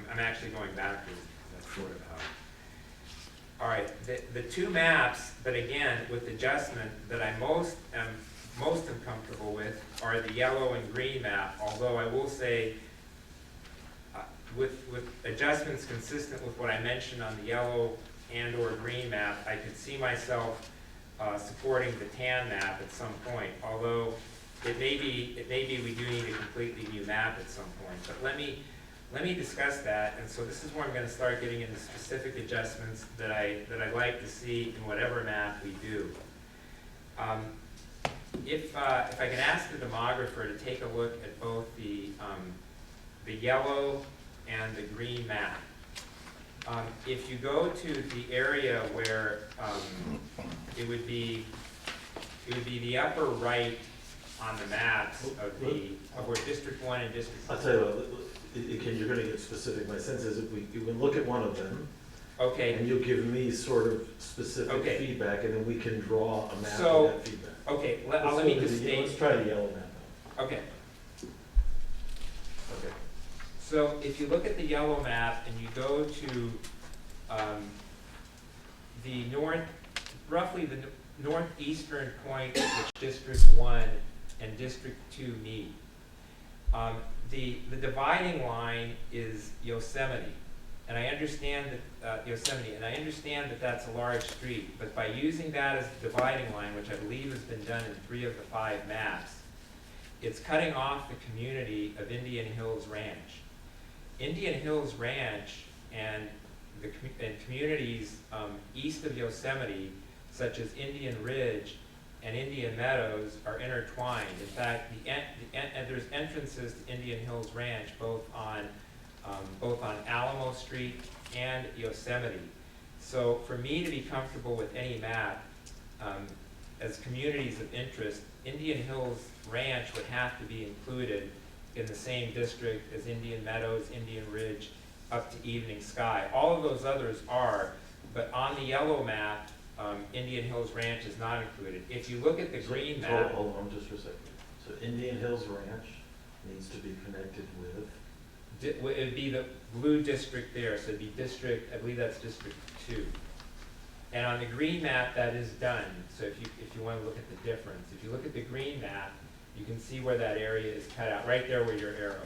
I'm actually going backwards. That's sort of how. All right, the two maps, but again, with adjustment that I most am comfortable with are the yellow and green map, although I will say with adjustments consistent with what I mentioned on the yellow and or green map, I could see myself supporting the tan map at some point, although it may be we do need a completely new map at some point. But let me discuss that, and so this is where I'm going to start getting into specific adjustments that I'd like to see in whatever map we do. If I can ask the demographer to take a look at both the yellow and the green map. If you go to the area where it would be the upper right on the maps of where District 1 and District 2. I'll tell you what, you're going to get specific. My sense is if you can look at one of them, okay, and you'll give me sort of specific feedback, and then we can draw a map So, of that feedback. Okay, let me just state. Let's try the yellow map now. Okay. Okay. So if you look at the yellow map and you go to roughly the northeastern point at which District 1 and District 2 meet, the dividing line is Yosemite. And I understand that that's a large street, but by using that as the dividing line, which I believe has been done in 3 of the 5 maps, it's cutting off the community of Indian Hills Ranch. Indian Hills Ranch and communities east of Yosemite, such as Indian Ridge and Indian Meadows, are intertwined. In fact, there's entrances to Indian Hills Ranch both on Alamo Street and Yosemite. So for me to be comfortable with any map as communities of interest, Indian Hills Ranch would have to be included in the same district as Indian Meadows, Indian Ridge, up to Evening Sky. All of those others are, but on the yellow map, Indian Hills Ranch is not included. If you look at the green map, Hold on just for a second. So Indian Hills Ranch needs to be connected with, it would be the blue district there, so it'd be district, I believe that's District 2. And on the green map, that is done. So if you want to look at the difference, if you look at the green map, you can see where that area is cut out, right there where your arrow is.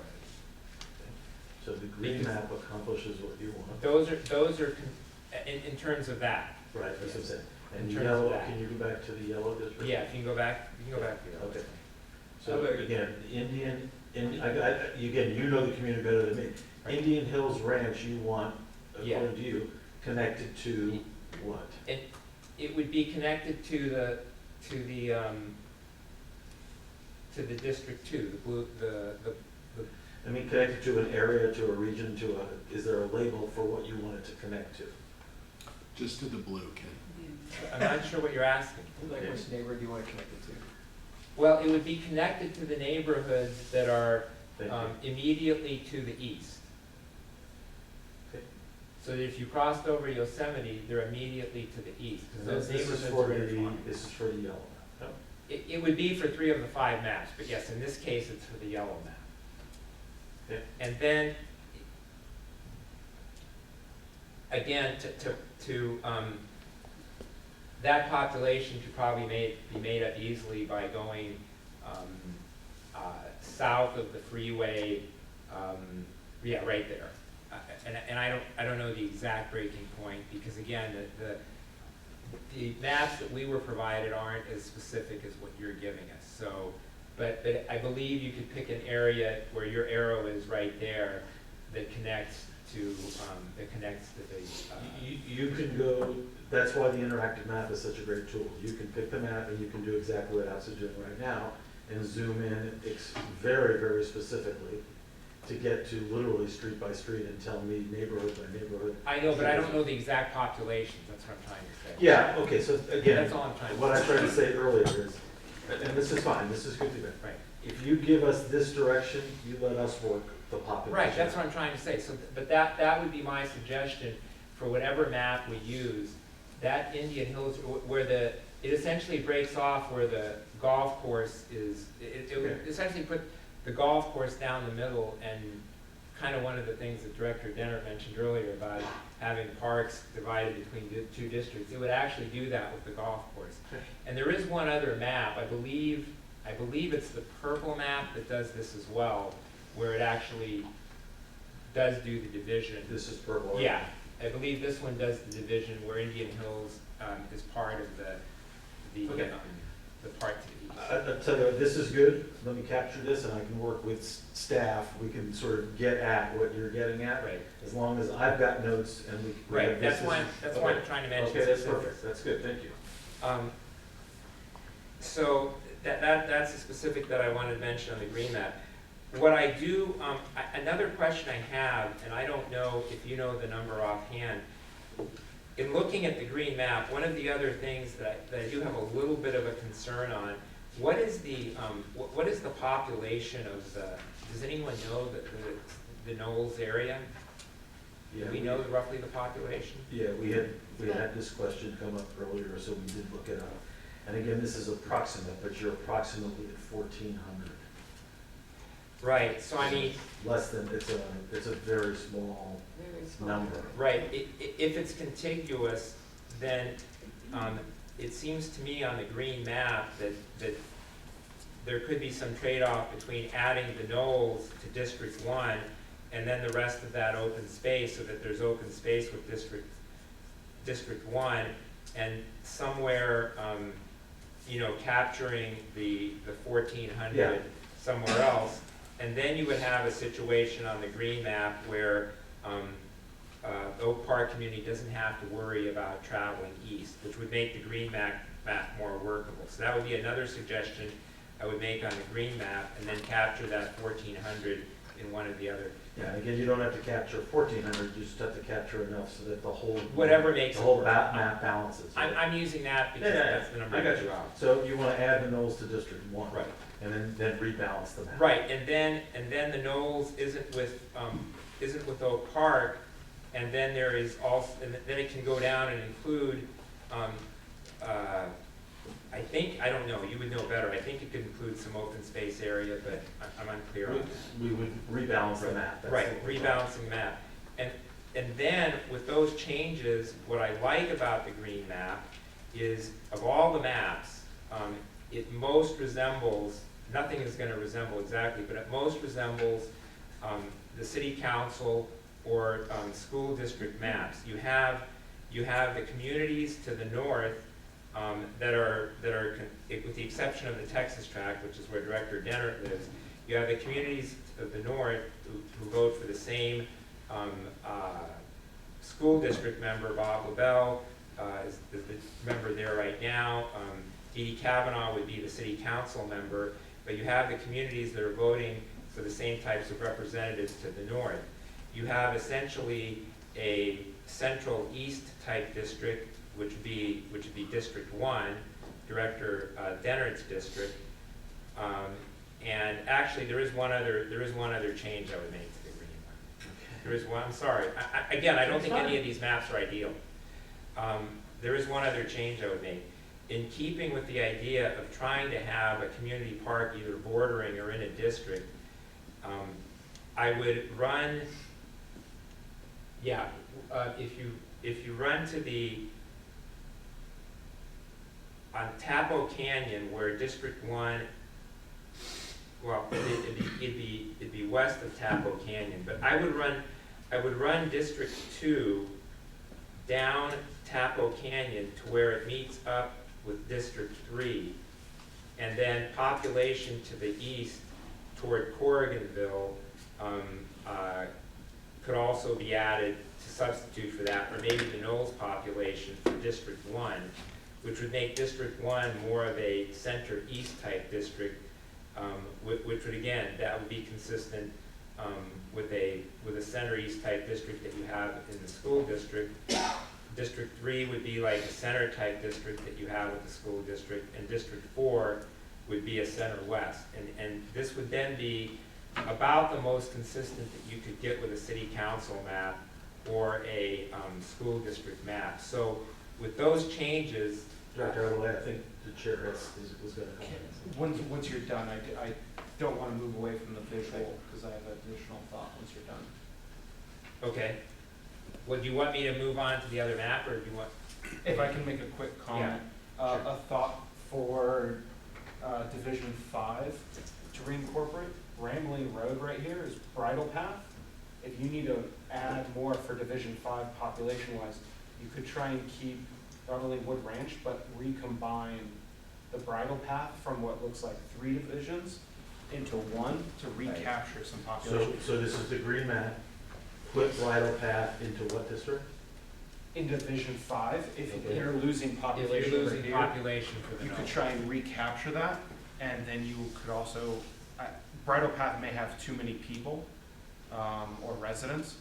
so the green map accomplishes what you want. Those are in terms of that. Right, that's what I'm saying. In And terms yellow, of that. can you go back to the yellow district? Yeah, if you can go back, to the other. Okay. So again, again, you know the community better than me. Right. Indian Hills Ranch, you want, Yeah. according to you, connected to what? It would be connected to the District 2, the blue, the I mean, connected to an area, to a region, to a, is there a label for what you want it to connect to? Just to the blue, Ken. I'm not sure what you're asking. Like which neighbor do you want to connect it to? Well, it would be connected to the neighborhoods that are Thank you. immediately to the east. Okay. So that if you crossed over Yosemite, they're immediately to the east. 'Cause those This is neighborhoods for are the, intertwined. this is for the yellow map, no? It would be for 3 of the 5 maps, but yes, in this case, it's for the yellow map. Okay. And then, again, that population could probably be made up easily by going south of the freeway, yeah, right there. And I don't know the exact breaking point, because again, the maps that we were provided aren't as specific as what you're giving us. So, but I believe you could pick an area where your arrow is right there that connects to the. You can go, that's why the interactive map is such a great tool. You can pick the map and you can do exactly what Alex is doing right now and zoom in very, very specifically to get to literally street by street and tell me neighborhood by neighborhood. I know, but I don't know the exact populations, that's what I'm trying to say. Yeah, okay, so again, That's all I'm trying to what I say. tried to say earlier is, and this is fine, this is good feedback. Right. If you give us this direction, you let us work the population. Right, that's what I'm trying to say. So, but that would be my suggestion for whatever map we use. That Indian Hills, where it essentially breaks off where the golf course is, it would essentially put the golf course down the middle, and kind of one of the things that Director Dennert mentioned earlier about having parks divided between the 2 districts. It would actually do that with the golf course. And there is one other map, I believe it's the purple map that does this as well, where it actually does do the division. This is purple. Right? Yeah, I believe this one does the division where Indian Hills is part of the part to the east. I'll tell you, this is good. Let me capture this and I can work with staff. We can sort of get at what you're getting at. Right. As long as I've got notes and we. Right, that's why I'm trying to mention. Okay, that's specifics. perfect. That's good, thank you. So that's a specific that I wanted to mention on the green map. What I do, another question I have, and I don't know if you know the number offhand, in looking at the green map, one of the other things that I do have a little bit of a concern on, what is the population of does anyone know the Knowles area? Yeah, Do we know roughly the population? Yeah, we had this question come up earlier, so we did look it up. And again, this is approximate, but you're approximately at 1,400. Right, so I mean. Less than, it's a very small number. Right, if it's contiguous, then it seems to me on the green map that there could be some trade-off between adding the Knolls to District 1 and then the rest of that open space, so that there's open space with District 1, and somewhere, capturing the 1,400 somewhere else. And then you would have a situation on the green map where the Oak Park community doesn't have to worry about traveling east, which would make the green map more workable. So that would be another suggestion I would make on the green map, and then capture that 1,400 in one or the other. Yeah, again, you don't have to capture 1,400, you just have to capture enough so that the whole. Whatever makes the whole it work. map balances. right? I'm using that because Yeah, that's the number I I got drew you. out. So you wanna add the Knolls to District 1. Right. And then rebalance the map. Right, and then the Knolls isn't with Oak Park, and then there is also, and then it can go down and include, I think, I don't know, you would know better, I think it could include some open space area, but I'm unclear on that. We would rebalance the map. That's Right, what we're rebalancing the map. And then with those changes, what I like about the green map is of all the maps, it most resembles, nothing is gonna resemble exactly, but it most resembles the city council or school district maps. You have the communities to the north that are, with the exception of the Texas tract, which is where Director Dennert lives, you have the communities of the north who vote for the same school district member. Bob LaBelle is the member there right now. Dee Dee Kavanaugh would be the city council member, but you have the communities that are voting for the same types of representatives to the north. You have essentially a central east type district, which would be District 1, Director Dennert's district. And actually, there is one other change I would make to the green one. There is one. I'm sorry. Again, I don't think any of these maps are ideal. There is one other change I would make. In keeping with the idea of trying to have a community park either bordering or in a district, I would run. Yeah, if you run to the on Tapo Canyon where District 1. Well, it'd be west of Tapo Canyon, but I would run District 2 down Tapo Canyon to where it meets up with District 3, and then population to the east toward Corriganville could also be added to substitute for that, or maybe the Knolls population for District 1, which would make District 1 more of a center-east type district. Which would, again, that would be consistent with a center-east type district that you have in the school district. District 3 would be like a center type district that you have with the school district, and District 4 would be a center-west. And this would then be about the most consistent that you could get with a city council map or a school district map. So with those changes, Dr. Otherway, I think the chair was going to comment. Once you're done, I don't want to move away from the visual because I have an additional thought once you're done. okay. Well, do you want me to move on to the other map, or do you want? If I can make a quick comment, Yeah, sure. A thought for Division 5 to reincorporate Rambling Road right here is bridle path. If you need to add more for Division 5 population-wise, you could try and keep not only Wood Ranch, but recombine the bridle path from what looks like 3 divisions into one to recapture some population. So this is the green map. Put bridle path into what district? In Division 5, if Okay. you're losing population, If you're losing right here, population for the you could Knolls. try and recapture that, and then you could also, bridle path may have too many people or residents,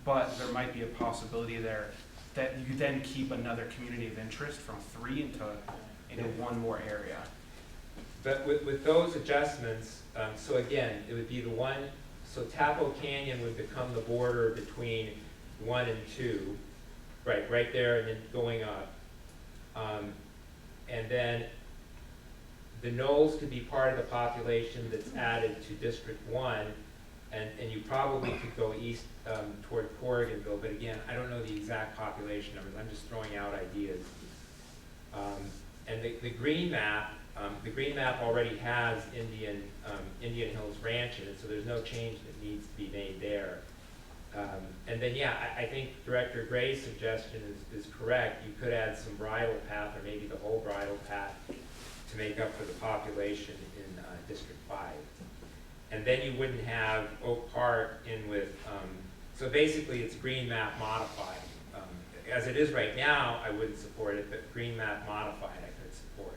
but there might be a possibility there that you then keep another community of interest from 3 into one more area. But with those adjustments, so again, it would be the one, so Tapo Canyon would become the border between 1 and 2, right there, and then going up. And then the Knolls could be part of the population that's added to District 1, and you probably could go east toward Corriganville, but again, I don't know the exact population numbers, I'm just throwing out ideas. And the green map already has Indian Hills Ranch in it, so there's no change that needs to be made there. And then, yeah, I think Director Gray's suggestion is correct. You could add some bridle path, or maybe the whole bridle path, to make up for the population in District 5. And then you wouldn't have Oak Park in with, so basically it's green map modified. As it is right now, I wouldn't support it, but green map modified, I could support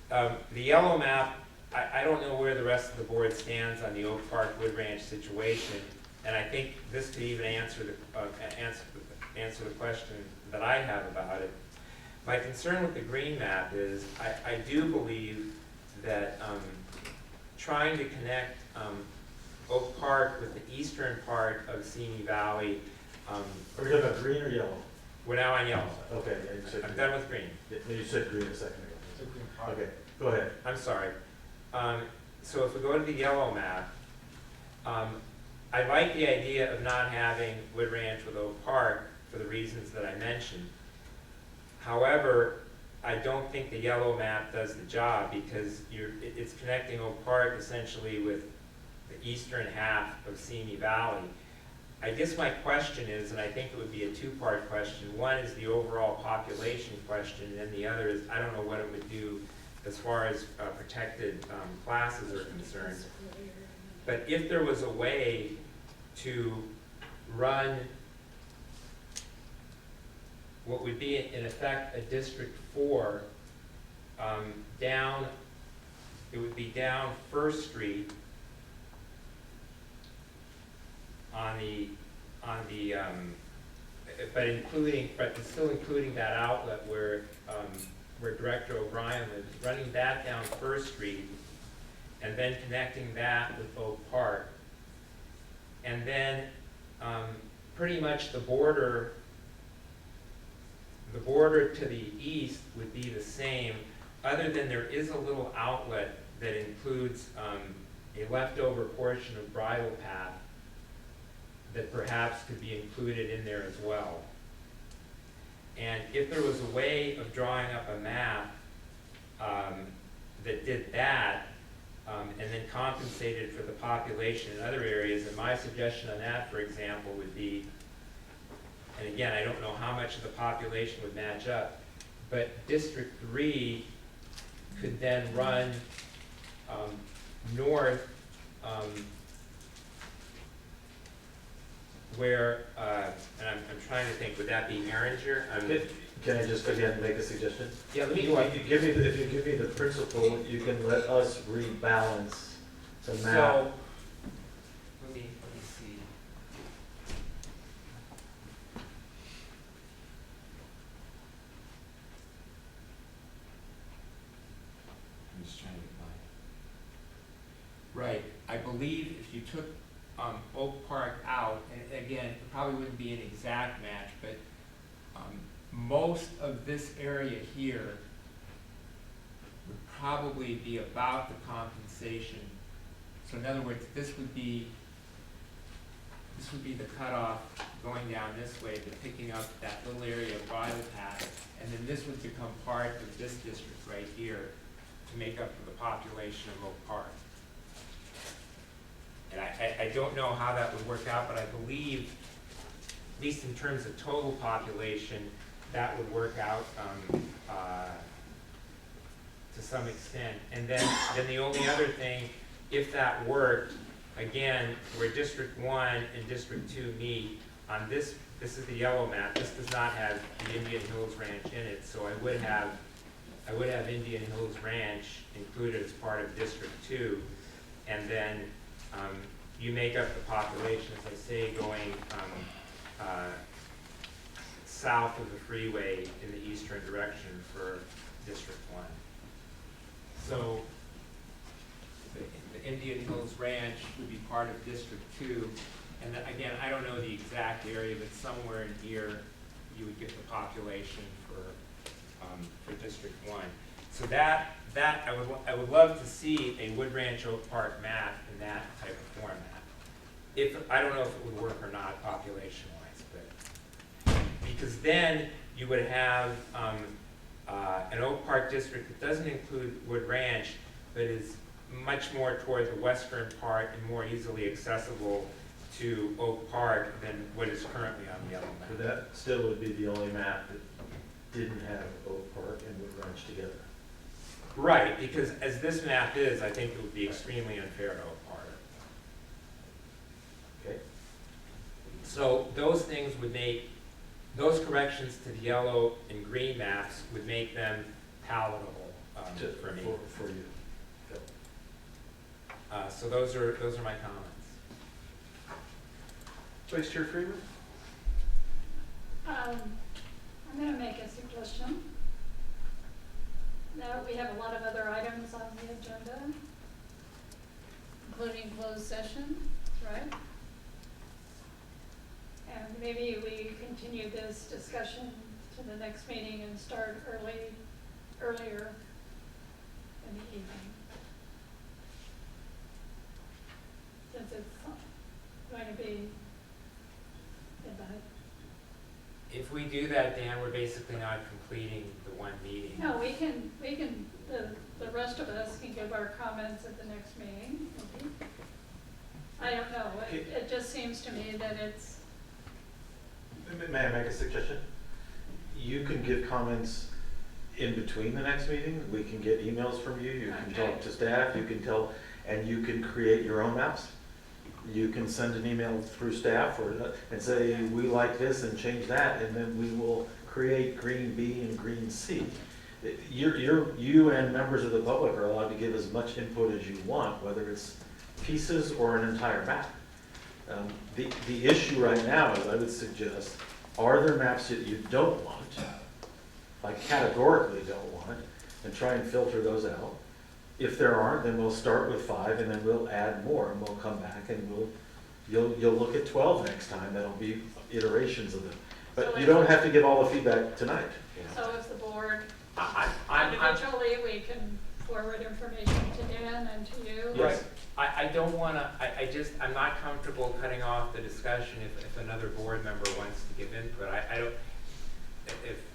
it. The yellow map I don't know where the rest of the board stands on the Oak Park Wood Ranch situation, and I think this could even answer the question that I have about it. My concern with the green map is, I do believe that trying to connect Oak Park with the eastern part of Simi Valley. Are we talking about green or yellow? We're now on yellow. Okay, yeah, you said I'm green. done with green. Yeah, you said green a second ago. Okay, go ahead. I'm sorry. So if we go to the yellow map, I like the idea of not having Wood Ranch with Oak Park for the reasons that I mentioned. However, I don't think the yellow map does the job because it's connecting Oak Park essentially with the eastern half of Simi Valley. I guess my question is, and I think it would be a two-part question. One is the overall population question, and then the other is, I don't know what it would do as far as protected classes are concerned. But if there was a way to run what would be in effect a District 4 down, it would be down First Street but still including that outlet where Director O'Brien lives, running that down First Street, and then connecting that with Oak Park, and then pretty much the border to the east would be the same, other than there is a little outlet that includes a leftover portion of bridle path that perhaps could be included in there as well. And if there was a way of drawing up a map that did that, and then compensated for the population in other areas, and my suggestion on that, for example, would be, and again, I don't know how much of the population would match up, but District 3 could then run north where, and I'm trying to think, would that be Erringer? Can I just again make a suggestion? Yeah, let me If you give me the principle, you can let us rebalance the map. So, let me see. I'm just trying to find. Right, I believe if you took Oak Park out, and again, it probably wouldn't be an exact match, but most of this area here would probably be about the compensation. So in other words, this would be the cutoff going down this way, but picking up that little area of bridle path, and then this would become part of this district right here to make up for the population of Oak Park. And I don't know how that would work out, but I believe, at least in terms of total population, that would work out to some extent. And then the only other thing, if that worked, again, where District 1 and District 2 meet, on this is the yellow map, this does not have the Indian Hills Ranch in it, so I would have Indian Hills Ranch included as part of District 2, and then you make up the population, as I say, going south of the freeway in the eastern direction for District 1. So the Indian Hills Ranch would be part of District 2, and then, again, I don't know the exact area, but somewhere in here you would get the population for District 1. So that I would love to see a Wood Ranch Oak Park map in that type of format. I don't know if it would work or not population-wise, but because then you would have an Oak Park district that doesn't include Wood Ranch, but is much more toward the western part and more easily accessible to Oak Park than what is currently on the yellow map. So that still would be the only map that didn't have Oak Park and Wood Ranch together. Right, because as this map is, I think it would be extremely unfair to Oak Park. Okay. So those things would make, those corrections to the yellow and green maps would make them palatable for me. For you. So those are my comments. Vice Chair Freeman? I'm going to make a suggestion. Now, we have a lot of other items on the agenda, including closed session, right? And maybe we continue this discussion to the next meeting and start earlier in the evening. Since it's going to be midnight. If we do that, Dan, we're basically not completing the one meeting. No, we can, the rest of us can give our comments at the next meeting, maybe. I don't know, it just seems to me that it's. May I make a suggestion? You can give comments in between the next meeting. We can get emails from you. You can talk to staff. You can tell, and you can create your own maps. You can send an email through staff and say, we like this and change that, and then we will create green B and green C. You and members of the public are allowed to give as much input as you want, whether it's pieces or an entire map. The issue right now is, I would suggest, are there maps that you don't want, like categorically don't want, and try and filter those out. If there aren't, then we'll start with 5 and then we'll add more, and we'll come back and you'll look at 12 next time. That'll be iterations of them. But So you don't have to give all the feedback tonight. So if the board, I'm individually, we can forward information to Dan and to you. Yes. I don't wanna, I'm not comfortable cutting off the discussion if another board member wants to give input. I don't,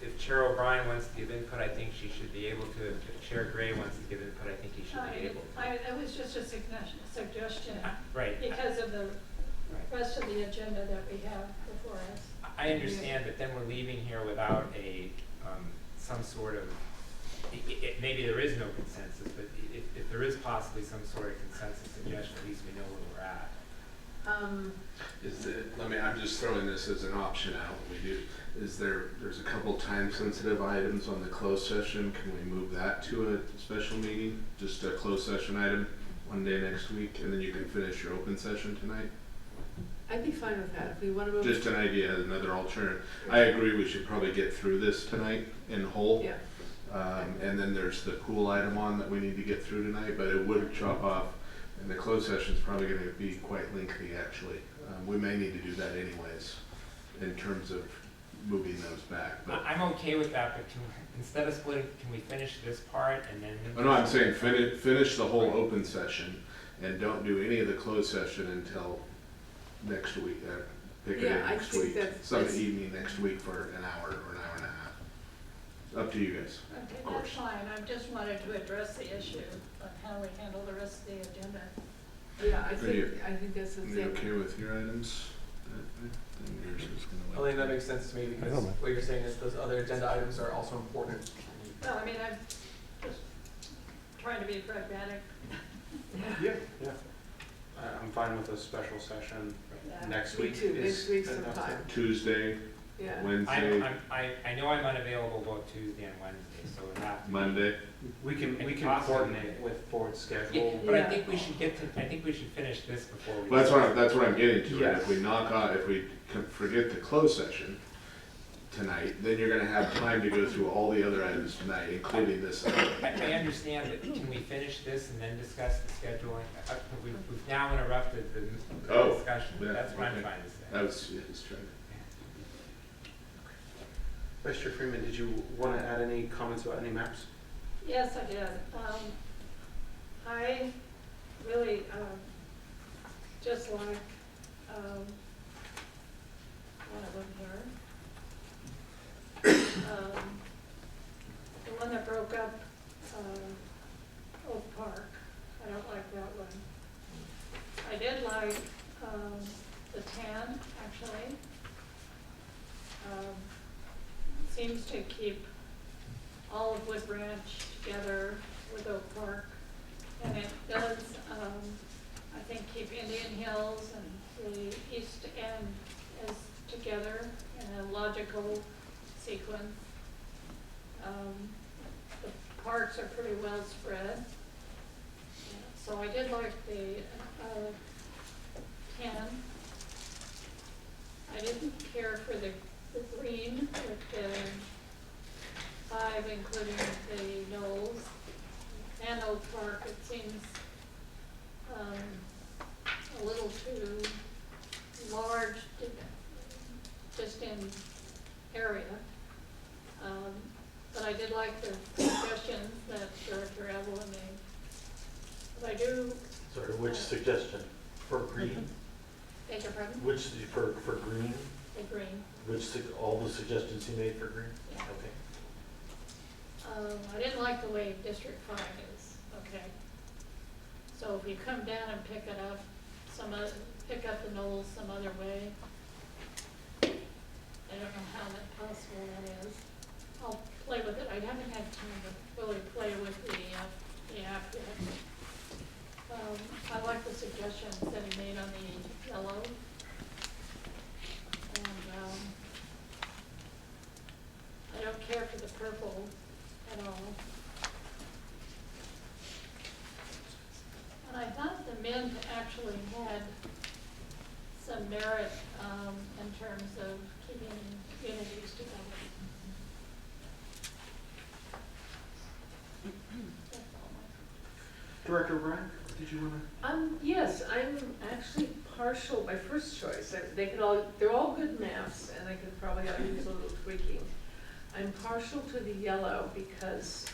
if Chair O'Brien wants to give input, I think she should be able to. If Chair Gray wants to give input, I think he should be able to. It was just a suggestion. Right. Because of the rest of the agenda that we have before us. I understand, but then we're leaving here without some sort of, maybe there is no consensus, but if there is possibly some sort of consensus suggestion, at least we know where we're at. I'm just throwing this as an option out. There's a couple time sensitive items on the closed session. Can we move that to a special meeting? Just a closed session item one day next week, and then you can finish your open session tonight? I'd be fine with that, if we want to move. Just an idea, another alternative. I agree we should probably get through this tonight in whole. Yeah. And then there's the pool item on that we need to get through tonight, but it would chop off, and the closed session is probably going to be quite lengthy, actually. We may need to do that anyways, in terms of moving those back. But I'm okay with that, but instead of splitting, can we finish this part and then? no, I'm saying finish the whole open session, and don't do any of the closed session until next week. Pick it next week, some evening next week for an hour or an hour and a half. Up to you guys. Okay, that's fine. I just wanted to address the issue of how we handle the rest of the agenda. Yeah, I think that's the Are you thing. okay with your items? Then yours is I gonna think that makes sense to me because what you're saying is those other agenda items are also important. Well, I mean, I'm just trying to be pragmatic. Yeah. I'm fine with a special session Yeah. next Me week. too, Is next week that enough sometime. time? Tuesday, Yeah. Wednesday, I know I'm unavailable both Tuesday and Wednesday, so it have to be. Monday. We can Possibly. coordinate with board schedule. Yeah, but I Yeah. think we should I think we should finish this before we. Well, that's what I'm getting to. Right? Yes. If we forget the closed session tonight, then you're gonna have time to go through all the other items tonight, including this item. I understand, but can we finish this and then discuss the scheduling? We've now interrupted the discussion. Yeah, That's what I'm okay. trying to say. I was just trying to. Vice Chair Freeman, did you want to add any comments about any maps? Yes, I did. I really just like one of them here. The one that broke up Oak Park. I don't like that one. I did like the tan, actually. Seems to keep all of Wood Branch together with Oak Park. And it does, I think, keep Indian Hills and the East End as together in a logical sequence. The parks are pretty well spread. So so I did like the 10. I didn't care for the green with the 5, including the knolls. And Oak Park, it seems a little too large, just in area. But I did like the suggestions that Director Evelyn made. But I do. Sorry, which suggestion? For green? Beg your pardon? Which, for green? The green. All the suggestions you made for green? Yeah. Okay. I didn't like the way District 5 is, okay? So if you come down and pick it up, pick up the knolls some other way, I don't know how that possible that is. I'll play with it. I haven't had time to really play with the app yet. I like the suggestions that he made on the yellow. And I don't care for the purple at all. And I thought the mint actually had some merit in terms of keeping communities together. Director O'Brien, did you want to? Yes, I'm actually partial, my first choice. They're all good maps, and I could probably use a little tweaking. I'm partial to the yellow because,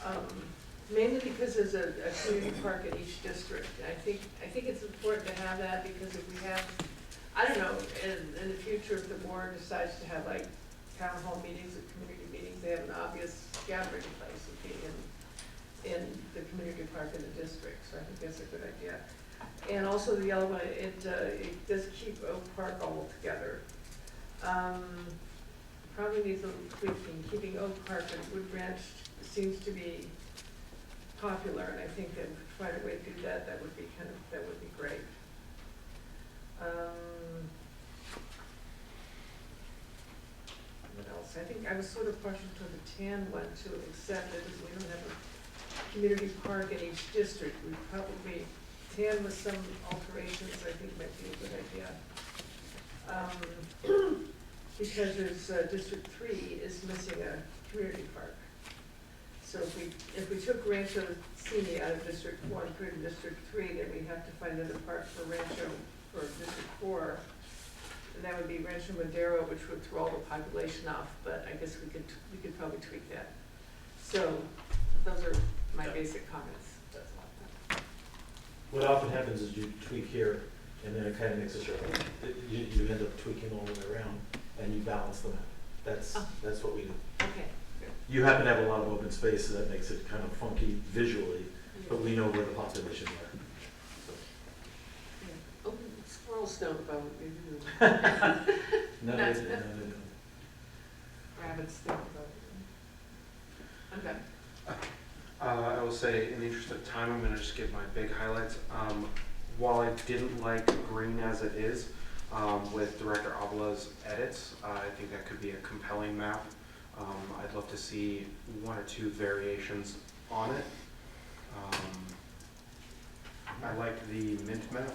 mainly because there's a community park in each district. I think it's important to have that because if we have, I don't know, in the future, if the board decides to have like town hall meetings or community meetings, they have an obvious gathering place would be in the community park in the district. So I think that's a good idea. And also the yellow one, it does keep Oak Park all together. Probably needs a little tweaking. Keeping Oak Park and Wood Ranch seems to be popular, and I think that if we find a way to do that, that would be great. What else? I think I was sort of partial to the tan one to accept it, because we don't have a community park in each district. We probably tan with some alterations, I think might be a good idea. Because there's District 3 is missing a community park. So if we took Rancho Cini out of District 1, put it in District 3, then we'd have to find another park for District 4. And that would be Rancho Madero, which would throw all the population off, but I guess we could probably tweak that. So those are my basic comments. That's all. What often happens is you tweak here, and then it kind of makes a circle. You end up tweaking all the way around, and you balance them out. That's what we do. Okay. You happen to have a lot of open space, so that makes it kind of funky visually, but we know where the populations are. Oh, squirrels don't vote. No, they don't. Rabbits don't vote. I'm done. I will say, in the interest of time, I'm going to just give my big highlights. While I didn't like green as it is, with Director Avala's edits, I think that could be a compelling map. I'd love to see 1 or 2 variations on it. I liked the mint map,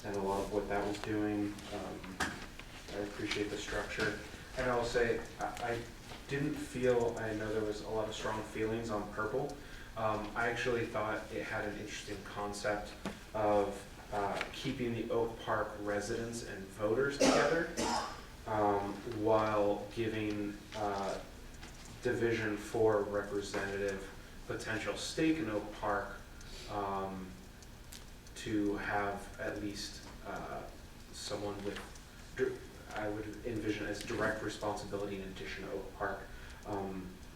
and a lot of what that was doing. I appreciate the structure. And I'll say, I didn't feel, I know there was a lot of strong feelings on purple. I actually thought it had an interesting concept of keeping the Oak Park residents and voters together, while giving Division 4 representative potential stake in Oak Park to have at least someone with, I would envision as direct responsibility in addition to Oak Park,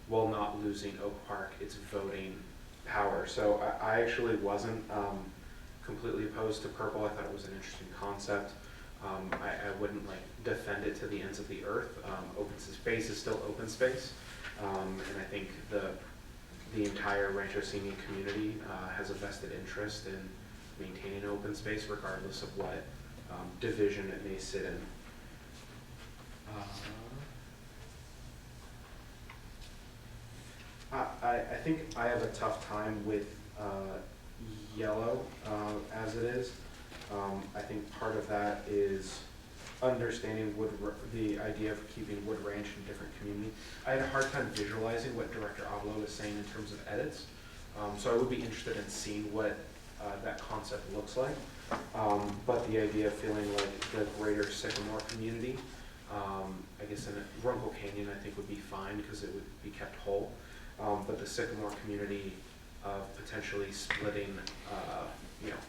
while not losing Oak Park its voting power. So I actually wasn't completely opposed to purple. I thought it was an interesting concept. I wouldn't defend it to the ends of the earth. Open space is still open space, and I think the entire Rancho Cini community has a vested interest in maintaining open space, regardless of what division it may sit in. I think I have a tough time with yellow as it is. I think part of that is understanding the idea of keeping Wood Ranch in different community. I had a hard time visualizing what Director Avalo was saying in terms of edits. So I would be interested in seeing what that concept looks like. But the idea of feeling like the greater Sycamore community, I guess in Runkle Canyon I think would be fine because it would be kept whole. But the Sycamore community potentially splitting,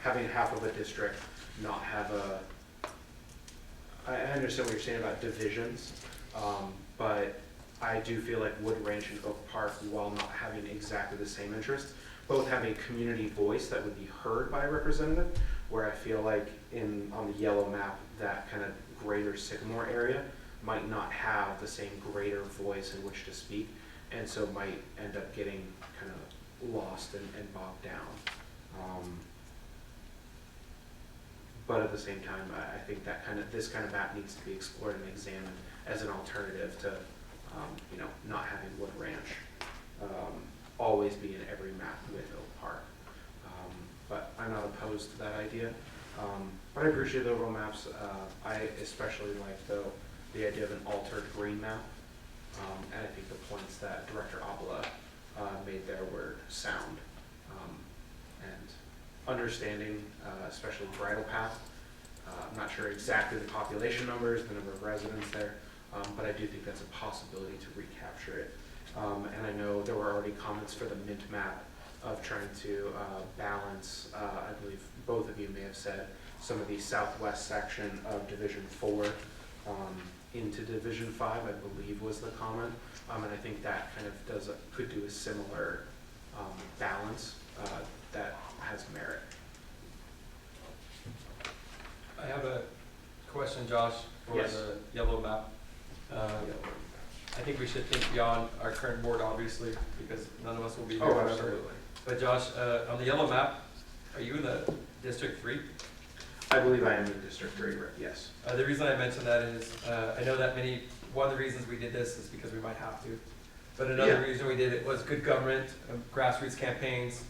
having half of a district, not have a, I understand what you're saying about divisions, but I do feel like Wood Ranch and Oak Park, while not having exactly the same interests, both have a community voice that would be heard by a representative, where I feel like on the yellow map, that kind of greater Sycamore area might not have the same greater voice in which to speak, and so might end up getting kind of lost and bogged down. But at the same time, I think that this kind of map needs to be explored and examined as an alternative to, not having Wood Ranch always be in every map with Oak Park. But I'm not opposed to that idea. But I appreciate the overall maps. I especially like the idea of an altered green map. And I think the points that Director Avila made there were sound. And understanding, especially Bridle Path. I'm not sure exactly the population numbers, the number of residents there, but I do think that's a possibility to recapture it. And I know there were already comments for the Mint map of trying to balance, I believe both of you may have said, some of the southwest section of Division 4 into Division 5, I believe was the comment. And I think that kind of could do a similar balance that has merit. I have a question, Josh, for Yes. the yellow map. I think we should think beyond our current board, obviously, because none of us will be here Oh, forever. absolutely. But Josh, on the yellow map, are you in the District 3? I believe I am in District 3, right? Yes. The reason I mention that is, I know that one of the reasons we did this is because we might have to. But another reason we did it was good government, grassroots campaigns,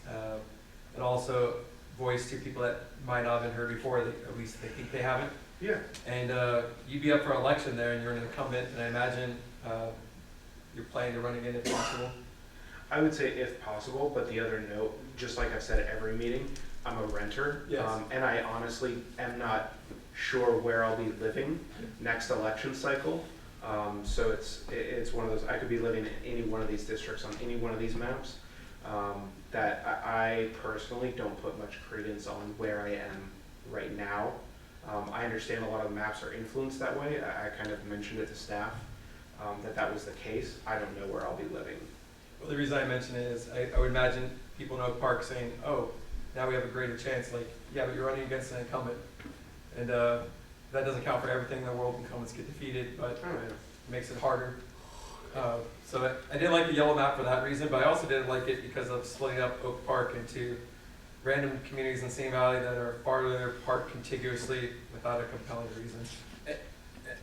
and also voice to people that might not have been heard before, that at least they think they haven't. Yeah. And you'd be up for election there, and you're an incumbent, and I imagine you're planning to run again if possible. I would say if possible, but the other note, just like I've said at every meeting, I'm a renter. Yes. And I honestly am not sure where I'll be living next election cycle. So it's one of those, I could be living in any one of these districts on any one of these maps. That I personally don't put much credence on where I am right now. I understand a lot of the maps are influenced that way. I kind of mentioned it to staff that was the case. I don't know where I'll be living. Well, the reason I mention it is I would imagine people in Oak Park saying, oh, now we have a greater chance. Like, yeah, but you're running against an incumbent. And that doesn't count for everything in the world. Incumbents get defeated, but it makes it harder. So I didn't like the yellow map for that reason, but I also didn't like it because of splitting up Oak Park into random communities in Same Valley that are farther apart contiguously without a compelling reason.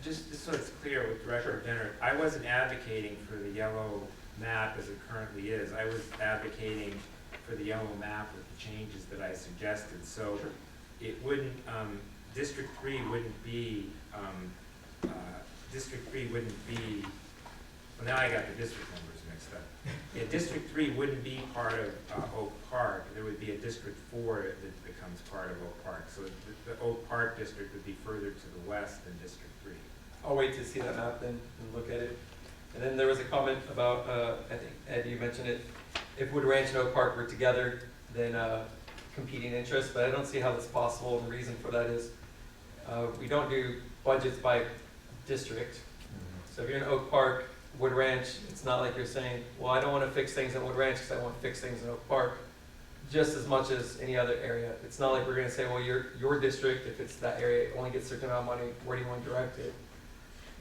Just so it's clear with Director Denner, I wasn't advocating for the yellow map as it currently is. I was advocating for the yellow map with the changes that I suggested. So it wouldn't, District 3 wouldn't be, well, now I got the district numbers mixed up. Yeah, District 3 wouldn't be part of Oak Park. There would be a District 4 that becomes part of Oak Park. So the Oak Park district would be further to the west than District 3. I'll wait to see that map then and look at it. And then there was a comment about, I think, Ed, you mentioned it, if Wood Ranch and Oak Park were together, then competing interests, but I don't see how that's possible, and the reason for that is we don't do budgets by district. So if you're in Oak Park, Wood Ranch, it's not like you're saying, well, I don't want to fix things in Wood Ranch because I want to fix things in Oak Park, just as much as any other area. It's not like we're going to say, well, your district, if it's that area, it only gets a certain amount of money, where do you want to direct it?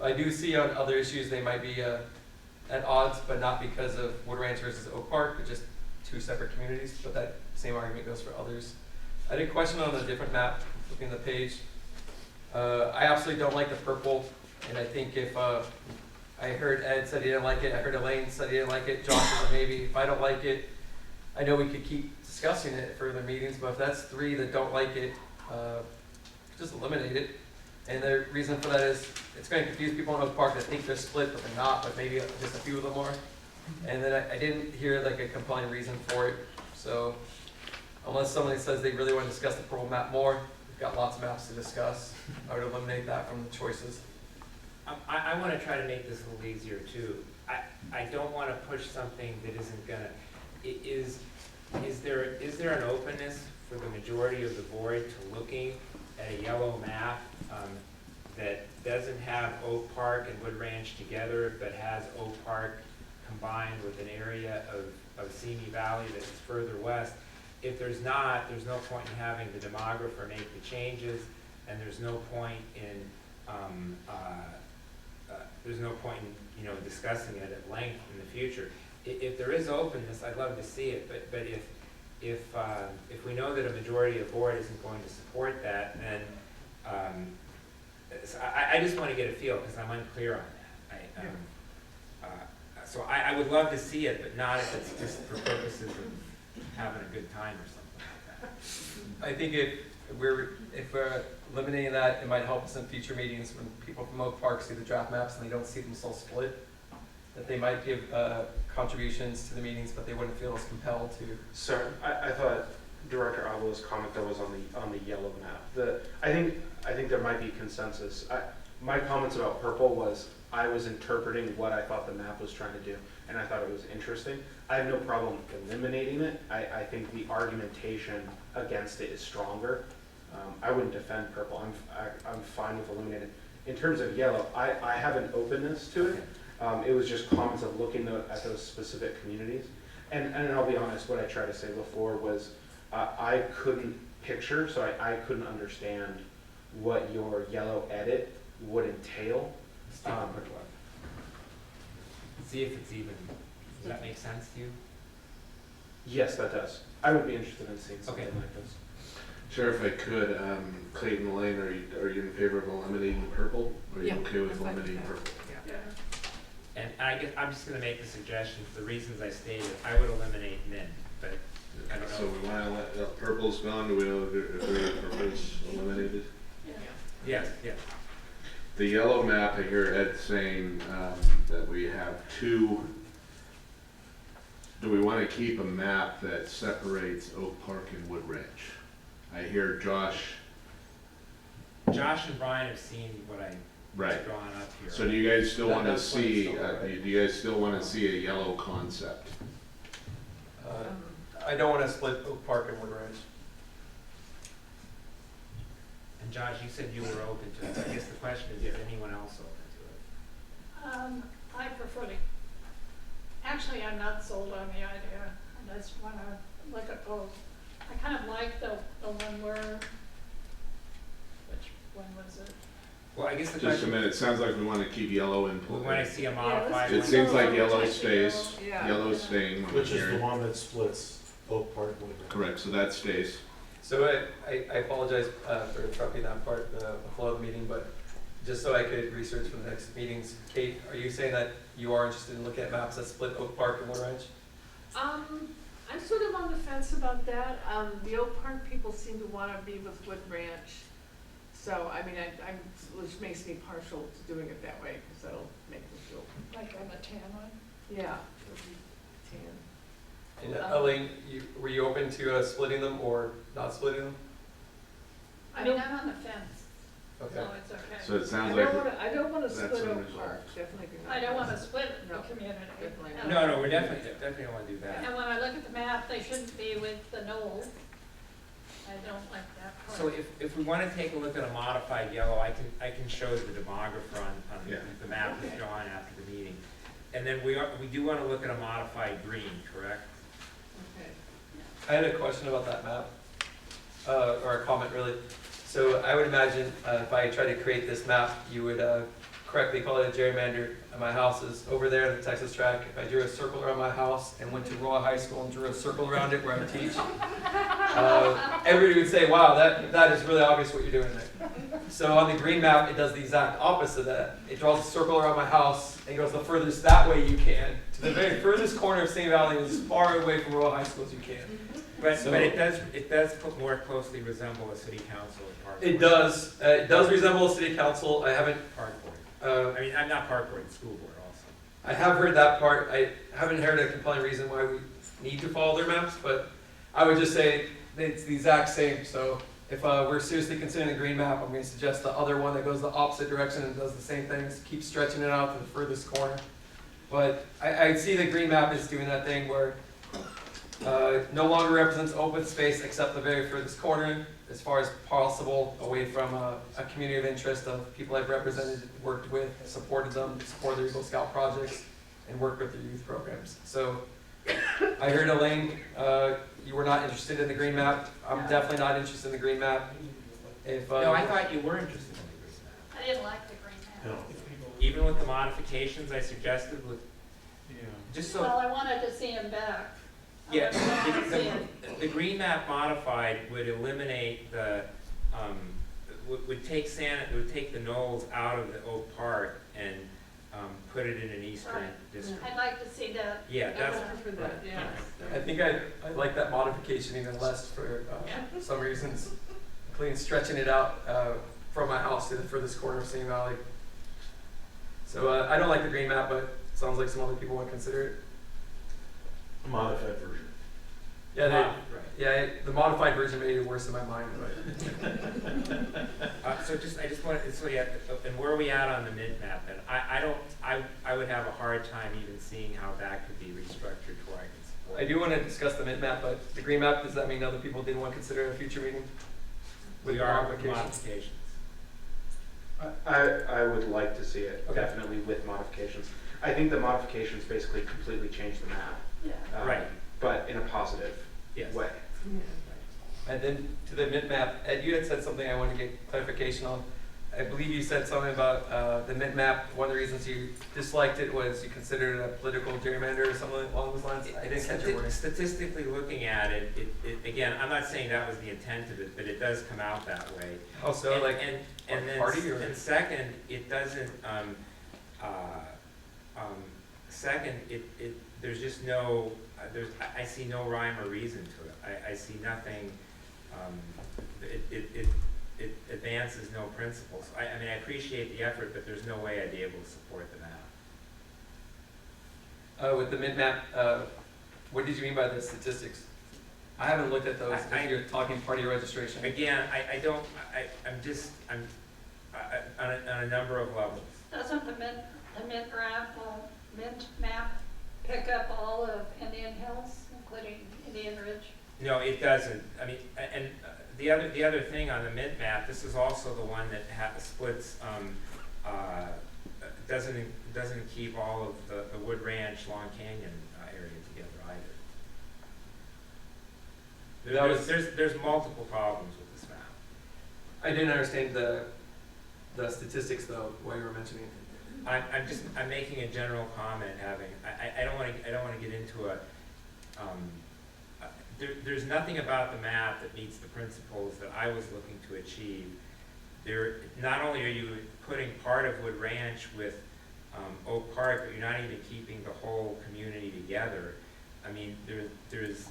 I do see on other issues they might be at odds, but not because of Wood Ranch versus Oak Park, but just two separate communities. But that same argument goes for others. I did question on a different map, flipping the page. I absolutely don't like the purple, and I think if I heard Ed said he didn't like it, I heard Elaine said he didn't like it, Josh said maybe. If I don't like it, I know we could keep discussing it at further meetings, but if that's 3 that don't like it, just eliminate it. And the reason for that is it's going to confuse people in Oak Park that think they're split, but they're not, but maybe just a few of them are. And then I didn't hear like a compelling reason for it. So unless somebody says they really want to discuss the purple map more, we've got lots of maps to discuss. I would eliminate that from the choices. I want to try to make this a little easier too. I don't want to push something that isn't gonna, is there an openness for the majority of the board to looking at a yellow map that doesn't have Oak Park and Wood Ranch together, but has Oak Park combined with an area of Simi Valley that's further west? If there's not, there's no point in having the demographer make the changes, and there's no point in discussing it at length in the future. If there is openness, I'd love to see it, but if we know that a majority of the board isn't going to support that, then so I just want to get a feel, because I'm unclear on that. So I would love to see it, but not if it's just for purposes of having a good time or something like that. I think if we're eliminating that, it might help us in future meetings when people from Oak Park see the draft maps and they don't see themselves split, that they might give contributions to the meetings, but they wouldn't feel as compelled to. So I thought Director Avila's comment though was on the yellow map. I think there might be consensus. My comments about purple was I was interpreting what I thought the map was trying to do, and I thought it was interesting. I have no problem eliminating it. I think the argumentation against it is stronger. I wouldn't defend purple. I'm fine with eliminating it. In terms of yellow, I have an openness to it. It was just comments of looking at those specific communities. And I'll be honest, what I tried to say before was I couldn't picture, so I couldn't understand what your yellow edit would entail. See if it's even, does that make sense to you? Yes, that does. I would be interested in seeing something Okay. like this. Sure, if I could, Clayton Lane, are you in favor of eliminating purple? Or are you okay with eliminating purple? And I'm just going to make the suggestion for the reasons I stated. I would eliminate min, but I don't know. So we want to let, purple's gone, do we all agree purple's eliminated? Yes, yes. The yellow map, I hear Ed saying that we have 2. Do we want to keep a map that separates Oak Park and Wood Ranch? I hear Josh and Brian have seen what I right. drawn up here. So do you guys still want to That's see? still right. Do you guys still want to see a yellow concept? I don't want to split Oak Park and Wood Ranch. And Josh, you said you were open to it. So I guess the question is, is anyone else open to it? I prefer to, actually, I'm not sold on the idea. I just want to look at both. I kind of like the one where, which one was it? Well, I guess the Just a question, minute. It sounds like we want to keep yellow in. we want to see a modified It one. seems like Yellow, yellow check the stays. yellow. Yellow staying. Which is the one that splits Oak Park and Wood Ranch. Correct. So that stays. So I apologize for interrupting that part, the flow of the meeting, but just so I could research for the next meetings, Kate, are you saying that you are interested in looking at maps that split Oak Park and Wood Ranch? I'm sort of on the fence about that. The Oak Park people seem to want to be with Wood Ranch. So, I mean, which makes me partial to doing it that way, because that'll make me feel, Like on the tan one? yeah, it'll be tan. And Elaine, were you open to splitting them or not splitting them? I mean, I'm on the fence, Okay. so it's okay. So it sounds like I don't want to that's split Oak unresolved. Park, definitely not. I don't want to split the No, community. definitely No, no, we're definitely don't want to do that. And when I look at the map, they shouldn't be with the knoll. I don't like that part. So if we want to take a look at a modified yellow, I can show the demographer on Yeah. the map that's Okay. drawn after the meeting. And then we do want to look at a modified green, correct? Okay. I had a question about that map, or a comment really. So I would imagine if I try to create this map, you would correctly call it a gerrymander. My house is over there at the Texas track. If I drew a circle around my house and went to Royal High School and drew a circle around it where I teach, everybody would say, wow, that is really obvious what you're doing there. So on the green map, it does the exact opposite of that. It draws a circle around my house and goes the furthest that way you can, to the very furthest corner of St. Valley, as far away from Royal High School as you can. But, So- but it does more closely resemble a city council at Park It Board. does. It does resemble a city council. I haven't. Park Board. I mean, I'm not Park Board, school board also. I have heard that part. I haven't heard a compelling reason why we need to follow their maps, but I would just say it's the exact same. So if we're seriously considering the green map, I'm going to suggest the other one that goes the opposite direction and does the same things, keep stretching it out to the furthest corner. But I see the green map is doing that thing where no longer represents open space except the very furthest corner, as far as possible, away from a community of interest of people I've represented, worked with, supported them, supported their Eagle Scout projects, and worked with their youth programs. So I heard, Elaine, you were not interested in the green map. I'm definitely not interested in the green map. If, No, I thought you were interested in the green map. I didn't like the green map. Even with the modifications I suggested with, just so. Well, I wanted to see him back. Yeah, I wanted to see him. the green map modified would eliminate the, would take the knolls out of the Oak Park and put it in an eastern Right. district. I'd like to see that. Yeah, that's. I prefer that, yeah. I think I like that modification even less for some reasons, including stretching it out from my house to the furthest corner of St. Valley. So I don't like the green map, but it sounds like some other people want to consider it. A modified version. Yeah, Right. the modified version made it worse in my mind. But I just want, so yeah, and where are we at on the mint map? And I would have a hard time even seeing how that could be restructured to where I can support. I do want to discuss the mint map, but the green map, does that mean other people didn't want to consider it a future meeting? We are with modifications. I would like to see it, Okay. definitely with modifications. I think the modifications basically completely change the map. Yeah. Right. But in a positive Yes. way. And then to the mint map, Ed, you had said something I want to get clarification on. I believe you said something about the mint map. One of the reasons you disliked it was you considered it a political gerrymander or something along those lines. I didn't catch your wording. Statistically looking at it, again, I'm not saying that was the intent of it, but it does come out that way. Also, And- like, and then, party or? and second, it doesn't, second, there's just no, I see no rhyme or reason to it. I see nothing, it advances no principles. I mean, I appreciate the effort, but there's no way I'd be able to support the map. With the mint map, what did you mean by the statistics? I haven't looked at those. If you're talking party registration. Again, I'm on a number of levels. Doesn't the mint map pick up all of Indian Hills, including Indian Ridge? No, it doesn't. I mean, and the other thing on the mint map, this is also the one that splits, doesn't keep all of the Wood Ranch, Long Canyon area together either. There's multiple problems with this map. I didn't understand the statistics though, what you were mentioning. I'm making a general comment. I don't want to get into a. There's nothing about the map that meets the principles that I was looking to achieve. Not only are you putting part of Wood Ranch with Oak Park, but you're not even keeping the whole community together. I mean, there's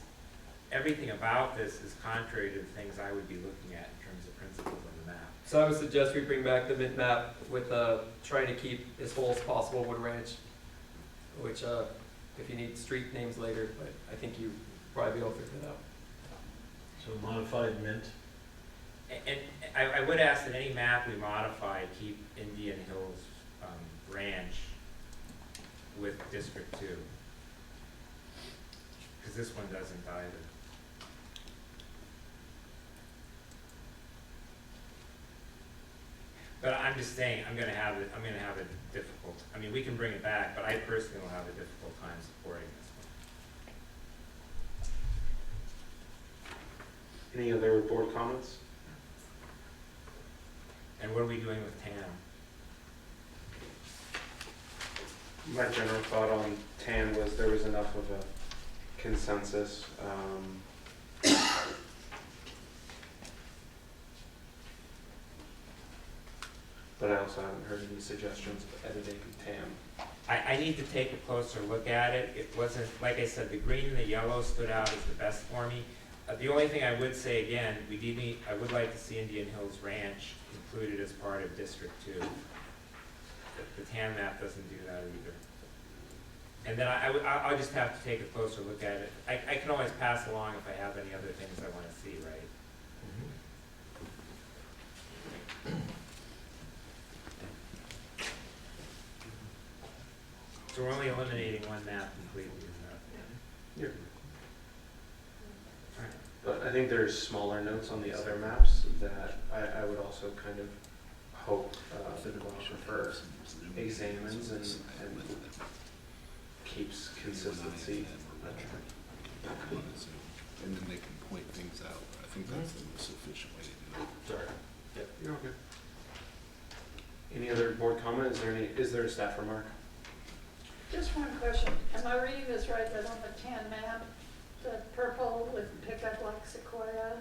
everything about this is contrary to the things I would be looking at in terms of principles on the map. So I would suggest we bring back the mint map with trying to keep as whole as possible Wood Ranch, which if you need street names later, but I think you probably be able to figure it out. So modified mint. And I would ask that any map we modify keep Indian Hills Ranch with District 2. Because this one doesn't either. But I'm just saying, I'm gonna have a difficult, I mean, we can bring it back, but I personally will have a difficult time supporting this one. Any other board comments? And what are we doing with TAM? My general thought on tan was there was enough of a consensus. But I also haven't heard any suggestions of editing tan. I need to take a closer look at it. It wasn't, like I said, the green and the yellow stood out as the best for me. The only thing I would say again, I would like to see Indian Hills Ranch included as part of District 2. The tan map doesn't do that either. And then I'll just have to take a closer look at it. I can always pass along if I have any other things I want to see, right? So we're only eliminating one map completely, is that? Yeah. But I think there's smaller notes on the other maps that I would also kind of hope the developer examines and keeps consistency. And then they can point things out. I think that's the most efficient way to do it. Sorry. Yep, you're all good. Any other board comment? Is there a staff remark? Just one question. Am I reading this right, that on the tan map, the purple would pick up like sequoia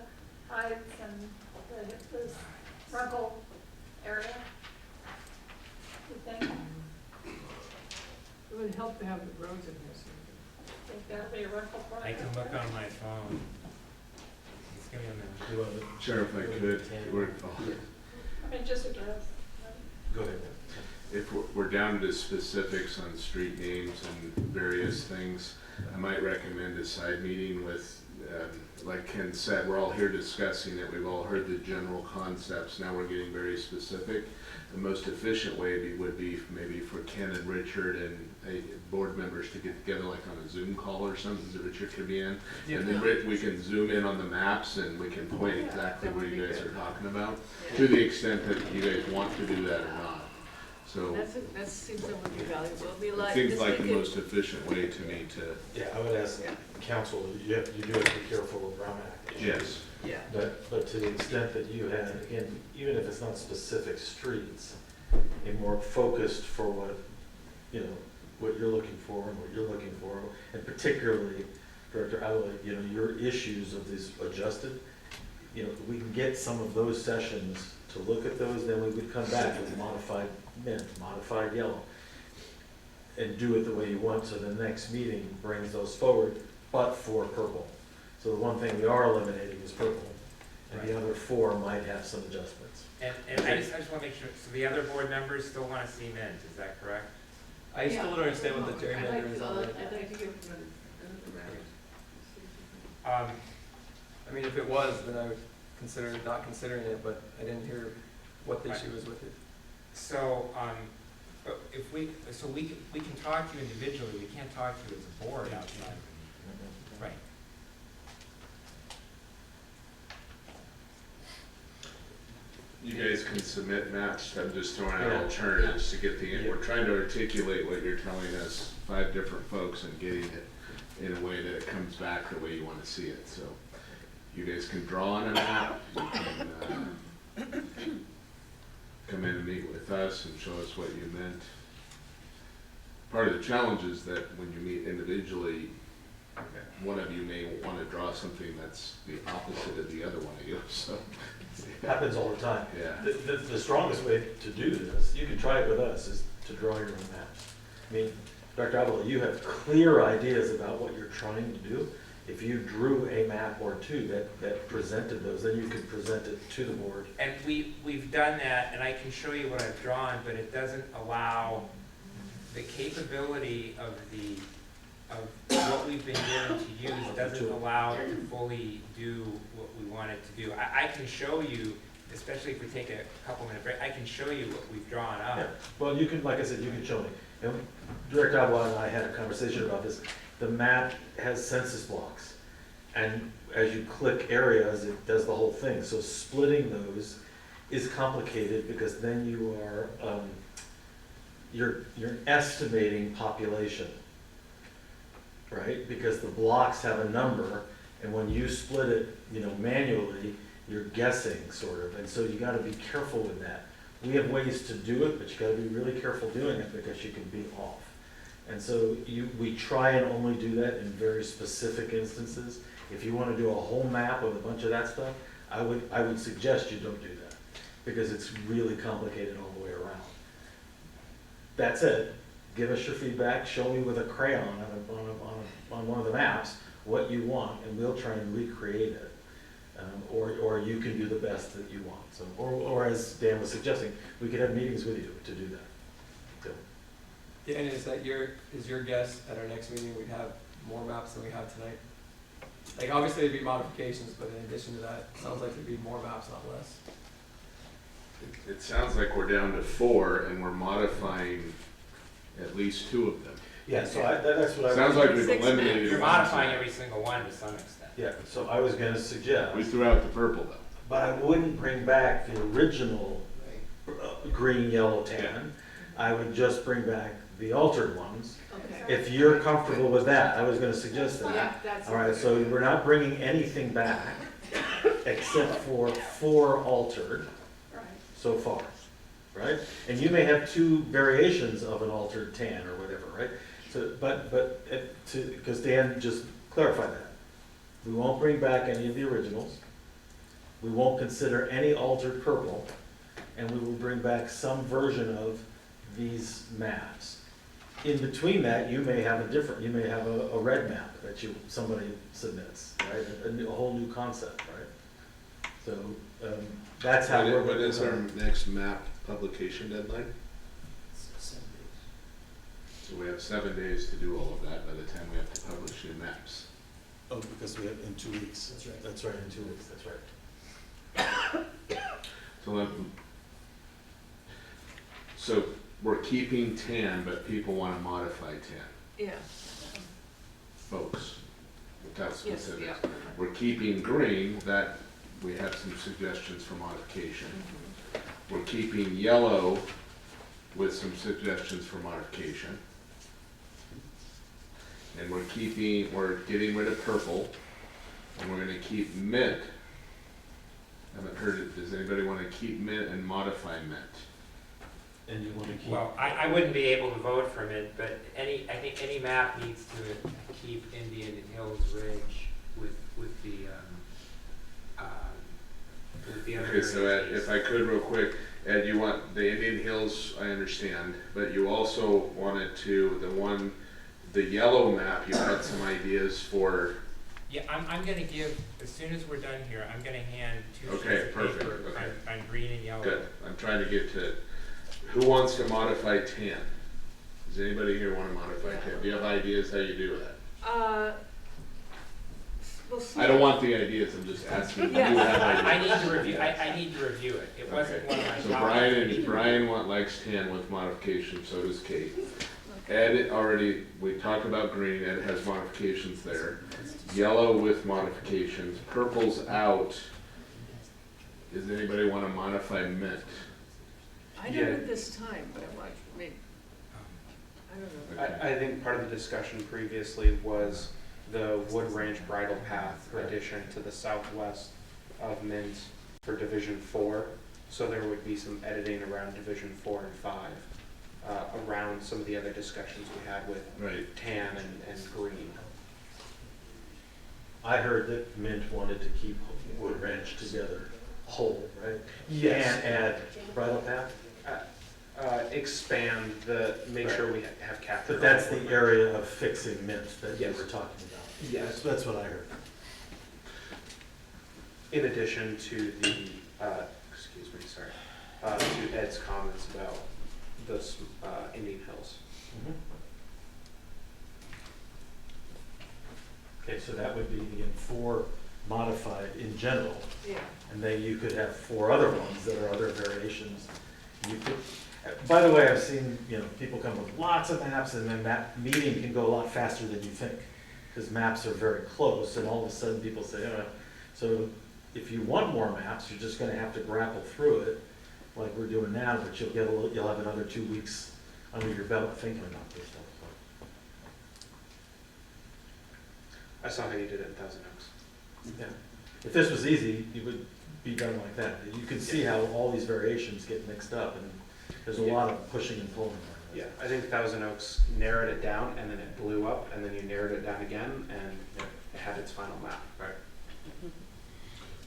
heights and the runkle area? You think? It would help to have the roads in here. Think that'll be a runkle part? I can look on my phone. It's gonna be on the. Sheriff, if I could, I mean, just a guess. Go ahead. If we're down to specifics on street names and various things, I might recommend a side meeting with, like Ken said, we're all here discussing it. We've all heard the general concepts. Now we're getting very specific. The most efficient way would be maybe for Ken and Richard and board members to get together like on a Zoom call or something that Richard could be in. Yeah. And then we can zoom in on the maps and we can point exactly where you guys are talking about, to the extent that you guys want to do that or not. So That seems that would be valuable. It'd be like, seems like the most efficient way to me to. Yeah, I would ask council, you do have to be careful of Brown Act issues. Yes. yeah. But to the extent that you had, again, even if it's not specific streets, a more focused for what, what you're looking for and what you're looking for, and particularly, Director Avila, your issues of these adjusted, we can get some of those sessions to look at those, then we would come back with modified mint, modified yellow, and do it the way you want, so the next meeting brings those forward, but for purple. So the one thing we are eliminating is purple, and the other four might have some adjustments. And I just want to make sure, so the other board members still want to see mint, is that correct? I still don't understand what the gerrymander is on that. I'd like to give them Um, I mean, if it was, then I would consider not considering it, but I didn't hear what the Right. issue was with it. So, but we can talk to you individually, we can't talk to you as a board outside. Right. You guys can submit maps. I'm just throwing out Yeah. alternatives to get we're trying to articulate what you're telling us, 5 different folks, and getting it in a way that it comes back the way you want to see it. So you guys can draw on a map, you can come in and meet with us and show us what you meant. Part of the challenge is that when you meet individually, one of you may want to draw something that's the opposite of the other one of you, so. Happens all the time. Yeah. The strongest way to do this, you can try it with us, is to draw your own maps. I mean, Dr. Avila, you have clear ideas about what you're trying to do. If you drew a map or two that presented those, then you could present it to the board. And we've done that, and I can show you what I've drawn, but it doesn't allow the capability of what we've been given to use doesn't allow it to fully do what we want it to do. I can show you, especially if we take a couple minute break, I can show you what we've drawn up. Yeah. Well, you can, like I said, you can show me. And Director Avila and I had a conversation about this. The map has census blocks, and as you click areas, it does the whole thing. So splitting those is complicated because then you are you're estimating population, right? Because the blocks have a number, and when you split it, manually, you're guessing sort of, and so you got to be careful with that. We have ways to do it, but you got to be really careful doing it because you can be off. And so we try and only do that in very specific instances. If you want to do a whole map with a bunch of that stuff, I would suggest you don't do that, because it's really complicated all the way around. That said, give us your feedback, show me with a crayon on one of the maps what you want, and we'll try and recreate it. Or you can do the best that you want. So, or as Dan was suggesting, we could have meetings with you to do that. So, Dan, is your guess at our next meeting we'd have more maps than we have tonight? Like, obviously there'd be modifications, but in addition to that, it sounds like there'd be more maps, not less. It sounds like we're down to 4 and we're modifying at least 2 of them. yeah, so that's what I. Sounds like we've 6 eliminated. You're one modifying tonight. every single one to some extent. Yeah, so I was gonna suggest. We threw out the purple though. But I wouldn't bring back the original green, yellow, tan. I would just bring back the altered ones. Okay. If you're comfortable with that, I was gonna suggest that. Yeah, that's. All right, so we're not bringing anything back except for 4 altered Right. so far, right? And you may have 2 variations of an altered tan or whatever, right? So, because Dan just clarified that. We won't bring back any of the originals. We won't consider any altered purple, and we will bring back some version of these maps. In between that, you may have you may have a red map that somebody submits, right? A whole new concept, right? So, that's how we're. What is our next map publication deadline? 7 days. So we have 7 days to do all of that by the time we have to publish new maps. Oh, because we have in 2 weeks. That's right. That's right, in 2 weeks, that's right. So we're keeping 10, but people want to modify 10, Yeah. folks, without Yes, specifics. yeah. We're keeping green, that we have some suggestions for modification. Mm-hmm. We're keeping yellow with some suggestions for modification. And we're getting rid of purple, and we're gonna keep mint. Haven't heard it, does anybody wanna keep mint and modify mint? And you want to keep. Well, I wouldn't be able to vote for it, but I think any map needs to keep Indian Hills Ridge with the other Okay, so Ed, areas. if I could real quick, Ed, you want the Indian Hills, I understand, but you also wanted to, the yellow map, you had some ideas for. Yeah, I'm gonna give, as soon as we're done here, I'm gonna hand 2 sheets Okay, of perfect, paper okay. on green and yellow. Good, I'm trying to get to, who wants to modify 10? Does anybody here want to modify 10? Do you have ideas how you do that? Well, I don't want the ideas, I'm just asking, do you have ideas? I need to review it. It wasn't one of my So top. Brian likes 10 with modifications, so does Kate. Ed already, we talked about green, Ed has modifications there. Yellow with modifications, purple's out. Does anybody want to modify mint? I don't at this time, but I mean, I don't know. Okay. I think part of the discussion previously was the Wood Ranch Bridle Path addition to the southwest of Mint for Division 4. So there would be some editing around Division 4 and 5, around some of the other discussions we had with tan and green. I heard that Mint wanted to keep Wood Ranch together whole, right? Yes. And add Bridle Path? Expand make sure we have captured. But that's the area of fixing Mint that you Yes. were talking about. Yes. That's what I heard. In addition to the, to Ed's comments about the Indian Hills. Okay, so that would be, again, 4 modified in general. Yeah. And then you could have 4 other ones that are other variations. You could, by the way, I've seen, people come with lots of maps, and then that meeting can go a lot faster than you think, because maps are very close, and all of a sudden people say, so if you want more maps, you're just gonna have to grapple through it, like we're doing now, but you'll have another 2 weeks under your belt thinking about this stuff. I saw how you did it in Thousand Oaks. Yeah. If this was easy, you would be done like that. You can see how all these variations get mixed up, and there's a lot of pushing and pulling going on. Yeah, I think Thousand Oaks narrowed it down and then it blew up and then you narrowed it down again and it had its final map. Right.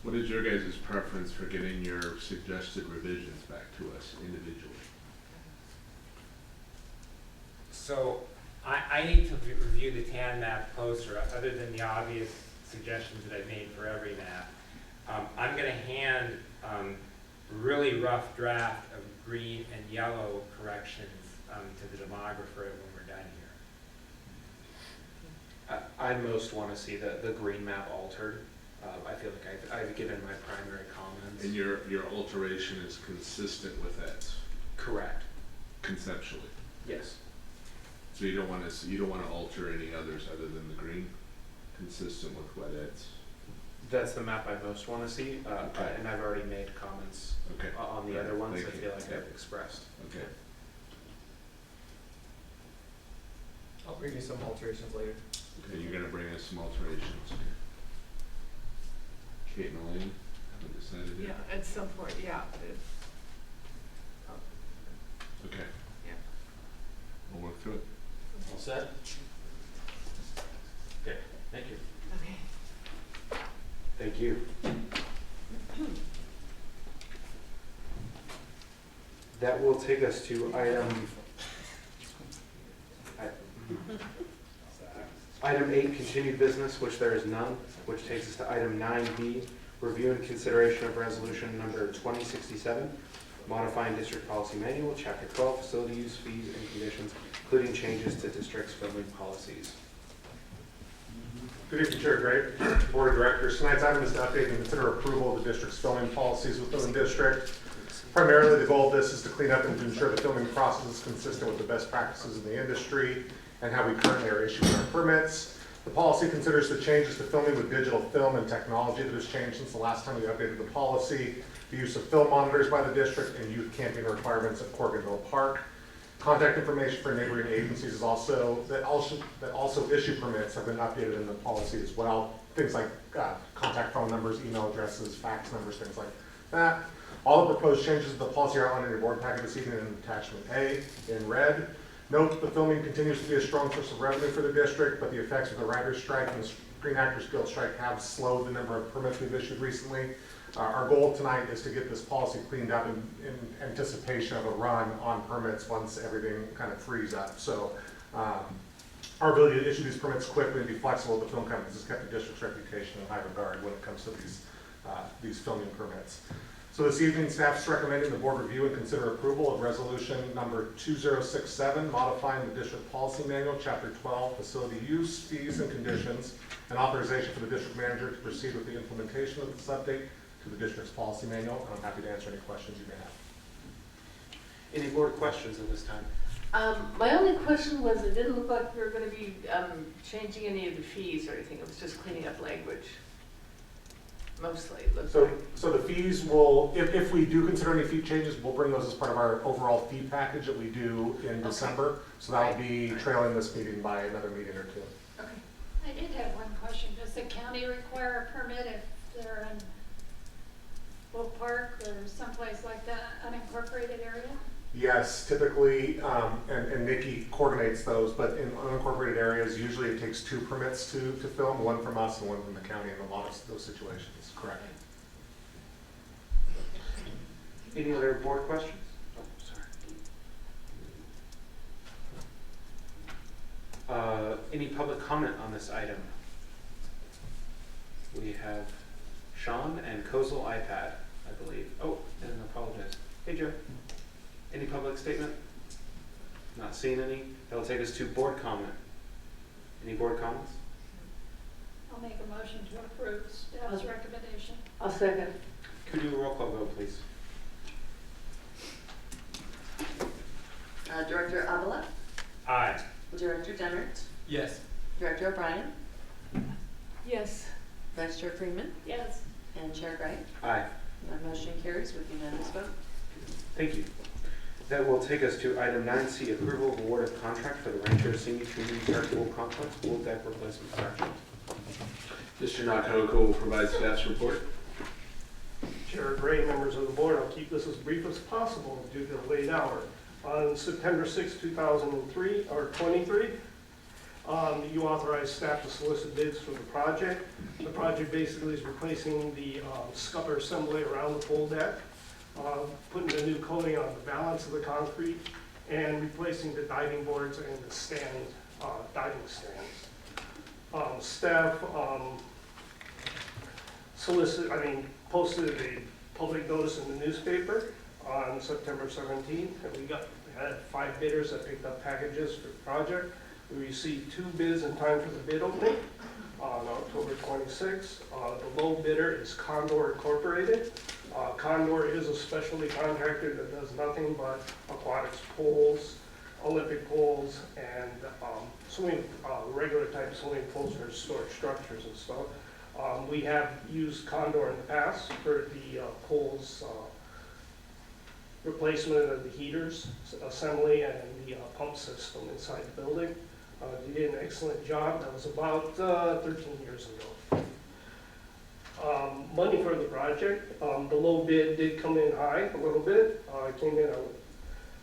What is your guys' preference for getting your suggested revisions back to us individually? So I need to review the TAN map closer, other than the obvious suggestions that I made for every map. I'm gonna hand really rough draft of green and yellow corrections to the demographer when we're done here. I most want to see the green map altered. I feel like I've given my primary comments. And your alteration is consistent with that? Correct. Conceptually? Yes. So you don't want to alter any others other than the green, consistent with what it's. That's the map I most want to see, and I've already made comments on the other ones. I feel like I've expressed. Okay. I'll bring you some alterations later. Okay, you're gonna bring us some alterations. Kate and Elaine, haven't decided yet? Yeah, at some point, yeah. Okay. Yeah. We'll work through it. All set? Okay, thank you. Okay. Thank you. That will take us to item 8, continued business, which there is none, which takes us to item 9B, review and consideration of resolution number 2067, modifying district policy manual, chapter 12, facility use fees and conditions, including changes to district's filming policies. Good evening, Chair Gray, Board of Directors. Tonight's item is to update and consider approval of the district's filming policies within the district. Primarily, the goal of this is to clean up and to ensure the filming process is consistent with the best practices in the industry and how we currently are issuing our permits. The policy considers the changes to filming with digital film and technology that has changed since the last time we updated the policy, the use of film monitors by the district, and youth camping requirements at Corganville Park. Contact information for neighboring agencies is also issue permits have been updated in the policy as well. Things like contact phone numbers, email addresses, fax numbers, things like that. All the proposed changes to the policy are outlined in your board packet this evening in attachment A in red. Note that the filming continues to be a strong source of revenue for the district, but the effects of the writer's strike and the Screen Actors Guild strike have slowed the number of permits we've issued recently. Our goal tonight is to get this policy cleaned up in anticipation of a run on permits once everything kind of frees up. So our ability to issue these permits quickly and be flexible with the film companies has kept the district's reputation in high regard when it comes to these filming permits. So this evening, staff is recommending the board review and consider approval of resolution number 2067, modifying the district policy manual, chapter 12, facility use, fees, and conditions, and authorization for the district manager to proceed with the implementation of this update to the district's policy manual. And I'm happy to answer any questions you may have. Any board questions at this time? My only question was, it didn't look like we were going to be changing any of the fees or anything. It was just cleaning up language. Mostly, it looks like. So the fees will, if we do consider any fee changes, we'll bring those as part of our overall fee package that we do in December. So that'll be trailing this meeting by another meeting or two. Okay. I did have one question. Does the county require a permit if they're in Oak Park or someplace like that, unincorporated area? Yes, typically, and Nikki coordinates those, but in unincorporated areas, usually it takes 2 permits to film, one from us and one from the county in a lot of those situations, correct. Any other board questions? Oh, sorry. Any public comment on this item? We have Sean and Kozel iPad, I believe. Oh, and I apologize. Hey, Joe. Any public statement? Not seeing any. That'll take us to board comment. Any board comments? I'll make a motion to approve staff's recommendation. I'll second. Could you do a roll call vote, please? Director Avila? Aye. Director Dennert? Yes. Director O'Brien? Yes. Vice Chair Freeman? Yes. And Chair Gray? Aye. That motion carries with unanimous vote. Thank you. That will take us to item 9C, approval of award of contract for the Rancho Senior Community Park Pool Complex pool deck replacement project. Mr. Nakoko will provide staff's report. Chair Gray, members of the board, I'll keep this as brief as possible due to the late hour. On September 6, 23, you authorized staff to solicit bids for the project. The project basically is replacing the scupper assembly around the pool deck, putting a new coating on the balance of the concrete, and replacing the diving boards and the diving stands. Staff posted a public notice in the newspaper on September 17th, and we had 5 bidders that picked up packages for the project. We received 2 bids in time for the bid opening on October 26th. The low bidder is Condor Incorporated. Condor is a specialty contractor that does nothing but aquatics pools, Olympic pools, and regular type swimming pools for storage structures and stuff. We have used Condor in the past for the pools replacement of the heaters, assembly, and the pump system inside the building. They did an excellent job. That was about 13 years ago. Money for the project. The low bid did come in high a little bit. It came in at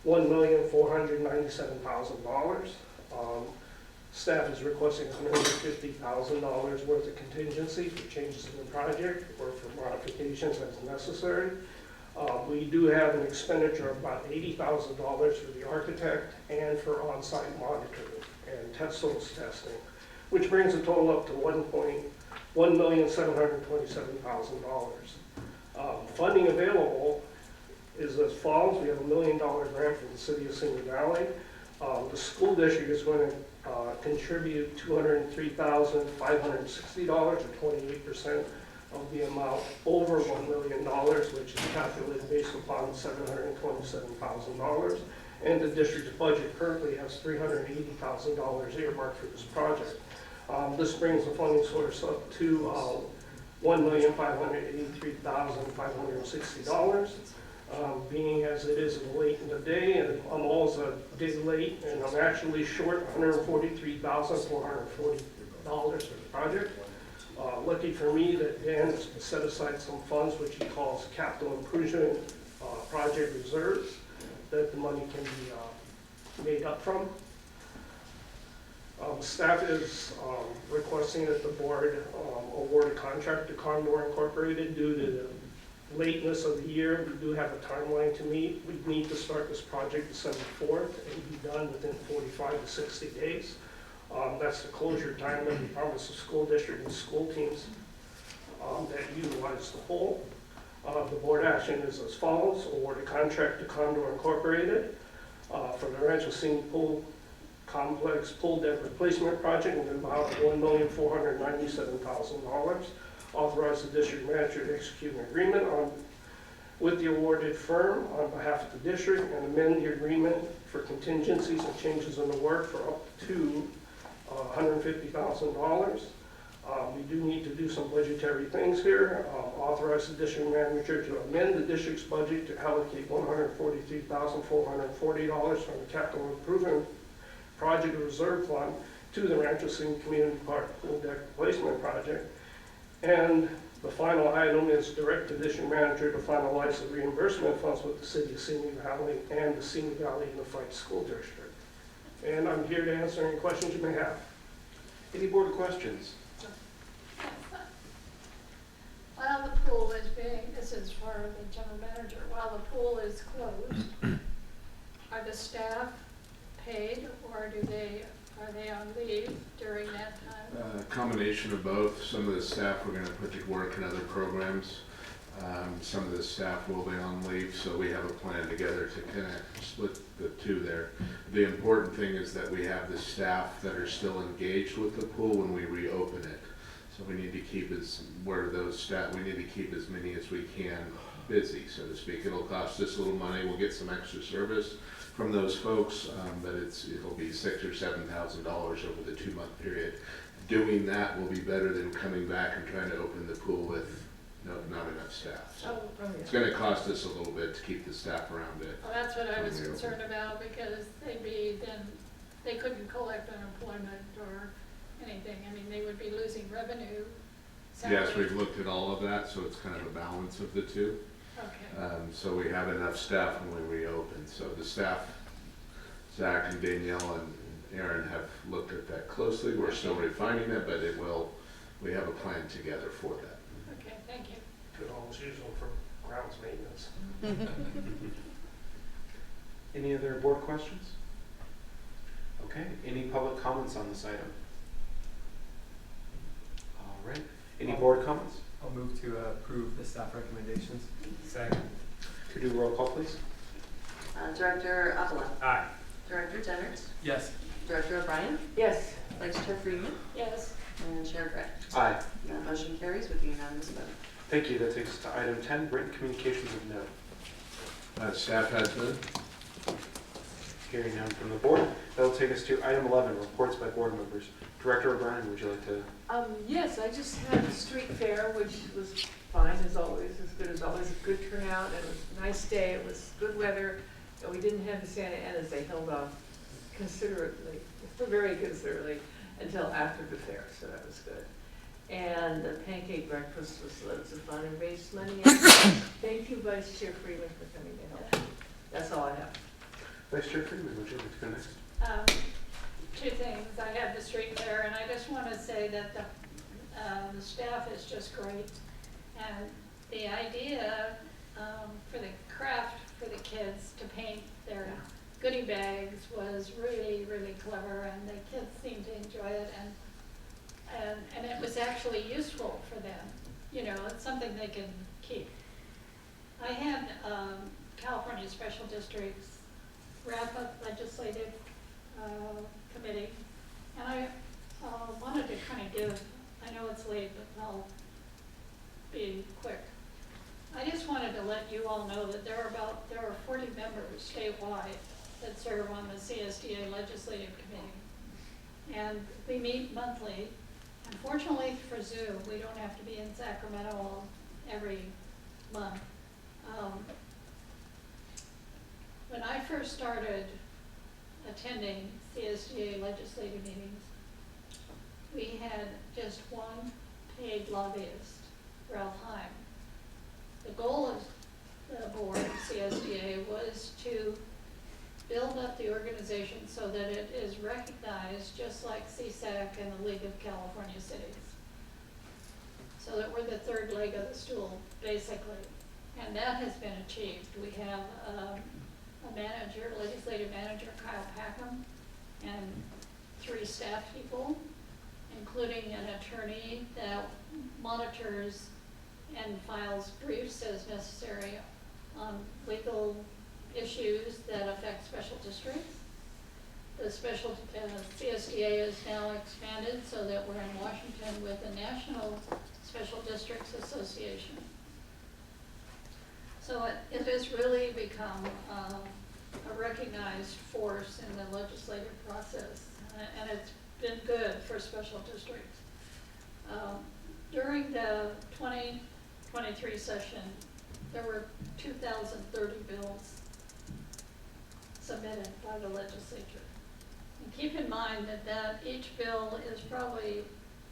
$1,497,000. Staff is requesting $150,000 worth of contingency for changes in the project or for modifications as necessary. We do have an expenditure of about $80,000 for the architect and for on-site monitoring and source testing, which brings the total up to $1,727,000. Funding available is as follows. We have $1 million grant from the City of Simi Valley. The school district is going to contribute $203,560, or 28% of the amount over $1 million, which is calculated based upon $727,000. And the district's budget currently has $380,000 earmarked for this project. This brings the funding source up to $1,583,560. Being as it is late in the day, and I'm almost a day late, and I'm actually short $143,440 for the project. Lucky for me that Dan has set aside some funds, which he calls capital improvement project reserves, that the money can be made up from. Staff is requesting that the board award a contract to Condor Incorporated due to the lateness of the year. We do have a timeline to meet. We need to start this project December 4th and be done within 45 to 60 days. That's the closure time that we promised the school district and school teams that utilize the pool. The board action is as follows. Award a contract to Condor Incorporated for the Rancho Simi Pool Complex Pool Deck Replacement Project in about $1,497,000. Authorize the district manager to execute an agreement with the awarded firm on behalf of the district and amend the agreement for contingencies and changes in the work for up to $150,000. We do need to do some budgetary things here. Authorize the district manager to amend the district's budget to allocate $143,440 from the capital improvement project reserve fund to the Rancho Simi Community Park Pool Deck Replacement Project. And the final item is direct the district manager to finalize the reimbursement funds with the City of Simi Valley and the Simi Valley Unified School District. And I'm here to answer any questions you may have. Any board questions? While the pool is this is for the general manager, while the pool is closed, are the staff paid, or are they on leave during that time? Combination of both. Some of the staff we're going to put to work in other programs. Some of the staff will be on leave, so we have a plan together to kind of split the two there. The important thing is that we have the staff that are still engaged with the pool when we reopen it. So we need to keep we need to keep as many as we can busy, so to speak. It'll cost us a little money. We'll get some extra service from those folks, but it'll be $6,000 or $7,000 over the 2-month period. Doing that will be better than coming back and trying to open the pool with not enough staff. So it's going to cost us a little bit to keep the staff around it. Well, that's what I was concerned about, because they couldn't collect unemployment or anything. I mean, they would be losing revenue. Yes, we've looked at all of that, so it's kind of a balance of the two. Okay. So we have enough staff when we reopen. So the staff Zach and Danielle and Aaron have looked at that closely. We're still refining it, but we have a plan together for that. Okay, thank you. Could always use them for grounds maintenance. Any other board questions? Okay, any public comments on this item? All right, any board comments? I'll move to approve the staff recommendations. Second. Could you do a roll call, please? Director Upland, Aye. Director Jenners, Yes. Director O'Brien, Yes. Vice Chair Freeman, Yes, and Chair Gray. Aye. That motion carries with a unanimous vote. Thank you. That takes us to item 10, written communications of note. Staff has none. Hearing none from the board. That will take us to item 11, reports by board members. Director O'Brien, would you like to? Yes, I just had the street fair, which was fine as always, as good as always, a good turnout, and it was a nice day, it was good weather. And we didn't have the Santa Anas, they held off considerately, very considerately, until after the fair, so that was good. And the pancake breakfast was loads of fun and raised money. Thank you, Vice Chair Freeman, for coming to help. That's all I have. Vice Chair Freeman, would you like to go next? two things. I had the street fair, and I just want to say that the staff is just great. And the idea for the craft for the kids to paint their goodie bags was really, really clever, and the kids seemed to enjoy it, and it was actually useful for them. You know, it's something they can keep. I had California Special Districts wrap-up legislative committee, and I wanted to kind of give, I know it's late, but I'll be quick. I just wanted to let you all know that there are 40 members statewide that serve on the CSDA Legislative Committee. And we meet monthly. Unfortunately for Zoom, we don't have to be in Sacramento every month. When I first started attending CSDA legislative meetings, we had just one paid lobbyist, Ralph Heim. The goal of the board of CSDA was to build up the organization so that it is recognized just like CSAC and the League of California Cities. So that we're the third leg of the stool, basically. And that has been achieved. We have a manager, legislative manager, Kyle Packham, and 3 staff people, including an attorney that monitors and files briefs as necessary on legal issues that affect special districts. The special CSDA is now expanded so that we're in Washington with the National Special Districts Association. So it has really become a recognized force in the legislative process, and it's been good for special districts. During the 2023 session, there were 2,030 bills submitted by the legislature. And keep in mind that each bill is probably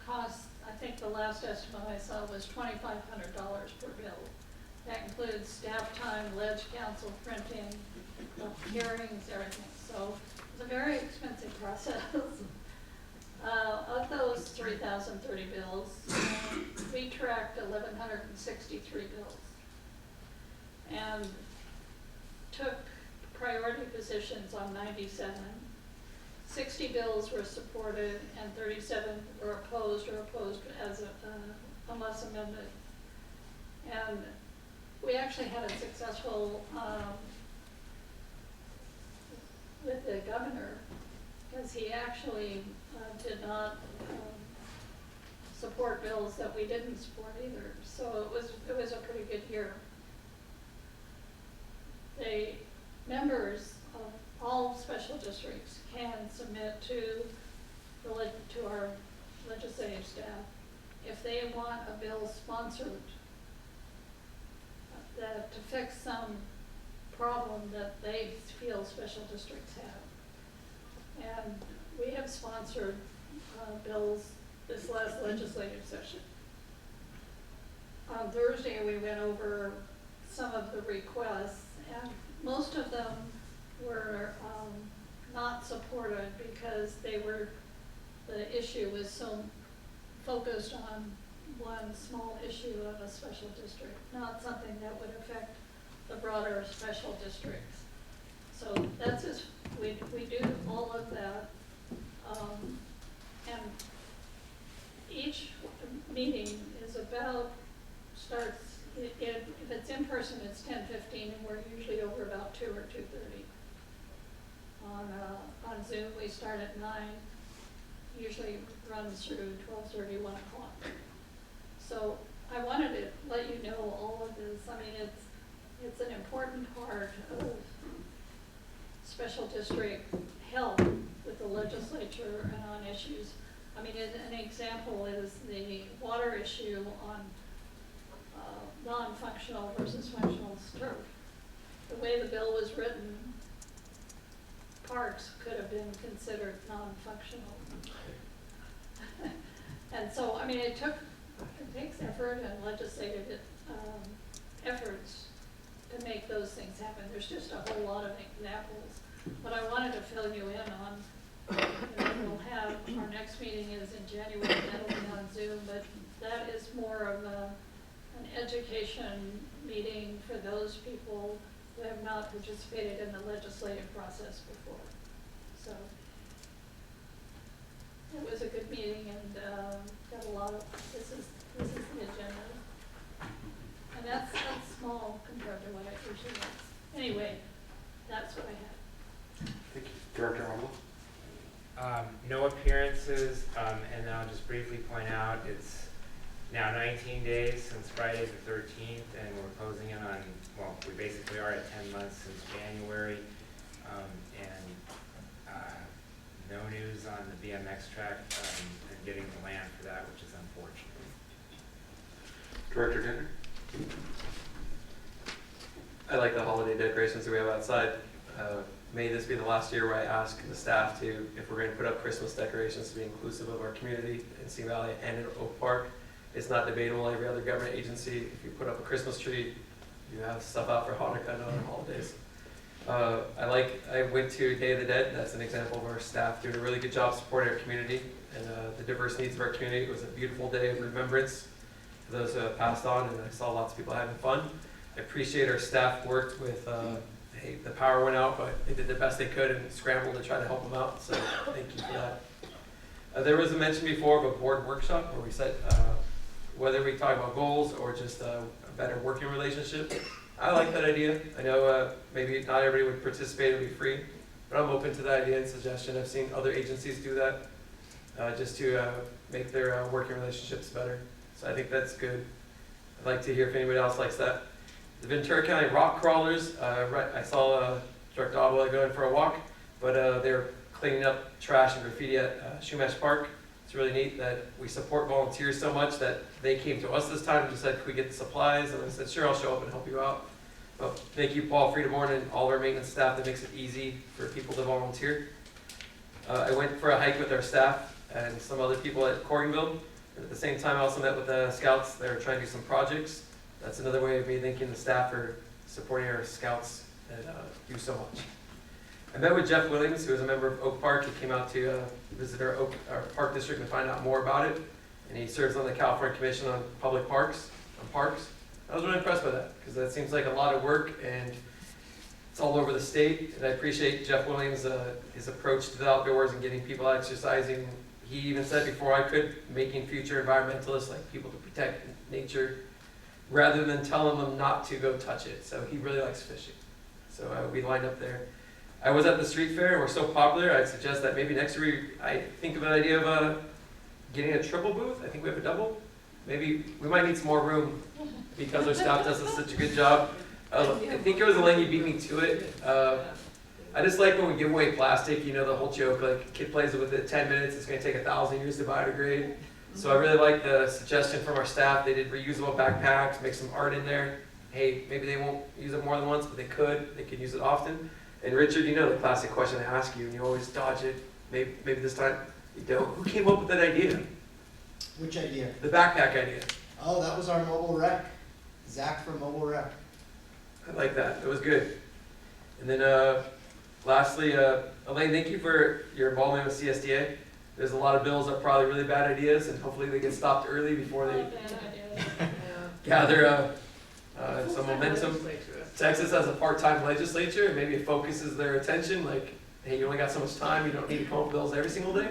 costs, I think the last estimate I saw was $2,500 per bill. That includes staff time, ledge council, printing, hearings, everything. So it's a very expensive process. Of those 3,030 bills, we tracked 1,163 bills and took priority positions on 97. 60 bills were supported and 37 were opposed or opposed as unless amended. And we actually had a successful with the governor, because he actually did not support bills that we didn't support either. So it was a pretty good year. The members of all special districts can submit to our legislative staff if they want a bill sponsored to fix some problem that they feel special districts have. And we have sponsored bills this last legislative session. On Thursday, we went over some of the requests, and most of them were not supported because the issue was so focused on one small issue of a special district, not something that would affect the broader special districts. So that's just, we do all of that. And each meeting is about, if it's in person, it's 10:15, and we're usually over about 2 or 2:30. On Zoom, we start at 9, usually runs through 12:30, 1 o'clock. So I wanted to let you know all of this. I mean, it's an important part of special district help with the legislature and on issues. I mean, an example is the water issue on non-functional versus functional turf. The way the bill was written, parks could have been considered non-functional. And so, I mean, it takes effort and legislative efforts to make those things happen. There's just a whole lot of examples. But I wanted to fill you in on, we'll have, our next meeting is in January, that'll be on Zoom, but that is more of an education meeting for those people who have not participated in the legislative process before. So it was a good meeting, and got a lot of, this is the agenda. And that's small compared to what it usually is. Anyway, that's what I had. Thank you. Director Arnold? No appearances, and then I'll just briefly point out, it's now 19 days since Friday the 13th, and we're closing in on, well, we basically are at 10 months since January, and no news on the BMX track and getting the land for that, which is unfortunate. Director Dinner? I like the holiday decorations that we have outside. May this be the last year where I ask the staff to, if we're going to put up Christmas decorations, to be inclusive of our community in Sea Valley and in Oak Park. It's not debatable. Every other government agency, if you put up a Christmas tree, you have stuff out for Hanukkah and other holidays. I went to Day of the Dead. That's an example of our staff doing a really good job supporting our community and the diverse needs of our community. It was a beautiful day of remembrance for those who have passed on, and I saw lots of people having fun. I appreciate our staff worked with, the power went out, but they did the best they could and scrambled to try to help them out, so thank you for that. There was a mention before of a board workshop where we said, whether we talk about goals or just a better working relationship. I like that idea. I know maybe not everybody would participate, it'll be free, but I'm open to the idea and suggestion. I've seen other agencies do that just to make their working relationships better. So I think that's good. I'd like to hear if anybody else likes that. The Ventura County rock crawlers, I saw Director Abela going for a walk, but they're cleaning up trash and graffiti at Shumash Park. It's really neat that we support volunteers so much that they came to us this time and just said, could we get the supplies? And I said, sure, I'll show up and help you out. But thank you, Paul Friedemorn, and all of our maintenance staff that makes it easy for people to volunteer. I went for a hike with our staff and some other people at Corringville. And at the same time, I also met with the scouts. They were trying to do some projects. That's another way of me thanking the staff for supporting our scouts that do so much. I met with Jeff Williams, who is a member of Oak Park. He came out to visit our park district and find out more about it. And he serves on the California Commission on Public Parks, I was really impressed by that, because that seems like a lot of work, and it's all over the state. And I appreciate Jeff Williams, his approach to the outdoors and getting people exercising. He even said before I could, making future environmentalists, like people to protect nature, rather than telling them not to go touch it. So he really likes fishing. So we lined up there. I was at the street fair, and we're so popular, I'd suggest that maybe next year I think of an idea of getting a triple booth. I think we have a double. Maybe we might need some more room because our staff does such a good job. I think it was Elaine, you beat me to it. I just like when we give away plastic, you know, the whole joke, like a kid plays with it 10 minutes, it's gonna take 1,000 years to biodegrade. So I really like the suggestion from our staff. They did reusable backpacks, make some art in there. Hey, maybe they won't use it more than once, but they could use it often. And Richard, you know the classic question I ask you, and you always dodge it. Maybe this time you don't. Who came up with that idea? Which idea? The backpack idea. Oh, that was our mobile rec. Zach from Mobile Rec. I like that. It was good. And then Lastly, Elaine, thank you for your involvement with CSDA. There's a lot of bills that are probably really bad ideas, and hopefully they get stopped early before they gather some momentum. Texas has a part-time legislature, and maybe it focuses their attention, like, hey, you only got so much time, you don't need to come up with bills every single day.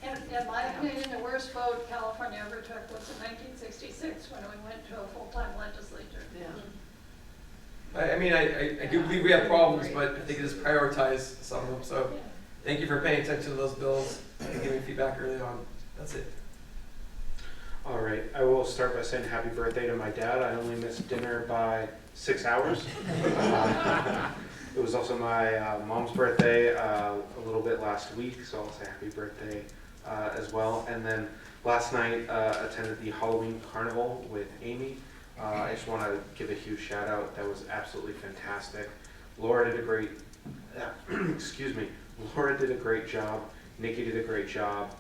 In my opinion, the worst vote California ever took was in 1966 when we went to a full-time legislature. Yeah. I mean, I do believe we have problems, but I think it is prioritize some of them. So thank you for paying attention to those bills and giving feedback early on. That's it. All right, I will start by saying happy birthday to my dad. I only missed dinner by 6 hours. It was also my mom's birthday a little bit last week, so I'll say happy birthday as well. And then last night attended the Halloween Carnival with Amy. I just want to give a huge shout out. That was absolutely fantastic. Laura did a great, excuse me, Laura did a great job. Nikki did a great job.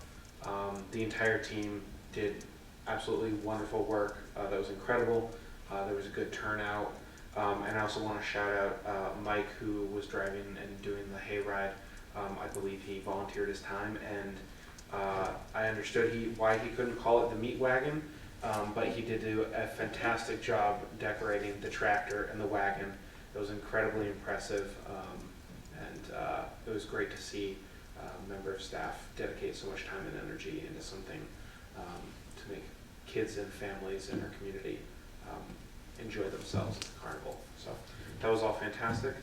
The entire team did absolutely wonderful work. That was incredible. There was a good turnout. And I also want to shout out Mike, who was driving and doing the hayride. I believe he volunteered his time, and I understood why he couldn't call it the meat wagon, but he did do a fantastic job decorating the tractor and the wagon. It was incredibly impressive, and it was great to see a member of staff dedicate so much time and energy into something to make kids and families in our community enjoy themselves at the carnival. So that was all fantastic,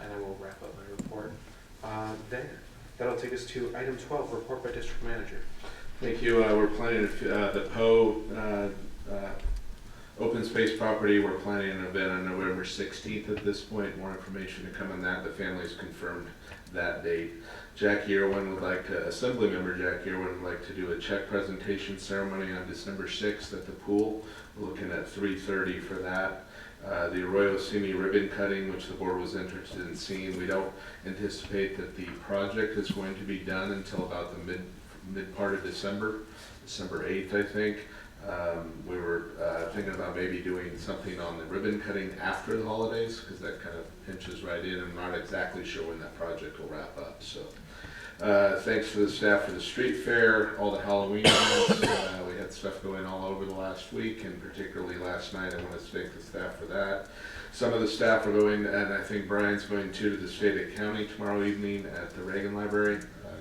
and I will wrap up my report there. That'll take us to item 12, report by district manager. Thank you. We're planning the Poe open space property. We're planning an event on November 16th at this point. More information to come on that. The family's confirmed that date. Jackie Irwin would like to, Assemblymember Jackie Irwin would like to do a check presentation ceremony on December 6th at the pool. We're looking at 3:30 for that. The Arroyo Simi ribbon cutting, which the board was interested in seeing, we don't anticipate that the project is going to be done until about the mid part of December 8th, I think. We were thinking about maybe doing something on the ribbon cutting after the holidays, because that kind of pinches right in. I'm not exactly sure when that project will wrap up. So thanks to the staff for the street fair, all the Halloween events. We had stuff going all over the last week, and particularly last night. I want to thank the staff for that. Some of the staff are going, and I think Brian's going to the state and county tomorrow evening at the Reagan Library.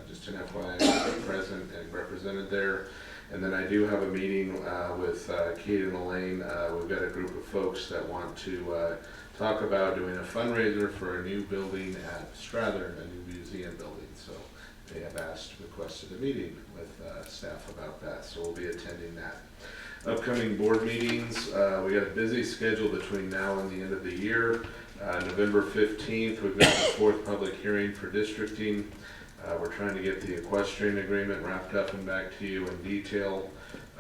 Just an FYI, present and represented there. And then I do have a meeting with Kate and Elaine. We've got a group of folks that want to talk about doing a fundraiser for a new building at Strathern, a new museum building. So they have requested a meeting with staff about that. So we'll be attending that. Upcoming board meetings, we got a busy schedule between now and the end of the year. November 15th, we've got the 4th public hearing for districting. We're trying to get the equestrian agreement wrapped up and back to you in detail.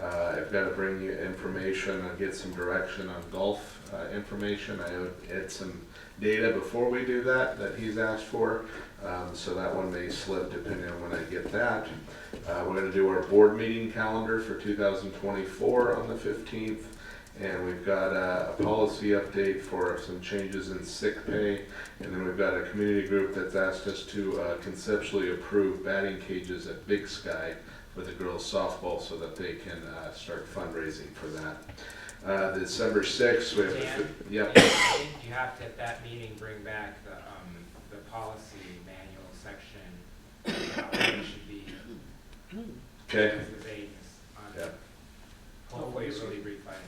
I've got to bring you information and get some direction on golf information. I would add some data before we do that he's asked for. So that one may slip depending on when I get that. We're going to do our board meeting calendar for 2024 on the 15th. And we've got a policy update for some changes in sick pay. And then we've got a community group that's asked us to conceptually approve batting cages at Big Sky for the girls softball so that they can start fundraising for that. December 6th, we have Dan, yep. I think you have to, at that meeting, bring back the policy manual section, how it should be. Okay. As the vagueness on Yep. hopefully a really brief item.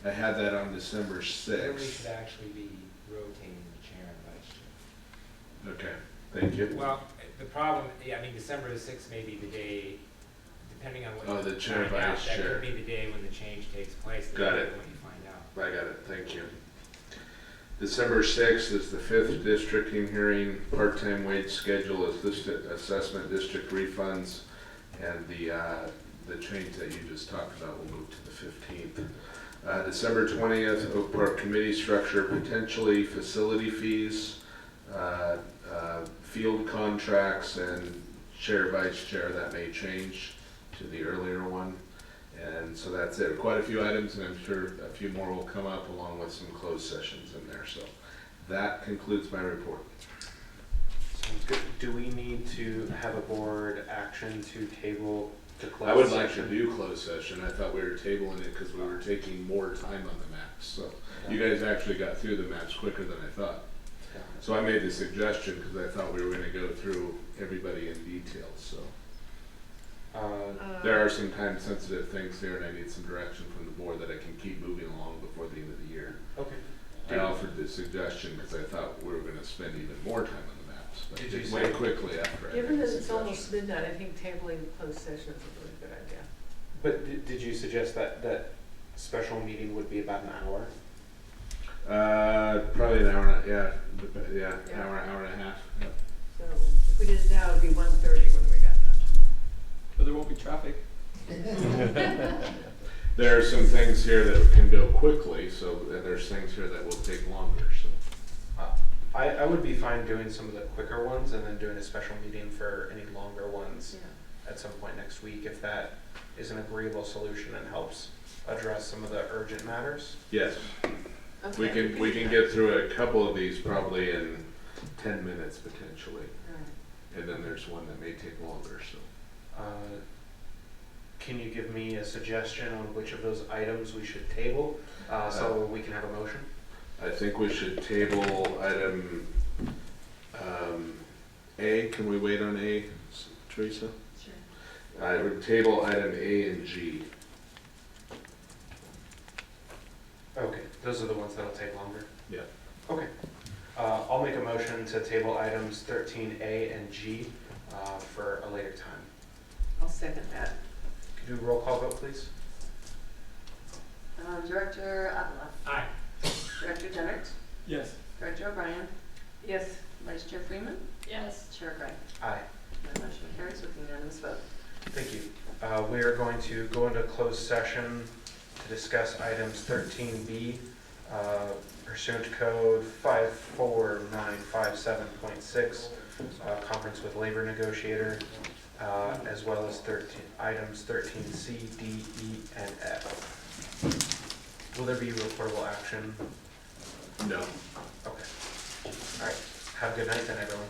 I had that on December Then we 6th. should actually be rotating the chair and vice chair. Okay, thank you. Well, the problem, I mean, December the 6th may be the day, depending on what Oh, you the chair, find out, vice that chair. could be the day when the change takes place. Got the it. day When you find out. I got it, thank you. December 6th is the 5th districting hearing, part-time wage schedule, assessment district refunds, and the change that you just talked about will move to the 15th. December 20th, Oak Park committee structure, potentially facility fees, field contracts, and chair, vice chair, that may change to the earlier one. And so that's it. Quite a few items, and I'm sure a few more will come up along with some closed sessions in there. So that concludes my report. Sounds good. Do we need to have a board action to table to close I would like to session? do closed session. I thought we were tabling it because we were taking more time on the maps. So you guys actually got through the maps quicker than I thought. So I made the suggestion because I thought we were going to go through everybody in detail. So there are some time sensitive things here and I need some direction from the board that I can keep moving along before the end of the year. Okay. I offered the suggestion because I thought we were going to spend even more time on the maps, but Did you it say- went quickly after I Given made that the it's suggestion. almost midnight, I think tabling the closed session is a really good idea. But did you suggest that special meeting would be about an hour? Probably an hour and yeah, Yeah. hour and a half. Yep. So if we did it now, it'd be 1:30 when we got done. But there won't be traffic. There are some things here that can go quickly, so and there's things here that will take longer. So I would be fine doing some of the quicker ones and then doing a special meeting for any longer ones at some point next week, if that is an agreeable solution and helps address some of the urgent matters. yes, we can get through a couple of these probably in 10 minutes potentially, and then there's one that may take longer. So. Can you give me a suggestion on which of those items we should table so we can have a motion? I think we should table item A. Can we wait on A, Teresa? Sure. I would table item A and G. Okay, those are the ones that'll take longer? Yeah. Okay. I'll make a motion to table items 13A and G for a later time. I'll second that. Could you do a roll call vote, please? Director Avila. Aye. Director Jennert. Yes. Director O'Brien. Yes. Vice Chair Freeman. Yes. Chair Gray. Aye. The motion carries with unanimous vote. Thank you. We are going to go into closed session to discuss items 13B, pursuant to code 54957.6, conference with labor negotiator, as well as items 13C, D, E, and F. Will there be reportable action? No. Okay. All right. Have a good night then, everyone.